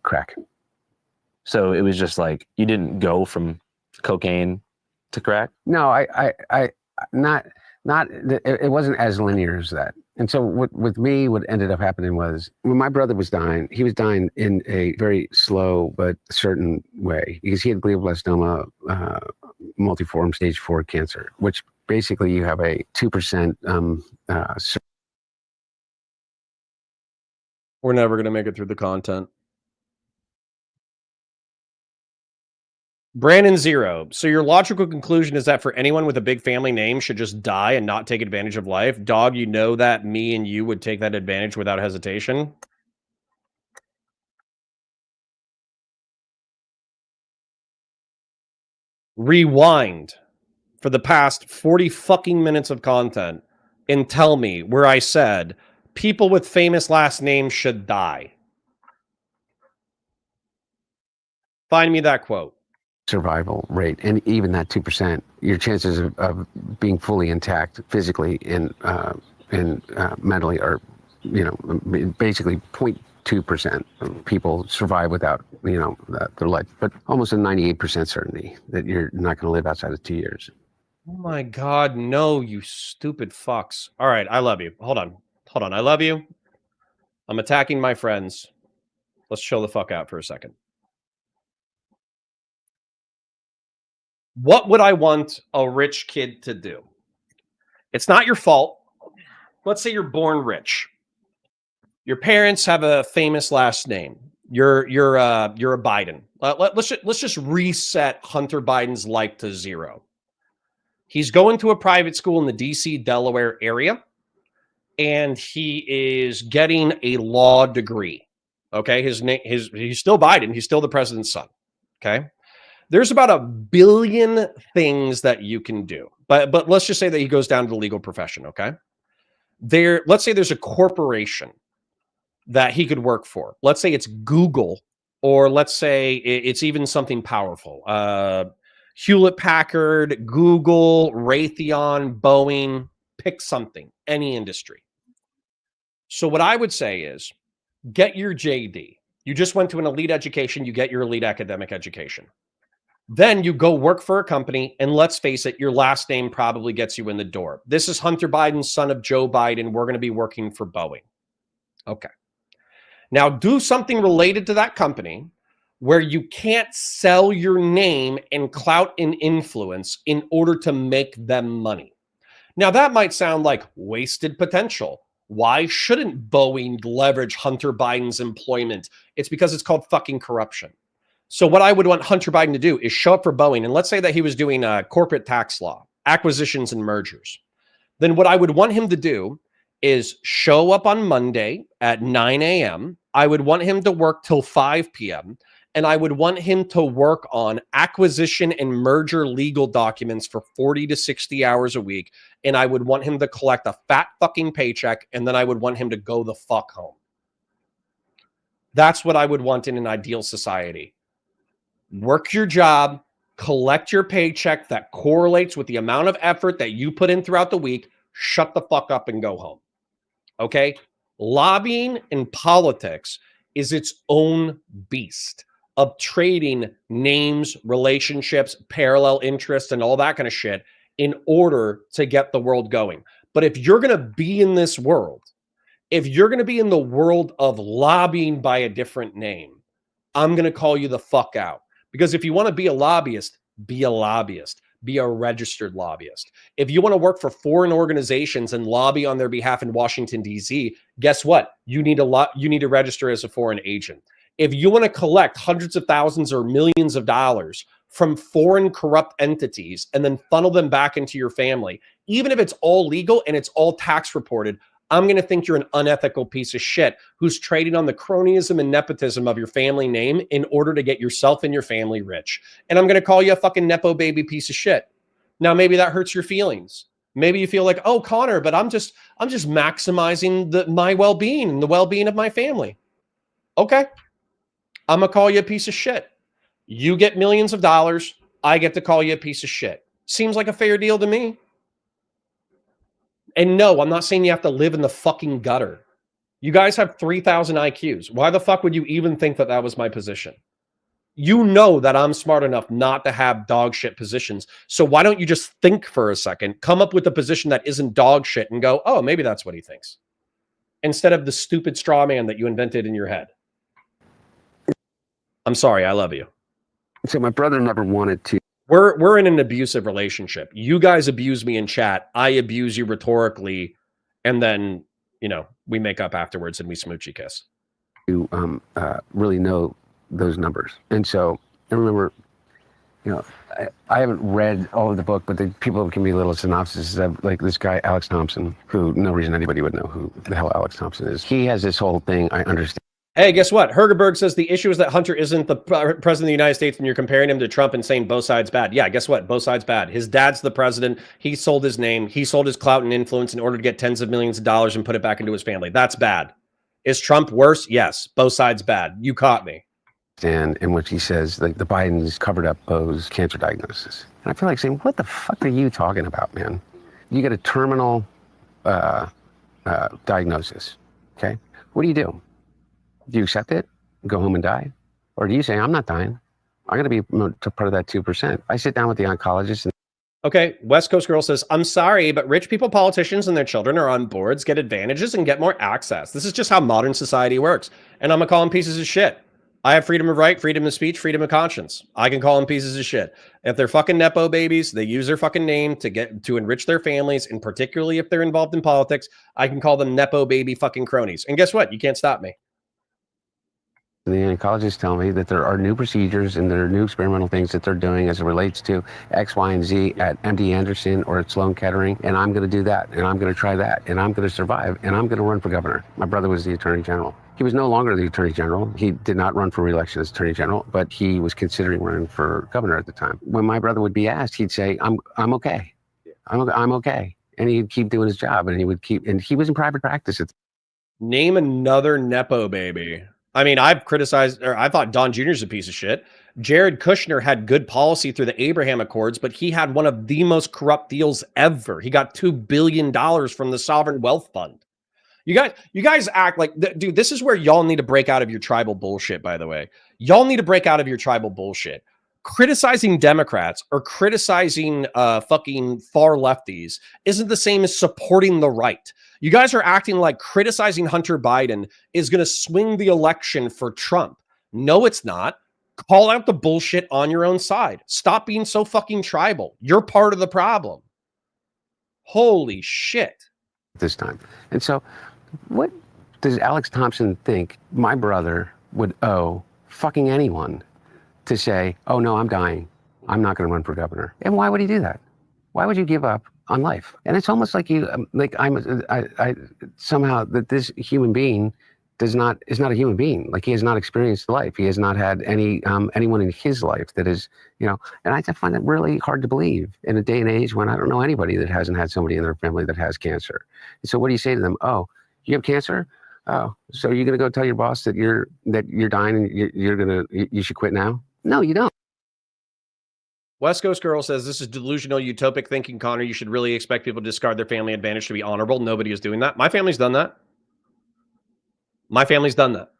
crack. So it was just like you didn't go from cocaine to crack? No, it wasn't as linear as that. And so with me, what ended up happening was when my brother was dying, he was dying in a very slow but certain way because he had glioblastoma, multiform stage 4 cancer, which basically you have a 2%. We're never going to make it through the content. Brandon Zero. So your logical conclusion is that for anyone with a big family name should just die and not take advantage of life. Dog, you know that me and you would take that advantage without hesitation. Rewind for the past 40 fucking minutes of content and tell me where I said people with famous last names should die. Find me that quote. Survival rate, and even that 2%, your chances of being fully intact physically and mentally are, basically 0.2% of people survive without, their life, but almost a 98% certainty that you're not going to live outside of 2 years. Oh my God, no, you stupid fucks. All right, I love you. Hold on. I love you. I'm attacking my friends. Let's chill the fuck out for a second. What would I want a rich kid to do? It's not your fault. Let's say you're born rich. Your parents have a famous last name. You're a Biden. Let's just reset Hunter Biden's life to zero. He's going to a private school in the DC, Delaware area, and he is getting a law degree. Okay, he's still Biden. He's still the president's son. Okay, there's about 1 billion things that you can do, but let's just say that he goes down to the legal profession. Okay, let's say there's a corporation that he could work for. Let's say it's Google, or let's say it's even something powerful. Hewlett Packard, Google, Raytheon, Boeing, pick something, any industry. So what I would say is get your JD. You just went to an elite education, you get your elite academic education. Then you go work for a company, and let's face it, your last name probably gets you in the door. This is Hunter Biden, son of Joe Biden. We're going to be working for Boeing. Okay. Now do something related to that company where you can't sell your name and clout and influence in order to make them money. Now that might sound like wasted potential. Why shouldn't Boeing leverage Hunter Biden's employment? It's because it's called fucking corruption. So what I would want Hunter Biden to do is show up for Boeing, and let's say that he was doing corporate tax law, acquisitions and mergers. Then what I would want him to do is show up on Monday at 9 a.m. I would want him to work till 5 p.m. And I would want him to work on acquisition and merger legal documents for 40 to 60 hours a week. And I would want him to collect a fat fucking paycheck. And then I would want him to go the fuck home. That's what I would want in an ideal society. Work your job, collect your paycheck that correlates with the amount of effort that you put in throughout the week. Shut the fuck up and go home. Okay? Lobbying in politics is its own beast of trading names, relationships, parallel interests, and all that kind of shit in order to get the world going. But if you're going to be in this world, if you're going to be in the world of lobbying by a different name, I'm going to call you the fuck out. Because if you want to be a lobbyist, be a lobbyist. Be a registered lobbyist. If you want to work for foreign organizations and lobby on their behalf in Washington, D.C., guess what? You need to register as a foreign agent. If you want to collect hundreds of thousands or millions of dollars from foreign corrupt entities and then funnel them back into your family, even if it's all legal and it's all tax reported, I'm going to think you're an unethical piece of shit who's trading on the cronyism and nepotism of your family name in order to get yourself and your family rich. And I'm going to call you a fucking nepo baby piece of shit. Now, maybe that hurts your feelings. Maybe you feel like, oh, Connor, but I'm just maximizing my well-being and the well-being of my family. Okay. I'm going to call you a piece of shit. You get millions of dollars. I get to call you a piece of shit. Seems like a fair deal to me. And no, I'm not saying you have to live in the fucking gutter. You guys have 3,000 IQs. Why the fuck would you even think that that was my position? You know that I'm smart enough not to have dog shit positions. So why don't you just think for a second, come up with a position that isn't dog shit and go, oh, maybe that's what he thinks. Instead of the stupid straw man that you invented in your head. I'm sorry, I love you. So my brother never wanted to. We're in an abusive relationship. You guys abuse me in chat. I abuse you rhetorically. And then, we make up afterwards and we smoochy kiss. You really know those numbers. And so I remember I haven't read all of the book, but the people can be a little synopsis of like this guy, Alex Thompson, who no reason anybody would know who the hell Alex Thompson is. He has this whole thing, I understand. Hey, guess what? Hergerberg says the issue is that Hunter isn't the president of the United States and you're comparing him to Trump and saying both sides bad. Yeah, guess what? Both sides bad. His dad's the president. He sold his name. He sold his clout and influence in order to get tens of millions of dollars and put it back into his family. That's bad. Is Trump worse? Yes. Both sides bad. You caught me. And in which he says like the Bidens covered up Bo's cancer diagnosis. And I feel like saying, what the fuck are you talking about, man? You get a terminal diagnosis, okay? What do? Do you accept it, go home and die? Or do you say, I'm not dying. I'm going to be part of that 2%. I sit down with the oncologist. Okay, West Coast Girl says, I'm sorry, but rich people, politicians, and their children are on boards, get advantages, and get more access. This is just how modern society works. And I'm going to call them pieces of shit. I have freedom of right, freedom of speech, freedom of conscience. I can call them pieces of shit. If they're fucking Nepo babies, they use their fucking name to enrich their families, and particularly if they're involved in politics, I can call them Nepo baby fucking cronies. And guess what? You can't stop me. The oncologists tell me that there are new procedures and there are new experimental things that they're doing as it relates to X, Y, and Z at MD Anderson or at Sloan Kettering, and I'm going to do that, and I'm going to try that, and I'm going to survive, and I'm going to run for governor. My brother was the Attorney General. He was no longer the Attorney General. He did not run for re-election as Attorney General, but he was considering running for governor at the time. When my brother would be asked, he'd say, I'm okay. I'm okay. And he'd keep doing his job, and he was in private practice. Name another Nepo baby. I mean, I thought Don Jr. is a piece of shit. Jared Kushner had good policy through the Abraham Accords, but he had one of the most corrupt deals ever. He got $2 billion from the Sovereign Wealth Fund. You guys act like, dude, this is where y'all need to break out of your tribal bullshit, by the way. Y'all need to break out of your tribal bullshit. Criticizing Democrats or criticizing fucking far lefties isn't the same as supporting the right. You guys are acting like criticizing Hunter Biden is going to swing the election for Trump. No, it's not. Call out the bullshit on your own side. Stop being so fucking tribal. You're part of the problem. Holy shit. This time. And so what does Alex Thompson think my brother would owe fucking anyone to say, oh no, I'm dying. I'm not going to run for governor. And why would he do that? Why would you give up on life? And it's almost like I somehow that this human being is not a human being. Like he has not experienced life. He has not had anyone in his life that is, and I find it really hard to believe in a day and age when I don't know anybody that hasn't had somebody in their family that has cancer. And so what do you say to them? Oh, you have cancer? Oh, so you're going to go tell your boss that you're dying and you should quit now? No, you don't. West Coast Girl says, this is delusional, utopic thinking, Connor. You should really expect people to discard their family advantage to be honorable. Nobody is doing that. My family's done that. My family's done that.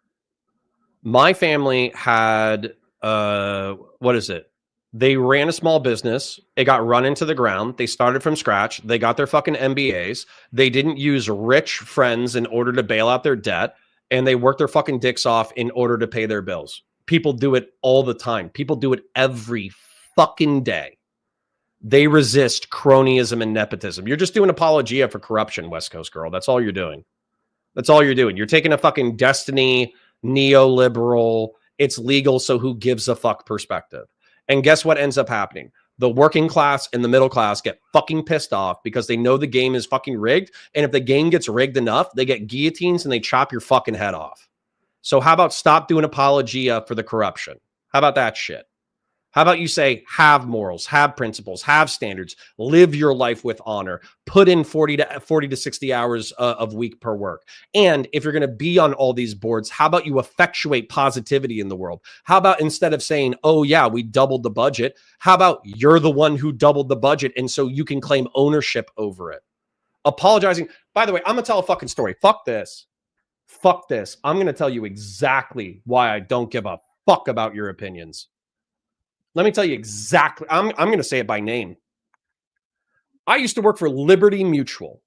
My family had, what is it? They ran a small business. It got run into the ground. They started from scratch. They got their fucking MBAs. They didn't use rich friends in order to bail out their debt. And they worked their fucking dicks off in order to pay their bills. People do it all the time. People do it every fucking day. They resist cronyism and nepotism. You're just doing apologia for corruption, West Coast Girl. That's all you're doing. That's all you're doing. You're taking a fucking destiny, neoliberal, it's legal, so who gives a fuck perspective. And guess what ends up happening? The working class and the middle class get fucking pissed off because they know the game is fucking rigged. And if the game gets rigged enough, they get guillotines and they chop your fucking head off. So how about stop doing apologia for the corruption? How about that shit? How about you say, have morals, have principles, have standards, live your life with honor, put in 40 to 60 hours of week per work. And if you're going to be on all these boards, how about you effectuate positivity in the world? How about instead of saying, oh yeah, we doubled the budget, how about you're the one who doubled the budget and so you can claim ownership over it? Apologizing. By the way, I'm going to tell a fucking story. Fuck this. Fuck this. I'm going to tell you exactly why I don't give a fuck about your opinions. Let me tell you exactly. I'm going to say it by name. I used to work for Liberty Mutual,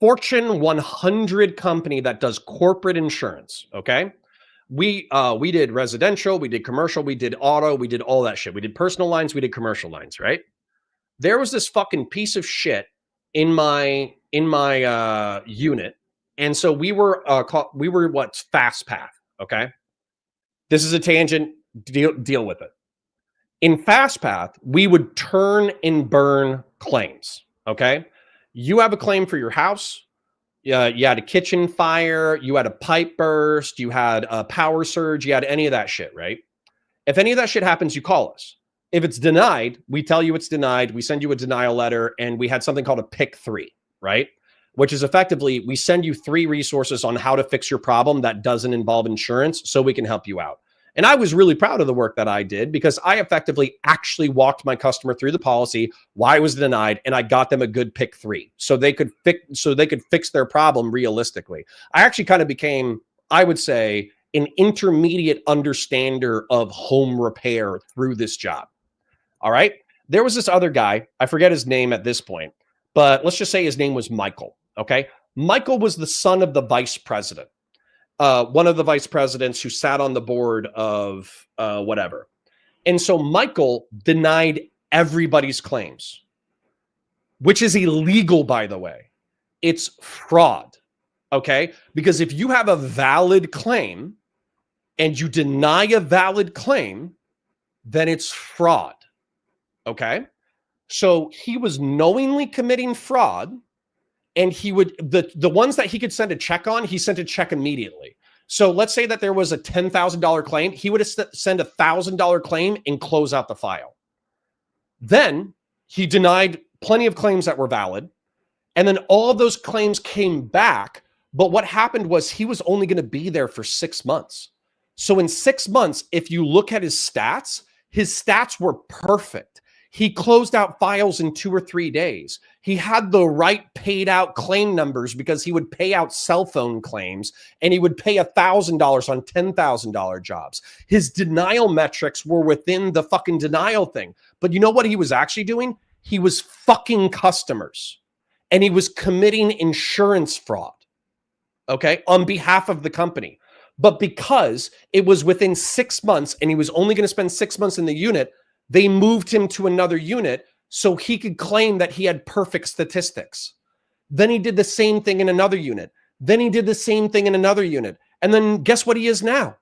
Fortune 100 company that does corporate insurance. Okay. We did residential, we did commercial, we did auto, we did all that shit. We did personal lines, we did commercial lines, right? There was this fucking piece of shit in my unit. And so we were Fast Path. Okay. This is a tangent. Deal with it. In FastPath, we would turn and burn claims. Okay. You have a claim for your house. You had a kitchen fire. You had a pipe burst. You had a power surge. You had any of that shit, right? If any of that shit happens, you call us. If it's denied, we tell you it's denied. We send you a denial letter, and we had something called a pick 3, right? Which is effectively, we send you 3 resources on how to fix your problem that doesn't involve insurance so we can help you out. And I was really proud of the work that I did because I effectively actually walked my customer through the policy, why it was denied, and I got them a good pick 3 so they could fix their problem realistically. I actually kind of became, I would say, an intermediate understander of home repair through this job. All right. There was this other guy, I forget his name at this point, but let's just say his name was Michael. Okay. Michael was the son of the vice president. One of the vice presidents who sat on the board of whatever. And so Michael denied everybody's claims, which is illegal, by the way. It's fraud. Okay. Because if you have a valid claim and you deny a valid claim, then it's fraud. Okay. So he was knowingly committing fraud, and he would, the ones that he could send a check on, he sent a check immediately. So let's say that there was a $10,000 claim. He would send a $1,000 claim and close out the file. Then he denied plenty of claims that were valid. And then all of those claims came back. But what happened was he was only going to be there for 6 months. So in 6 months, if you look at his stats were perfect. He closed out files in 2 or 3 days. He had the right paid out claim numbers because he would pay out cell phone claims, and he would pay $1,000 on $10,000 jobs. His denial metrics were within the fucking denial thing. But you know what he was actually doing? He was fucking customers, and he was committing insurance fraud, okay, on behalf of the company. But because it was within 6 months and he was only going to spend 6 months in the unit, they moved him to another unit so he could claim that he had perfect statistics. Then he did the same thing in another unit. Then he did the same thing in another unit. And then guess what he is now?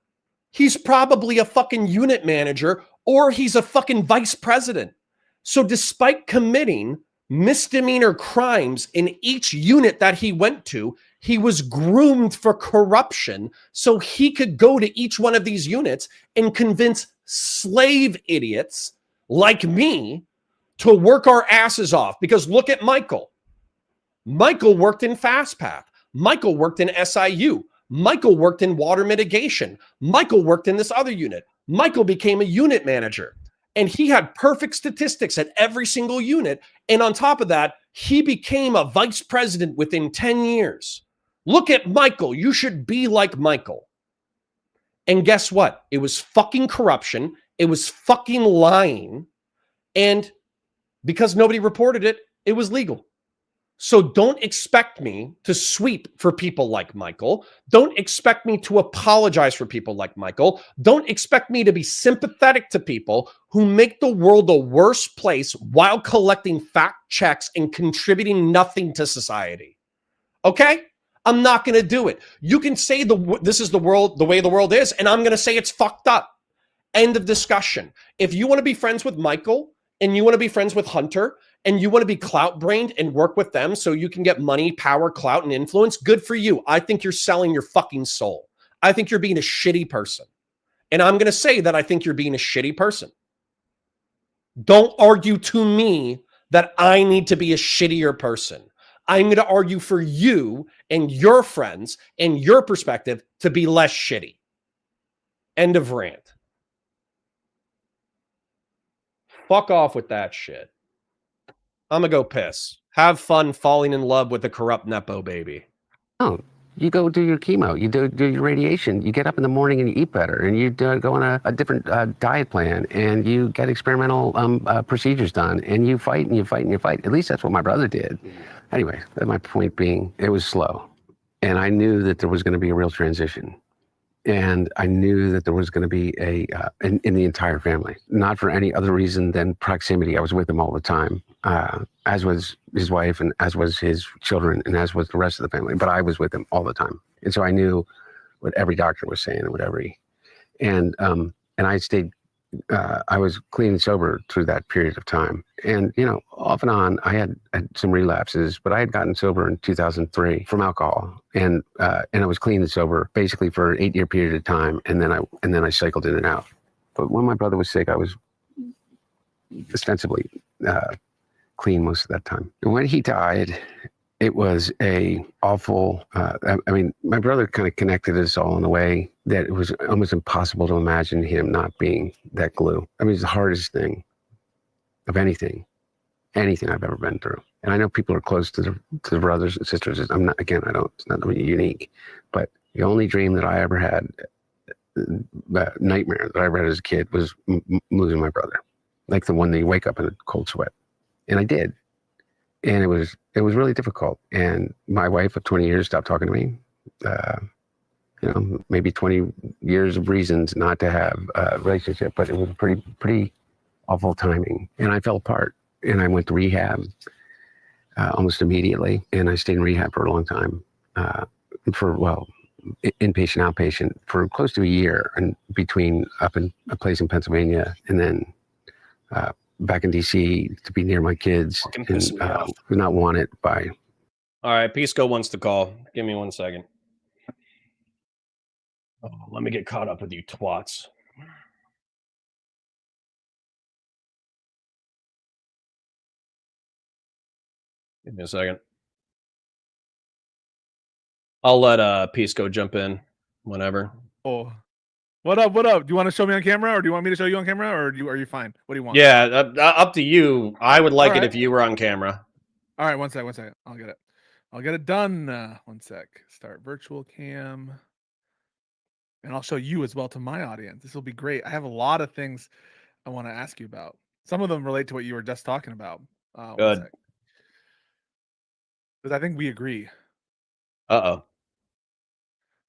He's probably a fucking unit manager, or he's a fucking vice president. So despite committing misdemeanor crimes in each unit that he went to, he was groomed for corruption so he could go to each one of these units and convince slave idiots like me to work our asses off. Because look at Michael. Michael worked in FastPath. Michael worked in SIU. Michael worked in water mitigation. Michael worked in this other unit. Michael became a unit manager, and he had perfect statistics at every single unit. And on top of that, he became a vice president within 10 years. Look at Michael. You should be like Michael. And guess what? It was fucking corruption. It was fucking lying. And because nobody reported it, it was legal. So don't expect me to sweep for people like Michael. Don't expect me to apologize for people like Michael. Don't expect me to be sympathetic to people who make the world a worse place while collecting fact checks and contributing nothing to society. Okay? I'm not going to do it. You can say this is the world, the way the world is, and I'm going to say it's fucked up. End of discussion. If you want to be friends with Michael and you want to be friends with Hunter and you want to be clout-brained and work with them so you can get money, power, clout, and influence, good for you. I think you're selling your fucking soul. I think you're being a shitty person. And I'm going to say that I think you're being a shitty person. Don't argue to me that I need to be a shittier person. I'm going to argue for you and your friends and your perspective to be less shitty. End of rant. Fuck off with that shit. I'm going to go piss. Have fun falling in love with a corrupt Nepo baby. Oh, you go do your chemo, you do your radiation, you get up in the morning and you eat better, and you go on a different diet plan, and you get experimental procedures done, and you fight and you fight and you fight. At least that's what my brother did. Anyway, my point being, it was slow. And I knew that there was going to be a real transition. And I knew that there was going to be in the entire family, not for any other reason than proximity. I was with him all the time, as was his wife, and as was his children, and as was the rest of the family. But I was with him all the time. And so I knew what every doctor was saying and and I stayed I was clean and sober through that period of time. And, off and on, I had some relapses, but I had gotten sober in 2003 from alcohol. And I was clean and sober basically for an 8-year period of time. And then I cycled in and out. But when my brother was sick, I was ostensibly clean most of that time. And when he died, it was a awful, my brother kind of connected us all in a way that it was almost impossible to imagine him not being that glue. It's the hardest thing of anything I've ever been through. And I know people are close to the brothers and sisters. It's not really unique, but the only dream that I ever had, nightmare that I read as a kid was losing my brother. Like the one that you wake up in a cold sweat. And I did. And it was really difficult. And my wife of 20 years stopped talking to me. Maybe 20 years of reasons not to have a relationship, but it was pretty awful timing. And I fell apart. And I went to rehab almost immediately. And I stayed in rehab for a long time, inpatient, outpatient, for close to a year, and between up in a place in Pennsylvania and then back in DC to be near my kids, and was not wanted by. All right, Pisco wants to call. Give me 1 second. Oh, let me get caught up with you twats. Give me a second. I'll let Pisco jump in whenever. Oh, what up? What up? Do you want to show me on camera, or do you want me to show you on camera, or are you fine? What do you want? Yeah, up to you. I would like it if you were on camera. All right, 1 second. I'll get it done. 1 sec. Start virtual cam. And I'll show you as well to my audience. This will be great. I have a lot of things I want to ask you about. Some of them relate to what you were just talking about. Good. Because I think we agree. Uh-oh.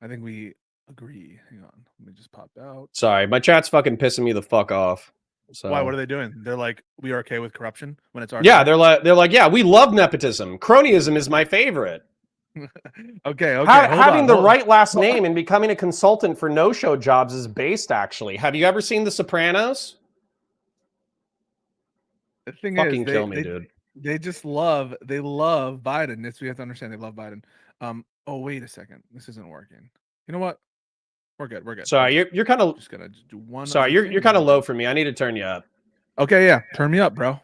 I think we agree. Hang on. Let me just pop out. Sorry, my chat's fucking pissing me the fuck off. So Why? What are they doing? They're like, we are okay with corruption when it's our yeah, they're like, yeah, we love nepotism. Cronyism is my favorite. Okay. Having the right last name and becoming a consultant for no-show jobs is based, actually. Have you ever seen The Sopranos? The thing fucking is, kill me, dude. They love Biden. We have to understand they love Biden. Oh, wait a second. This isn't working. You know what? We're good. Sorry, you're kind of just gonna do one. Sorry, you're kind of low for me. I need to turn you up. Okay, yeah. Turn me up, bro.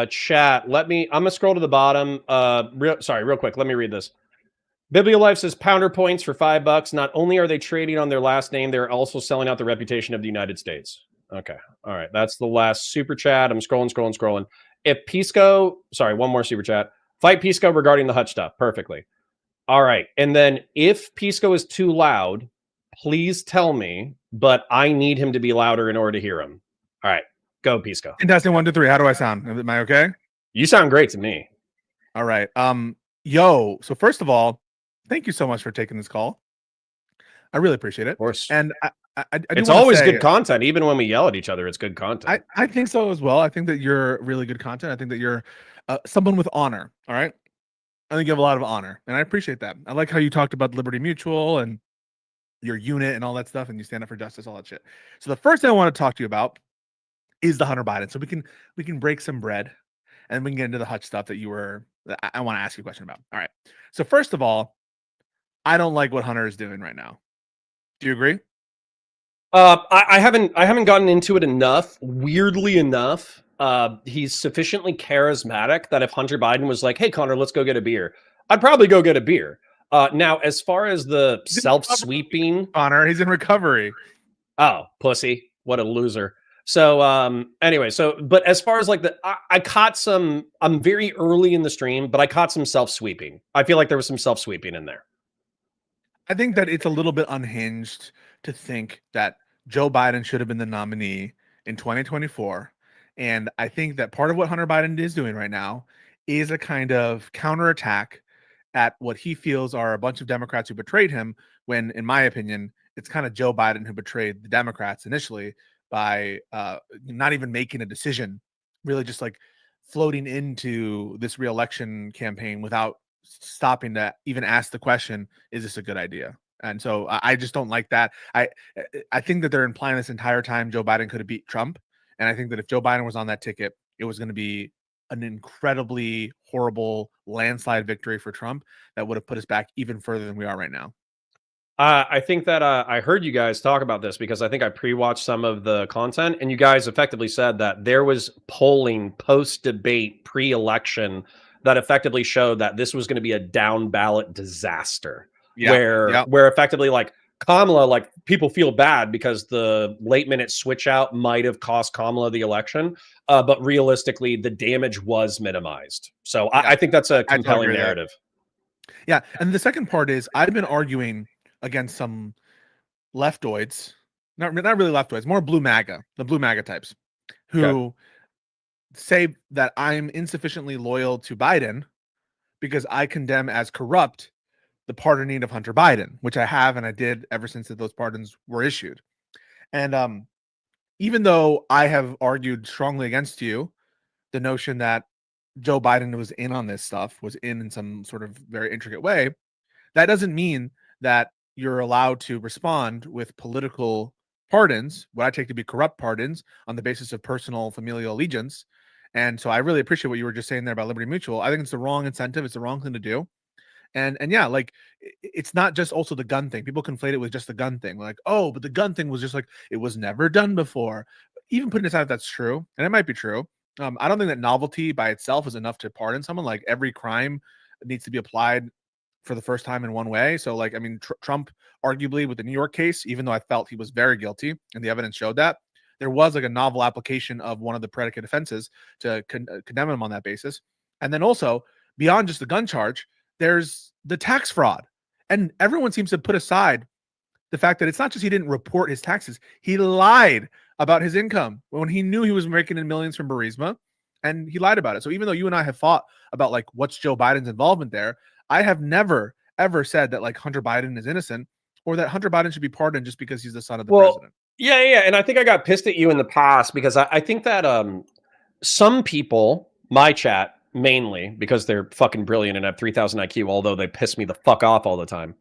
Chat. I'm gonna scroll to the bottom. Real quick. Let me read this. Bibliolife says pounder points for $5. Not only are they trading on their last name, they're also selling out the reputation of the United States. Okay. All right. That's the last super chat. I'm scrolling. If Pisco, one more super chat. Fight Pisco regarding the Hutch stuff. Perfectly. All right. And then if Pisco is too loud, please tell me, but I need him to be louder in order to hear him. All right. Go, Pisco. Testing 1, 2, 3. How do I sound? Am I okay? You sound great to me. All right. So first of all, thank you so much for taking this call. I really appreciate it. Of course. And it's always good content. Even when we yell at each other, it's good content. I think so as well. I think that you're really good content. I think that you're someone with honor. All right. I think you have a lot of honor, and I appreciate that. I like how you talked about Liberty Mutual and your unit and all that stuff, and you stand up for justice, all that shit. So the first thing I want to talk to you about is the Hunter Biden. So we can break some bread, and we can get into the Hutch stuff that I want to ask you a question about. All right. So first of all, I don't like what Hunter is doing right now. Do you agree? I haven't gotten into it enough. Weirdly enough, he's sufficiently charismatic that if Hunter Biden was like, "Hey, Connor, let's go get a beer," I'd probably go get a beer. Now, as far as the self-sweeping, Connor, he's in recovery. Oh, pussy! What a loser. So, anyway, but as far as like I caught some. I'm very early in the stream, but I caught some self-sweeping. I feel like there was some self-sweeping in there. I think that it's a little bit unhinged to think that Joe Biden should have been the nominee in 2024. And I think that part of what Hunter Biden is doing right now is a kind of counterattack at what he feels are a bunch of Democrats who betrayed him, when, in my opinion, it's kind of Joe Biden who betrayed the Democrats initially by not even making a decision, really just like floating into this re-election campaign without stopping to even ask the question, is this a good idea? And so I just don't like that. I think that they're implying this entire time Joe Biden could have beat Trump. And I think that if Joe Biden was on that ticket, it was going to be an incredibly horrible landslide victory for Trump that would have put us back even further than we are right now. I think that I heard you guys talk about this because I think I pre-watched some of the content, and you guys effectively said that there was polling post-debate, pre-election that effectively showed that this was going to be a down ballot disaster. Where effectively, like, Kamala, like, people feel bad because the late minute switch out might have cost Kamala the election, but realistically the damage was minimized. So I think that's a compelling narrative. Yeah, and the second part is I've been arguing against some leftoids, not really leftoids, more the blue MAGA types, who say that I'm insufficiently loyal to Biden because I condemn as corrupt the pardoning of Hunter Biden, which I have and I did ever since those pardons were issued. And even though I have argued strongly against you, the notion that Joe Biden was in on this stuff, was in some sort of very intricate way, that doesn't mean that you're allowed to respond with political pardons, what I take to be corrupt pardons, on the basis of personal familial allegiance. And so I really appreciate what you were just saying there about Liberty Mutual. I think it's the wrong incentive. It's the wrong thing to do. And yeah, like, it's not just also the gun thing. People conflate it with just the gun thing. Like, oh, but the gun thing was just like, it was never done before. Even putting aside if that's true, and it might be true, I don't think that novelty by itself is enough to pardon someone. Like, every crime needs to be applied for the first time in one way. So, like, I mean, Trump, arguably with the New York case, even though I felt he was very guilty and the evidence showed that, there was like a novel application of one of the predicate offenses to condemn him on that basis. And then also, beyond just the gun charge, there's the tax fraud. And everyone seems to put aside the fact that it's not just he didn't report his taxes, he lied about his income when he knew he was making in millions from Burisma, and he lied about it. So even though you and I have fought about, like, what's Joe Biden's involvement there, I have never, ever said that, like, Hunter Biden is innocent or that Hunter Biden should be pardoned just because he's the son of the president. Yeah. And I think I got pissed at you in the past because I think that some people, my chat mainly, because they're fucking brilliant and have 3,000 IQ, although they piss me the fuck off all the time.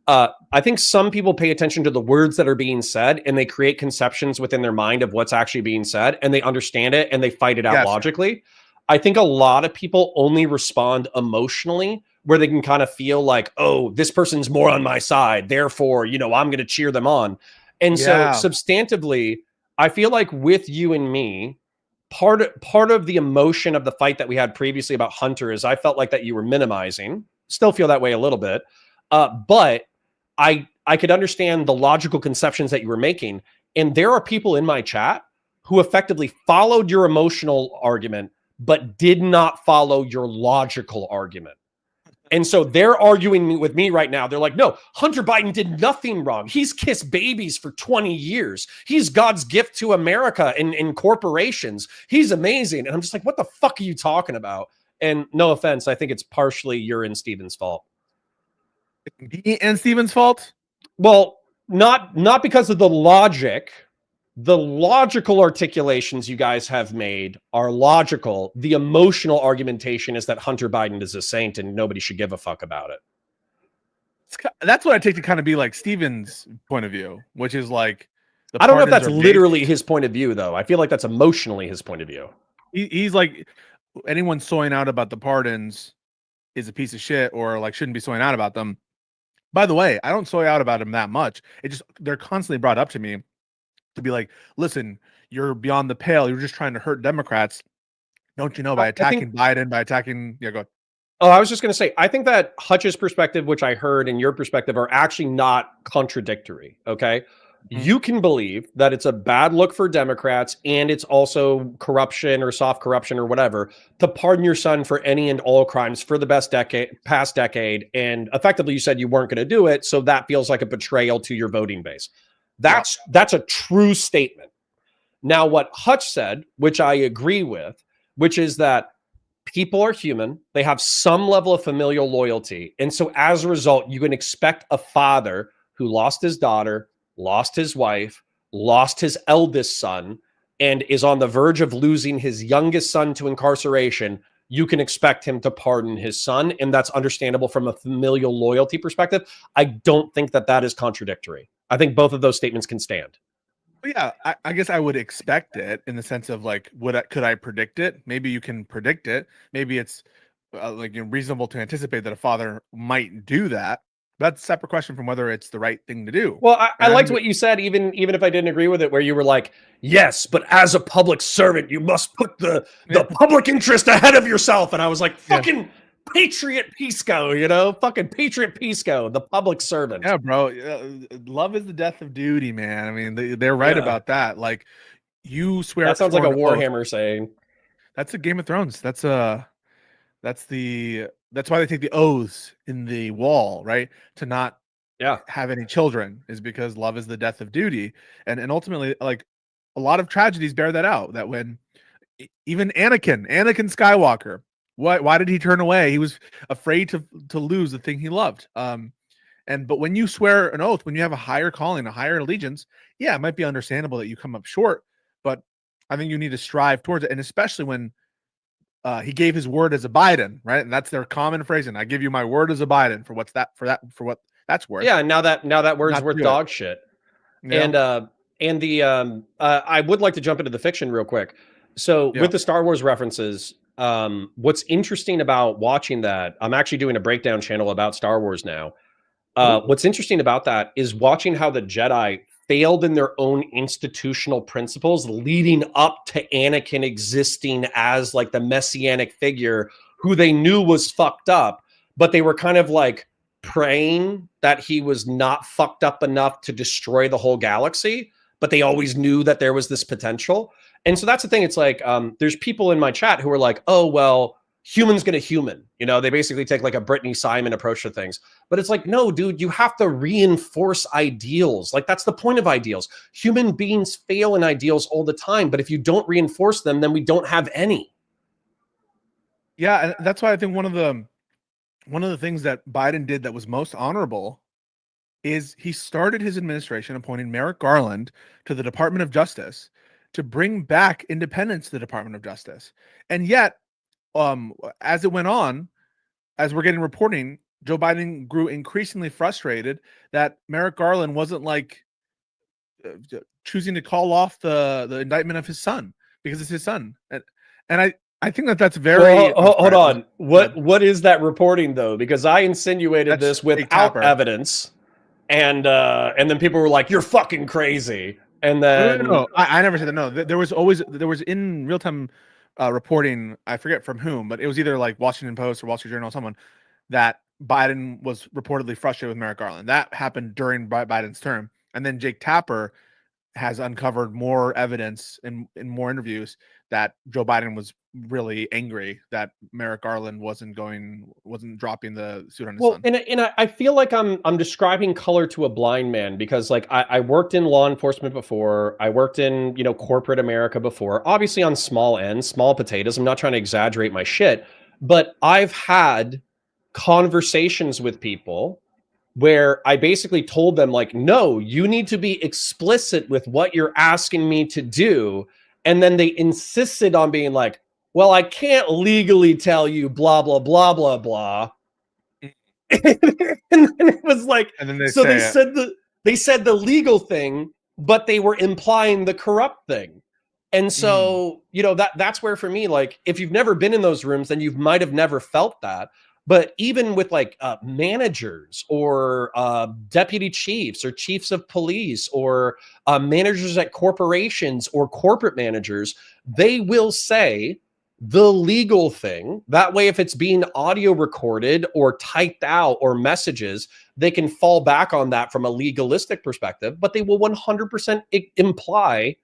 I think some people pay attention to the words that are being said and they create conceptions within their mind of what's actually being said, and they understand it and they fight it out logically. I think a lot of people only respond emotionally, where they can kind of feel like, oh, this person's more on my side, therefore, you know, I'm going to cheer them on. And so substantively, I feel like with you and me, part of the emotion of the fight that we had previously about Hunter is I felt like that you were minimizing. Still feel that way a little bit. But I could understand the logical conceptions that you were making. And there are people in my chat who effectively followed your emotional argument, but did not follow your logical argument. And so they're arguing with me right now. They're like, no, Hunter Biden did nothing wrong. He's kissed babies for 20 years. He's God's gift to America and corporations. He's amazing. And I'm just like, what the fuck are you talking about? And no offense, I think it's partially your and Steven's fault. And Steven's fault? Well, not because of the logic. The logical articulations you guys have made are logical. The emotional argumentation is that Hunter Biden is a saint and nobody should give a fuck about it. That's what I take to kind of be like Steven's point of view, which is like, I don't know if that's literally his point of view, though. I feel like that's emotionally his point of view. He's like, anyone soying out about the pardons is a piece of shit, or like shouldn't be soying out about them. By the way, I don't soy out about him that much. They're constantly brought up to me to be like, listen, you're beyond the pale. You're just trying to hurt Democrats. Don't you know, by attacking Biden, by attacking, go ahead. Oh, I was just going to say, I think that Hutch's perspective, which I heard, and your perspective are actually not contradictory. Okay. You can believe that it's a bad look for Democrats and it's also corruption or soft corruption or whatever to pardon your son for any and all crimes for the past decade. And effectively you said you weren't going to do it. So that feels like a betrayal to your voting base. That's a true statement. Now, what Hutch said, which I agree with, which is that people are human. They have some level of familial loyalty. And so as a result, you can expect a father who lost his daughter, lost his wife, lost his eldest son, and is on the verge of losing his youngest son to incarceration you can expect him to pardon his son, and that's understandable from a familial loyalty perspective. I don't think that that is contradictory. I think both of those statements can stand. Yeah, I guess I would expect it in the sense of like, could I predict it? Maybe you can predict it. Maybe it's reasonable to anticipate that a father might do that. That's a separate question from whether it's the right thing to do. Well, I liked what you said, even if I didn't agree with it, where you were like, yes, but as a public servant, you must put the public interest ahead of yourself. And I was like, fucking Patriot Pisco, fucking Patriot Pisco, the public servant. Yeah, bro. Love is the death of duty, man. I mean, they're right about that. Like, you swear. That sounds like a sworn oath. Warhammer saying. That's a Game of Thrones. That's why they take the oaths in the wall, right? To not have any children, is because love is the death of duty. And ultimately, like, a lot of tragedies bear that out, that when even Anakin Skywalker, why did he turn away? He was afraid to lose the thing he loved. But when you swear an oath, when you have a higher calling, a higher allegiance, yeah, it might be understandable that you come up short, but I think you need to strive towards it. And especially when he gave his word as a Biden, right? And that's their common phrasing. I give you my word as a Biden for what that's worth. Yeah, now that word's worth dog shit. Yeah. I would like to jump into the fiction real quick. So with the Star Wars references, what's interesting about watching that, I'm actually doing a breakdown channel about Star Wars now. What's interesting about that is watching how the Jedi failed in their own institutional principles leading up to Anakin existing as like the messianic figure who they knew was fucked up, but they were kind of like praying that he was not fucked up enough to destroy the whole galaxy, but they always knew that there was this potential. And so that's the thing. It's like, there's people in my chat who are like, oh, well, human's gonna human. They basically take like a Brittany Simon approach to things. But it's like, no, dude, you have to reinforce ideals. Like, that's the point of ideals. Human beings fail in ideals all the time. But if you don't reinforce them, then we don't have any. Yeah, and that's why I think one of the things that Biden did that was most honorable is he started his administration appointing Merrick Garland to the Department of Justice to bring back independence to the Department of Justice. And yet, as it went on, as we're getting reporting, Joe Biden grew increasingly frustrated that Merrick Garland wasn't like choosing to call off the indictment of his son because it's his son. And I think that's very. Well, hold on. What is that reporting though? Because I insinuated this without evidence, and then people were like, "You're fucking crazy." And then no. I never said that. No, there was in real time reporting. I forget from whom, but it was either like Washington Post or Wall Street Journal, or someone, that Biden was reportedly frustrated with Merrick Garland. That happened during Biden's term, and then Jake Tapper has uncovered more evidence in more interviews that Joe Biden was really angry that Merrick Garland wasn't dropping the suit on his son. And I feel like I'm describing color to a blind man, because like I worked in law enforcement before. I worked in, corporate America before, obviously on small ends, small potatoes. I'm not trying to exaggerate my shit, but I've had conversations with people where I basically told them like, no, you need to be explicit with what you're asking me to do. And then they insisted on being like, well, I can't legally tell you blah, blah, blah, blah, blah. And then it was like, and then they said the legal thing, but they were implying the corrupt thing. And so, that's where for me, like, if you've never been in those rooms, then you might have never felt that. But even with like managers or deputy chiefs or chiefs of police or managers at corporations or corporate managers, they will say the legal thing. That way, if it's being audio recorded or typed out or messages, they can fall back on that from a legalistic perspective. But they will 100% imply,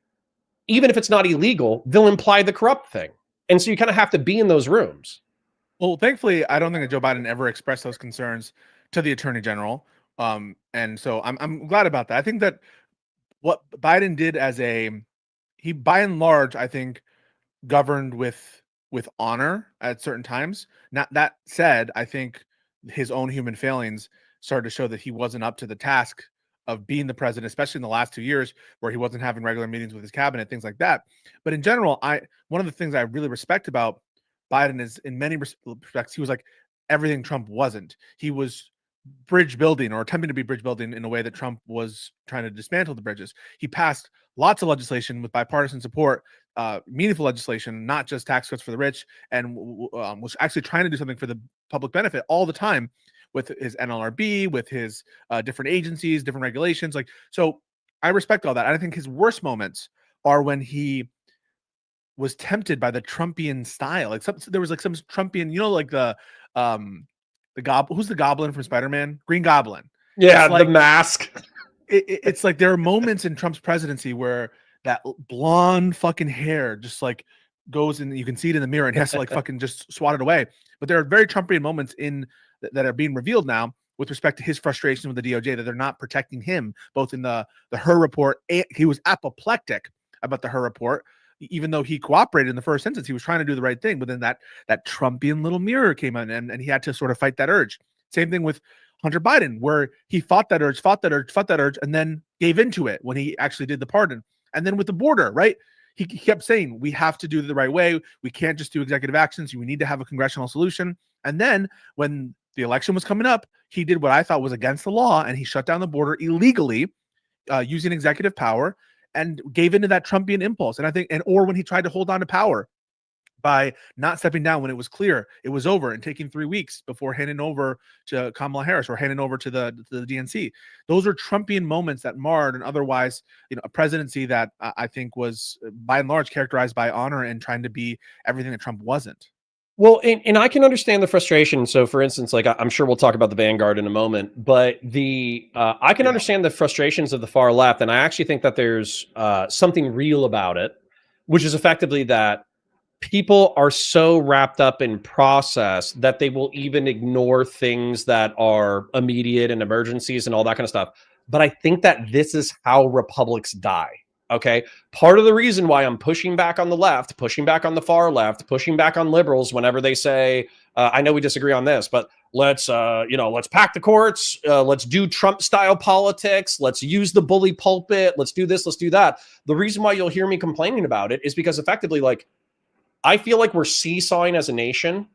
even if it's not illegal, they'll imply the corrupt thing. And so you kind of have to be in those rooms. Well, thankfully, I don't think that Joe Biden ever expressed those concerns to the Attorney General, and so I'm glad about that. I think that what Biden did he by and large, I think, governed with honor at certain times. Not that said, I think his own human failings started to show that he wasn't up to the task of being the president, especially in the last 2 years where he wasn't having regular meetings with his cabinet, things like that. But in general, one of the things I really respect about Biden is in many respects, he was like everything Trump wasn't. He was bridge building or attempting to be bridge building in a way that Trump was trying to dismantle the bridges. He passed lots of legislation with bipartisan support, meaningful legislation, not just tax cuts for the rich, and was actually trying to do something for the public benefit all the time with his NLRB, with his different agencies, different regulations. Like, so I respect all that. I think his worst moments are when he was tempted by the Trumpian style. Like there was like some Trumpian, like the who's the Goblin from Spider-Man? Green Goblin. Yeah, like, the mask. It's like there are moments in Trump's presidency where that blonde fucking hair just like goes and you can see it in the mirror and he has to like fucking just swat it away. But there are very Trumpian moments that are being revealed now with respect to his frustration with the DOJ, that they're not protecting him, both in the Hur report. He was apoplectic about the Hur report. Even though he cooperated in the first instance, he was trying to do the right thing. But then that Trumpian little mirror came in and he had to sort of fight that urge. Same thing with Hunter Biden, where he fought that urge, and then gave into it when he actually did the pardon. And then with the border, right? He kept saying, we have to do it the right way. We can't just do executive actions. We need to have a congressional solution. And then when the election was coming up, he did what I thought was against the law, and he shut down the border illegally using executive power, and gave into that Trumpian impulse. And I think, or when he tried to hold on to power by not stepping down when it was clear it was over and taking 3 weeks before handing over to Kamala Harris or handing over to the DNC. Those are Trumpian moments that marred an otherwise, a presidency that I think was by and large characterized by honor and trying to be everything that Trump wasn't. Well, and I can understand the frustration. So, for instance, like I'm sure we'll talk about the Vanguard in a moment, but I can understand the frustrations of the far left, and I actually think that there's something real about it, which is effectively that people are so wrapped up in process that they will even ignore things that are immediate and emergencies and all that kind of stuff. But I think that this is how republics die. Okay. Part of the reason why I'm pushing back on the left, pushing back on the far left, pushing back on liberals whenever they say, I know we disagree on this, but let's pack the courts. Let's do Trump style politics. Let's use the bully pulpit. Let's do this. Let's do that. The reason why you'll hear me complaining about it is because effectively, like, I feel like we're seesawing as a nation.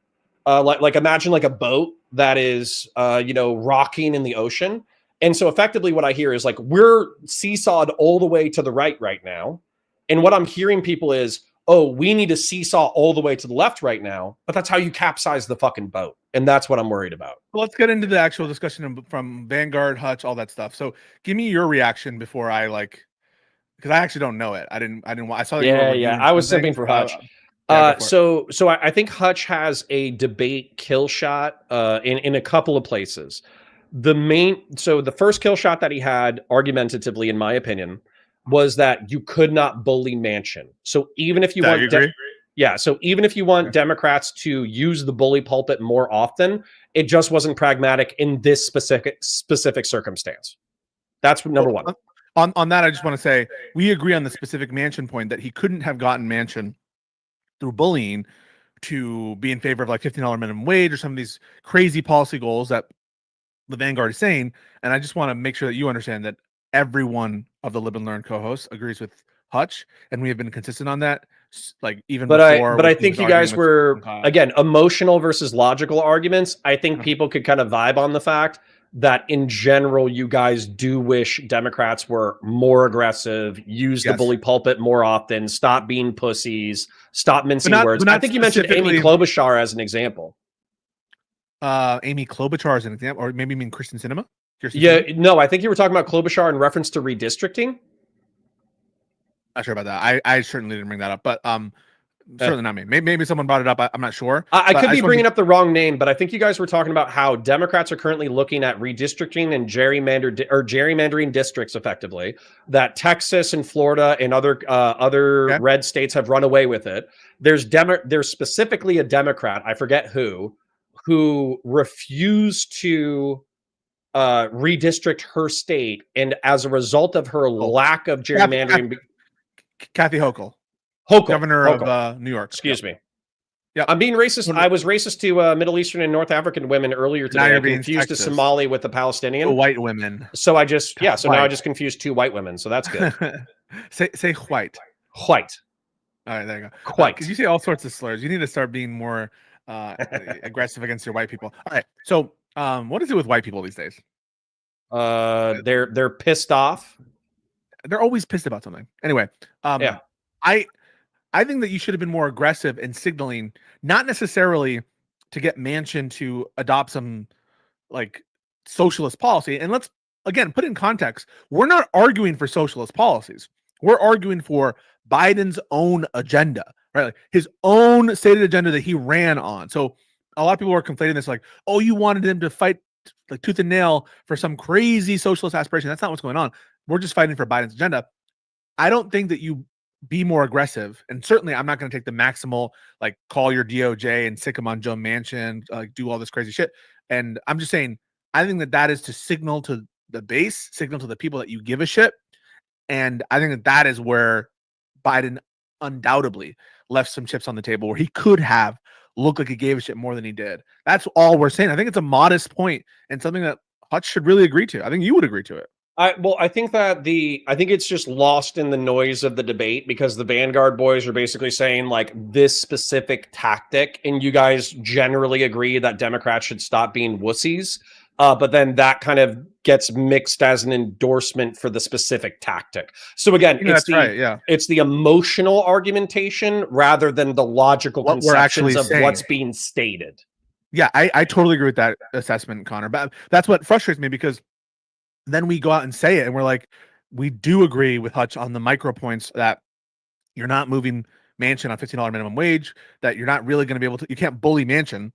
Like imagine like a boat that is, rocking in the ocean. And so effectively what I hear is like, we're seesawed all the way to the right now. And what I'm hearing people is, oh, we need to seesaw all the way to the left right now. But that's how you capsize the fucking boat. And that's what I'm worriwant about. Well, let's get into the actual discussion from Vanguard, Hutch, all that stuff. So give me your reaction before because I actually don't know it. I saw that. Yeah. I was simping for Hutch. So I think Hutch has a debate kill shot in a couple of places. The first kill shot that he had, argumentatively, in my opinion, was that you could not bully Manchin. So even if you even if you want Democrats to use the bully pulpit more often, it just wasn't pragmatic in this specific circumstance. That's number one. On that, I just want to say we agree on the specific Manchin point that he couldn't have gotten Manchin through bullying to be in favor of like $15 minimum wage or some of these crazy policy goals that the Vanguard is saying. And I just want to make sure that you understand that every one of the Live and Learn co-hosts agrees with Hutch, and we have been consistent on that. Like even before. But I think you guys were again emotional versus logical arguments. I think people could kind of vibe on the fact that in general, you guys do wish Democrats were more aggressive, use the bully pulpit more often, stop being pussies, stop mincing words. I think you mentioned Amy Klobuchar as an example. Amy Klobuchar as an example, or maybe you mean Kristen Sinema? No, I think you were talking about Klobuchar in reference to redistricting. Not sure about that. I certainly didn't bring that up, but certainly not me. Maybe someone brought it up. I'm not sure. I could be bringing up the wrong name, but I think you guys were talking about how Democrats are currently looking at redistricting and gerrymandering districts effectively. That Texas and Florida and other red states have run away with it. There's specifically a Democrat, I forget who refused to redistrict her state, and as a result of her lack of gerrymandering, Kathy Hochul, governor of New York. Excuse me. Yeah, I'm being racist. I was racist to Middle Eastern and North African women earlier today. I confused a Somali with a Palestinian. White women. So I just now I just confused two white women. So that's good. say white. White. All right, there you go. Quite. Because you say all sorts of slurs. You need to start being more aggressive against your white people. All right. So, what is it with white people these days? They're pissed off. They're always pissed about something. Anyway, Yeah. I think that you should have been more aggressive in signaling, not necessarily to get Manchin to adopt some like socialist policy. And let's again put in context: we're not arguing for socialist policies. We're arguing for Biden's own agenda, right? Like his own stated agenda that he ran on. So a lot of people are conflating this, like, oh, you wanted him to fight like tooth and nail for some crazy socialist aspiration. That's not what's going on. We're just fighting for Biden's agenda. I don't think that you be more aggressive, and certainly I'm not going to take the maximal, like call your DOJ and sick him on Joe Manchin, like do all this crazy shit. And I'm just saying, I think that that is to signal to the base, signal to the people that you give a shit. And I think that that is where Biden undoubtedly left some chips on the table where he could have looked like he gave a shit more than he did. That's all we're saying. I think it's a modest point and something that Hutch should really agree to. I think you would agree to it. I think that I think it's just lost in the noise of the debate because the Vanguard boys are basically saying like this specific tactic, and you guys generally agree that Democrats should stop being wussies. But then that kind of gets mixed as an endorsement for the specific tactic. So again, it's the emotional argumentation rather than the logical conceptions of what's being stated. Yeah, I totally agree with that assessment, Connor. But that's what frustrates me because then we go out and say it, and we're like, we do agree with Hutch on the micro points that you're not moving Manchin on $15 minimum wage, that you're not really going to be able to, you can't bully Manchin.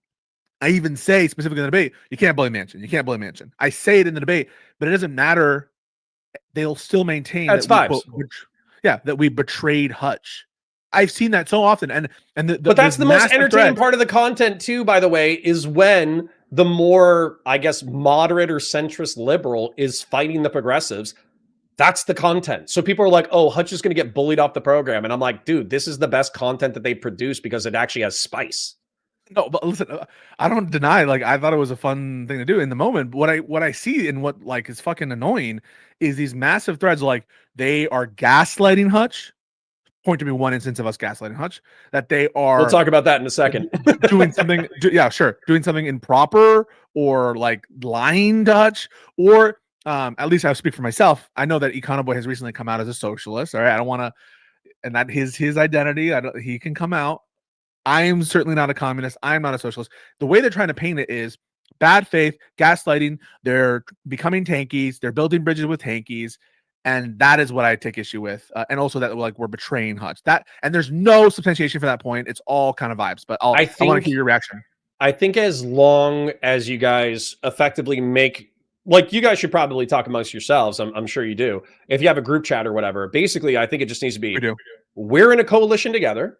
I even say specifically in the debate, you can't bully Manchin. You can't bully Manchin. I say it in the debate, but it doesn't matter. They'll still maintain that we betrayed Hutch. I've seen that so often, but that's the most entertaining part of the content too. By the way, is when the more, I guess, moderate or centrist liberal is fighting the progressives. That's the content. So people are like, "Oh, Hutch is going to get bullied off the program," and I'm like, "Dude, this is the best content that they produce because it actually has spice." No, but listen, I don't deny. Like, I thought it was a fun thing to do in the moment. What I see and what like is fucking annoying is these massive threads. Like they are gaslighting Hutch. Point to me one instance of us gaslighting Hutch. That they are. We'll talk about that in a second. Doing something. Yeah, sure. Doing something improper or like lying to Hutch. Or at least I'll speak for myself. I know that Econoboy has recently come out as a socialist. All right, I don't want to, and that his identity. He can come out. I am certainly not a communist. I'm not a socialist. The way they're trying to paint it is bad faith, gaslighting. They're becoming tankies. They're building bridges with tankies. And that is what I take issue with. And also that like we're betraying Hutch. And there's no substantiation for that point. It's all kind of vibes. But I want to hear your reaction. I think as long as you guys effectively make, like you guys should probably talk amongst yourselves. I'm sure you do. If you have a group chat or whatever, basically I think it just needs to be, we're in a coalition together.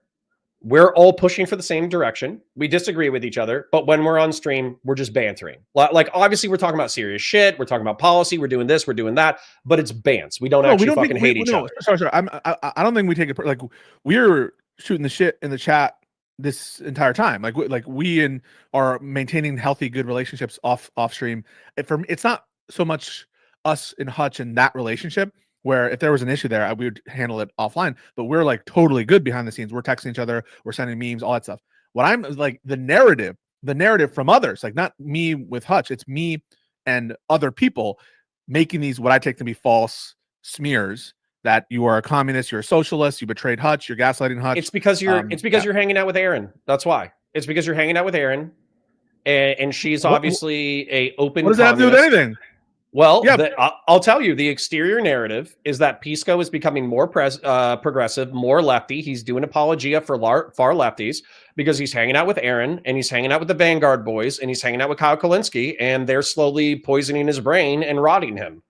We're all pushing for the same direction. We disagree with each other, but when we're on stream, we're just bantering. Like, obviously, we're talking about serious shit. We're talking about policy. We're doing this. We're doing that. But it's bants. We don't fucking hate each other. Sorry. I don't think we take it like we're shooting the shit in the chat this entire time. Like we are maintaining healthy, good relationships off stream. It's not so much us and Hutch in that relationship. Where if there was an issue there, we would handle it offline. But we're like totally good behind the scenes. We're texting each other. We're sending memes, all that stuff. What I'm like the narrative from others, like not me with Hutch. It's me and other people making these what I take to be false smears that you are a communist, you're a socialist, you betrayed Hutch, you're gaslighting Hutch. It's because you're hanging out with Aaron. That's why. It's because you're hanging out with Aaron, and she's obviously a open. What does that have to do with anything? Well, yeah. I'll tell you, the exterior narrative is that Pisco is becoming more progressive, more lefty. He's doing apologia for far lefties because he's hanging out with Aaron and he's hanging out with the Vanguard boys and he's hanging out with Kyle Kalinske, and they're slowly poisoning his brain and rotting him.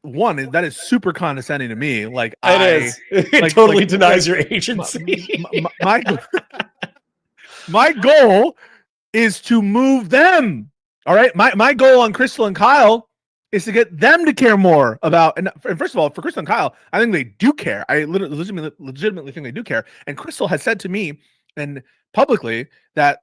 One, that is super condescending to me. Like it totally denies your agency. My goal is to move them. All right, my goal on Crystal and Kyle is to get them to care more about. And first of all, for Crystal and Kyle, I think they do care. I legitimately think they do care. And Crystal has said to me and publicly that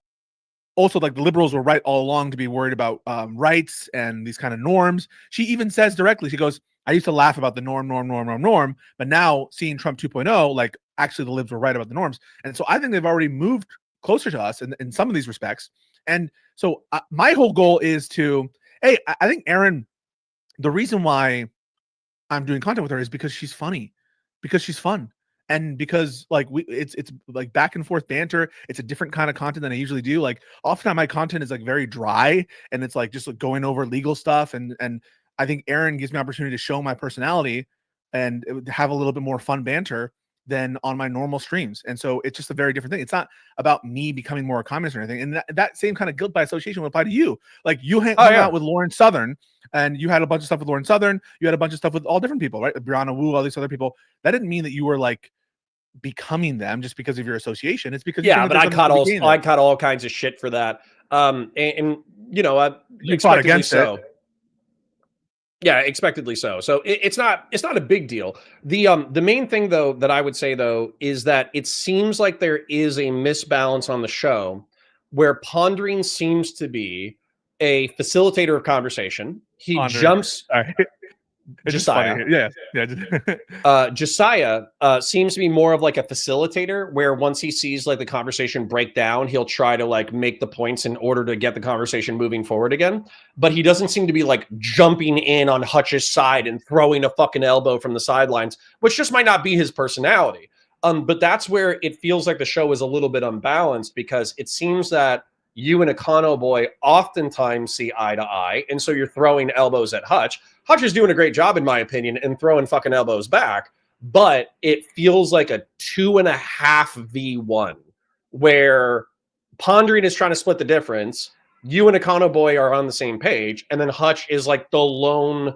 also like the liberals were right all along to be worried about rights and these kind of norms. She even says directly, she goes, I used to laugh about the norm, but now seeing Trump 2.0, like actually the libs were right about the norms. And so I think they've already moved closer to us in some of these respects. And so my whole goal is to, hey, I think Erin, the reason why I'm doing content with her is because she's funny, because she's fun. And because like it's like back and forth banter. It's a different kind of content than I usually do. Like often my content is like very dry and it's like just like going over legal stuff. And I think Erin gives me opportunity to show my personality and have a little bit more fun banter than on my normal streams. And so it's just a very different thing. It's not about me becoming more a communist or anything. And that same kind of guilt by association will apply to you. Like you hung out with Lauren Southern and you had a bunch of stuff with Lauren Southern. You had a bunch of stuff with all different people, right? Brianna Wu, all these other people. That didn't mean that you were like becoming them just because of your association. It's because but I caught all kinds of shit for that. And you know, you fought against so. it. Yeah, expectedly so. So it's not a big deal. The main thing though that I would say though is that it seems like there is a misbalance on the show where Pondering seems to be a facilitator of conversation. He jumps. Josiah. Josiah seems to be more of like a facilitator where once he sees like the conversation break down, he'll try to like make the points in order to get the conversation moving forward again. But he doesn't seem to be like jumping in on Hutch's side and throwing a fucking elbow from the sidelines, which just might not be his personality. But that's where it feels like the show is a little bit unbalanced because it seems that you and Econo Boy oftentimes see eye to eye. And so you're throwing elbows at Hutch. Hutch is doing a great job, in my opinion, in throwing fucking elbows back. But it feels like a 2.5v1 where Pondering is trying to split the difference. You and Econo Boy are on the same page. And then Hutch is like the lone,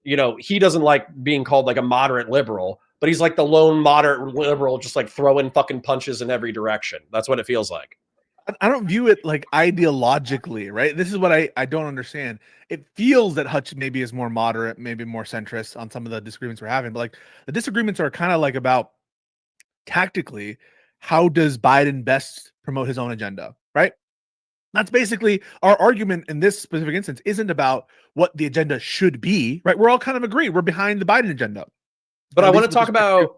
you know, he doesn't like being called like a moderate liberal, but he's like the lone moderate liberal, just like throwing fucking punches in every direction. That's what it feels like. I don't view it like ideologically, right? This is what I don't understand. It feels that Hutch maybe is more moderate, maybe more centrist on some of the disagreements we're having, but like the disagreements are kind of like about tactically, how does Biden best promote his own agenda, right? That's basically our argument in this specific instance isn't about what the agenda should be, right? We're all kind of agree. We're behind the Biden agenda. But I want to talk about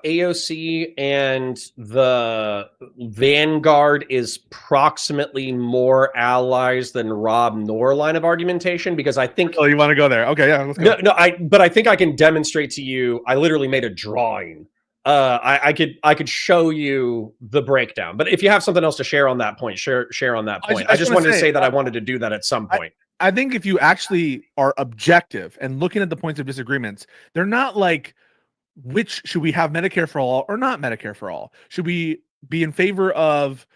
AOC, and the Vanguard is proximately more allies than Rob Noor line of argumentation, because I think you want to go there. Okay, yeah, let's go. But I think I can demonstrate to you. I literally made a drawing. I could show you the breakdown. But if you have something else to share on that point, share on that point. I just wanted to say that I wanted to do that at some point. I think if you actually are objective and looking at the points of disagreements, they're not like, which should we have Medicare for all or not Medicare for all? Should we be in favor of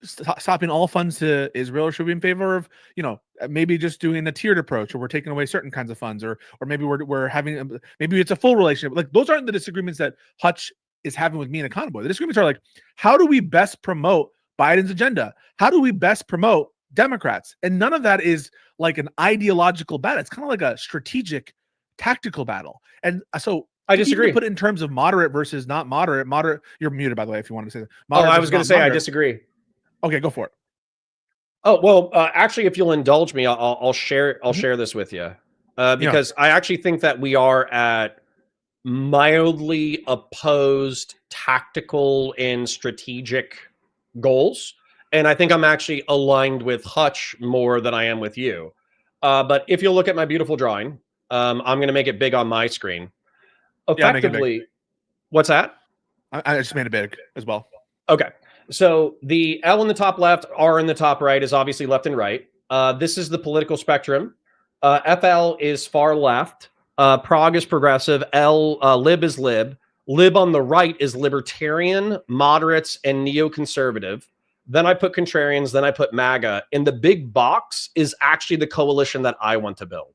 stopping all funds to Israel, or should we be in favor of, you know, maybe just doing a tiered approach, or we're taking away certain kinds of funds, or maybe we're having, maybe it's a full relationship. Like those aren't the disagreements that Hutch is having with me and Econo Boy. The disagreements are like, how do we best promote Biden's agenda? How do we best promote Democrats? And none of that is like an ideological battle. It's kind of like a strategic, tactical battle. And so I disagree. Put it in terms of moderate versus not moderate. Moderate. You're muted, by the way, if you want to say that. I was going to say I disagree. Okay, go for it. Oh well, actually, if you'll indulge me, I'll share this with you because I actually think that we are at mildly opposed tactical and strategic goals. And I think I'm actually aligned with Hutch more than I am with you. But if you'll look at my beautiful drawing, I'm going to make it big on my screen. Effectively, what's that? I just made it big as well. Okay. So the L in the top left, R in the top right is obviously left and right. This is the political spectrum. FL is far left. Prog is progressive. Lib is lib. Lib on the right is libertarian, moderates, and neoconservative. Then I put contrarians, then I put MAGA. And the big box is actually the coalition that I want to build.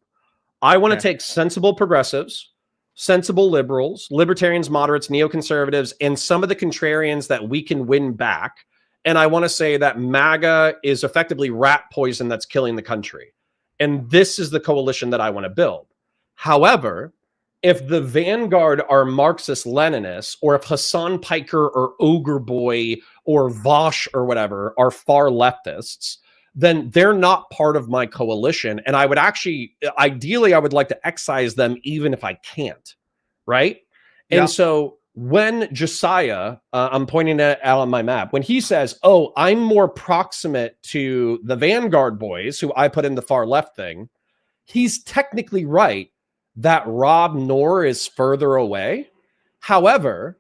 I want to take sensible progressives, sensible liberals, libertarians, moderates, neoconservatives, and some of the contrarians that we can win back. And I want to say that MAGA is effectively rat poison that's killing the country. And this is the coalition that I want to build. However, if the Vanguard are Marxist-Leninists, or if Hassan Piker or Ogre Boy or Vaush or whatever are far leftists, then they're not part of my coalition. And I would actually, ideally, I would like to excise them even if I can't, right? Yeah. And so when Josiah, I'm pointing it out on my map, when he says, oh, I'm more proximate to the Vanguard boys, who I put in the far left thing, he's technically right that Rob Noor is further away. However,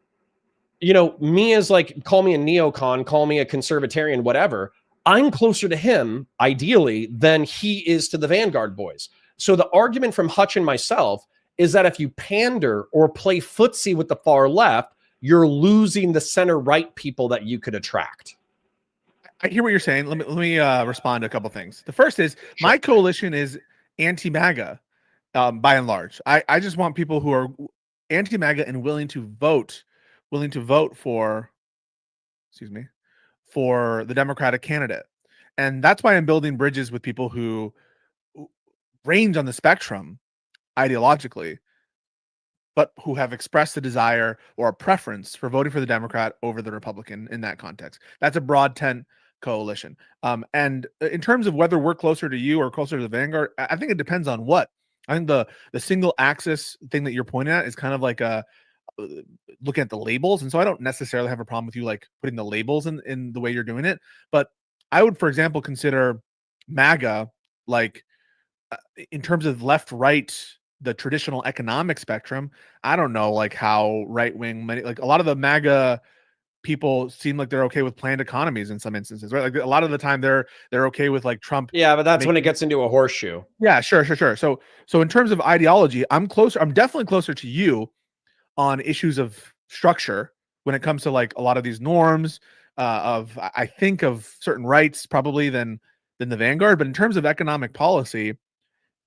you know, me as like, call me a neocon, call me a conservatarian, whatever, I'm closer to him, ideally, than he is to the Vanguard boys. So the argument from Hutch and myself is that if you pander or play footsie with the far left, you're losing the center-right people that you could attract. I hear what you're saying. Let me respond to a couple things. The first is my coalition is anti-MAGA, by and large. I just want people who are anti-MAGA and willing to vote for, for the Democratic candidate. And that's why I'm building bridges with people who range on the spectrum ideologically, but who have expressed a desire or a preference for voting for the Democrat over the Republican in that context. That's a broad tent coalition. And in terms of whether we're closer to you or closer to the Vanguard, I think it depends on what. I think the single axis thing that you're pointing at is kind of like a looking at the labels. And so I don't necessarily have a problem with you like putting the labels in the way you're doing it. But I would, for example, consider MAGA like in terms of left, right, the traditional economic spectrum. I don't know like how right-wing like a lot of the MAGA people seem like they're okay with planned economies in some instances, right? Like a lot of the time they're okay with like Trump. Yeah, but that's when it gets into a horseshoe. Yeah, sure. So in terms of ideology, I'm definitely closer to you on issues of structure when it comes to like a lot of these norms of I think of certain rights probably than the Vanguard. But in terms of economic policy,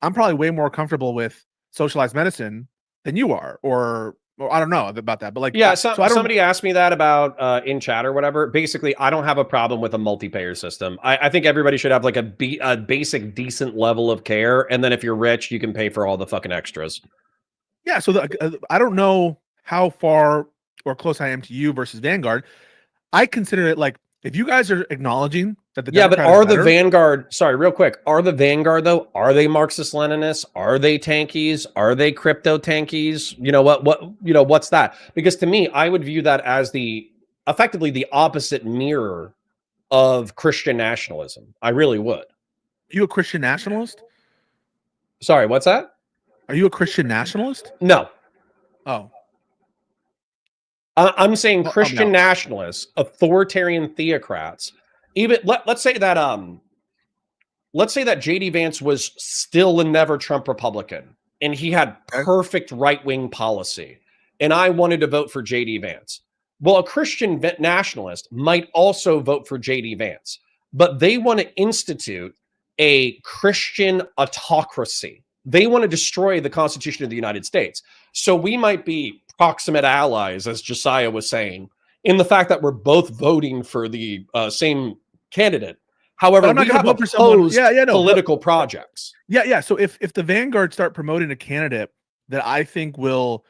I'm probably way more comfortable with socialized medicine than you are, or I don't know about that, but like, yeah, somebody asked me that about in chat or whatever. Basically, I don't have a problem with a multi-payer system. I think everybody should have like a basic decent level of care, and then if you're rich, you can pay for all the fucking extras. Yeah, so I don't know how far or close I am to you versus Vanguard. I consider it like if you guys are acknowledging that the But Democrat are is the better, Vanguard? Sorry, real quick. Are the Vanguard though? Are they Marxist-Leninists? Are they tankies? Are they crypto tankies? You know what? What's that? Because to me, I would view that as effectively the opposite mirror of Christian nationalism. I really would. Are you a Christian nationalist? Sorry, what's that? Are you a Christian nationalist? No. Oh. I'm saying Christian nationalists, authoritarian theocrats. Even let's say that JD Vance was still a never Trump Republican and he had perfect right-wing policy, and I wanted to vote for JD Vance. Well, a Christian nationalist might also vote for JD Vance, but they want to institute a Christian autocracy. They want to destroy the Constitution of the United States. So we might be proximate allies, as Josiah was saying, in the fact that we're both voting for the same candidate. However, we have opposed political projects. Yeah. So if the Vanguard start promoting a candidate that I think will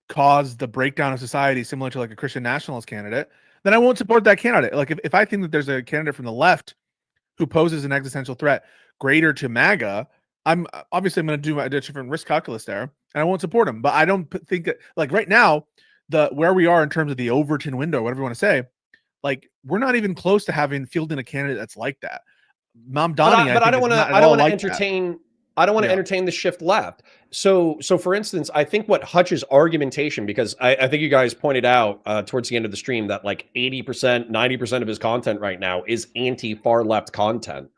cause the breakdown of society similar to like a Christian nationalist candidate, then I won't support that candidate. Like if I think that there's a candidate from the left who poses an existential threat greater to MAGA, I'm going to do a different risk calculus there, and I won't support him. But I don't think that like right now, where we are in terms of the Overton window, whatever you want to say, like we're not even close to fielding a candidate that's like that. Mamdani, but I don't want to entertain. I don't want to entertain the shift left. So for instance, I think what Hutch's argumentation, because I think you guys pointed out towards the end of the stream that like 80%, 90% of his content right now is anti-far left content.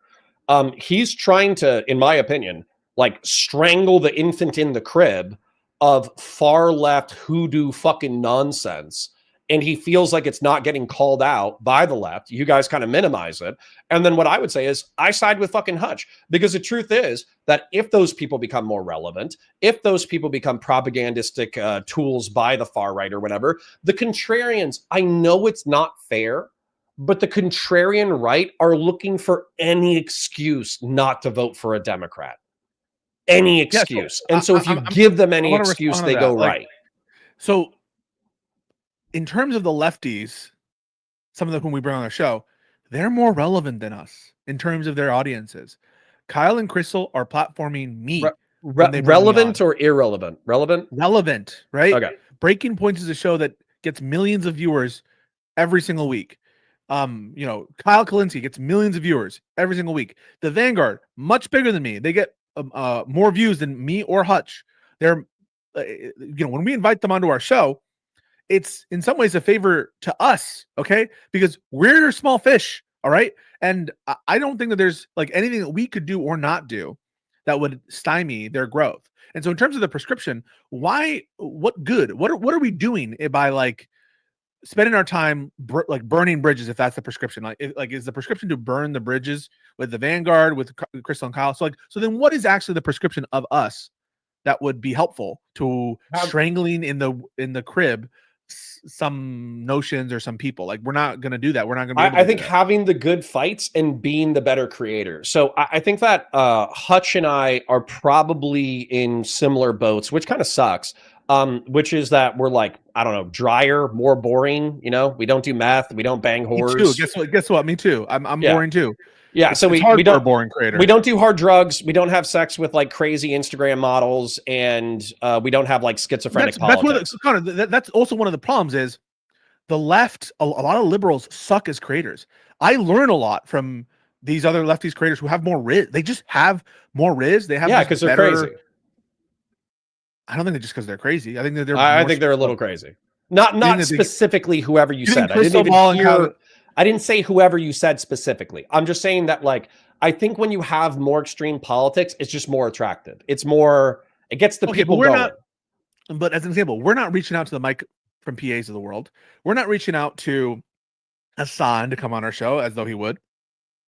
He's trying to, in my opinion, like strangle the infant in the crib of far left hoodoo fucking nonsense. And he feels like it's not getting called out by the left. You guys kind of minimize it. And then what I would say is I side with fucking Hutch, because the truth is that if those people become more relevant, if those people become propagandistic tools by the far right or whatever, the contrarians, I know it's not fair, but the contrarian right are looking for any excuse not to vote for a Democrat. Any excuse. Yeah, so if you give them any excuse, they go right. So in terms of the lefties, some of them whom we bring on our show, they're more relevant than us in terms of their audiences. Kyle and Crystal are platforming me. when they bring me relevant on. or irrelevant? Relevant, right? Okay. Breaking Points is a show that gets millions of viewers every single week. Kyle Kalinske gets millions of viewers every single week. The Vanguard, much bigger than me. They get more views than me or Hutch. They're, when we invite them onto our show, it's in some ways a favor to us, okay? Because we're small fish, all right? And I don't think that there's like anything that we could do or not do that would stymie their growth. And so in terms of the prescription, what good? What are we doing by like spending our time burning bridges, if that's the prescription? Is the prescription to burn the bridges with the Vanguard, with Crystal and Kyle? So then what is actually the prescription of us that would be helpful to strangling in the crib some notions or some people? Like, we're not going to do that. We're not going to be I think having the good fights and being the better creator. So I think that Hutch and I are probably in similar boats, which kind of sucks. Which is that we're like, I don't know, drier, more boring. We don't do meth. We don't bang whores. Me too. Guess what? Me too. I'm boring too. Yeah, so it's we hard don't for a boring creator. We don't do hard drugs. We don't have sex with like crazy Instagram models, and we don't have like schizophrenic politics. That's one one of the problems is the left. A lot of liberals suck as creators. I learn a lot from these other lefties creators who have more riz. They just have more riz. They have because they're crazy. I don't think it's just because they're crazy. I think that I think they're a little crazy. Not specifically whoever you said. I didn't say whoever you said specifically. I'm just saying that, like, I think when you have more extreme politics, it's just more attractive. It gets the people going. But as an example, we're not reaching out to the Mike from PAs of the world. We're not reaching out to Hassan to come on our show as though he would.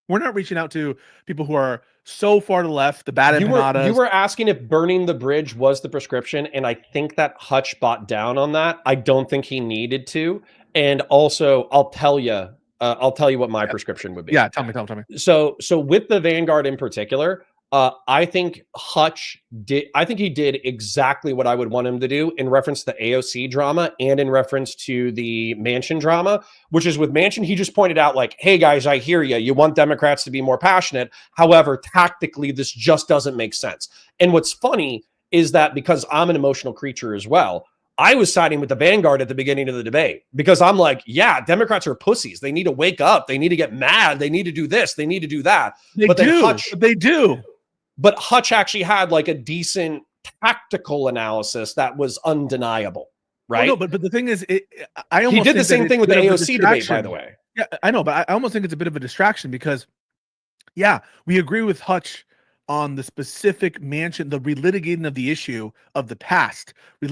We're not reaching out to people who are so far to the left, the bad empanadas. You were asking if burning the bridge was the prescription, and I think that Hutch bought down on that. I don't think he needed to. And also, I'll tell you what my prescription would be. Yeah, tell me. So with the Vanguard in particular, I think Hutch did. I think he did exactly what I would want him to do in reference to the AOC drama and in reference to the Manchin drama, which is with Manchin. He just pointed out, like, hey guys, I hear you. You want Democrats to be more passionate. However, tactically, this just doesn't make sense. And what's funny is that because I'm an emotional creature as well, I was siding with the Vanguard at the beginning of the debate because I'm like, yeah, Democrats are pussies. They need to wake up. They need to get mad. They need to do this. They need to do that. They do. But Hutch actually had like a decent tactical analysis that was undeniable, right? Well, no, but the thing is, he did the same thing with the AOC debate, by the way. Yeah, I know, but I almost think it's a bit of a distraction because, yeah, we agree with Hutch on the specific Manchin, the relitigating of the issue of the past, with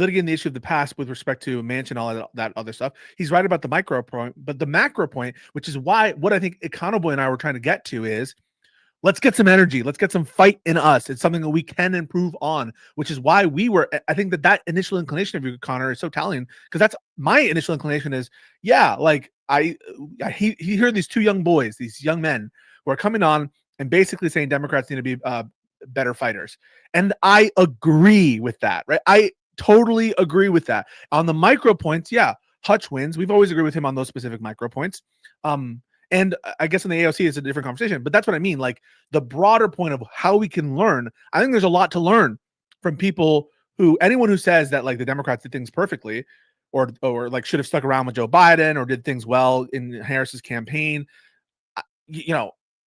respect to Manchin, all that other stuff. He's right about the micro point, but the macro point, which is what I think Econoboy and I were trying to get to is, let's get some energy. Let's get some fight in us. It's something that we can improve on, which is why I think that initial inclination of you, Connor, is so telling, because that's my initial inclination is, yeah, like he heard these two young boys, these young men who are coming on and basically saying Democrats need to be better fighters. And I agree with that, right? I totally agree with that. On the micro points, yeah, Hutch wins. We've always agreed with him on those specific micro points. And I guess in the AOC, it's a different conversation. But that's what I mean. Like, the broader point of how we can learn, I think there's a lot to learn from anyone who says that, like, the Democrats did things perfectly or like should have stuck around with Joe Biden or did things well in Harris's campaign.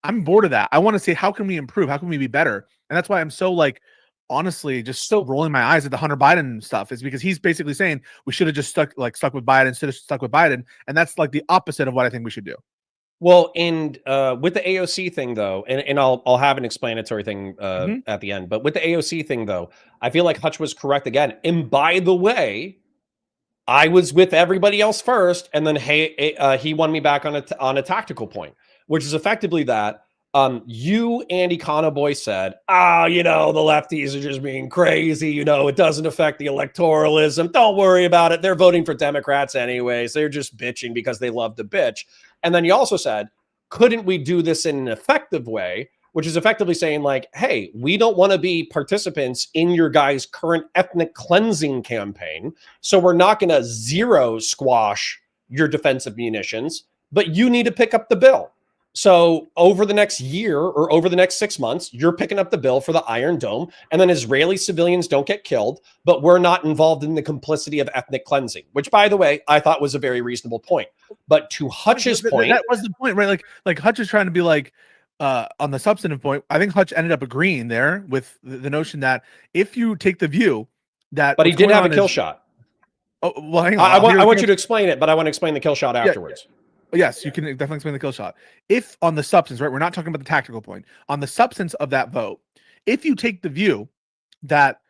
I'm bored of that. I want to say, how can we improve? How can we be better? And that's why I'm so, like, honestly, just so rolling my eyes at the Hunter Biden stuff, is because he's basically saying we should have just stuck with Biden instead of stuck with Biden. And that's like the opposite of what I think we should do. Well, and with the AOC thing, though, and I'll have an explanatory thing at the end, but with the AOC thing, though, I feel like Hutch was correct again. And by the way, I was with everybody else first, and then he won me back on a tactical point, which is effectively that you, Andy Conoboy, said, the lefties are just being crazy. It doesn't affect the electoralism. Don't worry about it. They're voting for Democrats anyways. They're just bitching because they love to bitch. And then you also said, couldn't we do this in an effective way? Which is effectively saying, like, hey, we don't want to be participants in your guys' current ethnic cleansing campaign. So we're not going to zero squash your defensive munitions, but you need to pick up the bill. So over the next year or over the next 6 months, you're picking up the bill for the Iron Dome, and then Israeli civilians don't get killed, but we're not involved in the complicity of ethnic cleansing, which, by the way, I thought was a very reasonable point. But to Hutch's point, that was the point, right? Like Hutch is trying to be like, on the substantive point, I think Hutch ended up agreeing there with the notion that if you take the view that, but he did have a kill shot. Oh, well, hang on. I want you to explain it, but I want to explain the kill shot afterwards. Yes, you can definitely explain the kill shot. If on the substance, right, we're not talking about the tactical point. On the substance of that vote, if you take the view that,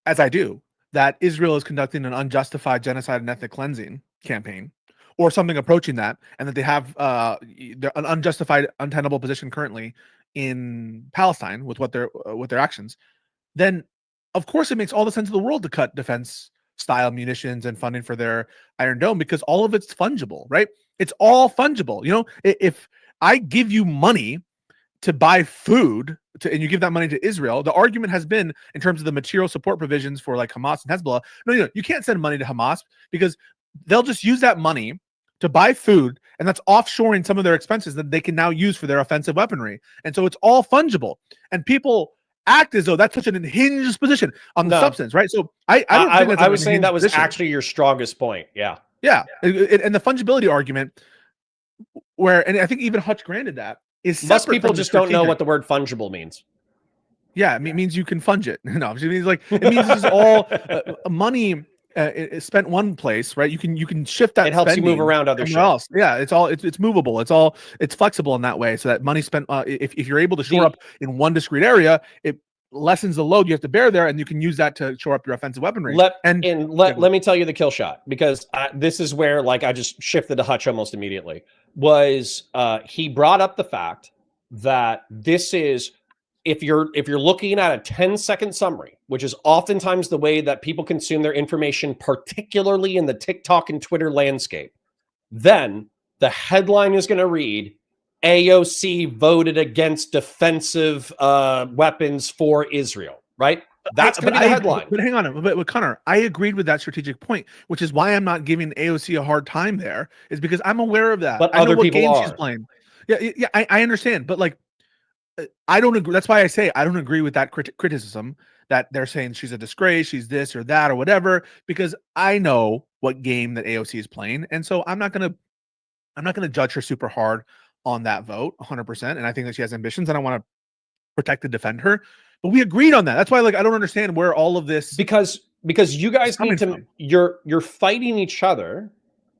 as I do, that Israel is conducting an unjustified genocide and ethnic cleansing campaign, or something approaching that, and that they have an unjustified, untenable position currently in Palestine with their actions, then of course it makes all the sense in the world to cut defense style munitions and funding for their Iron Dome, because all of it's fungible, right? It's all fungible. You know, if I give you money to buy food and you give that money to Israel, the argument has been in terms of the material support provisions for like Hamas and Hezbollah. No, you can't send money to Hamas because they'll just use that money to buy food, and that's offshoring some of their expenses that they can now use for their offensive weaponry. And so it's all fungible, and people act as though that's such an unhinged position on the substance, right? So I was saying that was actually your strongest point. Yeah. And the fungibility argument, and I think even Hutch granted that, is most people just don't know what the word fungible means. Yeah, it means you can funge it. No, it means it means it's all money spent one place, right? You can shift that. It helps you move around other shit. Else. Yeah, it's movable. It's flexible in that way, so that money spent if you're able to shore up in one discrete area, it lessens the load you have to bear there, and you can use that to shore up your offensive weaponry. Let me tell you the kill shot, because this is where I just shifted to Hutch almost immediately. He brought up the fact that this is, if you're looking at a 10-second summary, which is oftentimes the way that people consume their information, particularly in the TikTok and Twitter landscape, then the headline is going to read, AOC voted against defensive weapons for Israel, right? That's going to be the headline. But hang on, but Connor, I agreed with that strategic point, which is why I'm not giving AOC a hard time there, is because I'm aware of that. But I know other what people games are. she's playing. Yeah, I understand, but like, I don't agree. That's why I say I don't agree with that criticism that they're saying she's a disgrace, she's this or that or whatever, because I know what game that AOC is playing, and so I'm not gonna judge her super hard on that vote 100%. And I think that she has ambitions, and I want to protect and defend her. But we agreed on that. That's why, I don't understand where all of this, because you guys need to you're fighting each other,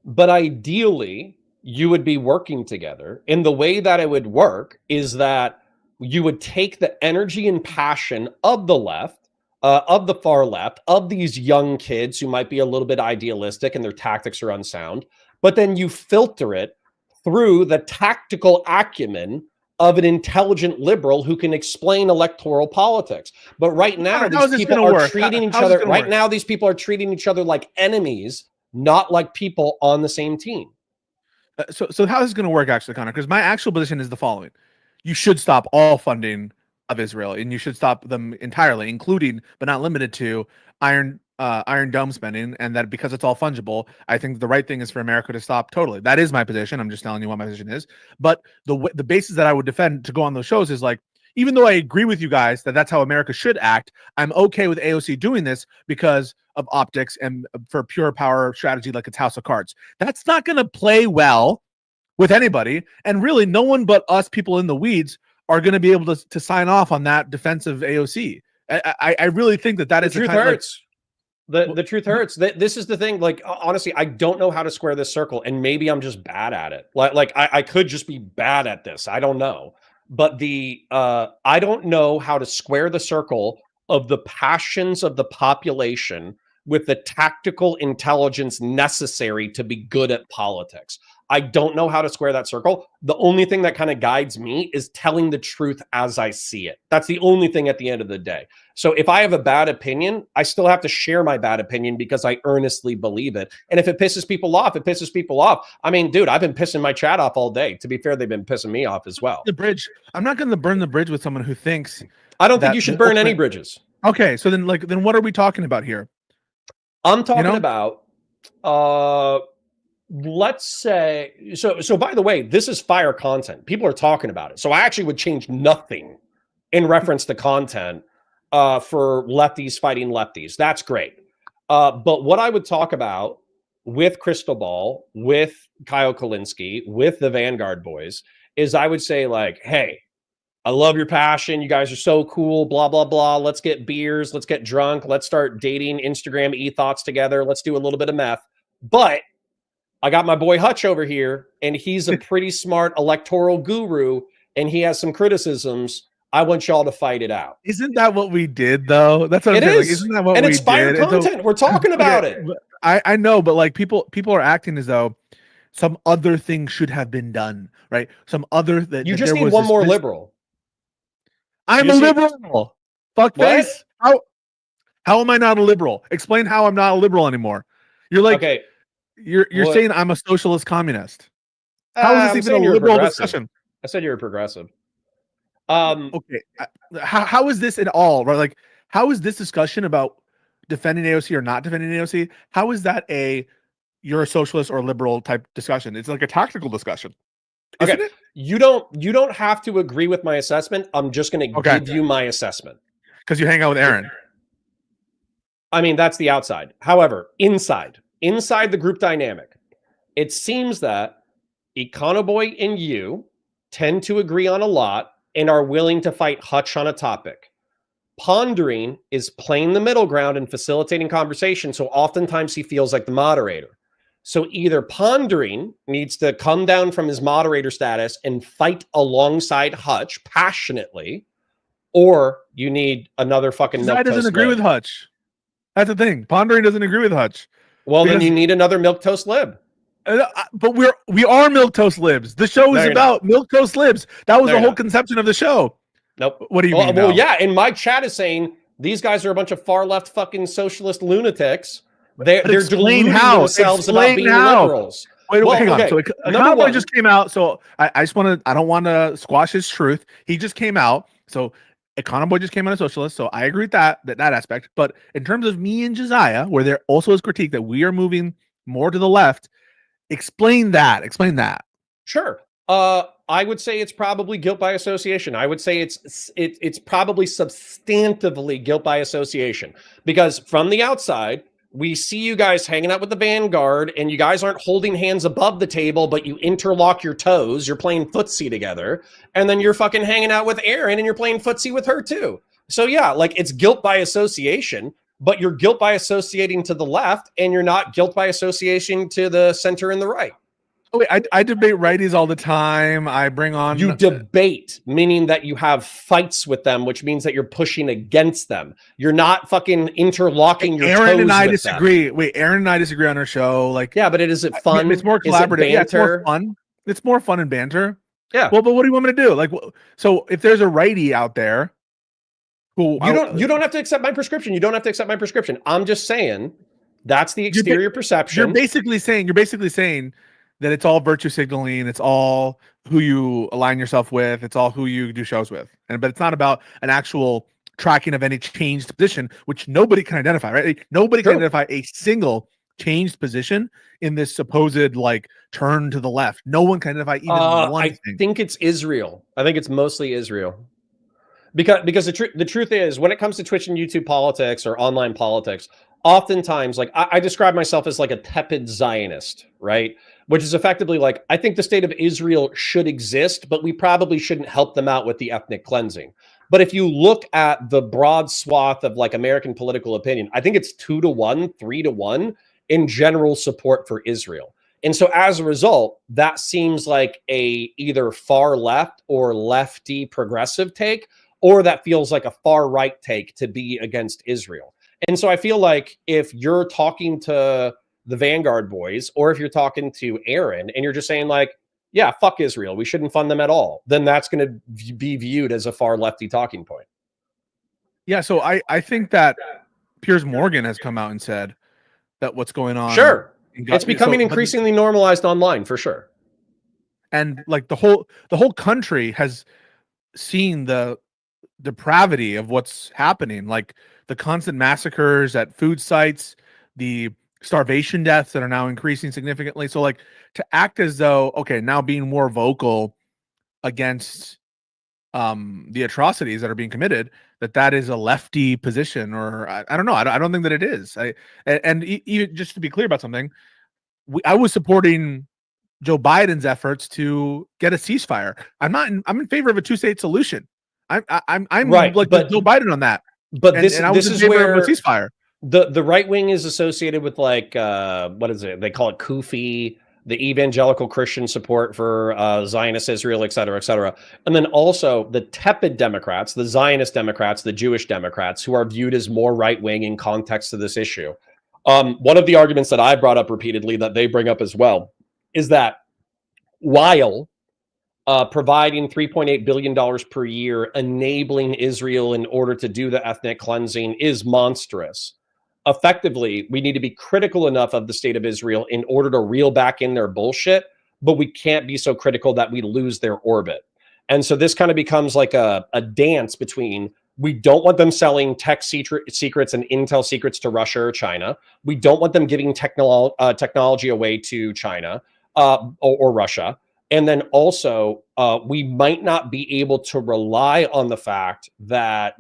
but ideally you would be working together. And the way that it would work is that you would take the energy and passion of the left, of the far left, of these young kids who might be a little bit idealistic and their tactics are unsound, but then you filter it through the tactical acumen of an intelligent liberal who can explain electoral politics. But right now, these people are treating each other. Right now, these people are treating each other like enemies, not like people on the same team. So how is this going to work, actually, Connor? Because my actual position is the following: you should stop all funding of Israel, and you should stop them entirely, including but not limited to Iron Dome spending, and that because it's all fungible, I think the right thing is for America to stop totally. That is my position. I'm just telling you what my position is. But the basis that I would defend to go on those shows is like, even though I agree with you guys that that's how America should act, I'm okay with AOC doing this because of optics and for pure power strategy, like it's House of Cards. That's not going to play well with anybody, and really no one but us people in the weeds are going to be able to sign off on that defensive AOC. I really think that is the truth hurts. The truth hurts. This is the thing. Like, honestly, I don't know how to square this circle, and maybe I'm just bad at it. Like I could just be bad at this. I don't know. But I don't know how to square the circle of the passions of the population with the tactical intelligence necessary to be good at politics. I don't know how to square that circle. The only thing that kind of guides me is telling the truth as I see it. That's the only thing at the end of the day. So if I have a bad opinion, I still have to share my bad opinion because I earnestly believe it. And if it pisses people off, it pisses people off. I mean, dude, I've been pissing my chat off all day. To be fair, they've been pissing me off as well. The bridge. I'm not going to burn the bridge with someone who thinks. I don't think you should burn any bridges. Okay, so then what are we talking about here? I'm talking about let's say so by the way, this is fire content. People are talking about it. So I actually would change nothing in reference to content for lefties fighting lefties. That's great. But what I would talk about with Crystal Ball, with Kyle Kalinske, with the Vanguard boys, is I would say like, hey, I love your passion. You guys are so cool, blah, blah, blah. Let's get beers. Let's get drunk. Let's start dating Instagram e-thoughts together. Let's do a little bit of meth. But I got my boy Hutch over here, and he's a pretty smart electoral guru, and he has some criticisms. I want y'all to fight it out. Isn't that what we did, though? That's what I'm saying. Like, isn't that what and we it's fire did? content. We're talking about it. I know, but like people are acting as though some other thing should have been done, right? Some other that You that just there need was one this more mis- liberal. I'm You a see- liberal. Fuckface. How am I not a liberal? Explain how I'm not a liberal anymore. You're like, okay, you're what- saying I'm a socialist communist. How is I'm this even saying a you're liberal progressive. discussion? I said you're a progressive. Okay, how is this at all? Right, like how is this discussion about defending AOC or not defending AOC? How is that you're a socialist or liberal type discussion? It's like a tactical discussion. Okay, you don't have to agree with my assessment. I'm just going to Okay. give you my assessment Because you hang out with Aaron. I mean, that's the outside. However, inside the group dynamic, it seems that Econoboy and you tend to agree on a lot and are willing to fight Hutch on a topic. Pondering is playing the middle ground and facilitating conversation, so oftentimes he feels like the moderator. So either Pondering needs to come down from his moderator status and fight alongside Hutch passionately, or you need another fucking Zai doesn't milquetoast agree lib. with Hutch. That's the thing. Pondering doesn't agree with Hutch. Well, then Because- you need another milquetoast lib. But we are milquetoast libs. The show No, is you're about milquetoast libs. That was No, the you're whole not. conception of the show. Nope. What do you well, mean? Well, no? yeah, and my chat is saying these guys are a bunch of far left fucking socialist lunatics. They're Explain deluding how. themselves about Explain being how. liberals. Wait, Well, hang on. okay, So number Econoboy one- just came out. So I just want to. I don't want to squash his truth. He just came out. So Econoboy just came out a socialist. So I agree with that aspect. But in terms of me and Josiah, where there also is critique that we are moving more to the left, explain that. Explain that. Sure. I would say it's probably guilt by association. I would say it's probably substantively guilt by association, because from the outside, we see you guys hanging out with the Vanguard, and you guys aren't holding hands above the table, but you interlock your toes. You're playing footsie together, and then you're fucking hanging out with Erin, and you're playing footsie with her too. So yeah, like it's guilt by association, but you're guilt by associating to the left, and you're not guilt by association to the center and the right. Oh, wait, I debate righties all the time. I bring on You debate, meaning that you have fights with them, which means that you're pushing against them. You're not fucking interlocking your toes Aaron and I with disagree. them. Wait, Aaron and I disagree on our show. Like, yeah, but is it fun? It's more Is it collaborative. Yeah, it's more banter? fun. It's more fun and banter. Yeah. Well, but what do you want me to do? Like, so if there's a righty out there, who You don't have to accept my prescription. You don't have to accept my prescription. I'm just saying that's the exterior perception. You're basically saying that it's all virtue signaling. It's all who you align yourself with. It's all who you do shows with. But it's not about an actual tracking of any changed position, which nobody can identify, right? Like, nobody can identify a single changed position in this supposed like turn to the left. No one can identify even one I thing. think it's Israel. I think it's mostly Israel. Because the truth is, when it comes to Twitch and YouTube politics or online politics, oftentimes, like I describe myself as like a tepid Zionist, right? Which is effectively like, I think the state of Israel should exist, but we probably shouldn't help them out with the ethnic cleansing. But if you look at the broad swath of like American political opinion, I think it's 2-1, 3-1 in general support for Israel. And so as a result, that seems like a either far left or lefty progressive take, or that feels like a far right take to be against Israel. And so I feel like if you're talking to the Vanguard boys, or if you're talking to Aaron and you're just saying like, yeah, fuck Israel, we shouldn't fund them at all, then that's going to be viewed as a far lefty talking point. Yeah, so I think that Piers Morgan has come out and said that what's going on. Sure. in It's becoming increasingly normalized online for sure. And like the whole country has seen the depravity of what's happening, like the constant massacres at food sites, the starvation deaths that are now increasing significantly. So like to act as though, okay, now being more vocal against the atrocities that are being committed, that is a lefty position, or I don't know. I don't think that it is. Even just to be clear about something, I was supporting Joe Biden's efforts to get a ceasefire. I'm in favor of a 2-state solution. I'm right, like but Joe Biden on that. But and I was this in is favor where of a ceasefire. The right wing is associated with like what is it? They call it Kufi, the evangelical Christian support for Zionist Israel, et cetera, and then also the tepid Democrats, the Zionist Democrats, the Jewish Democrats, who are viewed as more right wing in context to this issue. One of the arguments that I brought up repeatedly that they bring up as well is that while providing $3.8 billion per year, enabling Israel in order to do the ethnic cleansing is monstrous. Effectively, we need to be critical enough of the state of Israel in order to reel back in their bullshit, but we can't be so critical that we lose their orbit. And so this kind of becomes like a dance between, we don't want them selling tech secrets and intel secrets to Russia or China. We don't want them giving technology away to China or Russia. And then also, we might not be able to rely on the fact that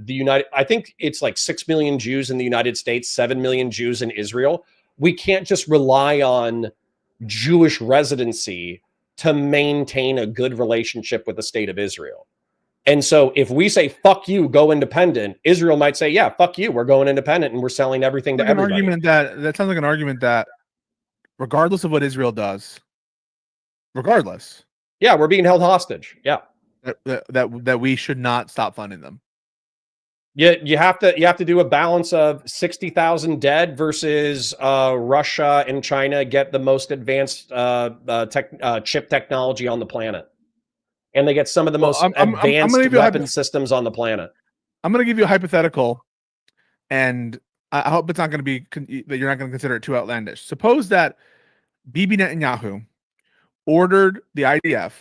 I think it's like 6 million Jews in the United States, 7 million Jews in Israel. We can't just rely on Jewish residency to maintain a good relationship with the state of Israel. And so if we say, fuck you, go independent, Israel might say, yeah, fuck you, we're going independent and we're selling everything to everybody. That sounds like an argument that regardless of what Israel does, regardless. Yeah, we're being held hostage. Yeah. That we should not stop funding them. Yeah, you have to do a balance of 60,000 dead versus Russia and China get the most advanced chip technology on the planet. And they get some of the most advanced weapon systems on the planet. I'm going to give you a hypothetical, and I hope it's not going to be that you're not going to consider it too outlandish. Suppose that Bibi Netanyahu ordered the IDF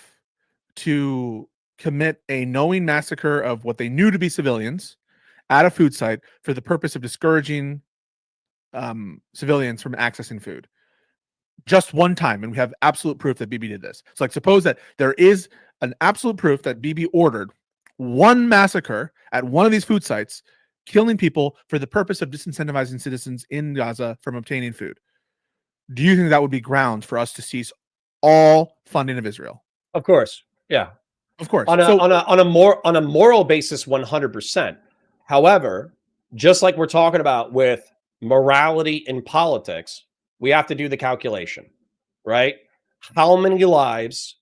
to commit a knowing massacre of what they knew to be civilians at a food site for the purpose of discouraging civilians from accessing food. Just one time, and we have absolute proof that Bibi did this. So, like, suppose that there is an absolute proof that Bibi ordered one massacre at one of these food sites, killing people for the purpose of disincentivizing citizens in Gaza from obtaining food. Do you think that would be grounds for us to cease all funding of Israel? Of course. Yeah. Of course. On a moral basis, 100%. However, just like we're talking about with morality in politics, we have to do the calculation, right? How many lives?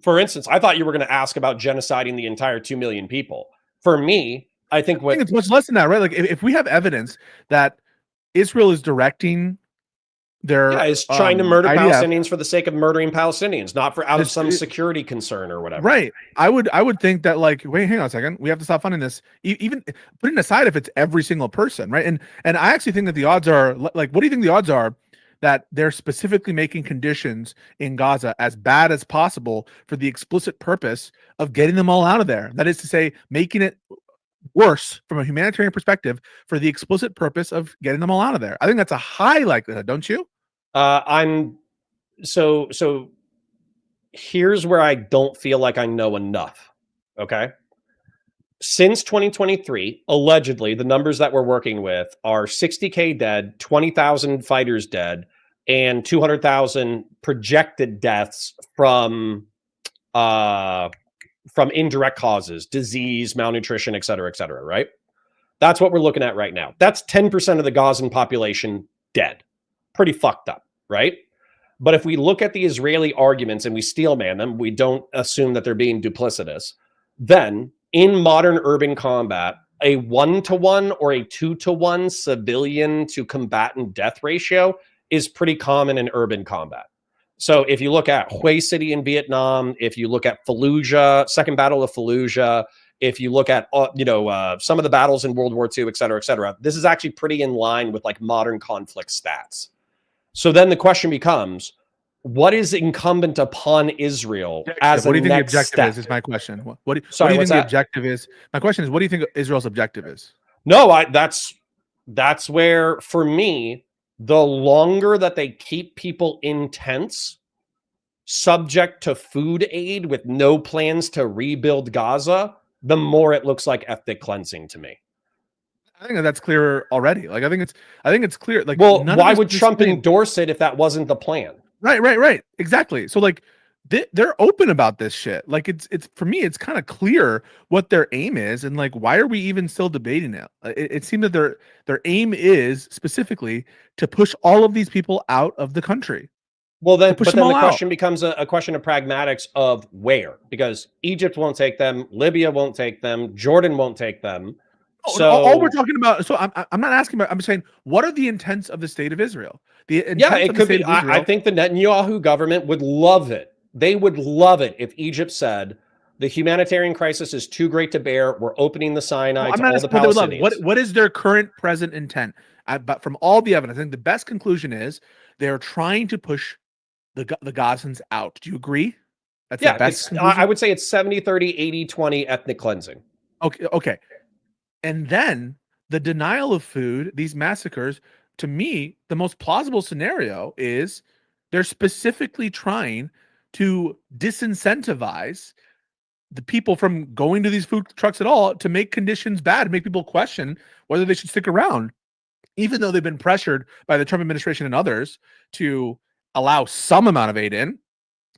For instance, I thought you were going to ask about genociding the entire 2 million people. For me, I think it's much less than that, right? Like if we have evidence that Israel is directing is trying to murder Palestinians for the sake of murdering Palestinians, not for out of some security concern or whatever. Right. I would think that, like, wait, hang on a second, we have to stop funding this. Even putting aside if it's every single person, right? And I actually think that the odds are, like, what do you think the odds are that they're specifically making conditions in Gaza as bad as possible for the explicit purpose of getting them all out of there? That is to say, making it worse from a humanitarian perspective for the explicit purpose of getting them all out of there. I think that's a high likelihood, don't you? So here's where I don't feel like I know enough. Okay. Since 2023, allegedly, the numbers that we're working with are 60K dead, 20,000 fighters dead, and 200,000 projected deaths from indirect causes, disease, malnutrition, et cetera, right? That's what we're looking at right now. That's 10% of the Gazan population dead. Pretty fucked up, right? But if we look at the Israeli arguments and we steel man them, we don't assume that they're being duplicitous, then in modern urban combat, a 1-to-1 or a 2-to-1 civilian to combatant death ratio is pretty common in urban combat. So if you look at Hue City in Vietnam, if you look at Fallujah, Second Battle of Fallujah, if you look at some of the battles in World War II, et cetera, this is actually pretty in line with like modern conflict stats. So then the question becomes, what is incumbent upon Israel as what do a you think next the objective step? is my question. What do you think the objective is? My question is, what do you think Israel's objective is? No, that's where, for me, the longer that they keep people in tents, subject to food aid with no plans to rebuild Gaza, the more it looks like ethnic cleansing to me. I think that's clear already. Like I think it's clear. Like, well, none why of this would Trump displayed- endorse it if that wasn't the plan? Right. Exactly. So like they're open about this shit. Like it's for me, it's kind of clear what their aim is, and like why are we even still debating it? It seems that their aim is specifically to push all of these people out of the country. Well, then, push but them then the all question becomes a question of pragmatics of where, because Egypt won't take them, Libya won't take them, Jordan won't take them. So all we're talking about. So I'm not asking about. I'm saying, what are the intents of the state of Israel? The intents yeah, it of the could state be. of Israel, I think the Netanyahu government would love it. They would love it if Egypt said the humanitarian crisis is too great to bear. We're opening the Sinai to all the Palestinians. What is their current present intent? But from all the evidence, I think the best conclusion is they're trying to push the Gazans out. Do you agree? That's the best conclusion? I would say it's 70-30, 80-20 ethnic cleansing. Okay. And then the denial of food, these massacres, to me, the most plausible scenario is they're specifically trying to disincentivize the people from going to these food trucks at all, to make conditions bad, make people question whether they should stick around, even though they've been pressured by the Trump administration and others to allow some amount of aid in.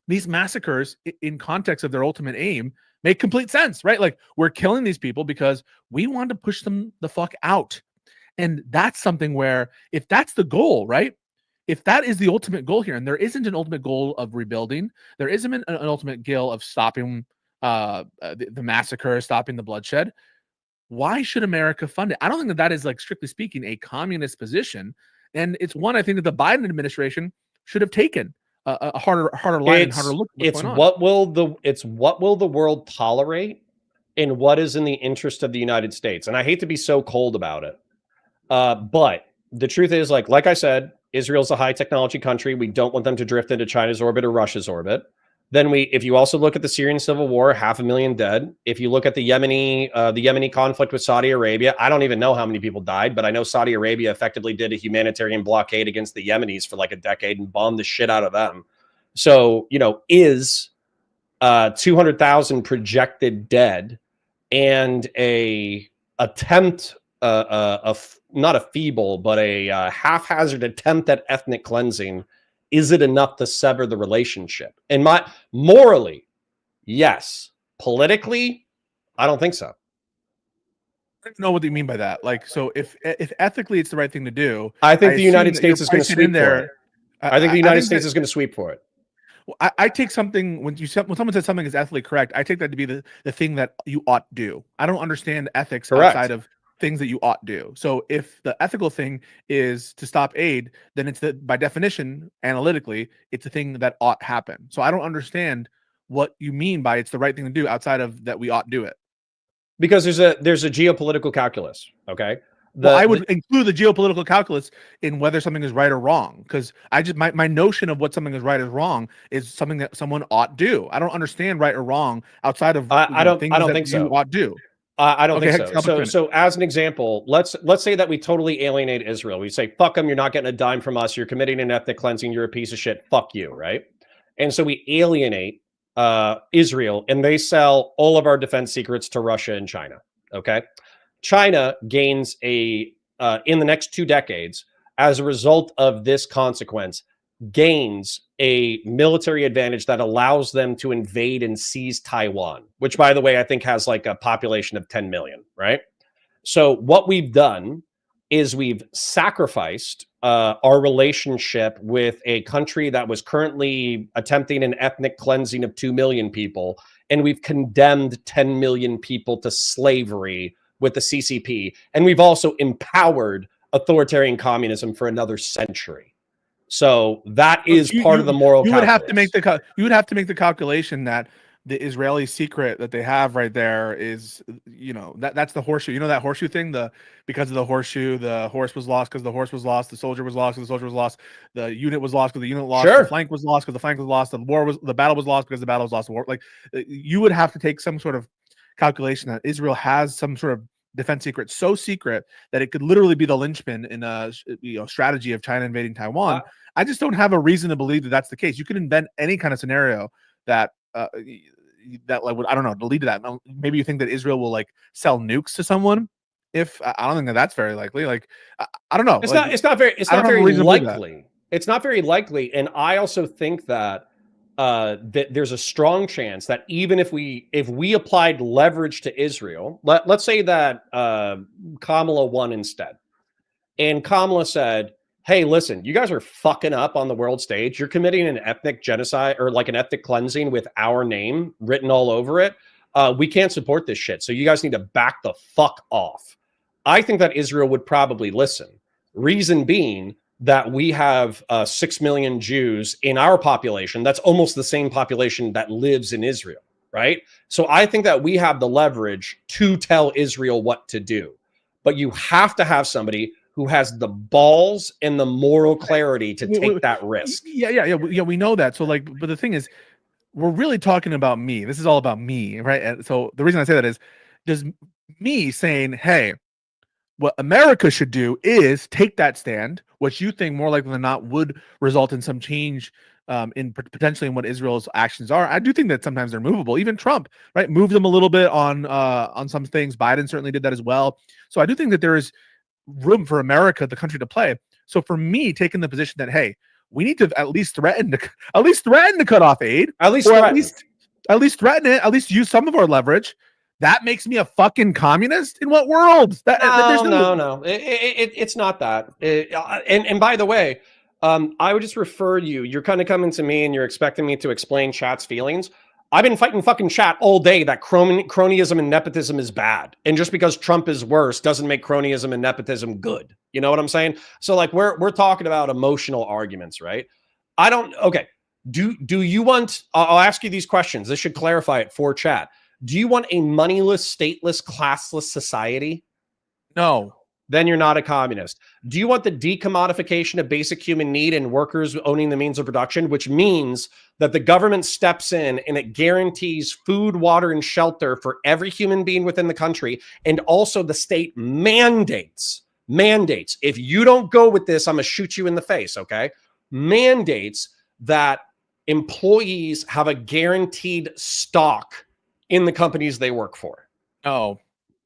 These massacres, in context of their ultimate aim, make complete sense, right? Like, we're killing these people because we want to push them the fuck out. And that's something where, if that's the goal, right? If that is the ultimate goal here, and there isn't an ultimate goal of rebuilding, there isn't an ultimate goal of stopping the massacre, stopping the bloodshed, why should America fund it? I don't think that is, like, strictly speaking, a communist position. And it's one I think that the Biden administration should have taken a harder line and harder look at what's going on. What will the world tolerate, and what is in the interest of the United States? And I hate to be so cold about it, but the truth is, like I said, Israel's a high technology country. We don't want them to drift into China's orbit or Russia's orbit. Then if you also look at the Syrian civil war, 500,000 dead. If you look at the Yemeni conflict with Saudi Arabia, I don't even know how many people died, but I know Saudi Arabia effectively did a humanitarian blockade against the Yemenis for like a decade and bombed the shit out of them. So, is 200,000 projected dead and a attempt, not a feeble, but a haphazard attempt at ethnic cleansing, is it enough to sever the relationship? And morally, yes. Politically, I don't think so. I don't know what you mean by that. Like, so if ethically it's the right thing to do, I think the United States is going to sweep for it. I think the United States is going to sweep for it. Well, I take something when someone says something is ethically correct, I take that to be the thing that you ought do. I don't understand ethics outside of things that you ought do. So if the ethical thing is to stop aid, then it's by definition, analytically, it's a thing that ought happen. So I don't understand what you mean by it's the right thing to do outside of that we ought do it. Because there's a geopolitical calculus. Okay. I would include the geopolitical calculus in whether something is right or wrong, because my notion of what something is right or wrong is something that someone ought do. I don't understand right or wrong outside of I don't think so. You ought do. I don't think so. So as an example, let's say that we totally alienate Israel. We say, fuck them, you're not getting a dime from us. You're committing an ethnic cleansing. You're a piece of shit. Fuck you, right? And so we alienate Israel, and they sell all of our defense secrets to Russia and China. Okay? China gains in the next 2 decades, as a result of this consequence, gains a military advantage that allows them to invade and seize Taiwan, which, by the way, I think has like a population of 10 million, right? So what we've done is we've sacrificed our relationship with a country that was currently attempting an ethnic cleansing of 2 million people, and we've condemned 10 million people to slavery with the CCP, and we've also empowered authoritarian communism for another century. So that is part of the moral calculus. You would have to make the calculation that the Israeli secret that they have right there is, that's the horseshoe. You know that horseshoe thing? Because of the horseshoe, the horse was lost because the horse was lost, the soldier was lost because the soldier was lost, the unit was lost because the unit lost, the flank was lost because the flank was lost, the battle was lost because the battle was lost. The war, like, you would have to take some sort of calculation that Israel has some sort of defense secret so secret that it could literally be the linchpin in a strategy of China invading Taiwan. I just don't have a reason to believe that that's the case. You can invent any kind of scenario that that like would, I don't know, to lead to that. Maybe you think that Israel will like sell nukes to someone. If I don't think that that's very likely. Like I don't know. It's like, not very likely. It's not very likely, and I also think that that there's a strong chance that even if we applied leverage to Israel, let's say that Kamala won instead, and Kamala said, "Hey, listen, you guys are fucking up on the world stage. You're committing an ethnic genocide or like an ethnic cleansing with our name written all over it. We can't support this shit. So you guys need to back the fuck off." I think that Israel would probably listen. Reason being that we have 6 million Jews in our population. That's almost the same population that lives in Israel, right? So I think that we have the leverage to tell Israel what to do. But you have to have somebody who has the balls and the moral clarity to take that risk. Yeah. We know that. So like, but the thing is, we're really talking about me. This is all about me, right? And so the reason I say that is, does me saying, hey, what America should do is take that stand, which you think more likely than not would result in some change in potentially in what Israel's actions are. I do think that sometimes they're movable. Even Trump, right, moved them a little bit on some things. Biden certainly did that as well. So I do think that there is room for America, the country, to play. So for me, taking the position that, hey, we need to at least threaten to cut off aid, at least threaten it, at least use some of our leverage. That makes me a fucking communist? In what world? No. It's not that. And by the way, I would just refer you. You're kind of coming to me and you're expecting me to explain Chat's feelings. I've been fighting fucking Chat all day that cronyism and nepotism is bad. And just because Trump is worse doesn't make cronyism and nepotism good. You know what I'm saying? So like we're talking about emotional arguments, right? Okay. Do you want, I'll ask you these questions. This should clarify it for Chat. Do you want a moneyless, stateless, classless society? No. Then you're not a communist. Do you want the decommodification of basic human need and workers owning the means of production, which means that the government steps in and it guarantees food, water, and shelter for every human being within the country, and also the state mandates, if you don't go with this, I'm going to shoot you in the face, okay? Mandates that employees have a guaranteed stock in the companies they work for. Oh,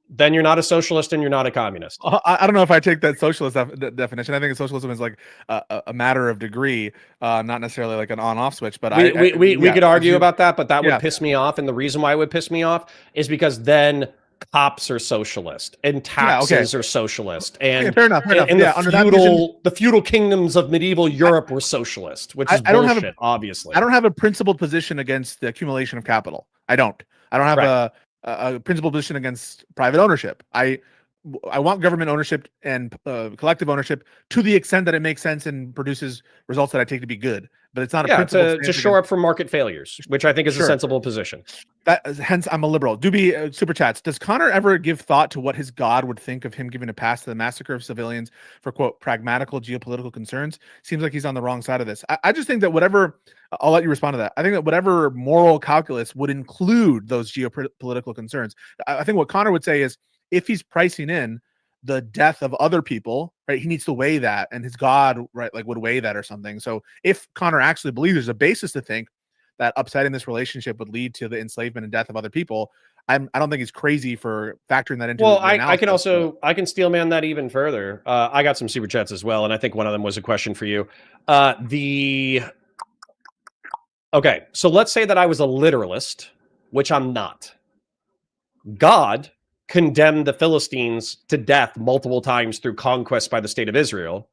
then you're not a socialist and you're not a communist. I don't know if I take that socialist definition. I think socialism is like a matter of degree, not necessarily like an on-off switch. But we could argue about that, but that would piss me off. And the reason why it would piss me off is because then cops are socialist and taxes are socialist, and fair enough. And the feudal kingdoms of medieval Europe were socialist, which is bullshit. Obviously, I don't have a principled position against the accumulation of capital. I don't have a principled position against private ownership. I want government ownership and collective ownership to the extent that it makes sense and produces results that I take to be good. But it's not a principle to shore up for market failures, which I think is a sensible position. Hence, I'm a liberal. Doobie super chats. Does Connor ever give thought to what his God would think of him giving a pass to the massacre of civilians for quote pragmatical geopolitical concerns? Seems like he's on the wrong side of this. I just think that whatever. I'll let you respond to that. I think that whatever moral calculus would include those geopolitical concerns. I think what Connor would say is if he's pricing in the death of other people, right, he needs to weigh that, and his God, right, like would weigh that or something. So if Connor actually believes there's a basis to think that upsetting this relationship would lead to the enslavement and death of other people, I don't think he's crazy for factoring that into. Well, I can steel man that even further. I got some super chats as well, and I think one of them was a question for you. Okay, so let's say that I was a literalist, which I'm not. God condemned the Philistines to death multiple times through conquest by the state of Israel,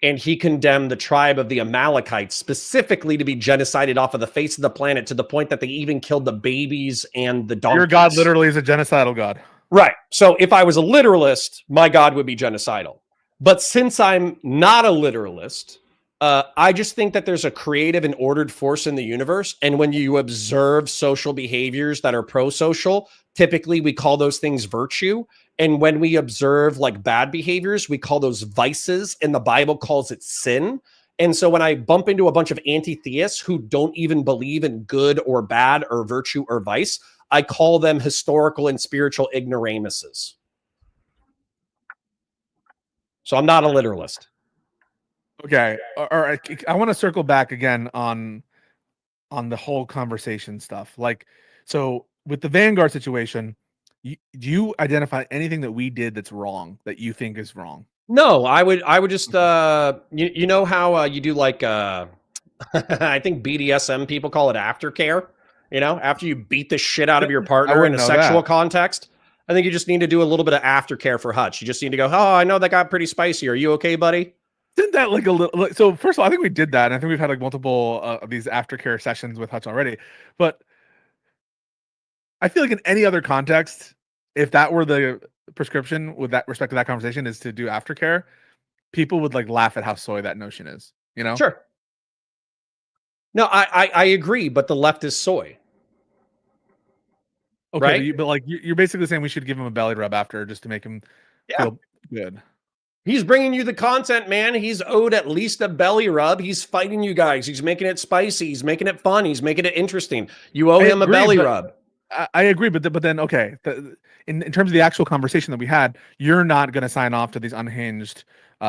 and he condemned the tribe of the Amalekites specifically to be genocided off of the face of the planet to the point that they even killed the babies and the donkeys. Your God literally is a genocidal God. Right. So if I was a literalist, my God would be genocidal. But since I'm not a literalist, I just think that there's a creative and ordered force in the universe. And when you observe social behaviors that are pro-social, typically we call those things virtue. And when we observe like bad behaviors, we call those vices, and the Bible calls it sin. And so when I bump into a bunch of anti-theists who don't even believe in good or bad or virtue or vice, I call them historical and spiritual ignoramuses. So I'm not a literalist. Okay. All right. I want to circle back again on the whole conversation stuff. Like, so with the Vanguard situation, do you identify anything that we did that's wrong that you think is wrong? No, I would just you know how you do like I think BDSM people call it aftercare. You know, after you beat the shit out of your partner in a sexual context, I think you just need to do a little bit of aftercare for Hutch. You just need to go, oh, I know that got pretty spicy. Are you okay, buddy? Didn't that like a little? So first of all, I think we did that, and I think we've had like multiple of these aftercare sessions with Hutch already. But I feel like in any other context, if that were the prescription with that respect to that conversation is to do aftercare, people would like laugh at how soy that notion is. You know? Sure. No, I agree, but the left is soy. Okay, Right? but like you're basically saying we should give him a belly rub after just to make him feel good. He's bringing you the content, man. He's owed at least a belly rub. He's fighting you guys. He's making it spicy. He's making it fun. He's making it interesting. You owe him a belly rub. I agree, but then okay, in terms of the actual conversation that we had, you're not going to sign off to these unhinged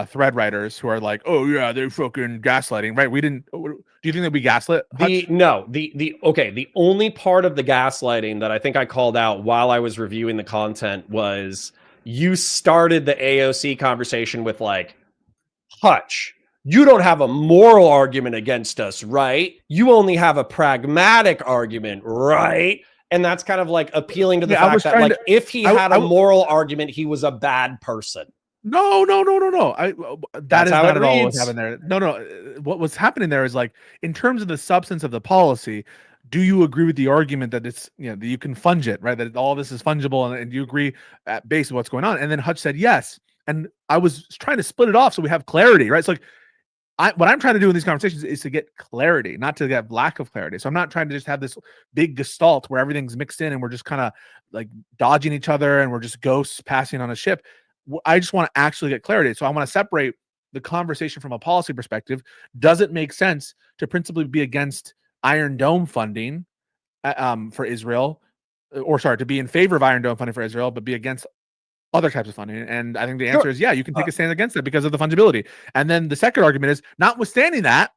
thread writers who are like, oh yeah, they're fucking gaslighting, right? We didn't. Do you think that we gaslit? The only part of the gaslighting that I think I called out while I was reviewing the content was you started the AOC conversation with like, Hutch, you don't have a moral argument against us, right? You only have a pragmatic argument, right? And that's kind of like appealing to the fact that like if he had a moral argument, he was a bad person. No. That is not at all what's happening there. No. What was happening there is like in terms of the substance of the policy. Do you agree with the argument that it's that you can funge it, right? That all this is fungible, and you agree at base of what's going on? And then Hutch said yes, and I was trying to split it off so we have clarity, right? So like, what I'm trying to do in these conversations is to get clarity, not to get lack of clarity. So I'm not trying to just have this big gestalt where everything's mixed in and we're just kind of like dodging each other and we're just ghosts passing on a ship. I just want to actually get clarity. So I want to separate the conversation from a policy perspective. Does it make sense to principally be against Iron Dome funding for Israel, to be in favor of Iron Dome funding for Israel, but be against other types of funding? And I think the answer is, yeah, you can take a stand against it because of the fungibility. And then the second argument is, notwithstanding that,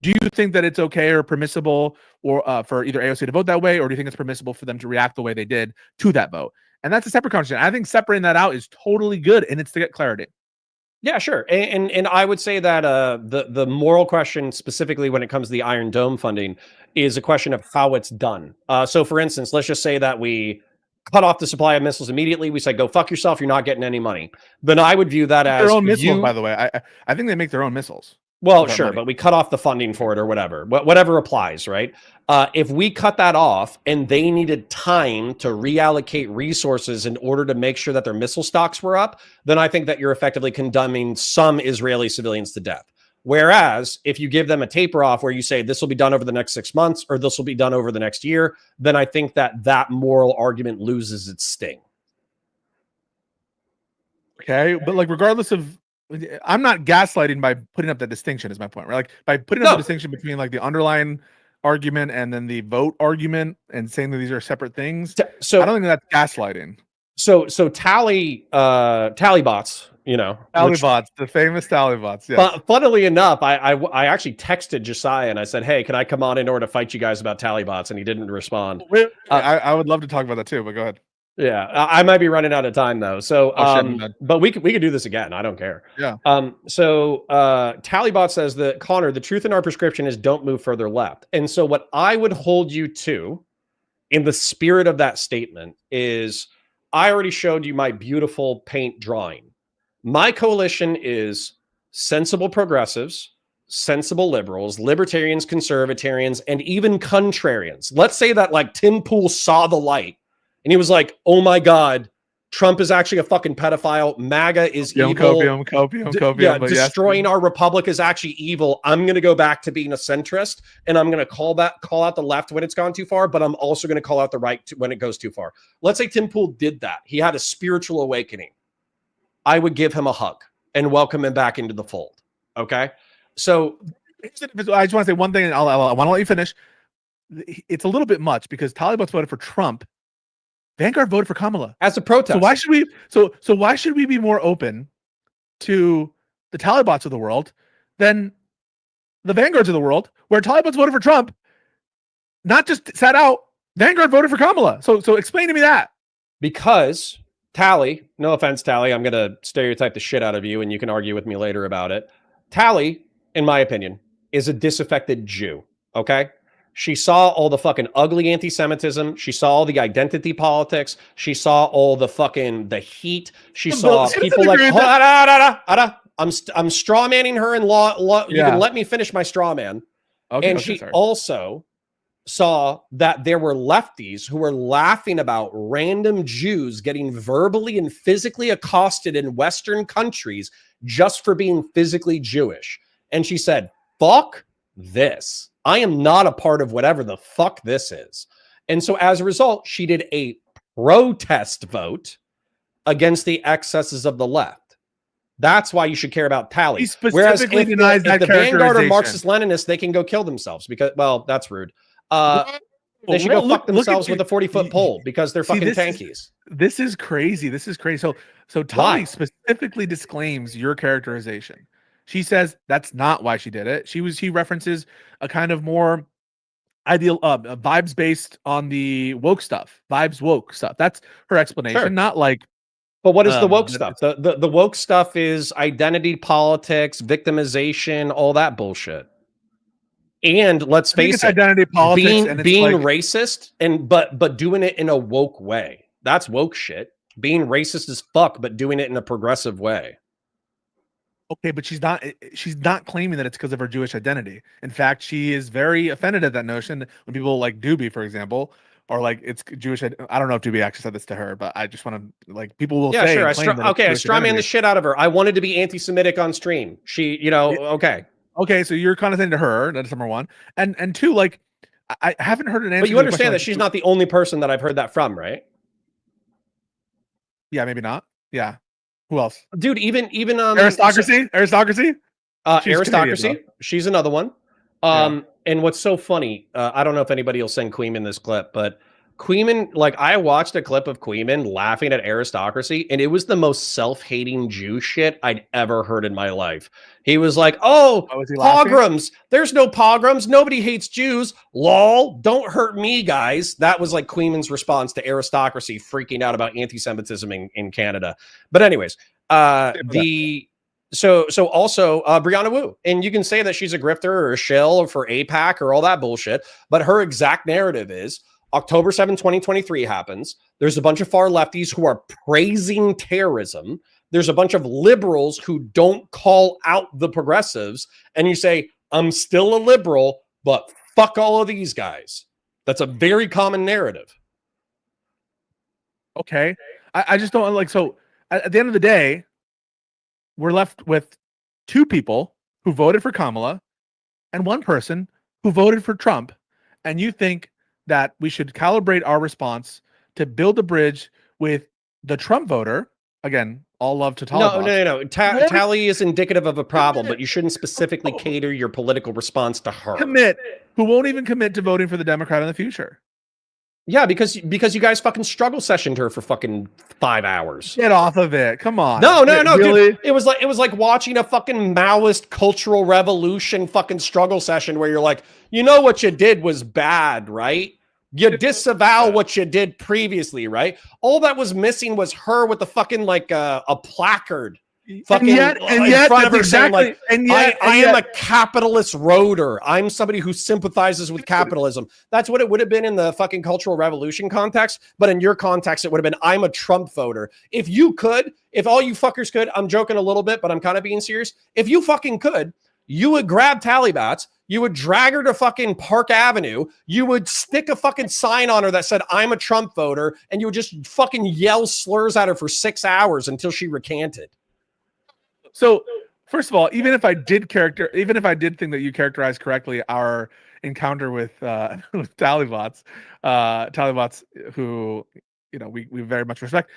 do you think that it's okay or permissible or for either AOC to vote that way, or do you think it's permissible for them to react the way they did to that vote? And that's a separate conversation. I think separating that out is totally good, and it's to get clarity. Yeah, sure. And I would say that the moral question specifically when it comes to the Iron Dome funding is a question of how it's done. So for instance, let's just say that we cut off the supply of missiles immediately. We say, go fuck yourself. You're not getting any money. Then I would view that as their own missiles, by the way. I think they make their own missiles. Well, sure, but we cut off the funding for it or whatever. Whatever applies, right? If we cut that off and they needed time to reallocate resources in order to make sure that their missile stocks were up, then I think that you're effectively condemning some Israeli civilians to death. Whereas if you give them a taper off where you say this will be done over the next 6 months or this will be done over the next year, then I think that moral argument loses its sting. Okay, but like regardless of, I'm not gaslighting by putting up that distinction is my point, right? Like by putting up the distinction between like the underlying argument and then the vote argument and saying that these are separate things. So I don't think that's gaslighting. So tally bots, tally bots, the famous tally bots. Yes. Funnily enough, I actually texted Josiah and I said, hey, can I come on in order to fight you guys about tally bots? And he didn't respond. I would love to talk about that too, but go ahead. Yeah, I might be running out of time though. So, but we could do this again. I don't care. Yeah. So Talibot says that Connor, the truth in our prescription is don't move further left. And so what I would hold you to in the spirit of that statement is I already showed you my beautiful paint drawing. My coalition is sensible progressives, sensible liberals, libertarians, conservatarians, and even contrarians. Let's say that like Tim Pool saw the light. And he was like, oh my God, Trump is actually a fucking pedophile. MAGA is evil. Copium. Yeah, destroying our republic is actually evil. I'm going to go back to being a centrist, and I'm going to call out the left when it's gone too far, but I'm also going to call out the right when it goes too far. Let's say Tim Pool did that. He had a spiritual awakening. I would give him a hug and welcome him back into the fold. Okay? So I just want to say one thing, and I want to let you finish. It's a little bit much because Taliban's voted for Trump. Vanguard voted for Kamala as a protest. So why should we? So why should we be more open to the Talibans of the world than the Vanguards of the world, where Talibans voted for Trump, not just sat out. Vanguard voted for Kamala. So explain to me that. Because Tally, no offense, Tally, I'm going to stereotype the shit out of you and you can argue with me later about it. Tally, in my opinion, is a disaffected Jew, okay? She saw all the fucking ugly anti-Semitism. She saw all the identity politics. She saw all the fucking, the heat. She saw people like, I'm straw manning her in law. You can let me finish my straw man. Okay, and she also saw that there were lefties who were laughing about random Jews getting verbally and physically accosted in Western countries just for being physically Jewish. And she said, fuck this. I am not a part of whatever the fuck this is. And so as a result, she did a protest vote against the excesses of the left. That's why you should care about Tally. He specifically denies that the Vanguard or characterization. Marxist-Leninists, they can go kill themselves because, well, that's rude. They should go fuck themselves with a 40-foot pole because they're fucking tankies. This is crazy. This is crazy. So Tally specifically disclaims your characterization. She says that's not why she did it. She references a kind of more ideal vibes based on the woke stuff. Vibes woke stuff. That's her explanation. Sure. Not like. But what is the woke stuff? The woke stuff is identity politics, victimization, all that bullshit. And let's face it, identity politics being and racist and but doing it in a woke way. That's woke shit. Being racist as fuck, but doing it in a progressive way. Okay, but she's not claiming that it's because of her Jewish identity. In fact, she is very offended at that notion when people like Doobie, for example, or like it's Jewish. I don't know if Doobie actually said this to her, but I just want to like people will say. Sure. I straw man the shit out of her. I wanted to be anti-Semitic on stream. She, okay. Okay, so you're kind of saying to her, that's number one. And two, like I haven't heard an answer. But you understand that she's not the only person that I've heard that from, right? Yeah, maybe not. Yeah. Who else? Dude, even aristocracy? Aristocracy? Aristocracy. She's another one. And what's so funny, I don't know if anybody will send Queeman this clip, but Queeman, like I watched a clip of Queeman laughing at aristocracy, and it was the most self-hating Jew shit I'd ever heard in my life. He was like, was he pogroms. There's no pogroms. Nobody hates Jews. Lol. Don't hurt me, guys. That was like Queeman's response to aristocracy freaking out about anti-Semitism in Canada. But anyways, so also Brianna Wu, and you can say that she's a grifter or a shill or for AIPAC or all that bullshit, but her exact narrative is October 7, 2023 happens. There's a bunch of far lefties who are praising terrorism. There's a bunch of liberals who don't call out the progressives. And you say, I'm still a liberal, but fuck all of these guys. That's a very common narrative. Okay. I just don't like, so at the end of the day, we're left with two people who voted for Kamala and one person who voted for Trump. And you think that we should calibrate our response to build a bridge with the Trump voter. Again, all love to Taliban. No. Tally is indicative of a problem, but you shouldn't specifically cater your political response to her. Who won't even commit to voting for the Democrat in the future. Yeah, because you guys fucking struggle sessioned her for fucking 5 hours. Get off of it. Come on. No, really? dude. It was like watching a fucking Maoist cultural revolution fucking struggle session where you're like, you know what you did was bad, right? You disavow what you did previously, right? All that was missing was her with the fucking like a placard. Fucking in front of her saying like, I am a capitalist roader. I'm somebody who sympathizes with capitalism. That's what it would have been in the fucking Cultural Revolution context. But in your context, it would have been, I'm a Trump voter. If all you fuckers could, I'm joking a little bit, but I'm kind of being serious. If you fucking could, you would grab Talibats, you would drag her to fucking Park Avenue, you would stick a fucking sign on her that said, I'm a Trump voter, and you would just fucking yell slurs at her for 6 hours until she recanted. So, first of all, even if I did think that you characterized correctly our encounter with Talibats who, we very much respect.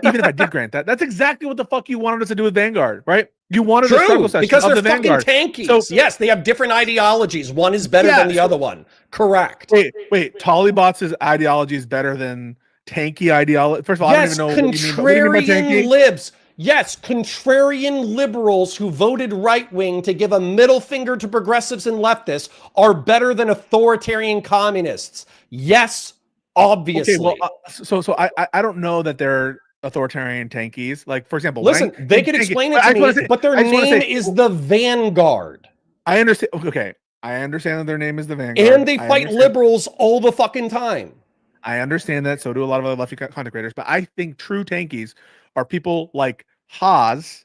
Even if I did grant that, that's exactly what the fuck you wanted us to do with Vanguard, right? You wanted a struggle session because of they're the fucking Vanguard. tankies. So, yes, they have different ideologies. One is better than the other one. Correct. Wait. Talibats' ideology is better than tanky ideology. First of all, I don't even know what you mean by tanky. Libs. Yes, contrarian liberals who voted right wing to give a middle finger to progressives and leftists are better than authoritarian communists. Yes, obviously. Okay, well, so I don't know that they're authoritarian tankies. Like, for example, listen, they could explain it to me, but their name is the Vanguard. I understand. Okay, I understand that their name is the Vanguard, and they fight liberals all the fucking time. I understand that. So do a lot of other lefty content creators. But I think true tankies are people like Haas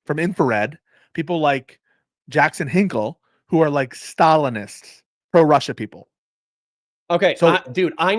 from Infrared, people like Jackson Hinkle, who are like Stalinists, pro-Russia people. Okay, so dude, I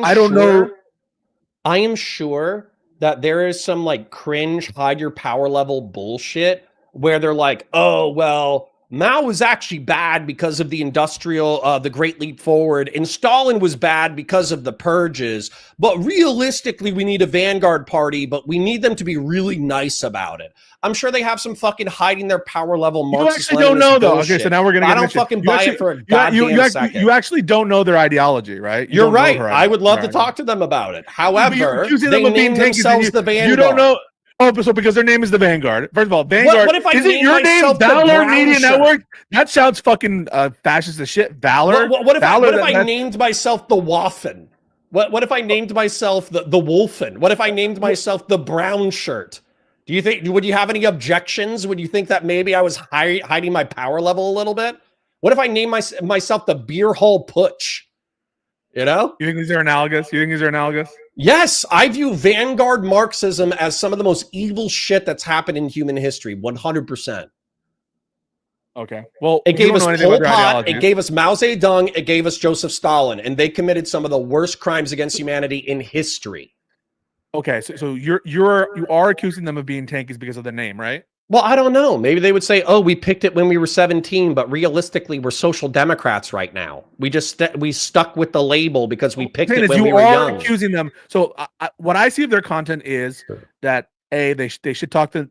am sure that there is some like cringe hide your power level bullshit where they're like, oh, well, Mao was actually bad because of the the Great Leap Forward, and Stalin was bad because of the purges. But realistically, we need a vanguard party, but we need them to be really nice about it. I'm sure they have some fucking hiding their power level Marxist. You actually don't know, though. Bullshit. Okay, so now we're gonna. I don't fucking buy it for a goddamn second. You actually don't know their ideology, right? You're right. I would love to talk to them about it. However, they named themselves the Vanguard. You don't know. Oh, so because their name is the Vanguard. First of all, Vanguard. What if I isn't your name myself the Valor Brown Media Shirt? Network? That sounds fucking fascist as shit. Valor. What if Valor, I named myself the Waffen? What if I named myself the Wolfen? What if I named myself the Brown Shirt? Do you think, would you have any objections? Would you think that maybe I was hiding my power level a little bit? What if I named myself the Beer Hall Putsch? You know? You think these are analogous? Yes, I view Vanguard Marxism as some of the most evil shit that's happened in human history. 100%. Okay. Well, it gave us Pol Pot, it gave us Mao Zedong, it gave us Joseph Stalin, and they committed some of the worst crimes against humanity in history. Okay, so you are accusing them of being tankies because of the name, right? Well, I don't know. Maybe they would say, "Oh, we picked it when we were 17, but realistically, we're social democrats right now. We just we stuck with the label because we picked it when we were young." You are accusing them. So what I see of their content is that they should talk to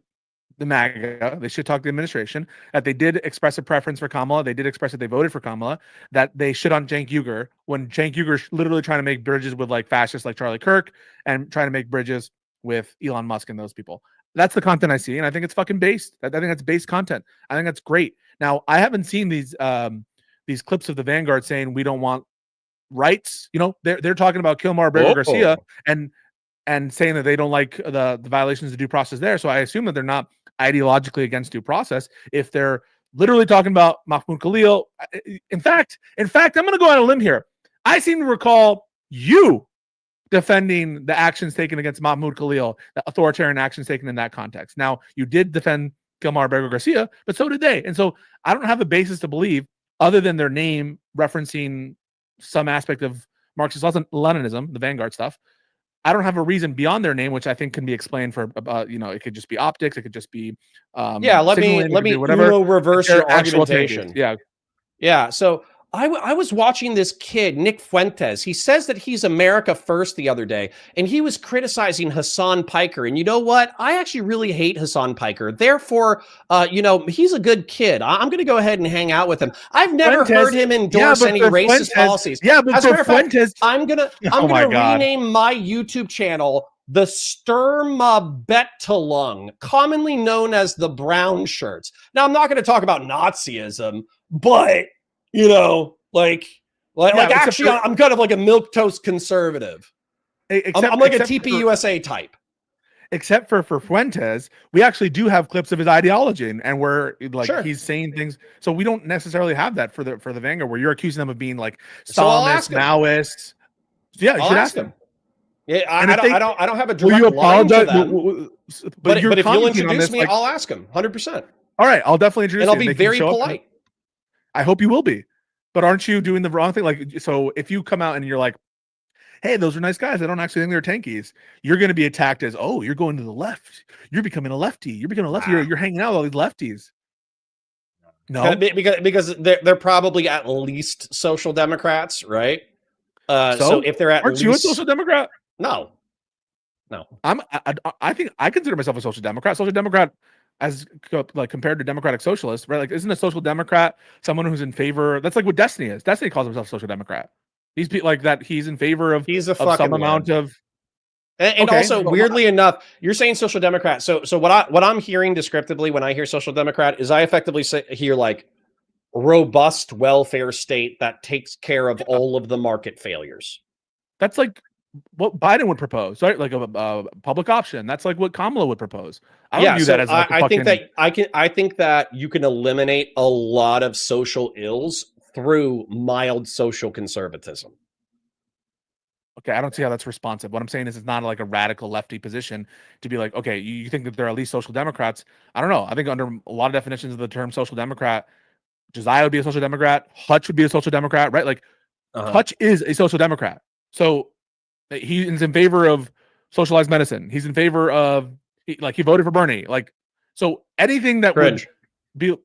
the MAGA, they should talk to the administration, that they did express a preference for Kamala, they did express that they voted for Kamala, that they shit on Cenk Uygur when Cenk Uyghur's literally trying to make bridges with like fascists like Charlie Kirk and trying to make bridges with Elon Musk and those people. That's the content I see, and I think it's fucking based. I think that's based content. I think that's great. Now, I haven't seen these clips of the Vanguard saying we don't want rights. You know, they're talking about Kilmar Garcia and saying that they don't like the violations of due process there. So I assume that they're not ideologically against due process if they're literally talking about Mahmoud Khalil. In fact, I'm going to go on a limb here. I seem to recall you defending the actions taken against Mahmoud Khalil, the authoritarian actions taken in that context. Now, you did defend Kilmar Garcia, but so did they. And so I don't have a basis to believe, other than their name referencing some aspect of Marxist-Leninism, the Vanguard stuff, I don't have a reason beyond their name, which I think can be explained for, it could just be optics. It could just be, let me reverse your argumentation. Yeah. So I was watching this kid, Nick Fuentes. He says that he's America First the other day, and he was criticizing Hassan Piker. And you know what? I actually really hate Hassan Piker. Therefore, he's a good kid. I'm going to go ahead and hang out with him. I've never heard him endorse any racist policies. Yeah, but as a matter of fact, Fuentes, I'm gonna rename my YouTube channel the Sturmbettelung, commonly known as the Brown Shirts. Now, I'm not going to talk about Nazism, but I'm kind of like a milquetoast conservative. I'm like a TPUSA type. Except for Fuentes, we actually do have clips of his ideology, and where he's saying things. So we don't necessarily have that for the Vanguard, where you're accusing them of being like Stalinists, Maoists. Yeah, you should ask them. Yeah, I don't have a direct will you apologize? line to them. But if you'll introduce me, I'll ask him 100%. All right, I'll definitely introduce and I'll you. be very polite. I hope you will be. But aren't you doing the wrong thing? Like, so if you come out and you're like, hey, those are nice guys, I don't actually think they're tankies, you're going to be attacked as, oh, you're going to the left. You're becoming a lefty. You're becoming a lefty. You're hanging out with all these lefties. No, because they're probably at least social democrats, right? So if they're aren't you a social democrat? No. I think I consider myself a social democrat. Social democrat as like compared to democratic socialist, right? Like, isn't a social democrat someone who's in favor? That's like what Destiny is. Destiny calls himself a social democrat. He's like that. He's in favor of some amount of. And also, weirdly enough, you're saying social democrat. So what I'm hearing descriptively when I hear social democrat is I effectively hear like robust welfare state that takes care of all of the market failures. That's like what Biden would propose, right? Like a public option. That's like what Kamala would propose. I don't view that as like I think that you can eliminate a lot of social ills through mild social conservatism. Okay, I don't see how that's responsive. What I'm saying is it's not like a radical lefty position to be like, okay, you think that there are at least social democrats. I don't know. I think under a lot of definitions of the term social democrat, Josiah would be a social democrat. Hutch would be a social democrat, right? Like Hutch is a social democrat. So he's in favor of socialized medicine. He's in favor of, like, he voted for Bernie. Like, so anything that cringe. would be,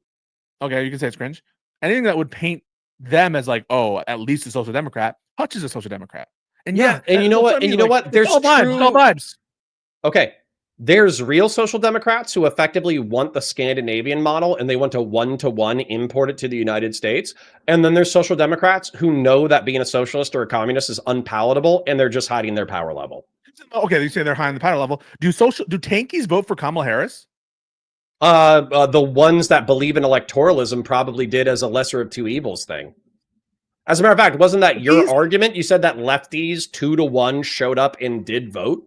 okay, you can say it's cringe. Anything that would paint them as like, oh, at least a social democrat, Hutch is a social democrat. And and you know what? And you know what? There's all vibes. It's all vibes. Okay. There's real social democrats who effectively want the Scandinavian model and they want to one-to-one import it to the United States. And then there's social democrats who know that being a socialist or a communist is unpalatable and they're just hiding their power level. Okay, you say they're high in the power level. Do tankies vote for Kamala Harris? The ones that believe in electoralism probably did as a lesser of two evils thing. As a matter of fact, wasn't that your argument? You said that lefties 2-to-1 showed up and did vote.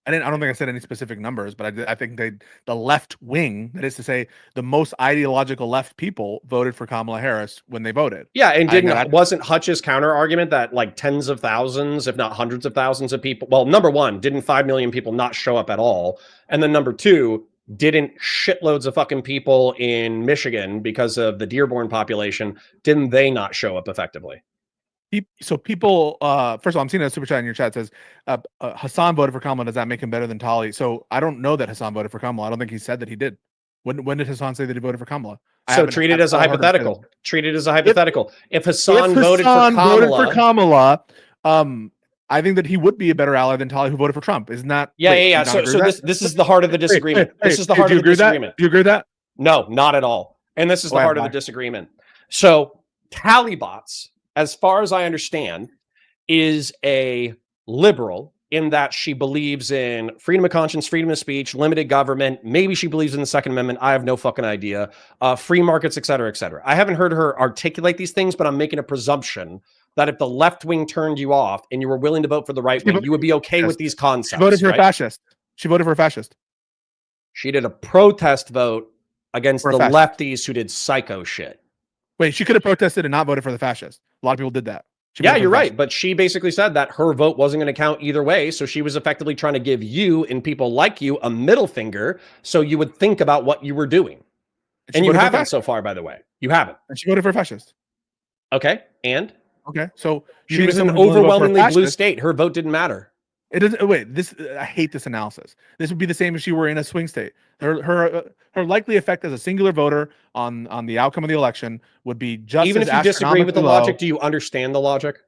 I don't think I said any specific numbers, but I think the left wing, that is to say, the most ideological left people voted for Kamala Harris when they voted. Yeah, and wasn't Hutch's counter argument that like tens of thousands, if not hundreds of thousands of people? Well, number one, didn't 5 million people not show up at all? And then number two, didn't shitloads of fucking people in Michigan, because of the Dearborn population, didn't they not show up effectively? So people, first of all, I'm seeing a super chat in your chat that says Hassan voted for Kamala. Does that make him better than Tali? So I don't know that Hassan voted for Kamala. I don't think he said that he did. When did Hassan say that he voted for Kamala? So treat it as a hypothetical. Treat it as a hypothetical. If Hassan voted for Kamala, I think that he would be a better ally than Tali, who voted for Trump. Isn't that? Yeah. So this is the heart of the disagreement. This is the heart of the disagreement. Do you agree with that? No, not at all. And this is the heart of the disagreement. So Talibots, as far as I understand, is a liberal in that she believes in freedom of conscience, freedom of speech, limited government. Maybe she believes in the Second Amendment. I have no fucking idea. Free markets, et cetera, et cetera. I haven't heard her articulate these things, but I'm making a presumption that if the left wing turned you off and you were willing to vote for the right wing, you would be okay with these concepts. She voted for a fascist. She voted for a fascist. She did a protest vote against the lefties who did psycho shit. Wait, she could have protested and not voted for the fascist. A lot of people did that. Yeah, you're right. But she basically said that her vote wasn't going to count either way. So she was effectively trying to give you and people like you a middle finger so you would think about what you were doing. And you haven't so far, by the way. You haven't. And she voted for a fascist. Okay. And? Okay. So she was an overwhelmingly blue state. Her vote didn't matter. It doesn't. Wait, I hate this analysis. This would be the same if she were in a swing state. Her likely effect as a singular voter on the outcome of the election would be just even if you disagree with the logic. Do you understand the logic?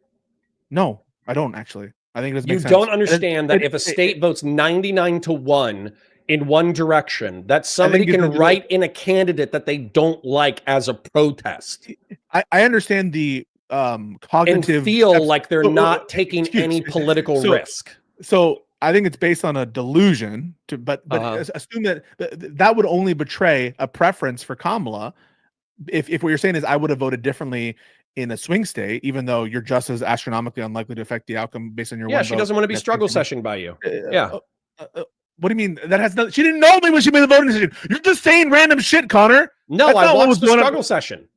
No, I don't actually. I think it doesn't make sense. You don't understand that if a state votes 99-1 in one direction, that somebody can write in a candidate that they don't like as a protest. I understand the cognitive and feel like they're not taking any political risk. So I think it's based on a delusion, but assume that would only betray a preference for Kamala. If what you're saying is I would have voted differently in a swing state, even though you're just as astronomically unlikely to affect the outcome based on your one vote. She doesn't want to be struggle session by you. What do you mean? That has nothing. She didn't know me when she made the voting decision. You're just saying random shit, Connor. No, I watched the struggle session.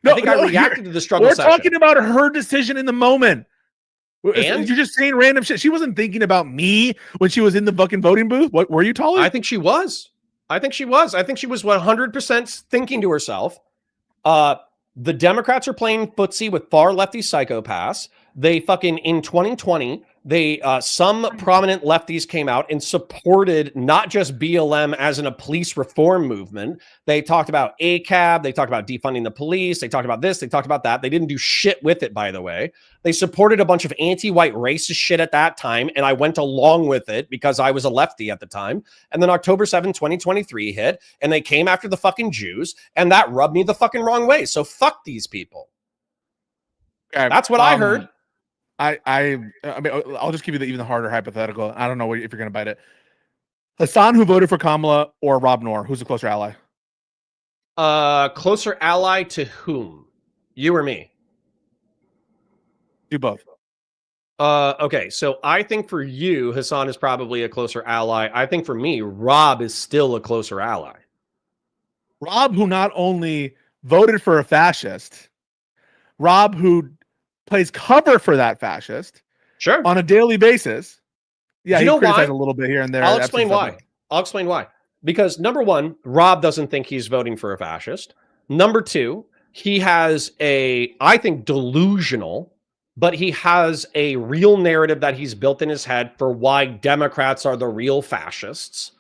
No, I think I reacted to the struggle session. We're talking about her decision in the moment. And? You're just saying random shit. She wasn't thinking about me when she was in the fucking voting booth. What were you, Tali? I think she was. I think she was 100% thinking to herself, the Democrats are playing footsie with far lefty psychopaths. They fucking, in 2020, some prominent lefties came out and supported not just BLM as in a police reform movement. They talked about ACAB. They talked about defunding the police. They talked about this. They talked about that. They didn't do shit with it, by the way. They supported a bunch of anti-white racist shit at that time, and I went along with it because I was a lefty at the time. And then October 7, 2023 hit, and they came after the fucking Jews, and that rubbed me the fucking wrong way. So fuck these people. Okay, that's what I heard. I mean, I'll just give you the even harder hypothetical. I don't know if you're going to bite it. Hassan, who voted for Kamala, or Rob Noor, who's a closer ally? Closer ally to whom? You or me? Do both. Okay, so I think for you, Hassan is probably a closer ally. I think for me, Rob is still a closer ally. Rob, who not only voted for a fascist, Rob, who plays cover for that fascist, sure, on a daily basis. Yeah, you he know criticized why? a little bit here and there. I'll explain why. I'll explain why. Because number one, Rob doesn't think he's voting for a fascist. Number two, he has I think, delusional, but he has a real narrative that he's built in his head for why Democrats are the real fascists.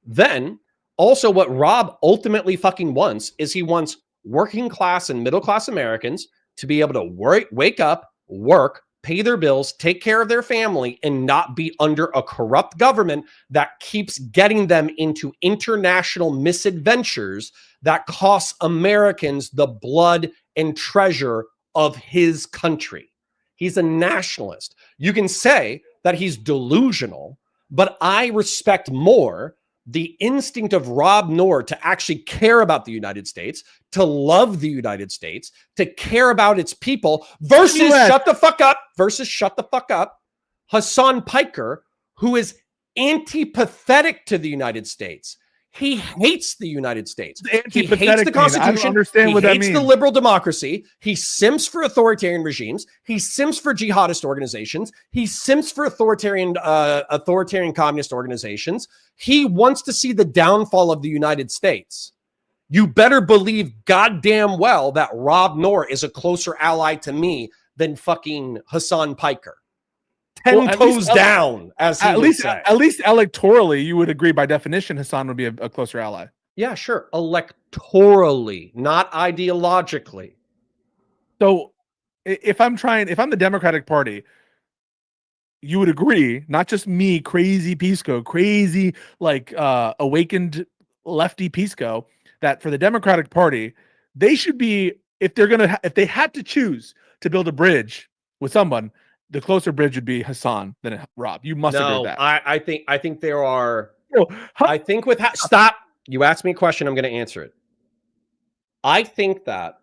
Then, also what Rob ultimately fucking wants is he wants working class and middle class Americans to be able to wake up, work, pay their bills, take care of their family, and not be under a corrupt government that keeps getting them into international misadventures that costs Americans the blood and treasure of his country. He's a nationalist. You can say that he's delusional, but I respect more the instinct of Rob Noor to actually care about the United States, to love the United States, to care about its people versus shut the fuck up, Hassan Piker, who is antipathetic to the United States. He hates the United States. He hates the Constitution. I don't understand what that hates means. the liberal democracy. He simps for authoritarian regimes. He simps for jihadist organizations. He simps for authoritarian communist organizations. He wants to see the downfall of the United States. You better believe goddamn well that Rob Noor is a closer ally to me than fucking Hassan Piker. 10 toes down, as he would say. At least electorally, you would agree by definition Hassan would be a closer ally. Yeah, sure. Electorally, not ideologically. So if I'm the Democratic Party, you would agree, not just me, crazy Pisco, crazy awakened lefty Pisco, that for the Democratic Party, they should be, if they had to choose to build a bridge with someone, the closer bridge would be Hassan than Rob. You must agree with that. I think there are. I think stop. You asked me a question. I'm going to answer it. I think that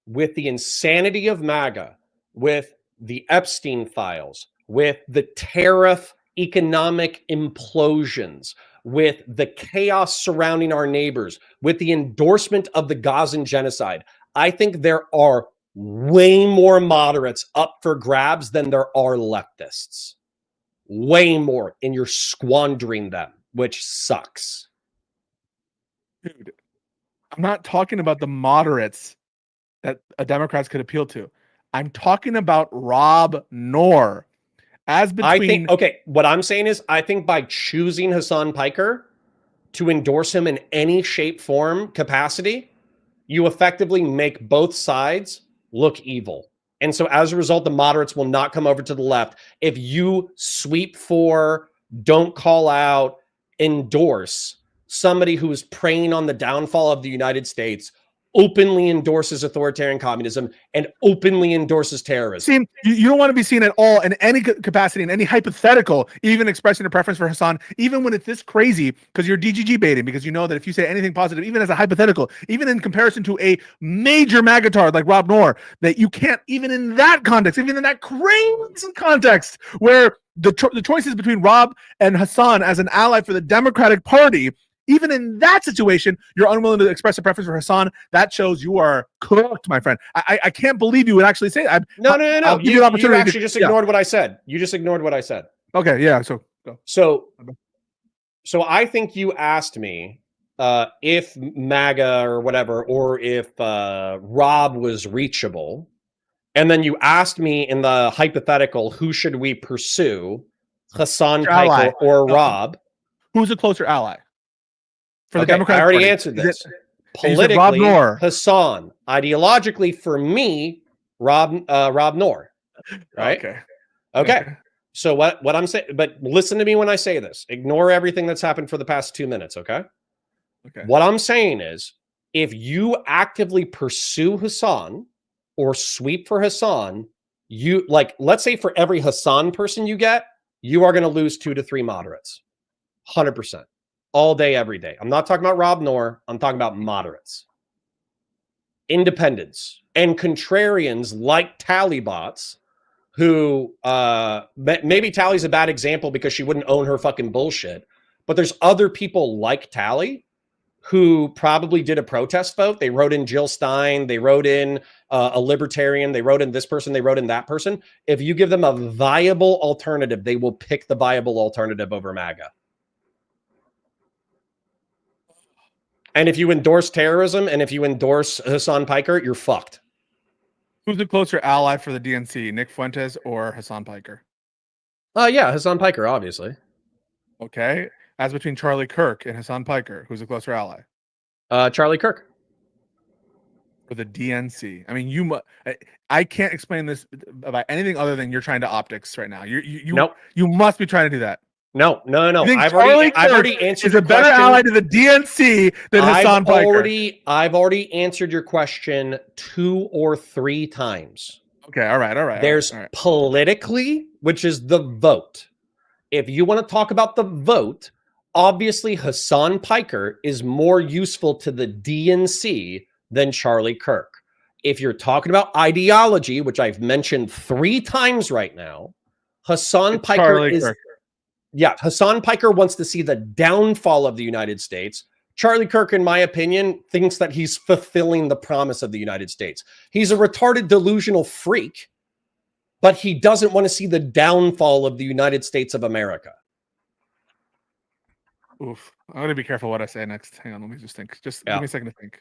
with the insanity of MAGA, with the Epstein files, with the tariff economic implosions, with the chaos surrounding our neighbors, with the endorsement of the Gazan genocide, I think there are way more moderates up for grabs than there are leftists. Way more, and you're squandering them, which sucks. Dude, I'm not talking about the moderates that Democrats could appeal to. I'm talking about Rob Noor. What I'm saying is, I think by choosing Hassan Piker to endorse him in any shape, form, capacity, you effectively make both sides look evil. And so as a result, the moderates will not come over to the left. If you sweep for, don't call out, endorse somebody who is preying on the downfall of the United States, openly endorses authoritarian communism, and openly endorses terrorism. You don't want to be seen at all in any capacity, in any hypothetical, even expressing a preference for Hassan, even when it's this crazy, because you're DGG baiting, because you know that if you say anything positive, even as a hypothetical, even in comparison to a major magatard like Rob Noor, that you can't, even in that context, even in that crazy context, where the choices between Rob and Hassan as an ally for the Democratic Party, even in that situation, you're unwilling to express a preference for Hassan. That shows you are cooked, my friend. I can't believe you would actually say that. No. You actually just ignored yeah. what I said. You just ignored what I said. Okay, yeah. So go. So I think you asked me if MAGA or whatever, or if Rob was reachable, and then you asked me in the hypothetical, who should we pursue, Hassan Piker or Rob? Who's a closer ally? For the Democratic I already Party. answered this. Politically, Rob Noor. Hassan. Ideologically, for me, Rob Noor. Right? Okay. So what I'm saying, but listen to me when I say this. Ignore everything that's happened for the past 2 minutes, okay? Okay. What I'm saying is, if you actively pursue Hassan or sweep for Hassan, you like, let's say for every Hassan person you get, you are going to lose 2 to 3 moderates. 100%. All day, every day. I'm not talking about Rob Noor. I'm talking about moderates. Independents and contrarians like Tallybots, who maybe Tally's a bad example because she wouldn't own her fucking bullshit. But there's other people like Tally who probably did a protest vote. They wrote in Jill Stein. They wrote in a libertarian. They wrote in this person. They wrote in that person. If you give them a viable alternative, they will pick the viable alternative over MAGA. And if you endorse terrorism and if you endorse Hassan Piker, you're fucked. Who's the closer ally for the DNC, Nick Fuentes or Hassan Piker? Yeah, Hassan Piker, obviously. Okay. As between Charlie Kirk and Hassan Piker, who's a closer ally? Charlie Kirk. For the DNC. I mean, I can't explain this about anything other than you're trying to optics right now. You must be trying to do that. No. I've Charlie already Kirk answered is your a better question. ally to the DNC than Hassan Piker. I've already answered your question 2 or 3 times. Okay, all right. There's politically, which is the vote. If you want to talk about the vote, obviously Hassan Piker is more useful to the DNC than Charlie Kirk. If you're talking about ideology, which I've mentioned 3 times right now, Hassan Piker is... Yeah, Hassan Piker wants to see the downfall of the United States. Charlie Kirk, in my opinion, thinks that he's fulfilling the promise of the United States. He's a retarded, delusional freak, but he doesn't want to see the downfall of the United States of America. Oof. I'm going to be careful what I say next. Hang on, let me just think. Give me a second to think.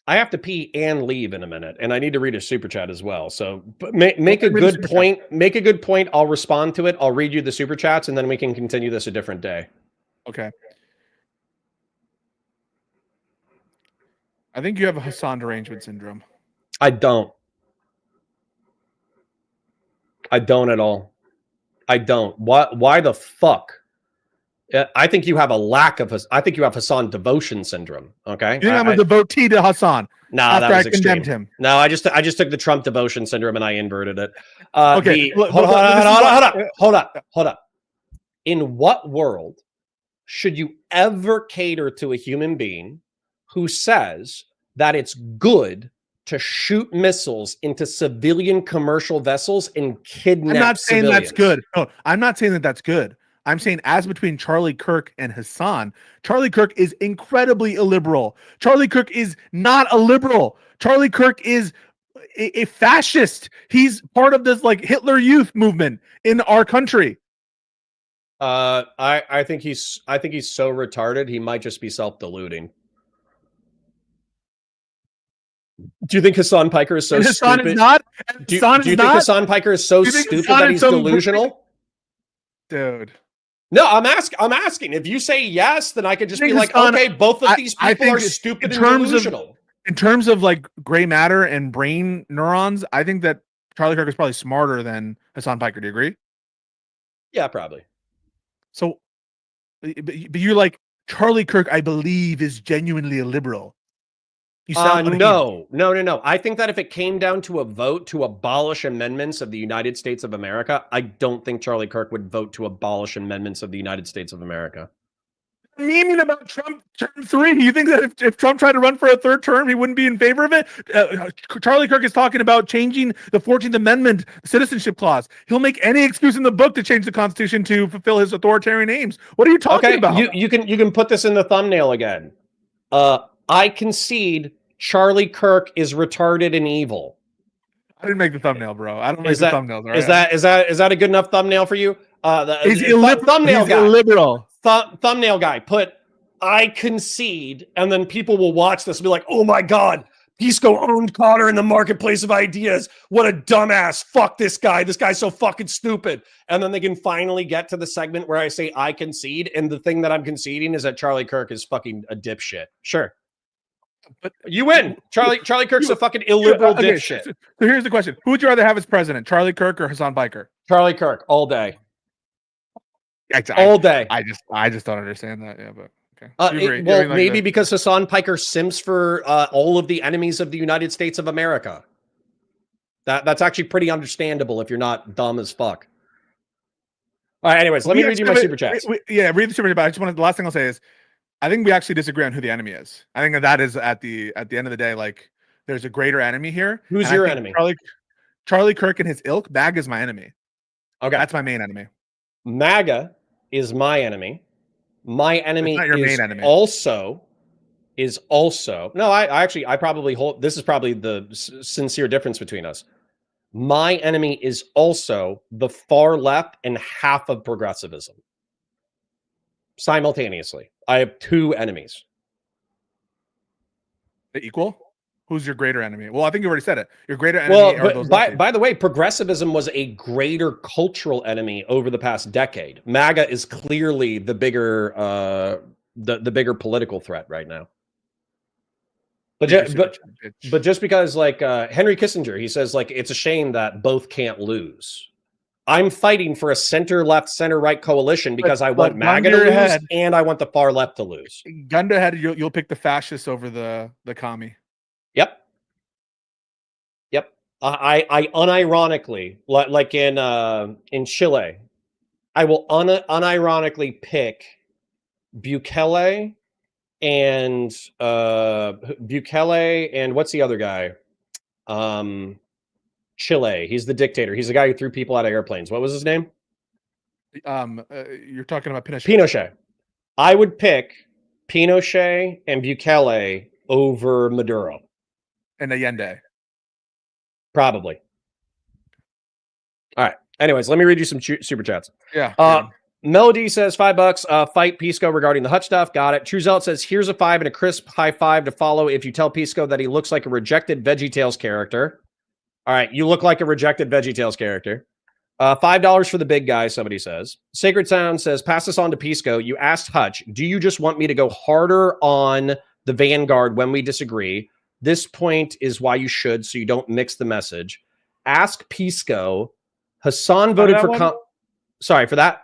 I have to pee and leave in a minute, and I need to read a super chat as well. So make a good point. Make a good point. I'll respond to it. I'll read you the super chats, and then we can continue this a different day. Okay. I think you have a Hassan derangement syndrome. I don't. I don't at all. I don't. Why the fuck? I think you have a lack of. I think you have Hassan devotion syndrome. Okay. You think I'm a devotee to Hassan? No, after that was I condemned extreme. him. No, I just took the Trump devotion syndrome and I inverted it. Okay, Hold up. In what world should you ever cater to a human being who says that it's good to shoot missiles into civilian commercial vessels and kidnap I'm not saying civilians? that's good. No, I'm not saying that that's good. I'm saying as between Charlie Kirk and Hassan, Charlie Kirk is incredibly illiberal. Charlie Kirk is not a liberal. Charlie Kirk is a fascist. He's part of this like Hitler Youth movement in our country. I think he's so retarded he might just be self-deluding. Do you think Hassan Piker is so Hassan stupid? Is not. Do you think Hassan Piker is so stupid that he's delusional? Dude. No, I'm asking. If you say yes, then I could just be like, okay, both of these people are stupid and delusional. In terms of like gray matter and brain neurons, I think that Charlie Kirk is probably smarter than Hassan Piker. Do you agree? Yeah, probably. So, but you're like, Charlie Kirk, I believe, is genuinely a liberal. You sound no. I think that if it came down to a vote to abolish amendments of the United States of America, I don't think Charlie Kirk would vote to abolish amendments of the United States of America. Meaning about Trump term 3. You think that if Trump tried to run for a 3rd term, he wouldn't be in favor of it? Charlie Kirk is talking about changing the 14th Amendment citizenship clause. He'll make any excuse in the book to change the Constitution to fulfill his authoritarian aims. What are you talking about? You can put this in the thumbnail again. I concede Charlie Kirk is retarded and evil. I didn't make the thumbnail, bro. I don't make the thumbnails. Right? Is that a good enough thumbnail for you? He's illiberal. Thumbnail guy, put I concede, and then people will watch this and be like, oh my God, Pisco owned Connor in the marketplace of ideas. What a dumbass. Fuck this guy. This guy's so fucking stupid. And then they can finally get to the segment where I say I concede, and the thing that I'm conceding is that Charlie Kirk is fucking a dipshit. Sure. But you win. Charlie Kirk's a fucking illiberal dipshit. So here's the question. Who would you rather have as president, Charlie Kirk or Hassan Piker? Charlie Kirk, all day. All day. I just don't understand that. Yeah, but okay. Maybe because Hassan Piker sims for all of the enemies of the United States of America. That's actually pretty understandable if you're not dumb as fuck. All right. Anyways, let me read you my super chats. Read the super chat. I just want the last thing I'll say is, I think we actually disagree on who the enemy is. I think that is at the end of the day, like there's a greater enemy here. Who's your enemy? Charlie Kirk and his ilk. MAGA is my enemy. Okay, that's my main enemy. MAGA is my enemy. My enemy not your is main enemy. also no. I probably hold. This is probably the sincere difference between us. My enemy is also the far left and half of progressivism. Simultaneously, I have two enemies. The equal? Who's your greater enemy? Well, I think you already said it. Your greater enemy are those. By the way, progressivism was a greater cultural enemy over the past decade. MAGA is clearly the bigger the bigger political threat right now. But just because like Henry Kissinger, he says like it's a shame that both can't lose. I'm fighting for a center-left, center-right coalition because I want MAGA to lose and I want the far left to lose. Gun to head, you'll pick the fascists over the commie. Yep. I unironically, like in Chile, I will unironically pick Bukele and what's the other guy? Chile. He's the dictator. He's the guy who threw people out of airplanes. What was his name? You're talking about Pinochet. Pinochet. I would pick Pinochet and Bukele over Maduro. And Allende. Probably. All right. Anyways, let me read you some super chats. Yeah. Melody says $5. Fight Pisco regarding the Hutch stuff. Got it. True Zealot says here's a 5 and a crisp high 5 to follow if you tell Pisco that he looks like a rejected VeggieTales character. All right, you look like a rejected VeggieTales character. $5 for the big guy, somebody says. Sacred Sound says, pass this on to Pisco. You asked Hutch, do you just want me to go harder on the Vanguard when we disagree? This point is why you should, so you don't mix the message. Ask Pisco. Hassan voted for... Sorry, for that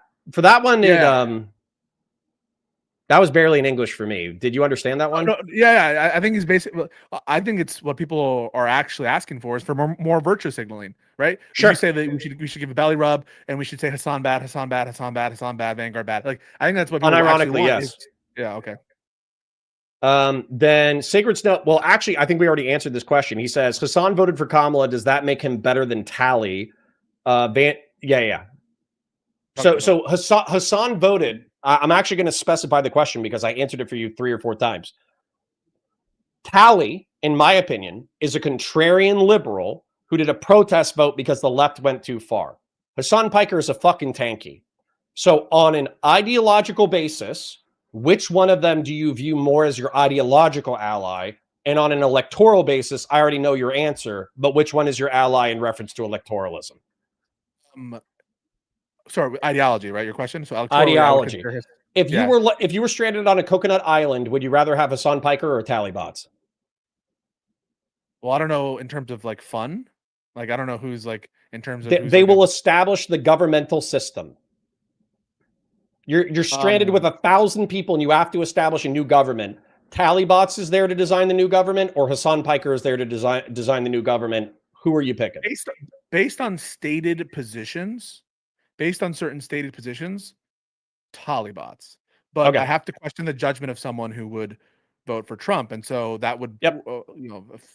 one, yeah. That was barely in English for me. Did you understand that one? No, yeah, I think he's basically. I think it's what people are actually asking for is for more virtue signaling, right? Sure. You say that we should give a belly rub, and we should say Hassan bad, Hassan bad, Hassan bad, Hassan bad, Vanguard bad. Like I think that's what people unironically, yes. Yeah. Okay. Then Sacred Snow. Well, actually, I think we already answered this question. He says Hassan voted for Kamala. Does that make him better than Tally? Yeah. So Hassan voted. I'm actually going to specify the question because I answered it for you 3 or 4 times. Tally, in my opinion, is a contrarian liberal who did a protest vote because the left went too far. Hassan Piker is a fucking tanky. So on an ideological basis, which one of them do you view more as your ideological ally? And on an electoral basis, I already know your answer, but which one is your ally in reference to electoralism? Sorry, ideology, right? Your question. So ideology. If you were stranded on a coconut island, would you rather have Hassan Piker or Talibots? Well, I don't know in terms of like fun. Like I don't know who's like in terms of they will establish the governmental system. You're stranded with 1,000 people and you have to establish a new government. Talibots is there to design the new government, or Hassan Piker is there to design the new government. Who are you picking? Based on stated positions. Based on certain stated positions, Talibots. But I have to question the judgment of someone who would vote for Trump, and so that would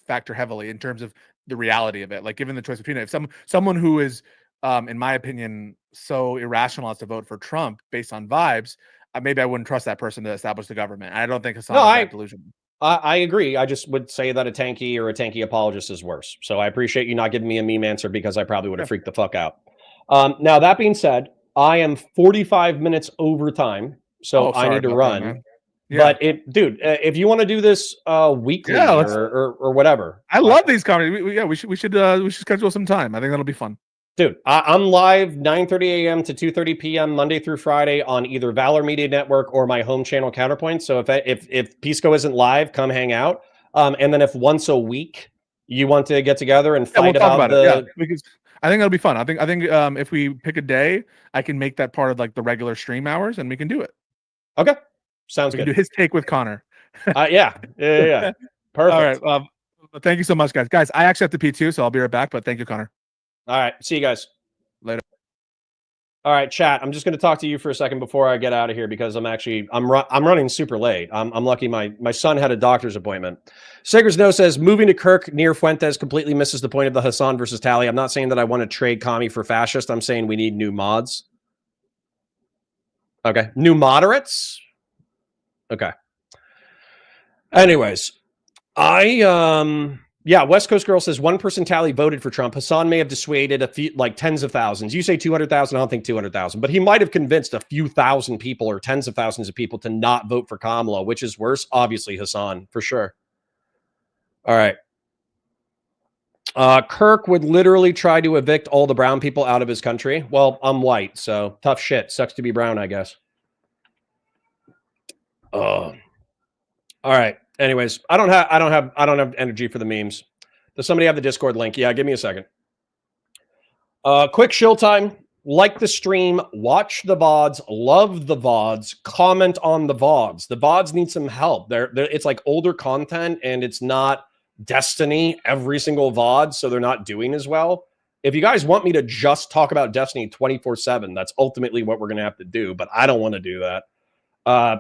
factor heavily in terms of the reality of it. Like given the choice between it, if someone who is, in my opinion, so irrational as to vote for Trump based on vibes, maybe I wouldn't trust that person to establish the government. I don't think Hassan is that delusional. I agree. I just would say that a tanky or a tanky apologist is worse. So I appreciate you not giving me a meme answer because I probably would have freaked the fuck out. Now, that being said, I am 45 minutes over time, so I need to run. But dude, if you want to do this weekly or whatever, I love these comedies. We should schedule some time. I think that'll be fun. Dude, I'm live 9:30 a.m. to 2:30 p.m. Monday through Friday on either Valor Media Network or my home channel Counterpoint. So if Pisco isn't live, come hang out. And then if once a week you want to get together and fight about it. Because I think that'll be fun. I think if we pick a day, I can make that part of like the regular stream hours, and we can do it. Okay, sounds good. We can do his take with Connor. Yeah. Perfect. All right. But thank you so much, guys. Guys, I actually have to pee too, so I'll be right back. But thank you, Connor. All right. See you guys later. All right, chat. I'm just going to talk to you for a second before I get out of here because I'm running super late. I'm lucky my son had a doctor's appointment. Sagers No says moving to Kirk near Fuentes completely misses the point of the Hassan versus Tally. I'm not saying that I want to trade commie for fascist. I'm saying we need new mods. Okay, new moderates. Okay. Anyways, yeah, West Coast Girl says one person Tally voted for Trump. Hassan may have dissuaded a few, like tens of thousands. You say 200,000. I don't think 200,000, but he might have convinced a few thousand people or tens of thousands of people to not vote for Kamala, which is worse. Obviously, Hassan, for sure. All right. Kirk would literally try to evict all the brown people out of his country. Well, I'm white, so tough shit. Sucks to be brown, I guess. All right. Anyways, I don't have energy for the memes. Does somebody have the Discord link? Yeah, give me a second. Quick shill time. Like the stream, watch the VODs, love the VODs, comment on the VODs. The VODs need some help. It's like older content and it's not Destiny every single VOD, so they're not doing as well. If you guys want me to just talk about Destiny 24/7, that's ultimately what we're going to have to do, but I don't want to do that.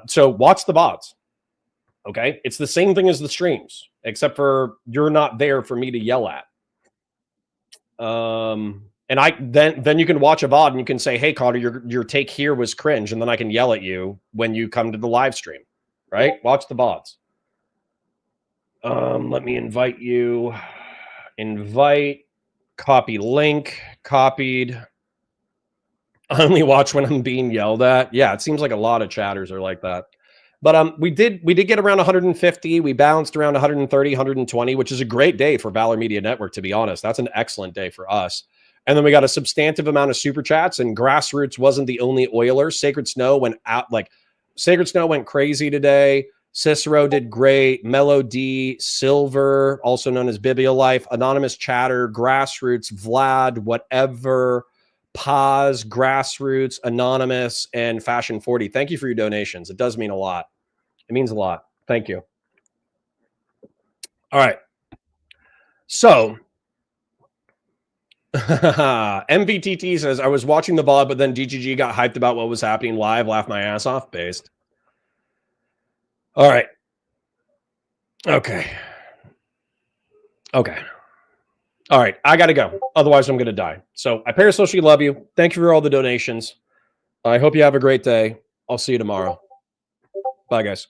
So watch the VODs. Okay, it's the same thing as the streams, except for you're not there for me to yell at. And then you can watch a VOD and you can say, "Hey, Connor, your take here was cringe," and then I can yell at you when you come to the live stream. Right? Watch the VODs. Let me invite you. Invite. Copy link. Copied. Only watch when I'm being yelled at. Yeah, it seems like a lot of chatters are like that. But we did get around 150. We bounced around 130, 120, which is a great day for Valor Media Network, to be honest. That's an excellent day for us. And then we got a substantive amount of super chats, and Grassroots wasn't the only Oiler. Sacred Snow went out, Sacred Snow went crazy today. Cicero did great. Mellow D, Silver, also known as Bibia Life, Anonymous Chatter, Grassroots, Vlad, whatever, Paz, Grassroots, Anonymous, and Fashion 40. Thank you for your donations. It does mean a lot. It means a lot. Thank you. All right. So, MVTT says, I was watching the VOD, but then DGG got hyped about what was happening live. Laughed my ass off. Based. All right. Okay. All right. I got to go. Otherwise, I'm going to die. So, I parasocially love you. Thank you for all the donations. I hope you have a great day. I'll see you tomorrow. Bye, guys.